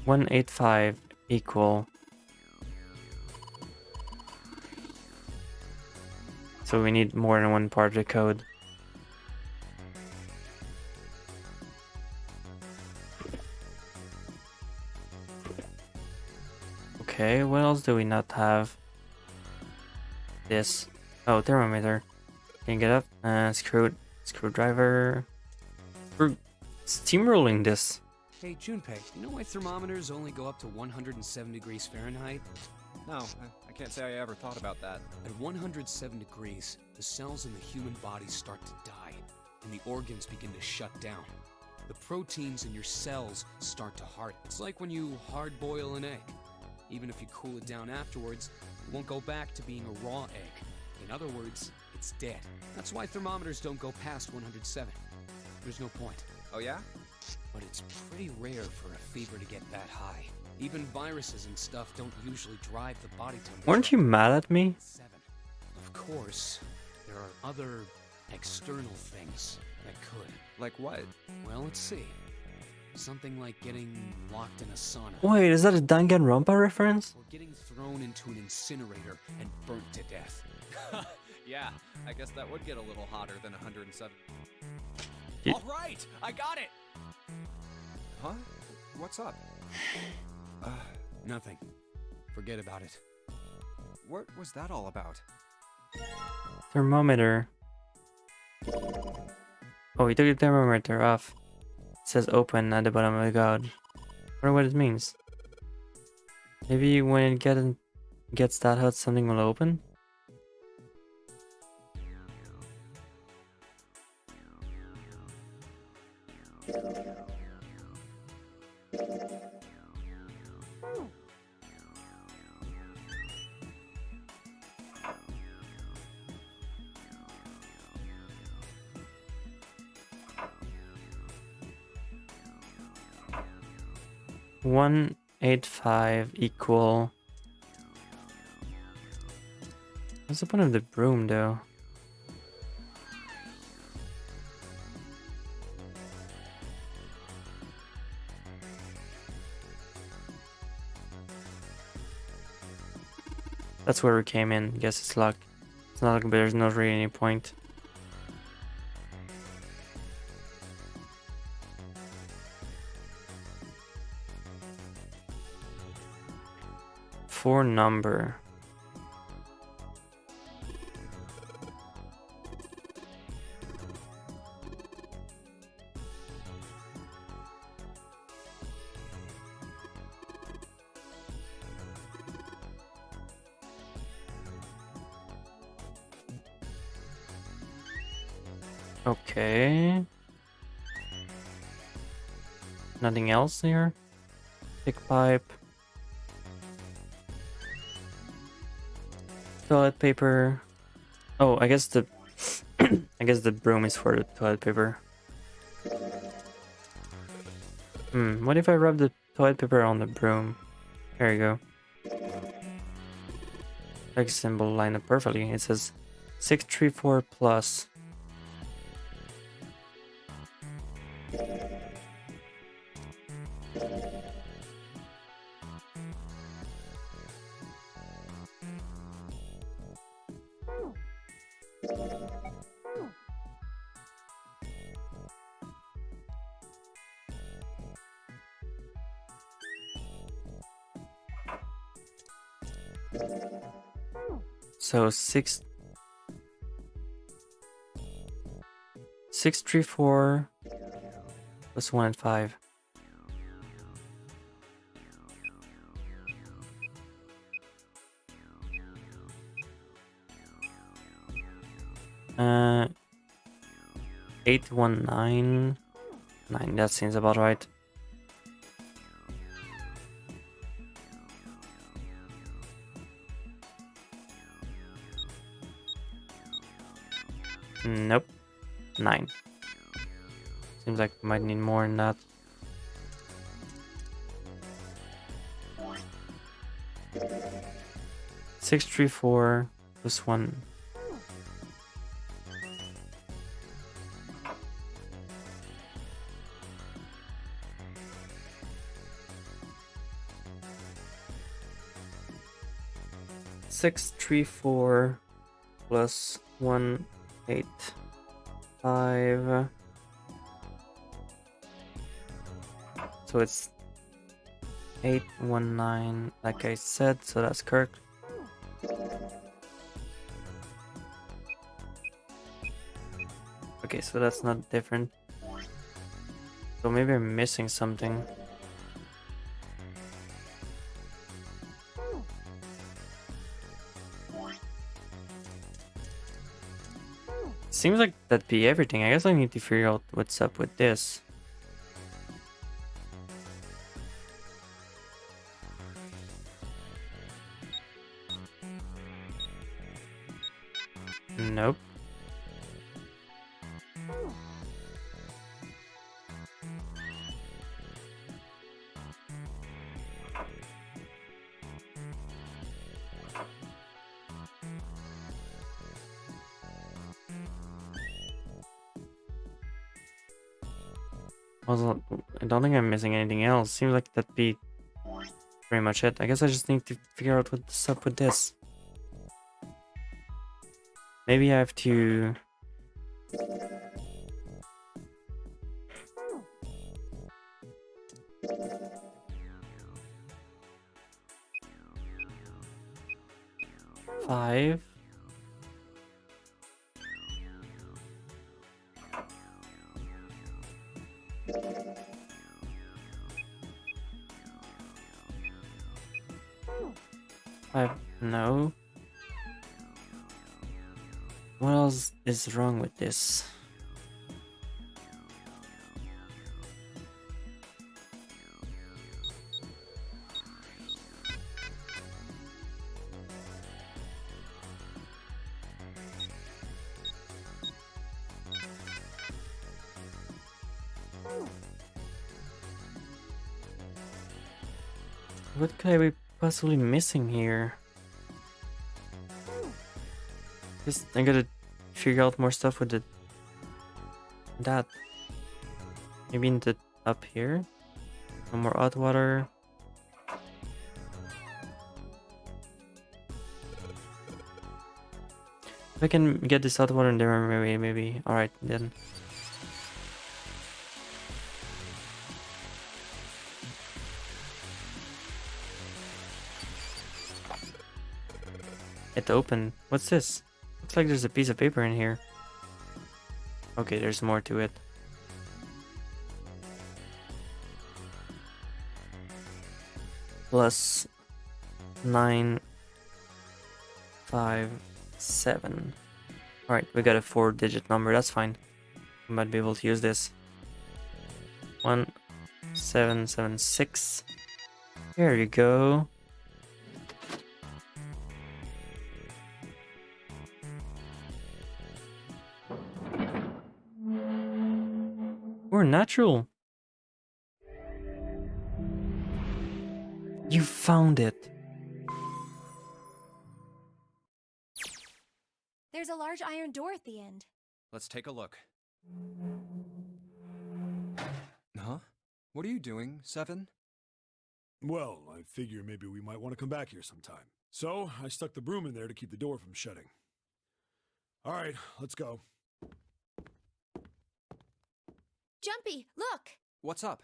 A: 185 equal... So we need more than one part of the code. Okay, what else do we not have? This. Oh, thermometer. Can you get up? Screwdriver. We're steamrolling this.
E: Hey, Junpei, you know why thermometers only go up to 107 degrees Fahrenheit?
G: No, I can't say I ever thought about that.
E: At 107 degrees, the cells in the human body start to die, and the organs begin to shut down. The proteins in your cells start to harden. It's like when you hard-boil an egg. Even if you cool it down afterwards, it won't go back to being a raw egg. In other words, it's dead. That's why thermometers don't go past 107. There's no point.
G: Oh yeah?
E: But it's pretty rare for a fever to get that high. Even viruses and stuff don't usually drive the body temperature.
A: Weren't you mad at me?
E: 7. Of course, there are other external things that could.
G: Like what?
E: Well, let's see. Something like getting locked in a sauna.
A: Wait, is that a Danganronpa reference?
E: Or getting thrown into an incinerator and burnt to death.
G: Yeah, I guess that would get a little hotter than 107.
A: Ye-
E: All right, I got it.
G: Huh? What's up?
E: Nothing. Forget about it.
G: What was that all about?
A: Thermometer. Oh, we took the thermometer off. It says open at the bottom of the god. I wonder what it means. Maybe when it gets that hot, something will open? $1.85 equal. What's the point of the broom though? That's where we came in. Guess it's luck. It's not like there's not really any point. For number. Okay. Nothing else here? Big pipe. Toilet paper. Oh, I guess the I guess the broom is for the toilet paper. What if I rub the toilet paper on the broom? There you go. Like symbol line up perfectly. It says 634 plus. So 634 plus 1 and 5. Uh, 8199. That seems about right. Nope. 9. Seems like we might need more than that. Six, 3, 4 plus 1. Six, 3, 4 plus 1, 8, 5. So it's 819, like I said, so that's correct. Okay, so that's not different. So maybe I'm missing something. Seems like that'd be everything. I guess I need to figure out what's up with this. Nope. Also, I don't think I'm missing anything else. Seems like that'd be pretty much it. I guess I just need to figure out what's up with this. Maybe I have to... Five. No. What else is wrong with this? What could I be possibly missing here? Guess I gotta figure out more stuff with that. Maybe in the up here. No more hot water. If I can get this hot water in there, maybe. All right, then. It opened. What's this? Looks like there's a piece of paper in here. Okay, there's more to it. Plus 9, 5, 7. Alright, we got a 4-digit number, that's fine. We might be able to use this. 1776. There you go. We're natural. You found it.
H: There's a large iron door at the end.
G: Let's take a look. Huh? What are you doing, Seven?
I: Well, I figure maybe we might want to come back here sometime. So, I stuck the broom in there to keep the door from shutting. All right, let's go.
H: Jumpy, look!
G: What's up?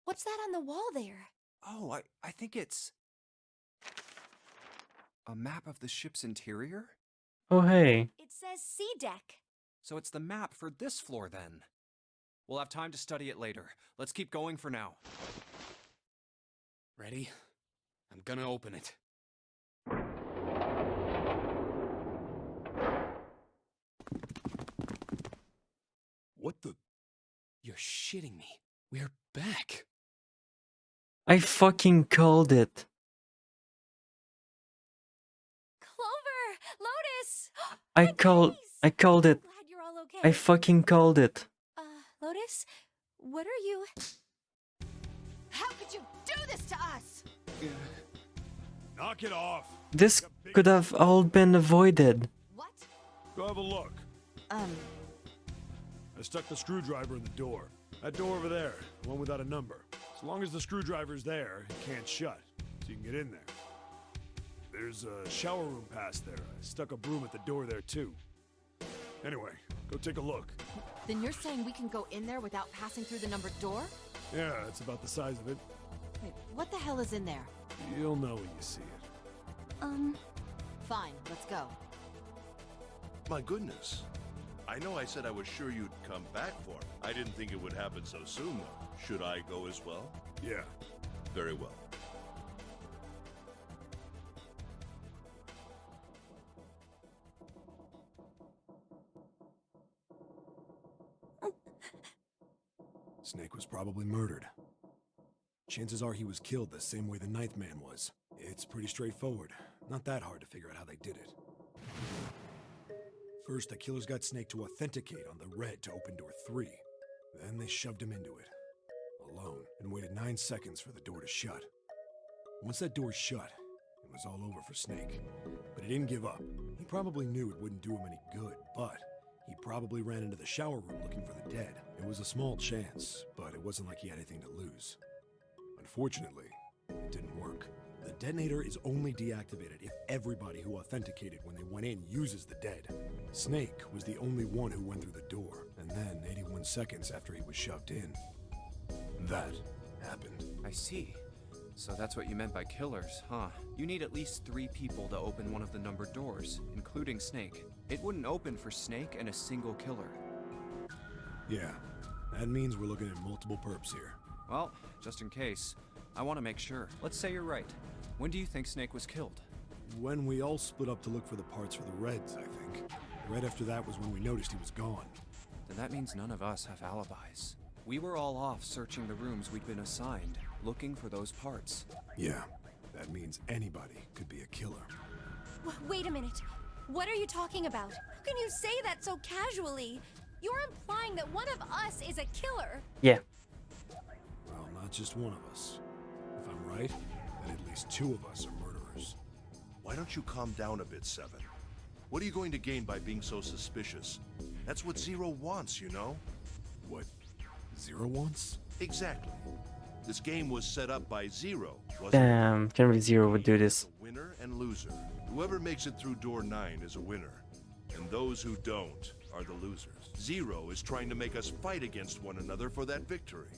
H: What's that on the wall there?
G: Oh, I think it's... a map of the ship's interior?
A: Oh, hey.
H: It says sea deck.
G: So it's the map for this floor, then. We'll have time to study it later. Let's keep going for now.
E: Ready? I'm gonna open it.
I: What the...
E: You're shitting me. We're back.
A: I fucking called it.
H: Clover! Lotus!
A: I called it.
H: Glad you're all okay.
A: I fucking called it.
H: Lotus? What are you... How could you do this to us?
I: Knock it off!
A: This could have all been avoided.
H: What?
I: Go have a look. I stuck the screwdriver in the door. That door over there, the one without a number. As long as the screwdriver's there, it can't shut, so you can get in there. There's a shower room past there. I stuck a broom at the door there, too. Anyway, go take a look.
D: Then you're saying we can go in there without passing through the numbered door?
I: Yeah, it's about the size of it.
D: Wait, what the hell is in there?
I: You'll know when you see it.
D: Fine, let's go.
F: My goodness. I know I said I was sure you'd come back for me. I didn't think it would happen so soon, though. Should I go as well?
I: Yeah.
F: Very well.
I: Snake was probably murdered. Chances are he was killed the same way the Ninth Man was. It's pretty straightforward. Not that hard to figure out how they did it. First, the killers got Snake to authenticate on the red to open door 3. Then they shoved him into it, alone, and waited 9 seconds for the door to shut. Once that door shut, it was all over for Snake. But he didn't give up. He probably knew it wouldn't do him any good, but he probably ran into the shower room looking for the dead. It was a small chance, but it wasn't like he had anything to lose. Unfortunately, it didn't work. The detonator is only deactivated if everybody who authenticated when they went in uses the dead. Snake was the only one who went through the door, and then 81 seconds after he was shoved in, that happened.
G: I see. So that's what you meant by killers, huh? You need at least 3 people to open one of the numbered doors, including Snake. It wouldn't open for Snake and a single killer.
I: Yeah, that means we're looking at multiple perps here.
G: Well, just in case, I want to make sure. Let's say you're right. When do you think Snake was killed?
I: When we all split up to look for the parts for the Reds, I think. Right after that was when we noticed he was gone.
G: Then that means none of us have alibis. We were all off searching the rooms we'd been assigned, looking for those parts.
I: Yeah, that means anybody could be a killer.
H: Wait a minute. What are you talking about? How can you say that so casually? You're implying that one of us is a killer.
A: Yeah.
I: Well, not just one of us. If I'm right, then at least 2 of us are murderers.
F: Why don't you calm down a bit, Seven? What are you going to gain by being so suspicious? That's what Zero wants, you know?
I: What Zero wants?
F: Exactly. This game was set up by Zero, wasn't it?
A: Damn, can't believe Zero would do this.
F: Winner and loser. Whoever makes it through door 9 is a winner, and those who don't are the losers. Zero is trying to make us fight against one another for that victory.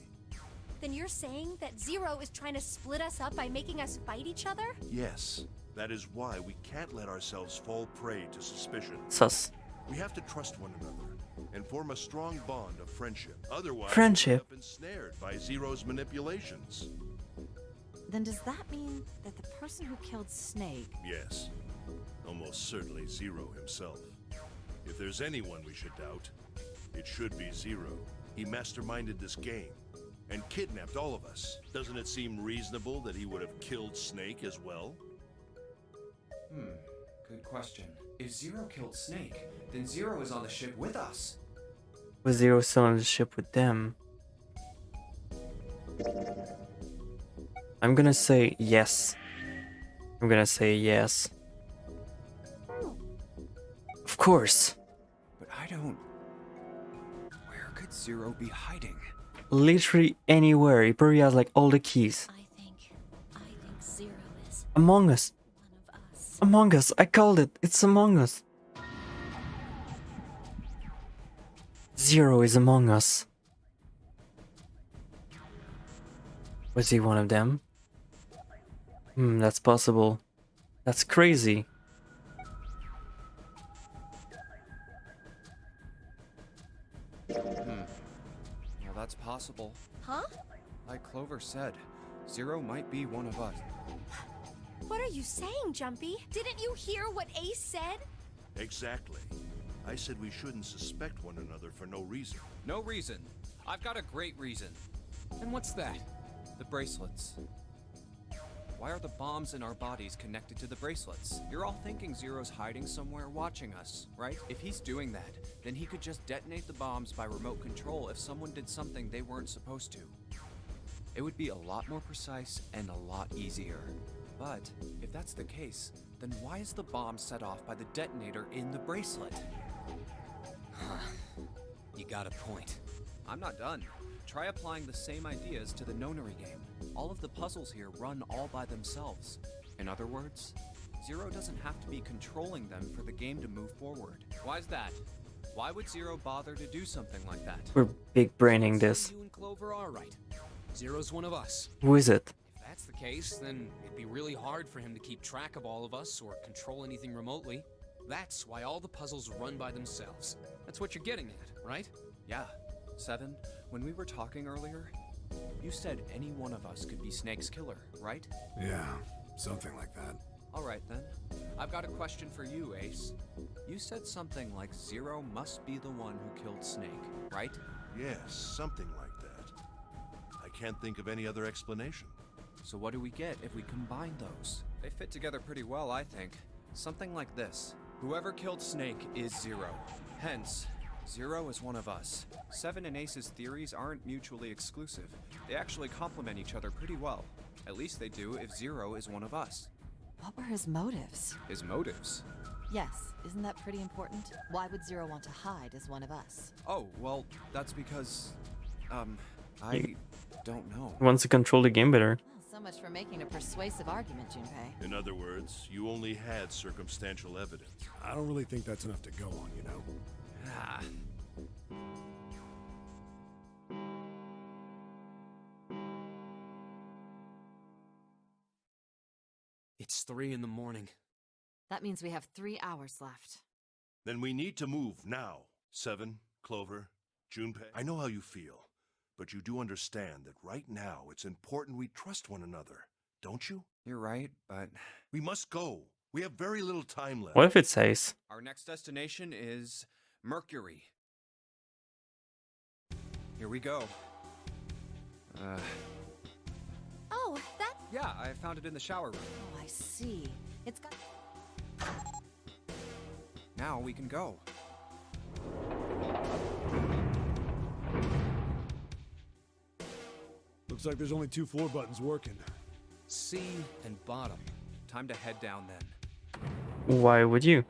H: Then you're saying that Zero is trying to split us up by making us fight each other?
F: Yes, that is why we can't let ourselves fall prey to suspicion.
A: Sus.
F: We have to trust one another and form a strong bond of friendship. Otherwise,
A: Friendship?
F: we'll end up ensnared by Zero's manipulations.
D: Then does that mean that the person who killed Snake...
F: Yes, almost certainly Zero himself. If there's anyone we should doubt, it should be Zero. He masterminded this game and kidnapped all of us. Doesn't it seem reasonable that he would have killed Snake as well?
G: Good question. If Zero killed Snake, then Zero is on the ship with us.
A: Was Zero still on the ship with them? I'm gonna say yes. I'm gonna say yes. Of course.
G: But I don't... Where could Zero be hiding?
A: Literally anywhere. He probably has like all the keys.
H: I think Zero is
A: Among Us.
H: one of us.
A: Among Us. I called it. It's Among Us. Zero is Among Us. Was he one of them? That's possible. That's crazy.
G: Well, that's possible.
H: Huh?
G: Like Clover said, Zero might be one of us.
H: What are you saying, Jumpy? Didn't you hear what Ace said?
F: Exactly. I said we shouldn't suspect one another for no reason.
E: No reason. I've got a great reason. And what's that?
G: The bracelets. Why are the bombs in our bodies connected to the bracelets? You're all thinking Zero's hiding somewhere watching us, right? If he's doing that, then he could just detonate the bombs by remote control if someone did something they weren't supposed to. It would be a lot more precise and a lot easier. But if that's the case, then why is the bomb set off by the detonator in the bracelet?
E: You got a point.
G: I'm not done. Try applying the same ideas to the Nonary game. All of the puzzles here run all by themselves. In other words, Zero doesn't have to be controlling them for the game to move forward. Why's that? Why would Zero bother to do something like that?
A: We're big braining this.
E: You and Clover are right. Zero's one of us.
A: Who is it?
E: If that's the case, then it'd be really hard for him to keep track of all of us or control anything remotely. That's why all the puzzles run by themselves. That's what you're getting at, right?
G: Yeah. Seven, when we were talking earlier, You said any one of us could be Snake's killer, right?
I: Yeah, something like that.
G: Alright then. I've got a question for you, Ace. You said something like Zero must be the one who killed Snake, right?
F: Yes, something like that. I can't think of any other explanation.
G: So what do we get if we combine those? They fit together pretty well, I think. Something like this. Whoever killed Snake is Zero. Hence, Zero is one of us. Seven and Ace's theories aren't mutually exclusive. They actually complement each other pretty well. At least they do if Zero is one of us.
D: What were his motives?
G: His motives?
D: Yes, isn't that pretty important? Why would Zero want to hide as one of us?
G: Oh, well, that's because... I don't know.
A: He wants to control the game better.
D: Well, so much for making a persuasive argument, Junpei.
F: In other words, you only had circumstantial evidence.
I: I don't really think that's enough to go on, you know?
G: Ah.
E: It's 3 in the morning.
D: That means we have 3 hours left.
F: Then we need to move now. Seven, Clover, Junpei. I know how you feel, but you do understand that right now it's important we trust one another, don't you?
G: You're right, but...
F: We must go. We have very little time left.
A: What if it says?
G: Our next destination is Mercury. Here we go.
H: Oh, that.
G: Yeah, I found it in the shower room.
D: Oh, I see. It's got...
G: Now we can go.
I: Looks like there's only 2 floor buttons working.
E: C and bottom.
G: Time to head down then.
A: Why would you?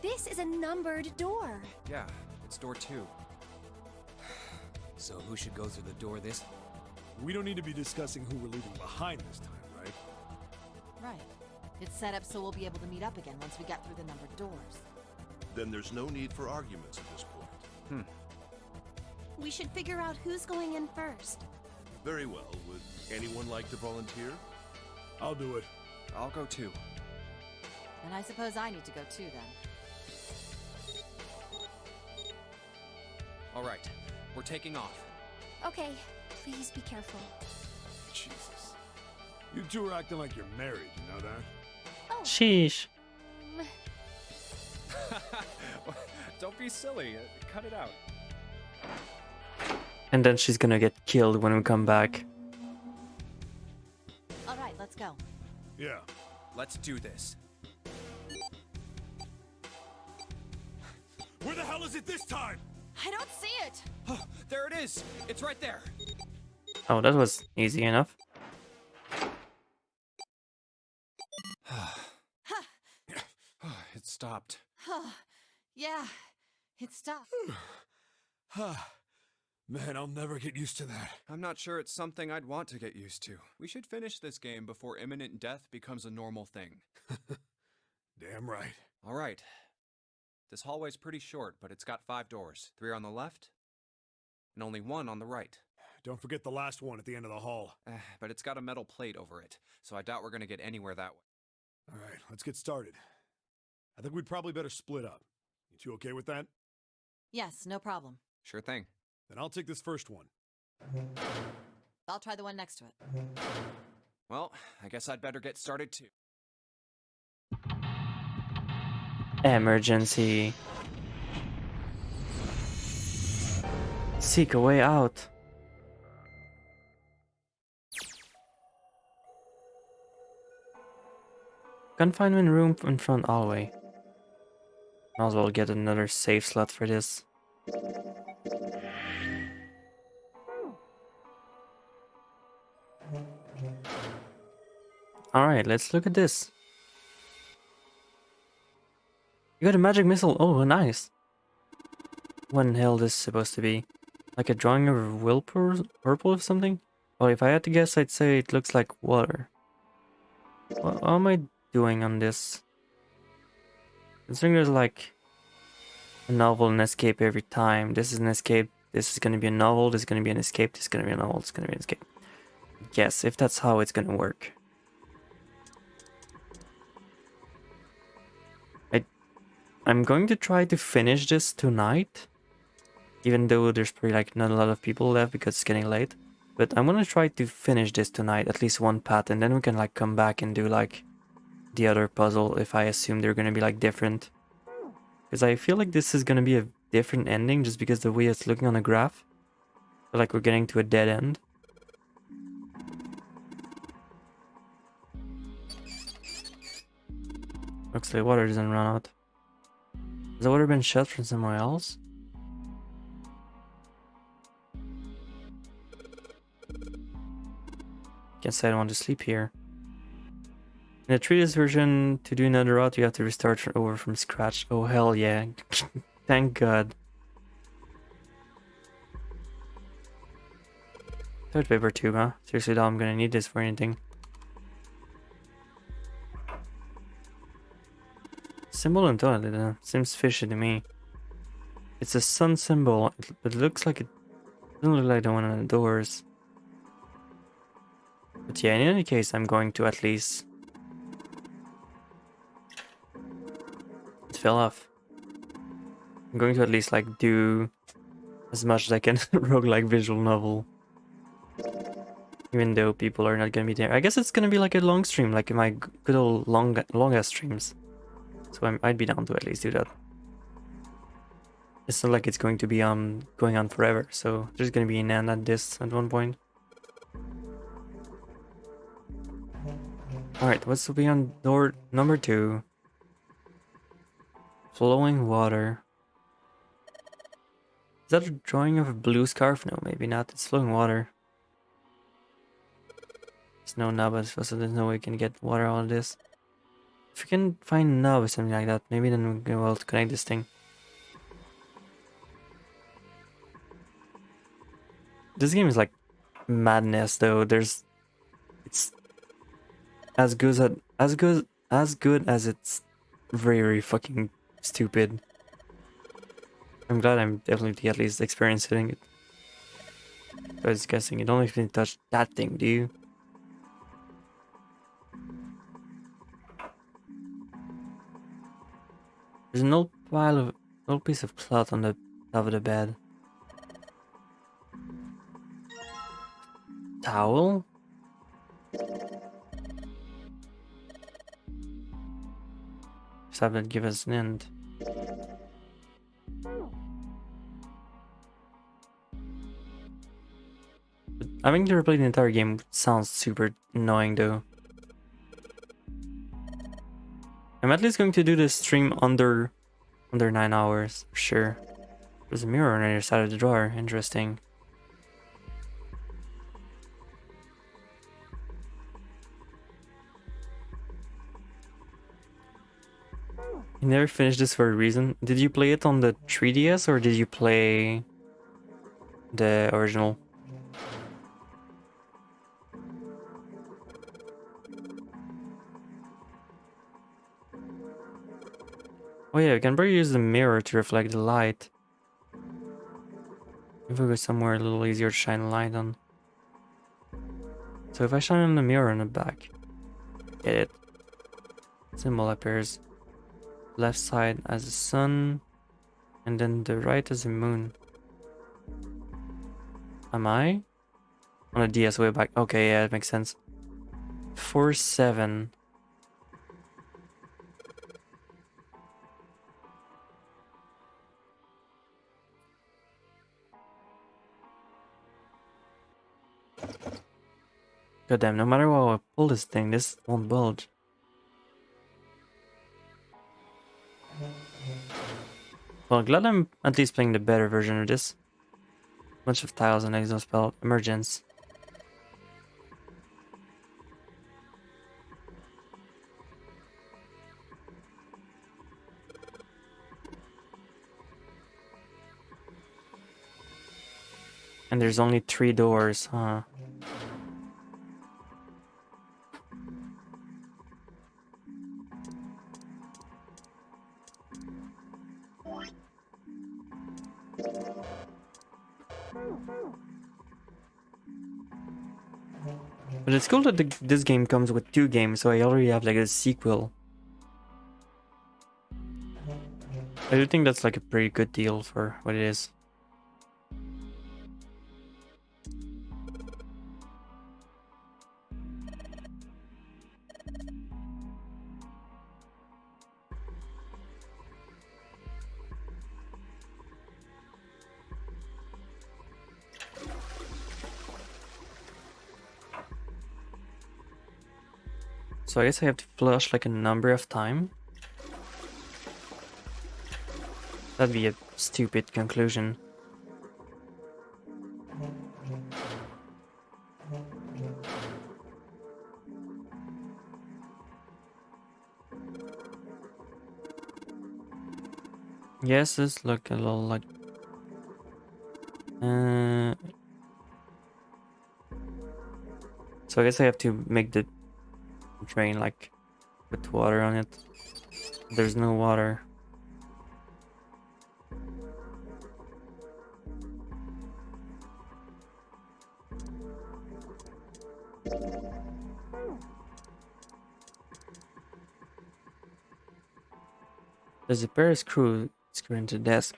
H: This is a numbered door.
G: Yeah, it's door 2.
E: So who should go through the door this?
I: We don't need to be discussing who we're leaving behind this time, right?
D: Right. It's set up so we'll be able to meet up again once we get through the numbered doors.
F: Then there's no need for arguments at this point.
H: We should figure out who's going in first.
F: Very well. Would anyone like to volunteer?
I: I'll do it.
G: I'll go too.
D: And I suppose I need to go too then.
G: Alright, we're taking off.
H: Okay, please be careful.
I: Jesus. You two are acting like you're married, you know that?
H: Oh,
A: Sheesh.
G: Don't be silly. Cut it out.
A: And then she's gonna get killed when we come back.
D: All right, let's go.
I: Yeah.
G: Let's do this.
I: Where the hell is it this time?
D: I don't see it!
G: Oh, there it is! It's right there!
A: Oh, that was easy enough.
G: It stopped.
D: Yeah, it stopped.
I: Man, I'll never get used to that.
G: I'm not sure it's something I'd want to get used to. We should finish this game before imminent death becomes a normal thing.
I: Damn right.
G: Alright. This hallway's pretty short, but it's got 5 doors. 3 on the left, and only 1 on the right.
I: Don't forget the last one at the end of the hall.
G: But it's got a metal plate over it, so I doubt we're gonna get anywhere that way.
I: All right, let's get started. I think we'd probably better split up. You two okay with that?
D: Yes, no problem.
G: Sure thing.
I: Then I'll take this first one.
D: I'll try the one next to it.
G: Well, I guess I'd better get started too.
A: Emergency. Seek a way out. Confinement room in front hallway. Might as well get another safe slot for this. Alright, let's look at this. You got a magic missile. Oh, nice. What in hell this supposed to be? Like a drawing of purple or something? Well, if I had to guess, I'd say it looks like water. What am I doing on this? Considering there's like a novel and escape every time. This is an escape. This is gonna be a novel. This is gonna be an escape. This is gonna be a novel. This is gonna be an escape. Yes, if that's how it's gonna work. I I'm going to try to finish this tonight. Even though there's probably like not a lot of people left because it's getting late. But I'm gonna try to finish this tonight, at least one path, and then we can like come back and do like the other puzzle if I assume they're gonna be like different. Because I feel like this is gonna be a different ending just because the way it's looking on the graph. I feel like we're getting to a dead end. Looks like water doesn't run out. Has the water been shut from somewhere else? Guess I don't want to sleep here. In the 3DS version, to do another route, you have to restart over from scratch. Oh hell yeah. Thank God. Toilet paper tube, huh? Seriously, though, I'm gonna need this for anything. Symbol on toilet, seems fishy to me. It's a sun symbol, but it looks like it doesn't look like the one on the doors. But yeah, in any case, I'm going to at least... It fell off. I'm going to at least like do as much as I can roguelike visual novel. Even though people are not gonna be there. I guess it's gonna be like a long stream, like my good old long-ass streams. So I'd be down to at least do that. It's not like it's going to be going on forever, so there's gonna be an end at this at one point. Alright, what's beyond door number 2? Flowing water. Is that a drawing of a blue scarf? No, maybe not. It's flowing water. There's no knob, so there's no way we can get water out of this. If we can find a knob or something like that, maybe then we'll be able to connect this thing. This game is like madness though. It's as good as it's very, very fucking stupid. I'm glad I'm definitely at least experiencing it. I was guessing you don't even touch that thing, do you? There's an old piece of cloth on the top of the bed. Towel? Just have it give us an end. But having to replay the entire game sounds super annoying though. I'm at least going to do this stream under 9 hours, for sure. There's a mirror on the other side of the drawer, interesting. You never finished this for a reason. Did you play it on the 3DS or did you play the original? Oh yeah, we can probably use the mirror to reflect the light. If we go somewhere a little easier to shine a light on. So if I shine on the mirror in the back, get it. Symbol appears. Left side as the sun, and then the right as the moon. Am I? On a DS way back. Okay, yeah, it makes sense. 4-7. God damn, no matter how I pull this thing, this won't bulge. Well, glad I'm at least playing the better version of this. Bunch of tiles and exospell emergence. And there's only 3 doors, huh? But it's cool that this game comes with 2 games, so I already have like a sequel. I do think that's like a pretty good deal for what it is. So I guess I have to flush like a number of times. That'd be a stupid conclusion. Yes, this look a little like... So I guess I have to make the drain like put water on it. There's no water. There's a pair of screw into the desk.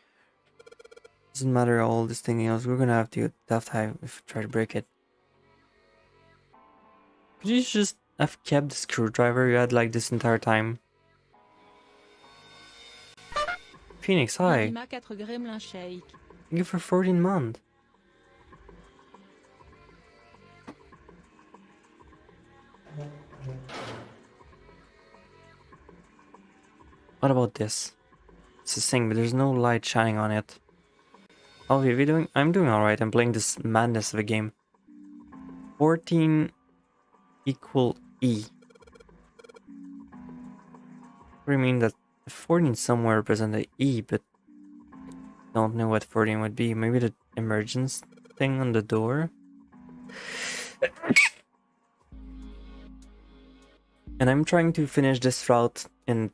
A: Doesn't matter all this thing else. We're gonna have to tough time if we try to break it. Could you just have kept the screwdriver you had like this entire time? Phoenix, hi. Thank you for 14 months. What about this? It's a thing, but there's no light shining on it. How are you doing? I'm doing alright. I'm playing this madness of a game. 14 equal E. What do you mean that 14 somewhere represent the E, but don't know what 14 would be. Maybe the emergence thing on the door? And I'm trying to finish this route in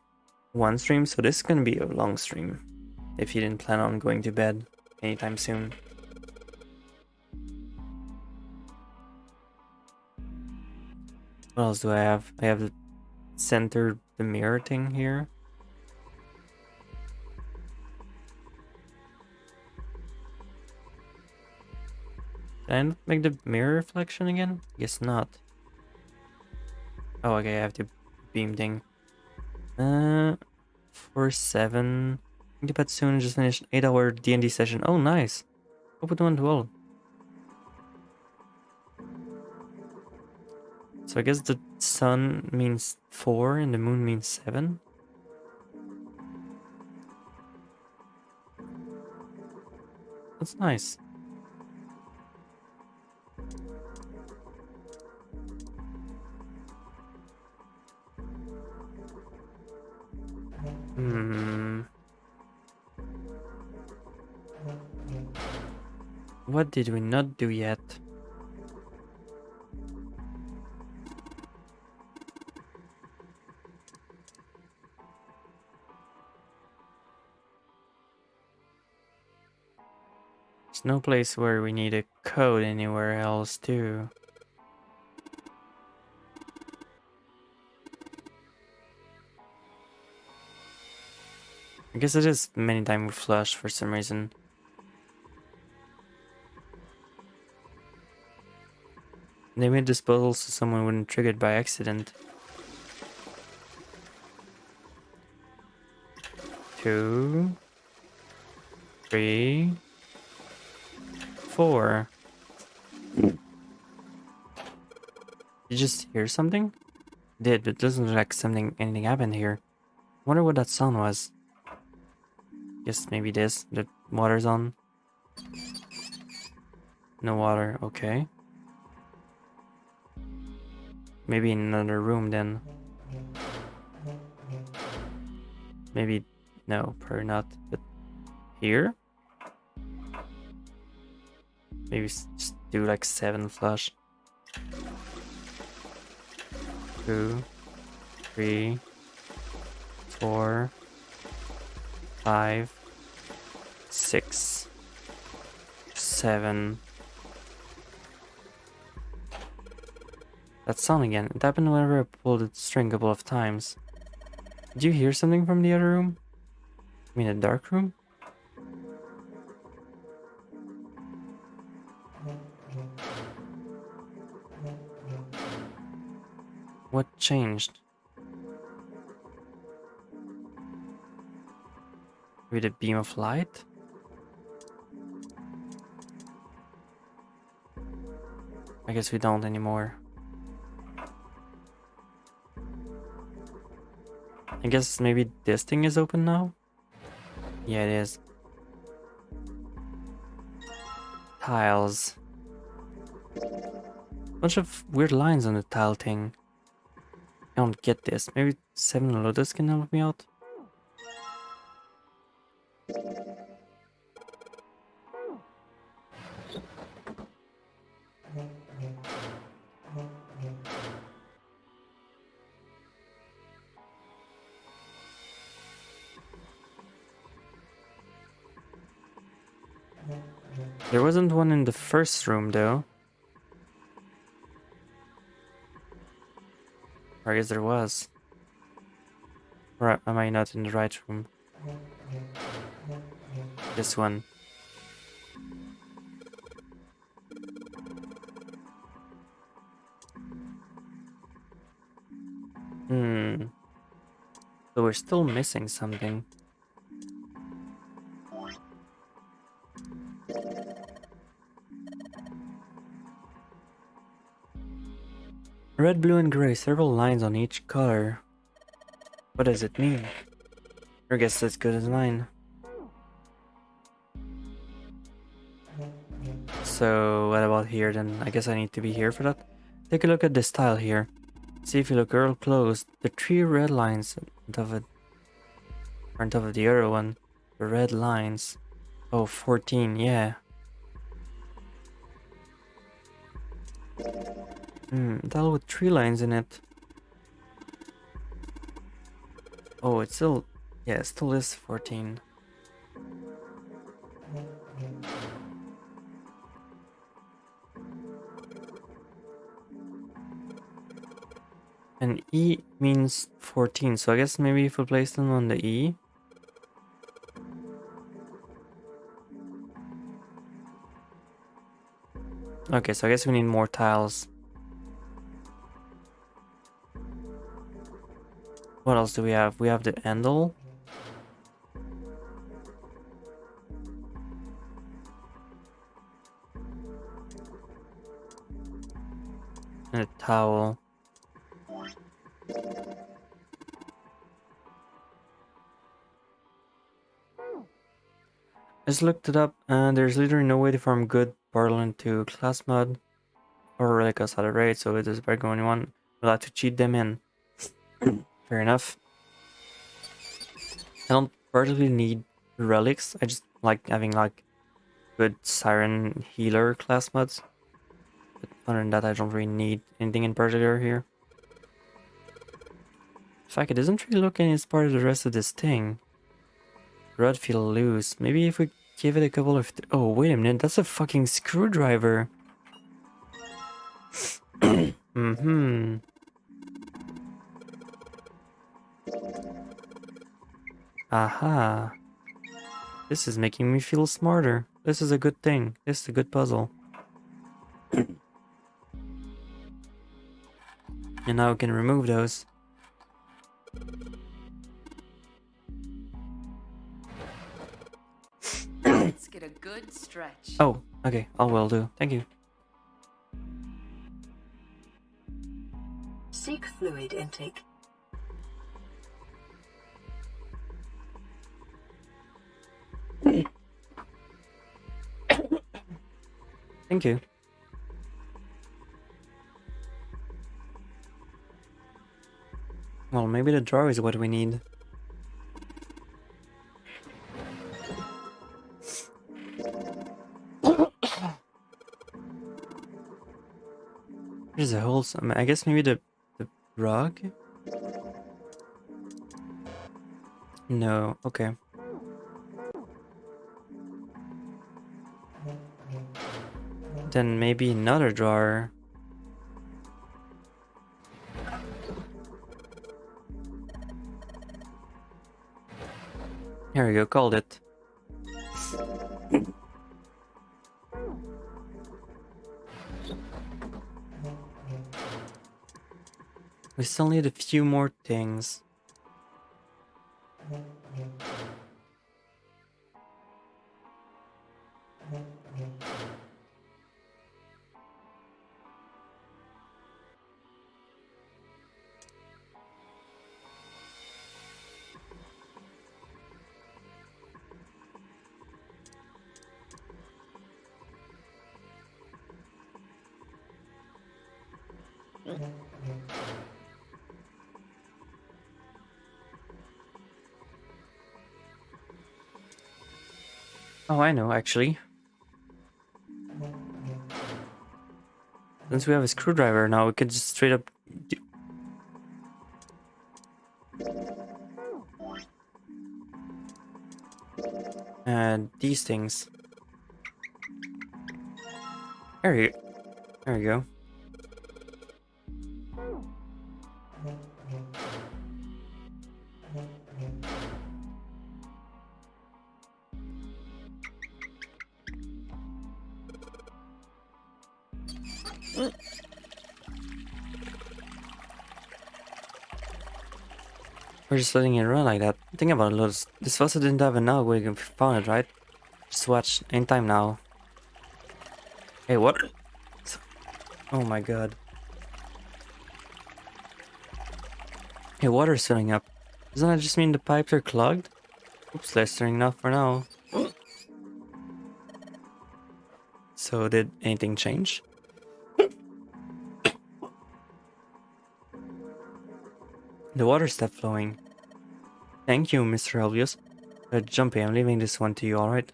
A: one stream, so this is gonna be a long stream. If you didn't plan on going to bed anytime soon. What else do I have? I have the center, the mirror thing here. Can I make the mirror reflection again? Guess not. Oh, okay, I have the beam thing. 4-7. Think about soon. Just finished 8-hour D&D session. Oh, nice. Hope it went well. So I guess the sun means 4 and the moon means 7. That's nice. What did we not do yet? There's no place where we need a code anywhere else too. I guess it is many times we flush for some reason. They made this puzzle so someone wouldn't trigger it by accident. 2, 3, 4. You just hear something? Did, but it doesn't look like anything happened here. Wonder what that sound was. Guess maybe this. The water's on. No water. Okay. Maybe in another room then. Maybe no, probably not. But here. Maybe just do like 7 flush. 2, 3, 4, 5, 6, 7. That sound again. It happened whenever I pulled the string a couple of times. Did you hear something from the other room? I mean a dark room? What changed? With a beam of light? I guess we don't anymore. I guess maybe this thing is open now? Yeah, it is. Tiles. Bunch of weird lines on the tile thing. I don't get this. Maybe Seven Lotus can help me out? There wasn't one in the first room though. Or I guess there was. Or am I not in the right room? This one. So we're still missing something. Red, blue, and gray. Several lines on each color. What does it mean? Your guess is as good as mine. So what about here then? I guess I need to be here for that. Take a look at this tile here. See if you look real close. The 3 red lines on top of the other one. The red lines. Oh, 14, yeah. Tile with 3 lines in it. Oh, it's still... yeah, it still is 14. And E means 14, so I guess maybe if we place them on the E. Okay, so I guess we need more tiles. What else do we have? We have the handle. And a towel. I just looked it up and there's literally no way to farm good portal into class mod or relics at a rate, so it is about going one. We'll have to cheat them in. Fair enough. I don't particularly need relics, I just like having like good siren healer class mods. But other than that, I don't really need anything in particular here. In fact, it doesn't really look any as part of the rest of this thing. Rod feel loose. Maybe if we give it a couple of... oh, wait a minute. That's a fucking screwdriver. Aha. This is making me feel smarter. This is a good thing. This is a good puzzle. And now we can remove those.
D: Let's get a good stretch.
A: Oh, okay. I will do. Thank you.
L: Seek fluid intake.
A: Thank you. Well, maybe the drawer is what we need. There's a hole. I guess maybe the rug? No, okay. Then maybe another drawer. Here we go, called it. We still need a few more things. Oh, I know, actually. Since we have a screwdriver now, we could just straight up do... And these things. There you go. We're just letting it run like that. Think about it, Lotus. This faucet didn't have a knob where you can found it, right? Just watch. Ain't time now. Hey, what? Oh my god. Hey, water's filling up. Doesn't that just mean the pipes are clogged? Oops, less than enough for now. So did anything change? The water stopped flowing. Thank you, Mr. Elvius. Jumpy, I'm leaving this one to you, alright?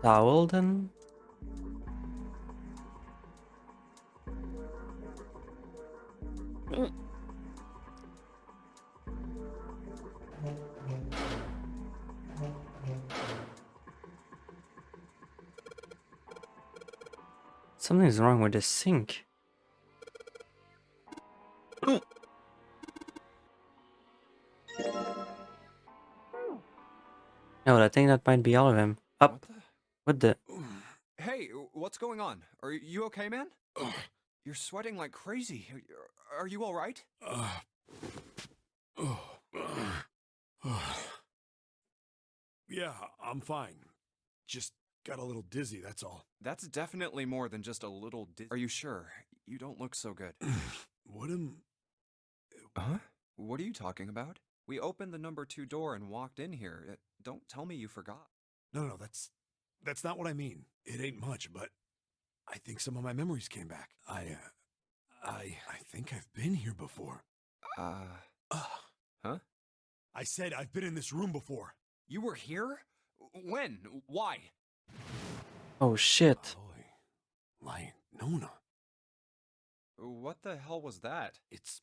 A: Towel then? Something's wrong with the sink. No, I think that might be all of them. Up. What the?
G: Hey, what's going on? Are you okay, man? You're sweating like crazy. Are you all right?
I: Yeah, I'm fine. Just got a little dizzy, that's all.
G: That's definitely more than just a little Are you sure? You don't look so good.
I: What am...
G: Huh? What are you talking about? We opened the number 2 door and walked in here. Don't tell me you forgot.
I: No, that's not what I mean. It ain't much, but I think some of my memories came back. I think I've been here before.
G: Huh?
I: I said I've been in this room before.
G: You were here? When? Why?
A: Oh shit.
I: Lion, Nona.
G: What the hell was that?
I: It's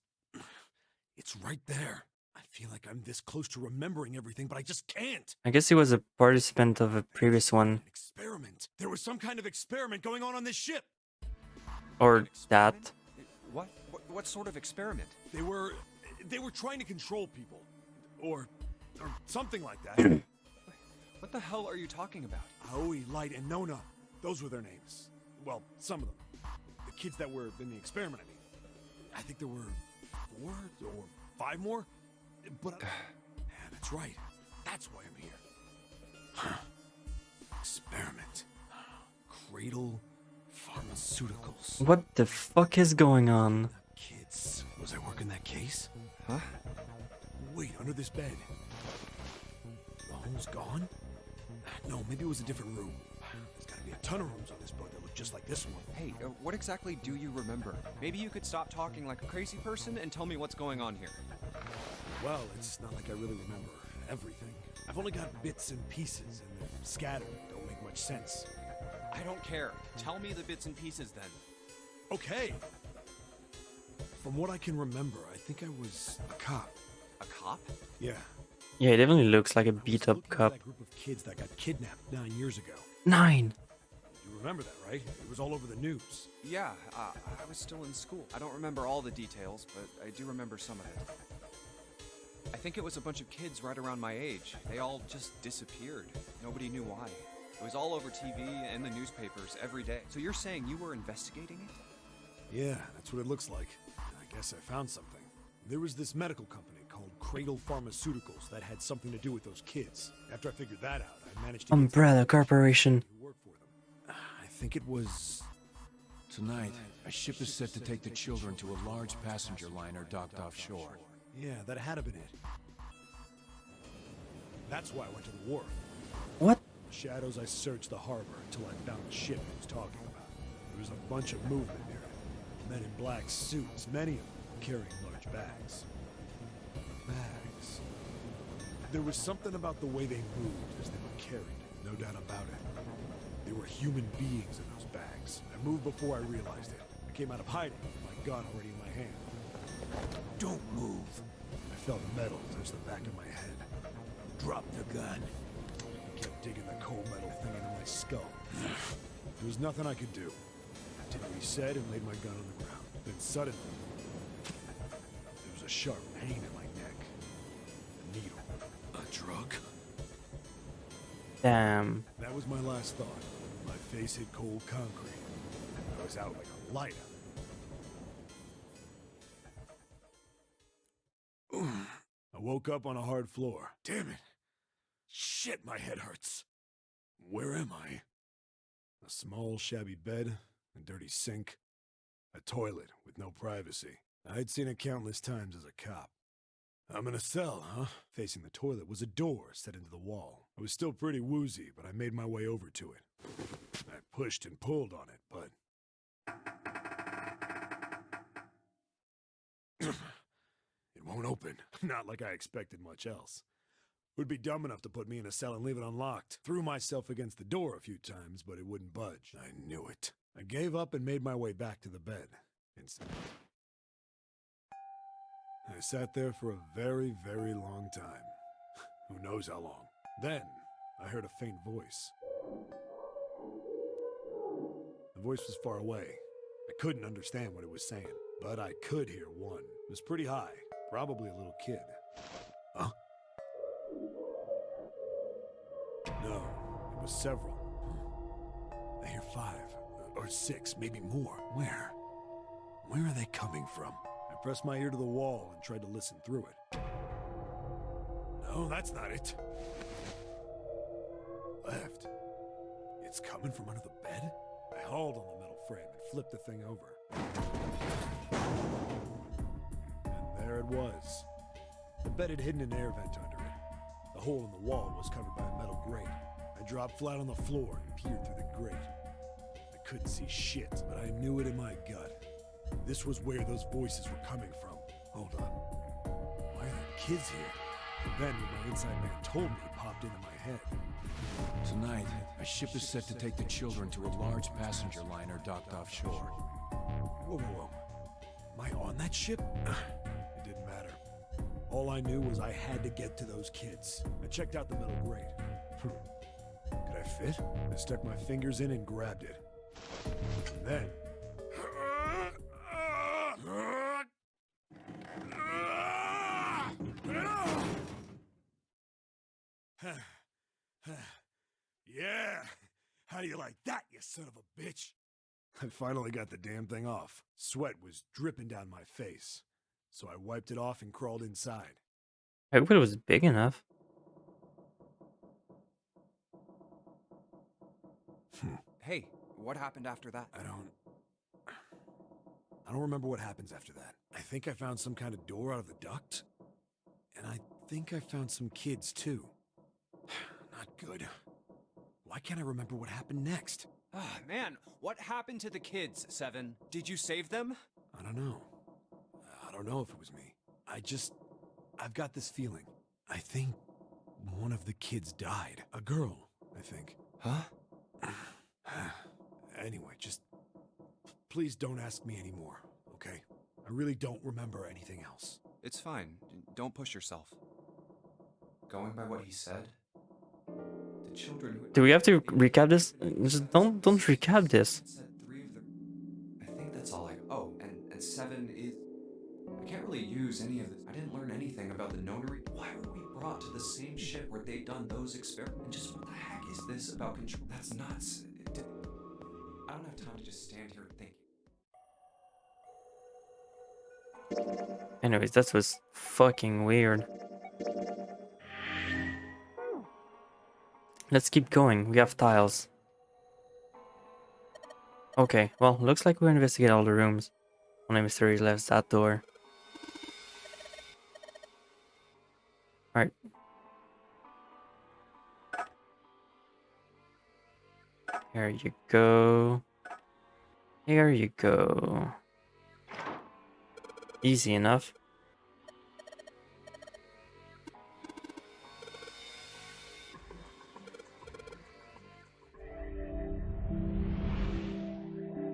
I: right there. I feel like I'm this close to remembering everything, but I just can't.
A: I guess he was a participant of a previous one.
I: An experiment. There was some kind of experiment going on this ship.
A: Or that.
G: What sort of experiment?
I: They were trying to control people. Or something like that.
G: What the hell are you talking about?
I: Aoi, Light, and Nona. Those were their names. Well, some of them. The kids that were in the experiment, I mean. I think there were 4 or 5 more. But yeah, that's right. That's why I'm here. Experiment. Cradle Pharmaceuticals.
A: What the fuck is going on?
I: Kids. Was I working that case?
G: Huh?
I: Wait, under this bed. The hole's gone? No, maybe it was a different room. There's gotta be a ton of rooms on this boat that look just like this one.
G: Hey, what exactly do you remember? Maybe you could stop talking like a crazy person and tell me what's going on here.
I: Well, it's not like I really remember everything. I've only got bits and pieces, and they're scattered. Don't make much sense.
G: I don't care. Tell me the bits and pieces then.
I: Okay. From what I can remember, I think I was a cop.
G: A cop?
I: Yeah.
A: Yeah, it definitely looks like a
I: I was
A: beat up
I: looking for
A: cop.
I: that group of kids that got kidnapped 9 years ago.
A: 9!
I: You remember that, right? It was all over the news.
G: Yeah, I was still in school. I don't remember all the details, but I do remember some of it. I think it was a bunch of kids right around my age. They all just disappeared. Nobody knew why. It was all over TV and the newspapers every day. So you're saying you were investigating it?
I: Yeah, that's what it looks like. I guess I found something. There was this medical company called Cradle Pharmaceuticals that had something to do with those kids. After I figured that out, I managed to
A: Umbrella Corporation.
I: who worked for them. I think it was...
L: Tonight, a ship is set to take the children to a large passenger liner docked offshore.
I: Yeah, that had to been it. That's why I went to the wharf.
A: What?
I: In the shadows, I searched the harbor until I found the ship he was talking about. There was a bunch of movement near it. Men in black suits, many of them carrying large bags. Bags. There was something about the way they moved as they were carried, no doubt about it. There were human beings in those bags. I moved before I realized it. I came out of hiding with my gun already in my hand.
L: Don't move.
I: I felt metal touch the back of my head.
L: Drop the gun.
I: I kept digging the cold metal thing into my skull. There was nothing I could do. I did what he said and laid my gun on the ground. Then suddenly, there was a sharp pain in my neck. A needle.
L: A drug?
A: Damn.
I: That was my last thought. My face hit cold concrete. I was out like a light. I woke up on a hard floor. Damn it. Shit, my head hurts. Where am I? A small, shabby bed, a dirty sink, a toilet with no privacy. I'd seen it countless times as a cop. I'm in a cell, huh? Facing the toilet was a door set into the wall. I was still pretty woozy, but I made my way over to it. I pushed and pulled on it, but... It won't open. Not like I expected much else. Would be dumb enough to put me in a cell and leave it unlocked. Threw myself against the door a few times, but it wouldn't budge. I knew it. I gave up and made my way back to the bed. I sat there for a very, very long time. Who knows how long. Then, I heard a faint voice. The voice was far away. I couldn't understand what it was saying, but I could hear one. It was pretty high, probably a little kid. Huh? No, it was several. I hear 5, or 6, maybe more. Where? Where are they coming from? I pressed my ear to the wall and tried to listen through it. No, that's not it. Left. It's coming from under the bed? I hauled on the metal frame and flipped the thing over. And there it was. The bed had hidden an air vent under it. The hole in the wall was covered by a metal grate. I dropped flat on the floor and peered through the grate. I couldn't see shit, but I knew it in my gut. This was where those voices were coming from. Hold on. Why are there kids here? And then what my inside man told me popped into my head.
L: Tonight, a ship is set to take the children to a large passenger liner docked offshore.
I: Whoa, whoa, whoa. Am I on that ship? It didn't matter. All I knew was I had to get to those kids. I checked out the metal grate. Could I fit? I stuck my fingers in and grabbed it. And then... Yeah! How do you like that, you son of a bitch? I finally got the damn thing off. Sweat was dripping down my face. So I wiped it off and crawled inside.
A: I hope it was big enough.
G: Hey, what happened after that?
I: I don't remember what happens after that. I think I found some kind of door out of the duct. And I think I found some kids too. Not good. Why can't I remember what happened next?
G: Ah, man, what happened to the kids, Seven? Did you save them?
I: I don't know. I don't know if it was me. I've got this feeling. I think one of the kids died. A girl, I think.
G: Huh?
I: Anyway, just please don't ask me anymore, okay? I really don't remember anything else.
G: It's fine. Don't push yourself. Going by what he said, the
K: The children who...
A: Do we have to recap this? Just don't recap this.
K: Said 3 of the... I think that's all I... Oh, and 7 is... I can't really use any of this. I didn't learn anything about the Nonary. Why were we brought to the same ship where they'd done those experiments? And just what the heck is this about control? That's nuts. I don't have time to just stand here and think.
A: Anyways, that was fucking weird. Let's keep going. We have tiles. Okay, well, looks like we investigate all the rooms. Only mystery left is that door. Alright. Here you go. Here you go. Easy enough.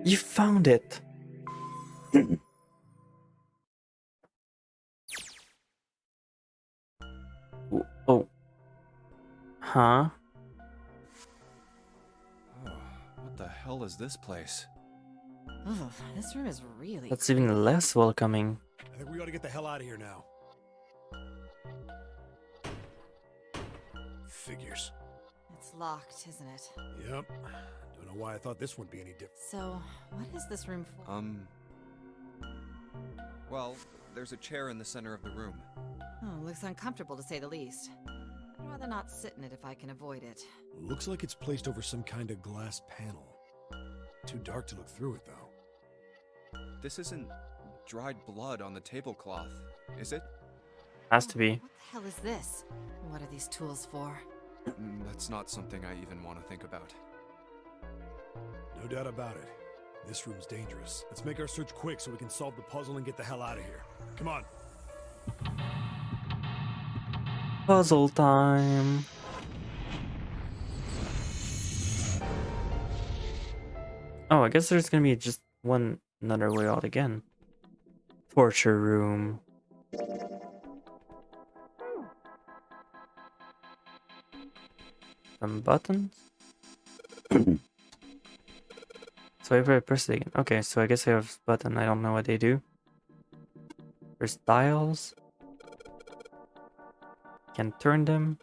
A: You found it! Oh. Huh?
K: Oh, what the hell is this place?
D: Ugh, this room is really...
A: That's even less welcoming.
I: I think we ought to get the hell out of here now. Figures.
D: It's locked, isn't it?
I: Yep. Don't know why I thought this would be any different.
D: So, what is this room for?
K: Well, there's a chair in the center of the room.
D: Oh, looks uncomfortable to say the least. I'd rather not sit in it if I can avoid it.
I: Looks like it's placed over some kind of glass panel. Too dark to look through it, though.
K: This isn't dried blood on the tablecloth, is it?
A: Has to be.
D: What the hell is this? What are these tools for?
K: That's not something I even want to think about.
I: No doubt about it. This room's dangerous. Let's make our search quick so we can solve the puzzle and get the hell out of here. Come on.
A: Puzzle time. Oh, I guess there's gonna be just another way out again. Torture room. Some buttons. So if I press it again. Okay, so I guess I have button. I don't know what they do. There's dials. Can turn them.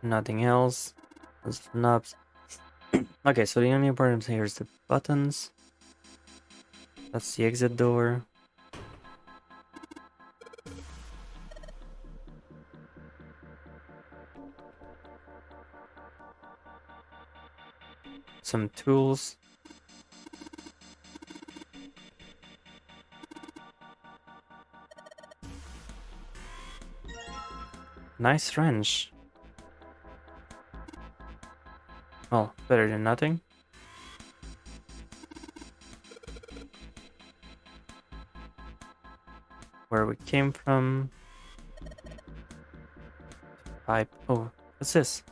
A: Nothing else. Those knobs. Okay, so the only important here is the buttons. That's the exit door. Some tools. Nice wrench. Well, better than nothing. Where we came from. Pipe. Oh, what's this?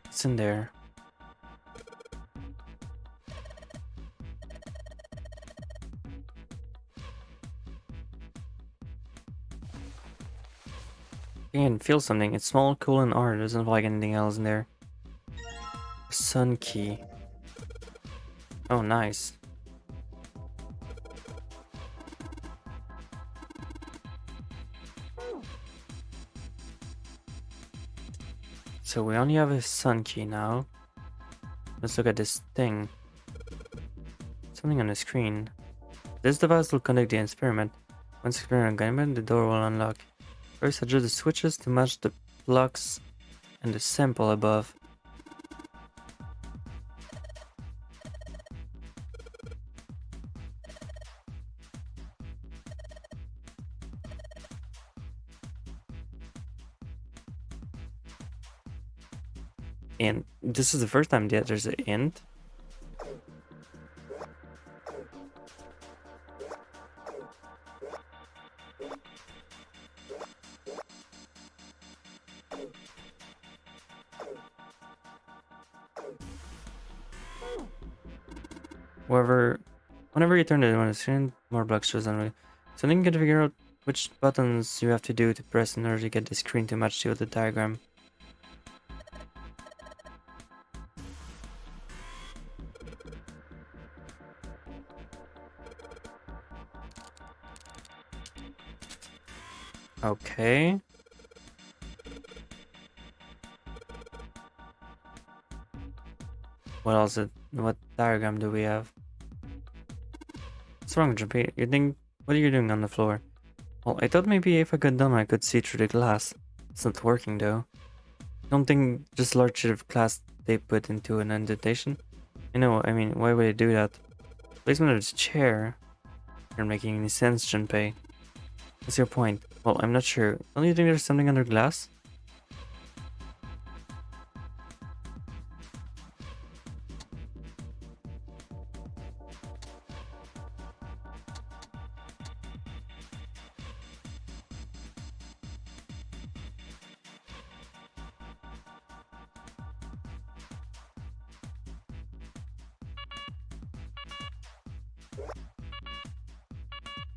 A: What's in there? I can feel something. It's small, cool, and orange. Doesn't look like anything else in there. Sun key. Oh, nice. So we only have a sun key now. Let's look at this thing. Something on the screen. This device will conduct the experiment. Once experiment completed, the door will unlock. First, adjust the switches to match the plugs and the sample above. And this is the first time that there's an int. Whenever you turn it on the screen, more blocks shows on. So then you can figure out which buttons you have to do to press in order to get the screen to match to the diagram. Okay. What else? What diagram do we have? What's wrong, Jumpy? What are you doing on the floor? Well, I thought maybe if I got done I could see through the glass. It's not working though. Don't think just a large sheet of glass they put into an indentation? I know, I mean, why would they do that? Placement of this chair. You're making any sense, Junpei. What's your point? Well, I'm not sure. Don't you think there's something under glass?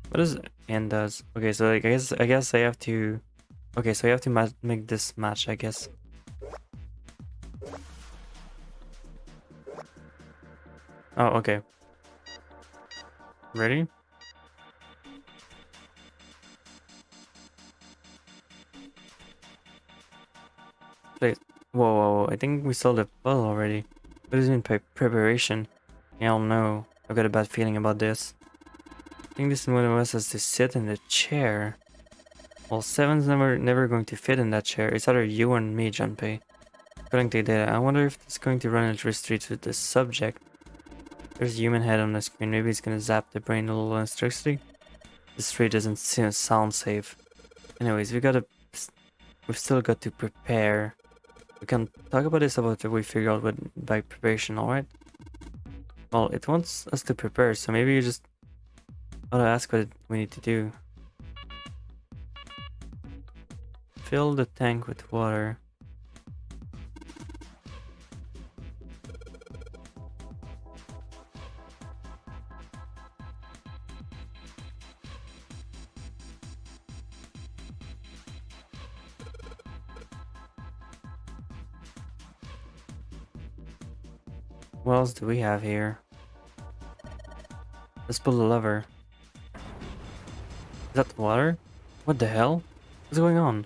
A: What does and does? Okay, so like, I guess I have to. Okay, so I have to make this match, I guess. Oh, okay. Ready? Wait. Whoa, I think we solved the puzzle already. What is in preparation? I don't know. I've got a bad feeling about this. I think this one of us has to sit in the chair. Well, Seven's never going to fit in that chair. It's either you and me, Junpei. According to data, I wonder if it's going to run electricity to the subject. There's a human head on the screen. Maybe it's gonna zap the brain a little electricity. This tree doesn't sound safe. Anyways, we've still got to prepare. We can talk about this about what we figure out by preparation, alright? Well, it wants us to prepare, so maybe you just ought to ask what we need to do. Fill the tank with water. What else do we have here? Let's pull the lever. Is that the water? What the hell? What's going on?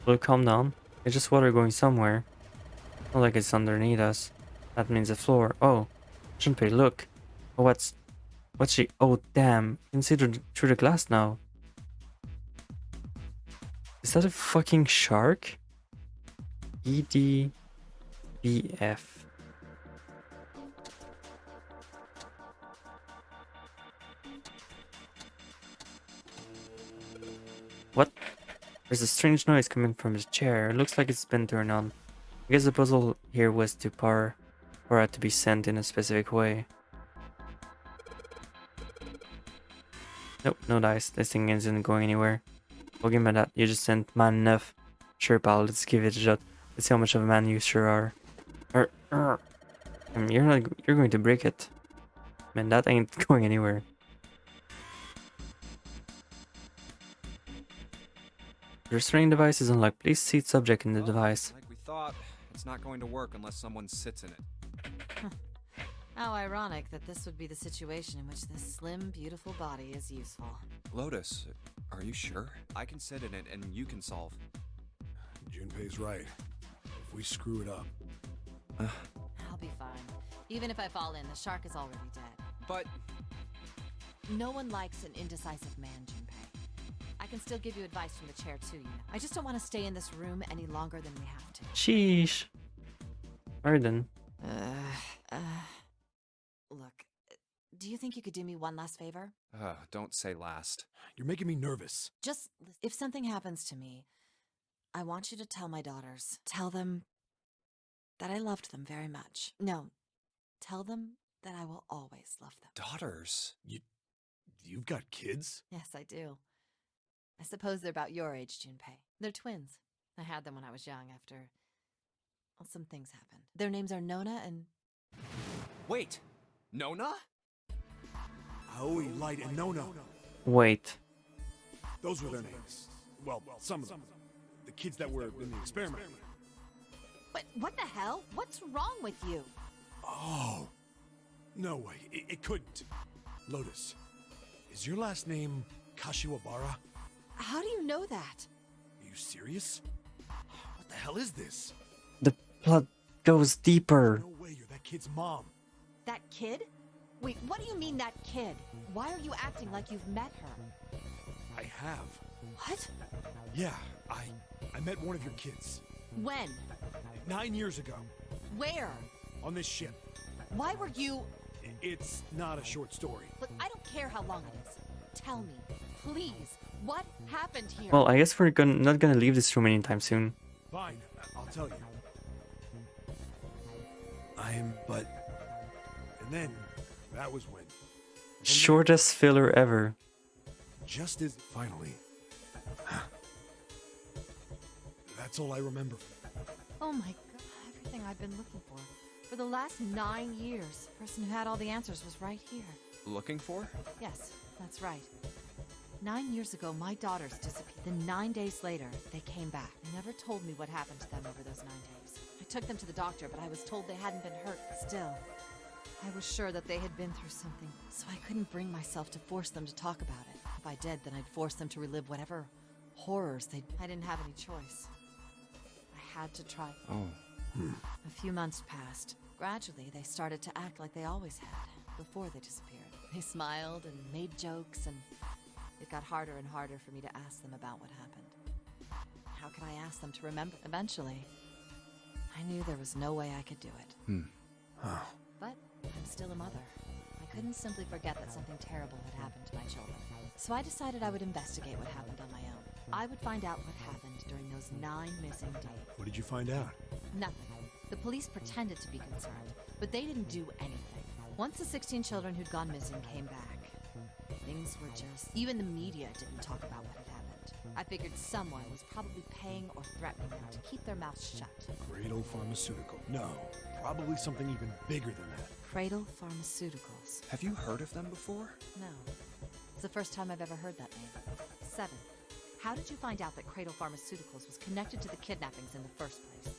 A: Will it calm down? It's just water going somewhere. Not like it's underneath us. That means the floor. Oh, Junpei, look. Oh, what's she? Oh, damn. You can see through the glass now. Is that a fucking shark? EDBF. What? There's a strange noise coming from his chair. It looks like it's been turned on. I guess the puzzle here was to power it to be sent in a specific way. Nope, no dice. This thing isn't going anywhere. Well, give me that. You just sent man enough. Sure, pal. Let's give it a shot. Let's see how much of a man you sure are. You're going to break it. Man, that ain't going anywhere. The restraining device is unlocked. Please seat subject in the device.
G: Like we thought, it's not going to work unless someone sits in it.
D: How ironic that this would be the situation in which this slim, beautiful body is useful.
G: Lotus, are you sure? I can sit in it and you can solve.
I: Junpei's right. If we screw it up...
D: I'll be fine. Even if I fall in, the shark is already dead.
G: But...
D: No one likes an indecisive man, Junpei. I can still give you advice from the chair too, you know. I just don't want to stay in this room any longer than we have to.
A: Sheesh. Alright then.
D: Look, do you think you could do me one last favor?
G: Don't say last.
I: You're making me nervous.
D: Just, if something happens to me, I want you to tell my daughters. Tell them that I loved them very much. No, tell them that I will always love them.
G: Daughters?
I: You've got kids?
D: Yes, I do. I suppose they're about your age, Junpei. They're twins. I had them when I was young after... well, some things happened. Their names are Nona and...
G: Wait! Nona?
I: Aoi, Light, and Nono.
A: Wait.
I: Those were their names. Well, some of them. The kids that were in the experiment.
D: But what the hell? What's wrong with you?
I: Oh. No way. It couldn't. Lotus, is your last name Kashiwabara?
D: How do you know that?
I: Are you serious? What the hell is this?
A: The plot goes deeper.
I: No way you're that kid's mom.
D: That kid? Wait, what do you mean that kid? Why are you acting like you've met her?
I: I have.
D: What?
I: Yeah, I met one of your kids.
D: When?
I: 9 years ago.
D: Where?
I: On this ship.
D: Why were you...
I: It's not a short story.
D: Look, I don't care how long it is. Tell me, please, what happened here?
A: Well, I guess we're not gonna leave this room anytime soon.
I: Fine, I'll tell you. And then, that was when.
A: Shortest filler ever.
I: Just as... Finally. That's all I remember.
D: Oh my god, everything I've been looking for. For the last 9 years, the person who had all the answers was right here.
G: Looking for?
D: Yes, that's right. 9 years ago, my daughters disappeared. Then 9 days later, they came back. They never told me what happened to them over those 9 days. I took them to the doctor, but I was told they hadn't been hurt. Still, I was sure that they had been through something, so I couldn't bring myself to force them to talk about it. If I did, then I'd force them to relive whatever horrors they'd... I didn't have any choice. I had to try.
G: Oh.
D: A few months passed. Gradually, they started to act like they always had, before they disappeared. They smiled and made jokes, and it got harder and harder for me to ask them about what happened. How could I ask them to remember? Eventually, I knew there was no way I could do it. But I'm still a mother. I couldn't simply forget that something terrible had happened to my children. So I decided I would investigate what happened on my own. I would find out what happened during those 9 missing days.
I: What did you find out?
D: Nothing. The police pretended to be concerned, but they didn't do anything. Once the 16 children who'd gone missing came back, things were just... Even the media didn't talk about what had happened. I figured someone was probably paying or threatening them to keep their mouths shut.
I: Cradle Pharmaceutical. No, probably something even bigger than that.
D: Cradle Pharmaceuticals.
G: Have you heard of them before?
D: No. It's the first time I've ever heard that name. 7. How did you find out that Cradle Pharmaceuticals was connected to the kidnappings in the first place?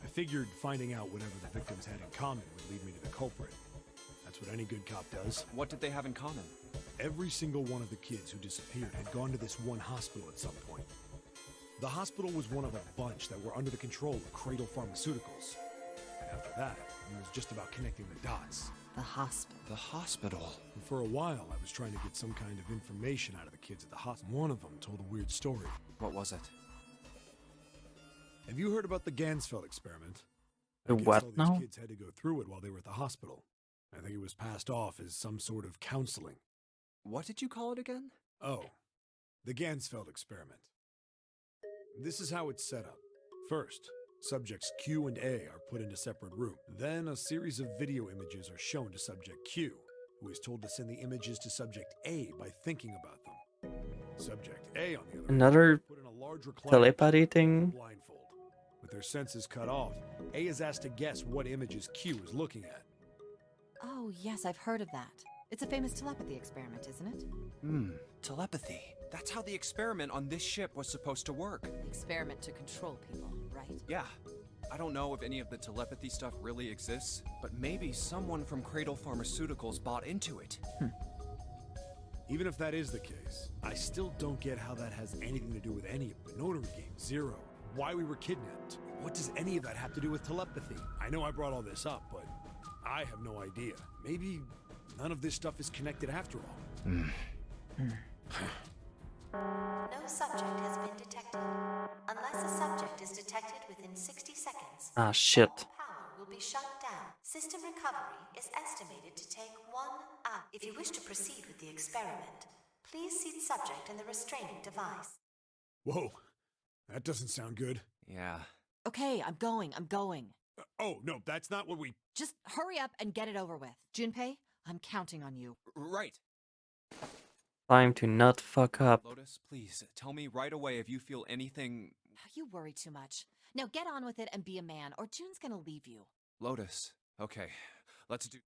I: I figured finding out whatever the victims had in common would lead me to the culprit. That's what any good cop does.
G: What did they have in common?
I: Every single one of the kids who disappeared had gone to this one hospital at some point. The hospital was one of a bunch that were under the control of Cradle Pharmaceuticals. And after that, it was just about connecting the dots.
D: The hospital.
G: The hospital.
I: And for a while, I was trying to get some kind of information out of the kids at the hospital. One of them told a weird story.
G: What was it?
I: Have you heard about the Gansfeld experiment?
A: The
I: I guess
A: what
I: all these
A: now?
I: kids had to go through it while they were at the hospital. I think it was passed off as some sort of counseling.
G: What did you call it again?
I: Oh, the Gansfeld experiment. This is how it's set up. First, subjects Q and A are put into separate rooms. Then a series of video images are shown to subject Q, who is told to send the images to subject A by thinking about them. Subject A, on the other
A: Another
I: hand, is put in a large recliner
A: telepathy thing?
I: blindfold. With their senses cut off, A is asked to guess what images Q is looking at.
D: Oh, yes, I've heard of that. It's a famous telepathy experiment, isn't it?
G: Telepathy. That's how the experiment on this ship was supposed to work.
D: The experiment to control people, right?
G: Yeah. I don't know if any of the telepathy stuff really exists, but maybe someone from Cradle Pharmaceuticals bought into it.
I: Even if that is the case, I still don't get how that has anything to do with any of the Nonary game, Zero, why we were kidnapped. What does any of that have to do with telepathy? I know I brought all this up, but I have no idea. Maybe none of this stuff is connected after all.
M: No subject has been detected. Unless a subject is detected within 60 seconds,
A: Ah, shit.
M: power will be shut down. System recovery is estimated to take 1 hour. If you wish to proceed with the experiment, please seat subject in the restraining device.
I: Whoa, that doesn't sound good.
G: Yeah.
D: Okay, I'm going.
I: Oh, no, that's not what we...
D: Just hurry up and get it over with. Junpei, I'm counting on you.
G: Right.
A: Time to not fuck up.
G: Lotus, please, tell me right away if you feel anything...
D: You worry too much. Now get on with it and be a man, or June's gonna leave you.
G: Lotus. Okay, let's do...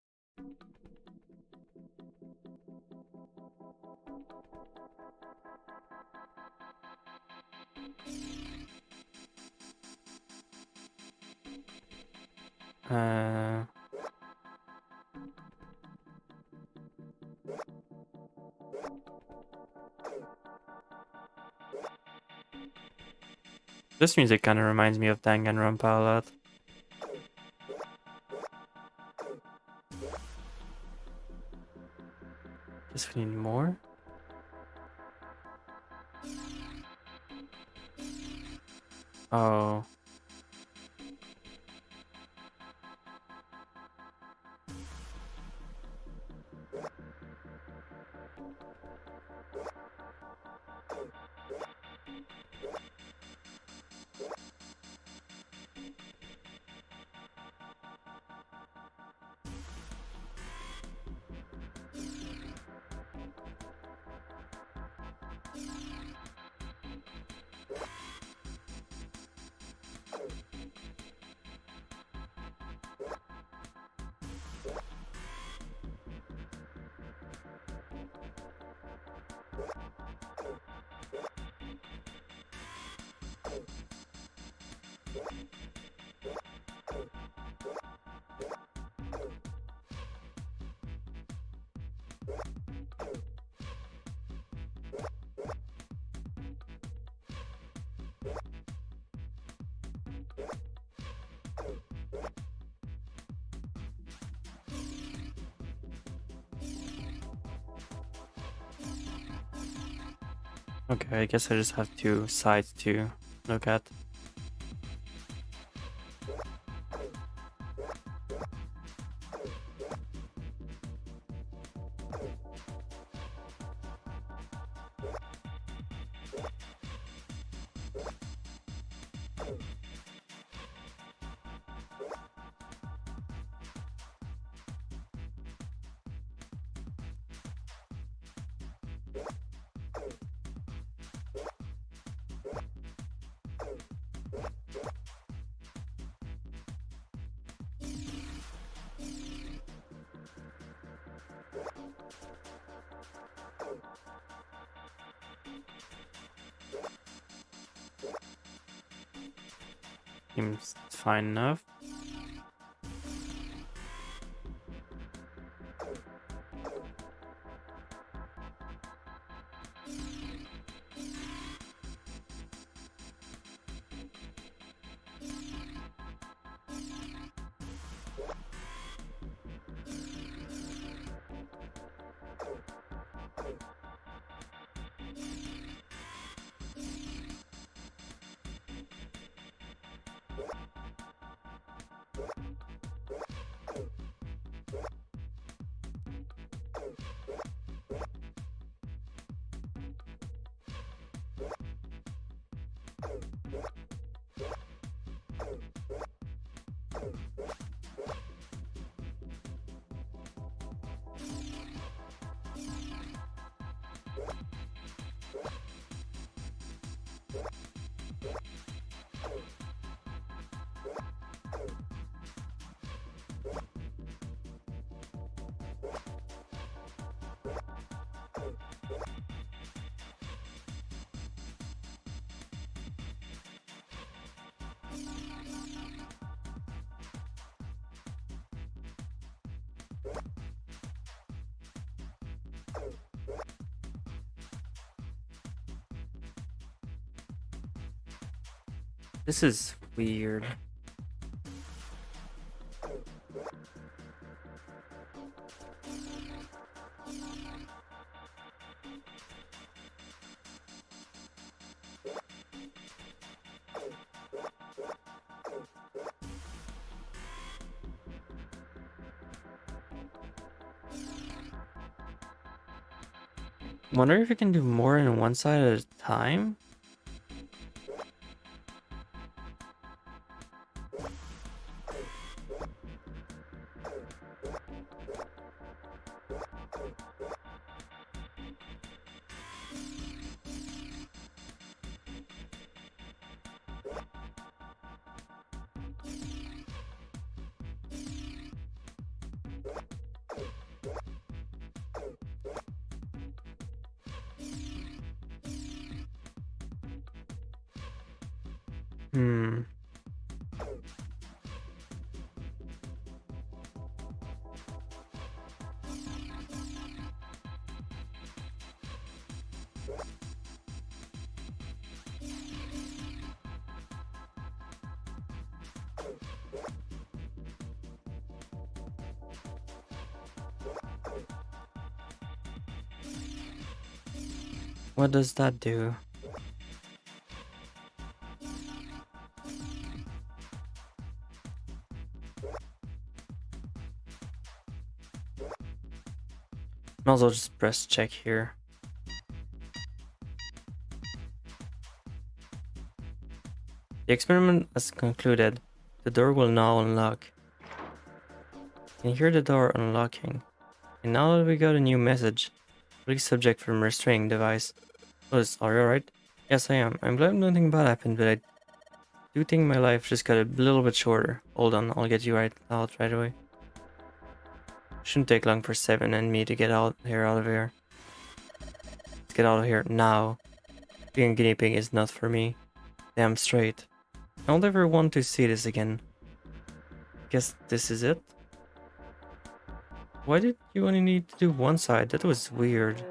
A: This music kind of reminds me of Danganronpa a lot. Guess we need more. Oh. Okay, I guess I just have two sides to look at. Seems fine enough. This is weird. Wonder if you can do more in one side at a time? What does that do? Might as well just press check here. The experiment has concluded. The door will now unlock. You can hear the door unlocking. And now that we got a new message. Release subject from restraining device. Liz, are you alright? Yes, I am. I'm glad nothing bad happened, but I do think my life just got a little bit shorter. Hold on, I'll get you out right away. Shouldn't take long for Seven and me to get out of here. Let's get out of here now. Being a guinea pig is not for me. Damn straight. I don't ever want to see this again. Guess this is it? Why did you only need to do one side? That was weird.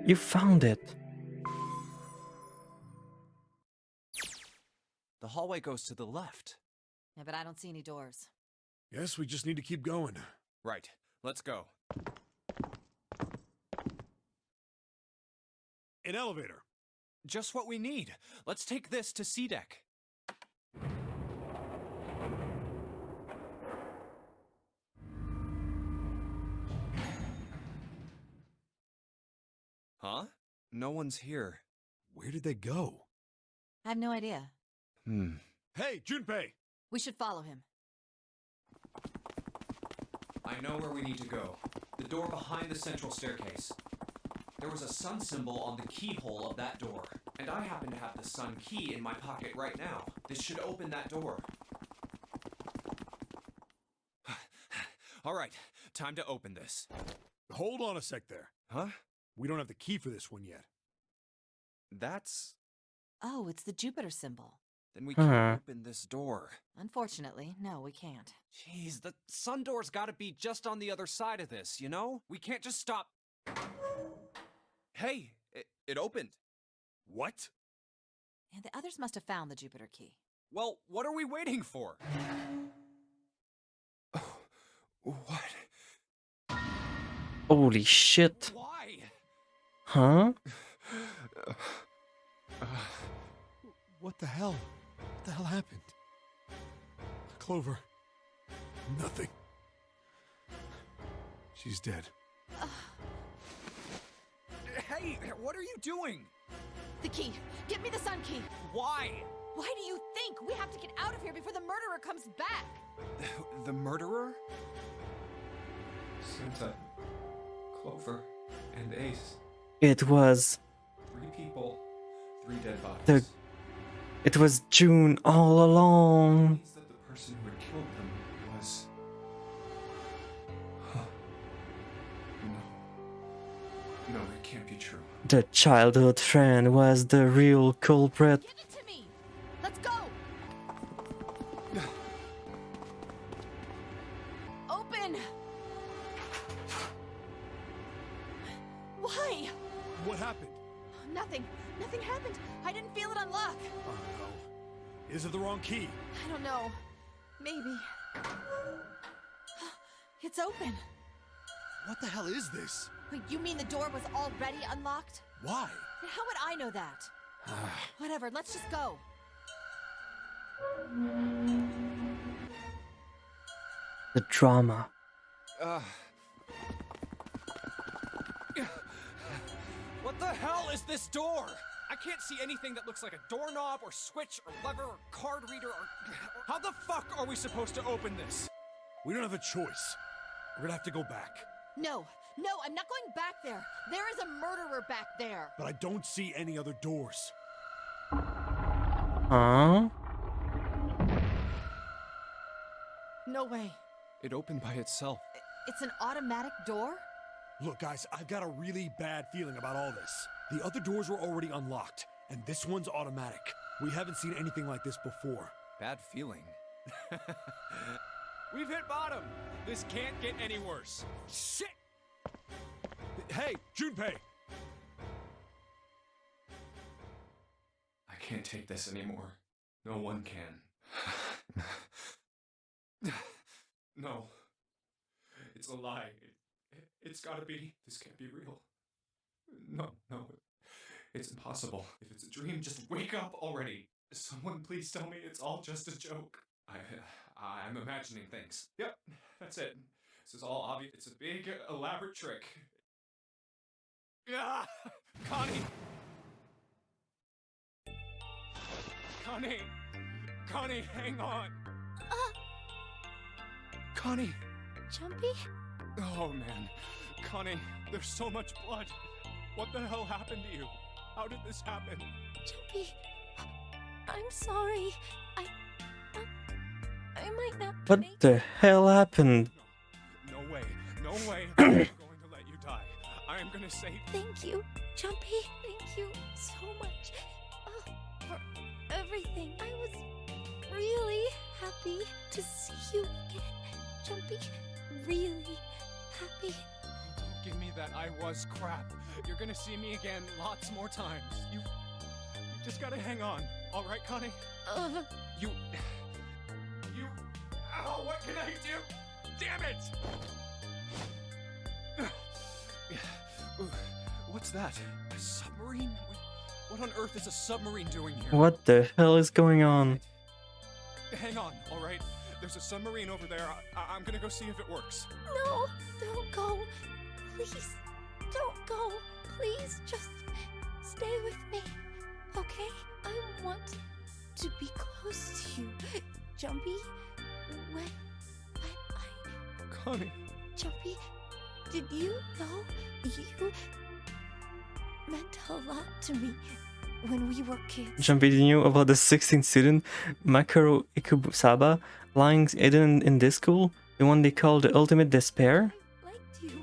A: You found it!
G: The hallway goes to the left.
D: Yeah, but I don't see any doors.
I: Guess we just need to keep going.
G: Right. Let's go.
I: An elevator.
G: Just what we need. Let's take this to C deck. Huh? No one's here.
I: Where did they go?
D: I have no idea.
I: Hey, Junpei!
D: We should follow him.
K: I know where we need to go. The door behind the central staircase. There was a sun symbol on the keyhole of that door, and I happen to have the sun key in my pocket right now. This should open that door.
G: All right, time to open this.
I: Hold on a sec there.
G: Huh?
I: We don't have the key for this one yet.
G: That's...
D: Oh, it's the Jupiter symbol.
G: Then we can't open this door.
D: Unfortunately, no, we can't.
G: Jeez, the sun door's gotta be just on the other side of this, you know? We can't just stop... Hey, it opened.
I: What?
D: And the others must have found the Jupiter key.
G: Well, what are we waiting for? What?
A: Holy shit.
G: Why?
A: Huh?
I: What the hell? What the hell happened? Clover. Nothing. She's dead.
G: Hey, what are you doing?
D: The key! Get me the sun key!
G: Why?
D: Why do you think? We have to get out of here before the murderer comes back!
G: The murderer?
K: Santa, Clover, and Ace.
A: It was...
K: 3 people, 3 dead bodies.
A: It was June all along.
K: Means that the person who had killed them was... No, it can't be true.
A: The childhood friend was the real culprit.
D: Give it to me! Let's go! Open! Why?
I: What happened?
D: Nothing. Nothing happened. I didn't feel it unlock.
I: Oh no. Is it the wrong key?
D: I don't know. Maybe. It's open.
I: What the hell is this?
D: Wait, you mean the door was already unlocked?
I: Why?
D: How would I know that? Whatever, let's just go.
A: The drama.
G: What the hell is this door? I can't see anything that looks like a doorknob or switch or lever or card reader or... How the fuck are we supposed to open this?
I: We don't have a choice. We're gonna have to go back.
D: No, I'm not going back there. There is a murderer back there.
I: But I don't see any other doors.
A: Huh?
D: No way.
G: It opened by itself.
D: It's an automatic door?
I: Look, guys, I've got a really bad feeling about all this. The other doors were already unlocked, and this one's automatic. We haven't seen anything like this before.
G: Bad feeling. We've hit bottom. This can't get any worse. Shit!
I: Hey, Junpei!
K: I can't take this anymore. No one can. No. It's a lie. It's gotta be. This can't be real. No, no. It's impossible. If it's a dream, just wake up already. Someone please tell me it's all just a joke. I'm imagining things. Yep, that's it. This is all obvious. It's a big, elaborate trick. Ah! Connie! Connie! Connie, hang on! Connie!
H: Jumpy?
K: Oh man. Connie, there's so much blood. What the hell happened to you? How did this happen?
H: Jumpy, I'm sorry. I might not
A: What
H: make
A: the hell happened?
K: No way. No way. I'm going to let you die. I am gonna save.
H: Thank you, Jumpy. Thank you so much for everything. I was really happy to see you again, Jumpy. Really happy.
K: Don't give me that I was crap. You're gonna see me again lots more times. You just gotta hang on. All right, Connie? You... Ow, what can I do? Damn it! What's that? A submarine? What on earth is a submarine doing here?
A: What the hell is going on?
K: Hang on, all right? There's a submarine over there. I'm gonna go see if it works.
H: No, don't go. Please, don't go. Please, just stay with me, okay? I want to be close to you, Jumpy. When I...
K: Connie.
H: Jumpy, did you know you meant a lot to me when we were kids?
A: Jumpy, did you know about the 16th student, Makoru Ikusaba, lying hidden in this school? The one they call the ultimate despair?
H: I liked you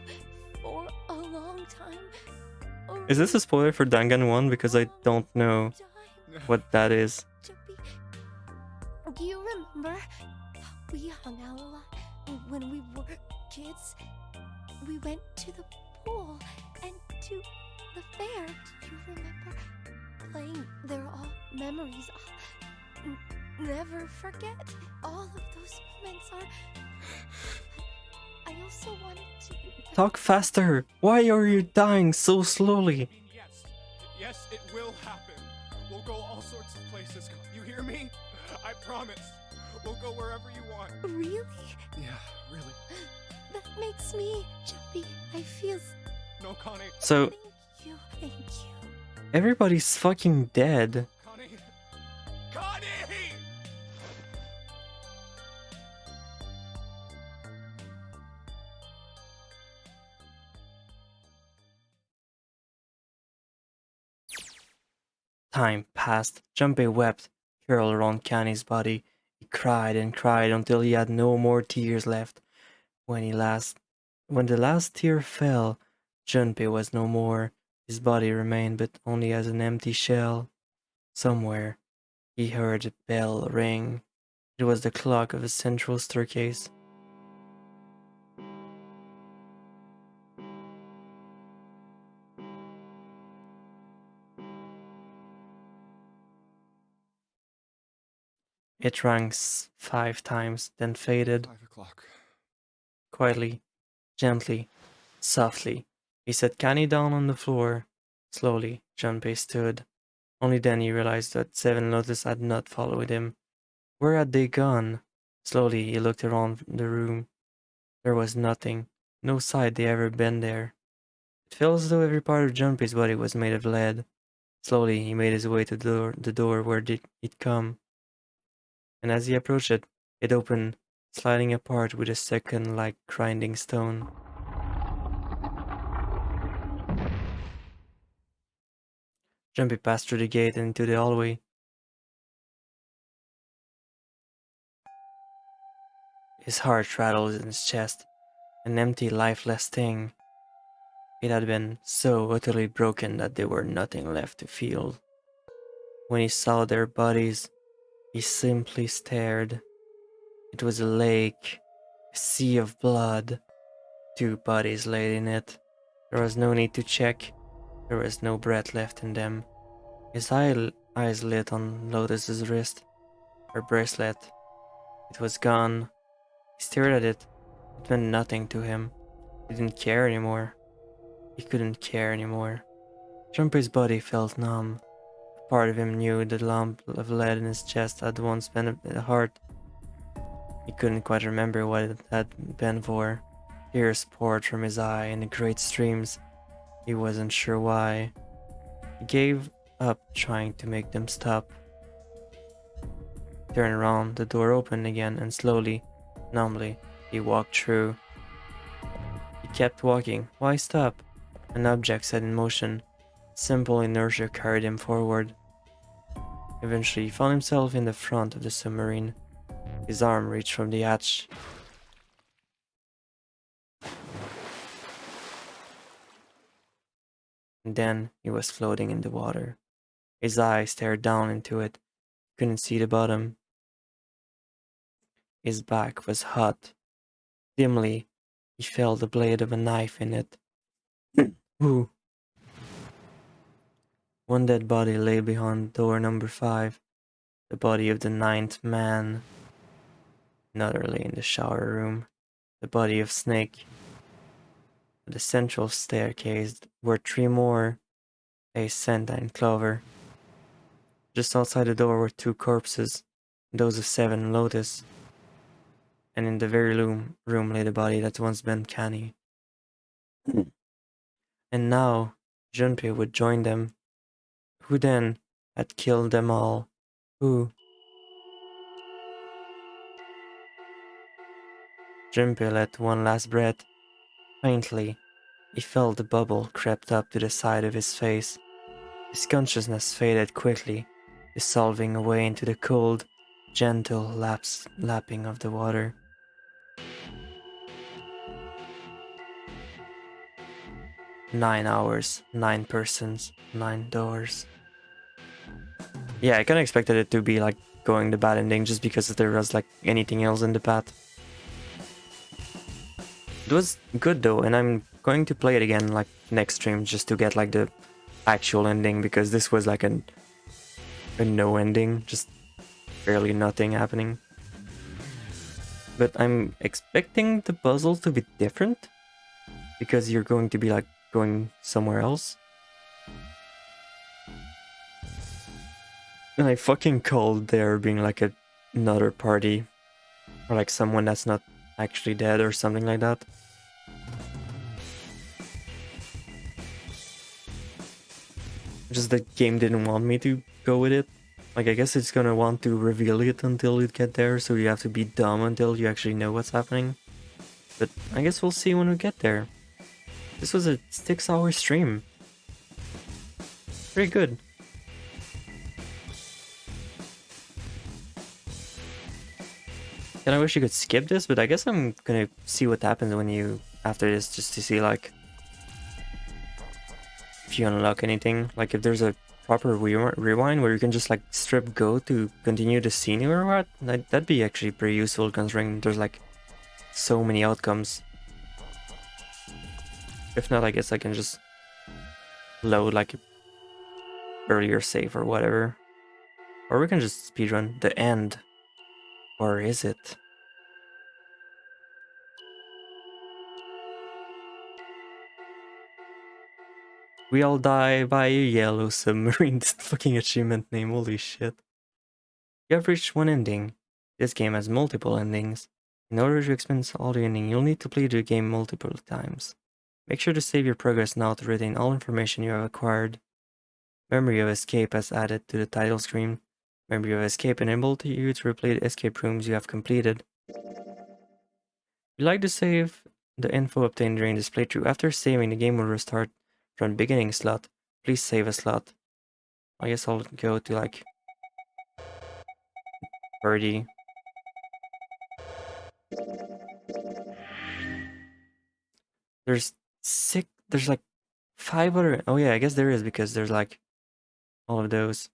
H: for a long time.
A: Is this a spoiler for Dangan 1? Because I don't know what that is.
H: Jumpy, do you remember how we hung out a lot when we were kids? We went to the pool and to the fair. Do you remember playing there? All memories I'll never forget. All of those moments are... I also wanted to...
A: Talk faster! Why are you dying so slowly?
K: Yes, it will happen. We'll go all sorts of places. You hear me? I promise. We'll go wherever you want.
H: Really?
K: Yeah, really.
H: That makes me jumpy. I feel...
K: No, Connie.
A: So,
H: Thank you.
A: everybody's fucking dead.
K: Connie! Connie!
A: Time passed. Junpei wept, curled around Kanny's body. He cried and cried until he had no more tears left. When the last tear fell, Junpei was no more. His body remained, but only as an empty shell. Somewhere, he heard a bell ring. It was the clock of a central staircase. It rang 5 times, then faded.
K: 5 o'clock.
A: Quietly, gently, softly, he set Kanny down on the floor. Slowly, Junpei stood. Only then he realized that 7 Lotus had not followed him. Where had they gone? Slowly, he looked around the room. There was nothing. No sign they ever been there. It felt as though every part of Junpei's body was made of lead. Slowly, he made his way to the door where he'd come. And as he approached it, it opened, sliding apart with a second like grinding stone. Junpei passed through the gate and into the hallway. His heart rattled in his chest, an empty, lifeless thing. It had been so utterly broken that there were nothing left to feel. When he saw their bodies, he simply stared. It was a lake, a sea of blood, 2 bodies laid in it. There was no need to check. There was no breath left in them. His eyes lit on Lotus's wrist. Her bracelet. It was gone. He stared at it. It meant nothing to him. He didn't care anymore. He couldn't care anymore. Junpei's body felt numb. A part of him knew the lump of lead in his chest had once been a heart. He couldn't quite remember what it had been for. Tears poured from his eye in great streams. He wasn't sure why. He gave up trying to make them stop. Turned around, the door opened again, and slowly, numbly, he walked through. He kept walking. Why stop? An object set in motion. Simple inertia carried him forward. Eventually, he found himself in the front of the submarine. His arm reached from the hatch. And then he was floating in the water. His eyes stared down into it. He couldn't see the bottom. His back was hot. Dimly, he felt the blade of a knife in it. Ooh. One dead body lay behind door number 5. The body of the 9th man. Another lay in the shower room. The body of Snake. At the central staircase were 3 more. Ace, Santa, and Clover. Just outside the door were 2 corpses. Those of 7 and Lotus. And in the very room lay the body that once been Canny. And now, Junpei would join them. Who then had killed them all? Who? Junpei let one last breath. Faintly, he felt the bubble crept up to the side of his face. His consciousness faded quickly, dissolving away into the cold, gentle lapping of the water. "9 hours, 9 persons, 9 doors." Yeah, I kinda expected it to be like going the bad ending just because there was like anything else in the path. It was good though, and I'm going to play it again like next stream just to get like the actual ending, because this was like a no ending, just barely nothing happening. But I'm expecting the puzzles to be different, because you're going to be like going somewhere else. And I fucking called there being like another party, or like someone that's not actually dead or something like that. Just the game didn't want me to go with it. Like, I guess it's gonna want to reveal it until you get there, so you have to be dumb until you actually know what's happening. But I guess we'll see when we get there. This was a 6-hour stream. Pretty good. And I wish you could skip this, but I guess I'm gonna see what happens when you after this, just to see like if you unlock anything. Like if there's a proper rewind where you can just like strip go to continue the scene or what, that'd be actually pretty useful considering there's like so many outcomes. If not, I guess I can just load like earlier save or whatever. Or we can just speedrun the end. Or is it? We all die by a yellow submarine. This fucking achievement name, holy shit. You have reached one ending. This game has multiple endings. In order to experience all the ending, you'll need to play the game multiple times. Make sure to save your progress now to retain all information you have acquired. Memory of Escape has added to the title screen. Memory of Escape enabled you to replay the escape rooms you have completed. If you'd like to save the info obtained during this playthrough, after saving, the game will restart from the beginning slot. Please save a slot. I guess I'll go to like 30. There's like 5 other, oh yeah, I guess there is, because there's like all of those.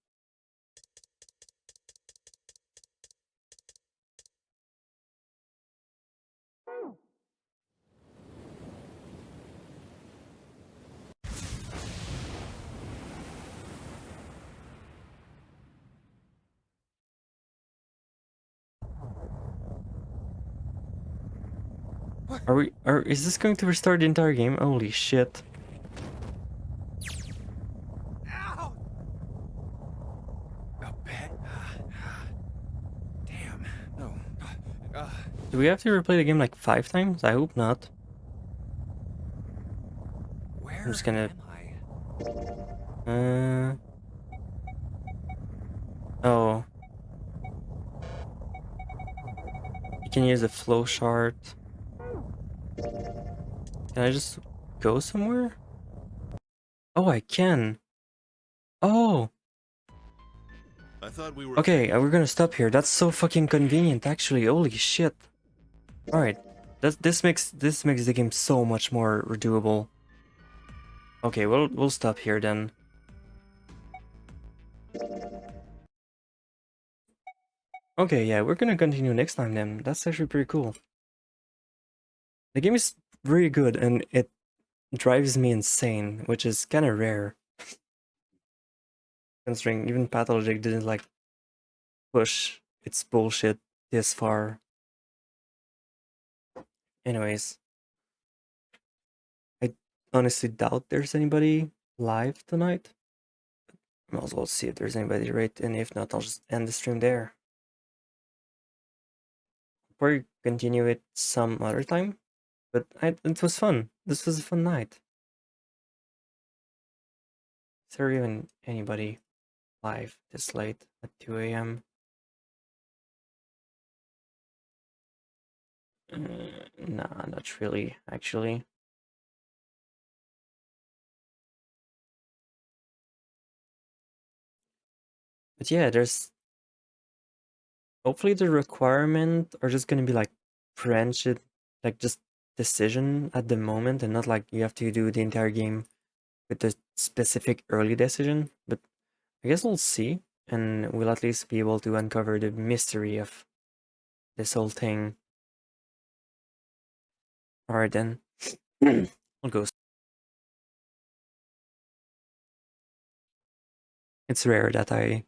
A: Is this going to restart the entire game? Holy shit.
G: Ow! A pet? Damn. No.
A: Do we have to replay the game like 5 times? I hope not.
G: Where
A: I'm just gonna...
G: am I?
A: Oh. You can use a flow chart. Can I just go somewhere? Oh, I can. Oh.
F: I thought we were...
A: Okay, we're gonna stop here. That's so fucking convenient, actually. Holy shit. Alright. This makes the game so much more doable. Okay, we'll stop here then. Okay, yeah, we're gonna continue next time then. That's actually pretty cool. The game is really good and it drives me insane, which is kind of rare. Considering even Pathologic didn't like push its bullshit this far. Anyways, I honestly doubt there's anybody live tonight. Might as well see if there's anybody, right? And if not, I'll just end the stream there. Probably continue it some other time. But it was fun. This was a fun night. Is there even anybody live this late at 2 a.m.? Nah, not really, actually. But yeah, there's... Hopefully the requirement are just gonna be like preempted, like just decision at the moment and not like you have to do the entire game with the specific early decision. But I guess we'll see, and we'll at least be able to uncover the mystery of this whole thing. Alright then. I'll go. It's rare that I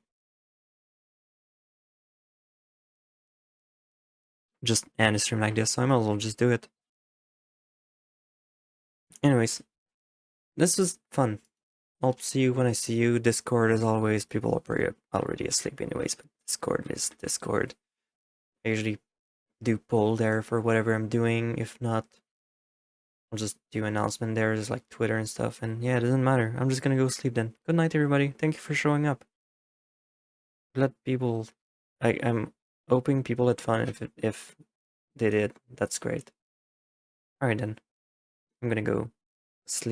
A: just end a stream like this, so I might as well just do it. Anyways, this was fun. I'll see you when I see you. Discord, as always, people are already asleep anyways, but Discord is Discord. I usually do poll there for whatever I'm doing. If not, I'll just do announcement there, just like Twitter and stuff. And yeah, it doesn't matter. I'm just gonna go sleep then. Good night, everybody. Thank you for showing up. Let people... I'm hoping people had fun. If they did, that's great. Alright then. I'm gonna go.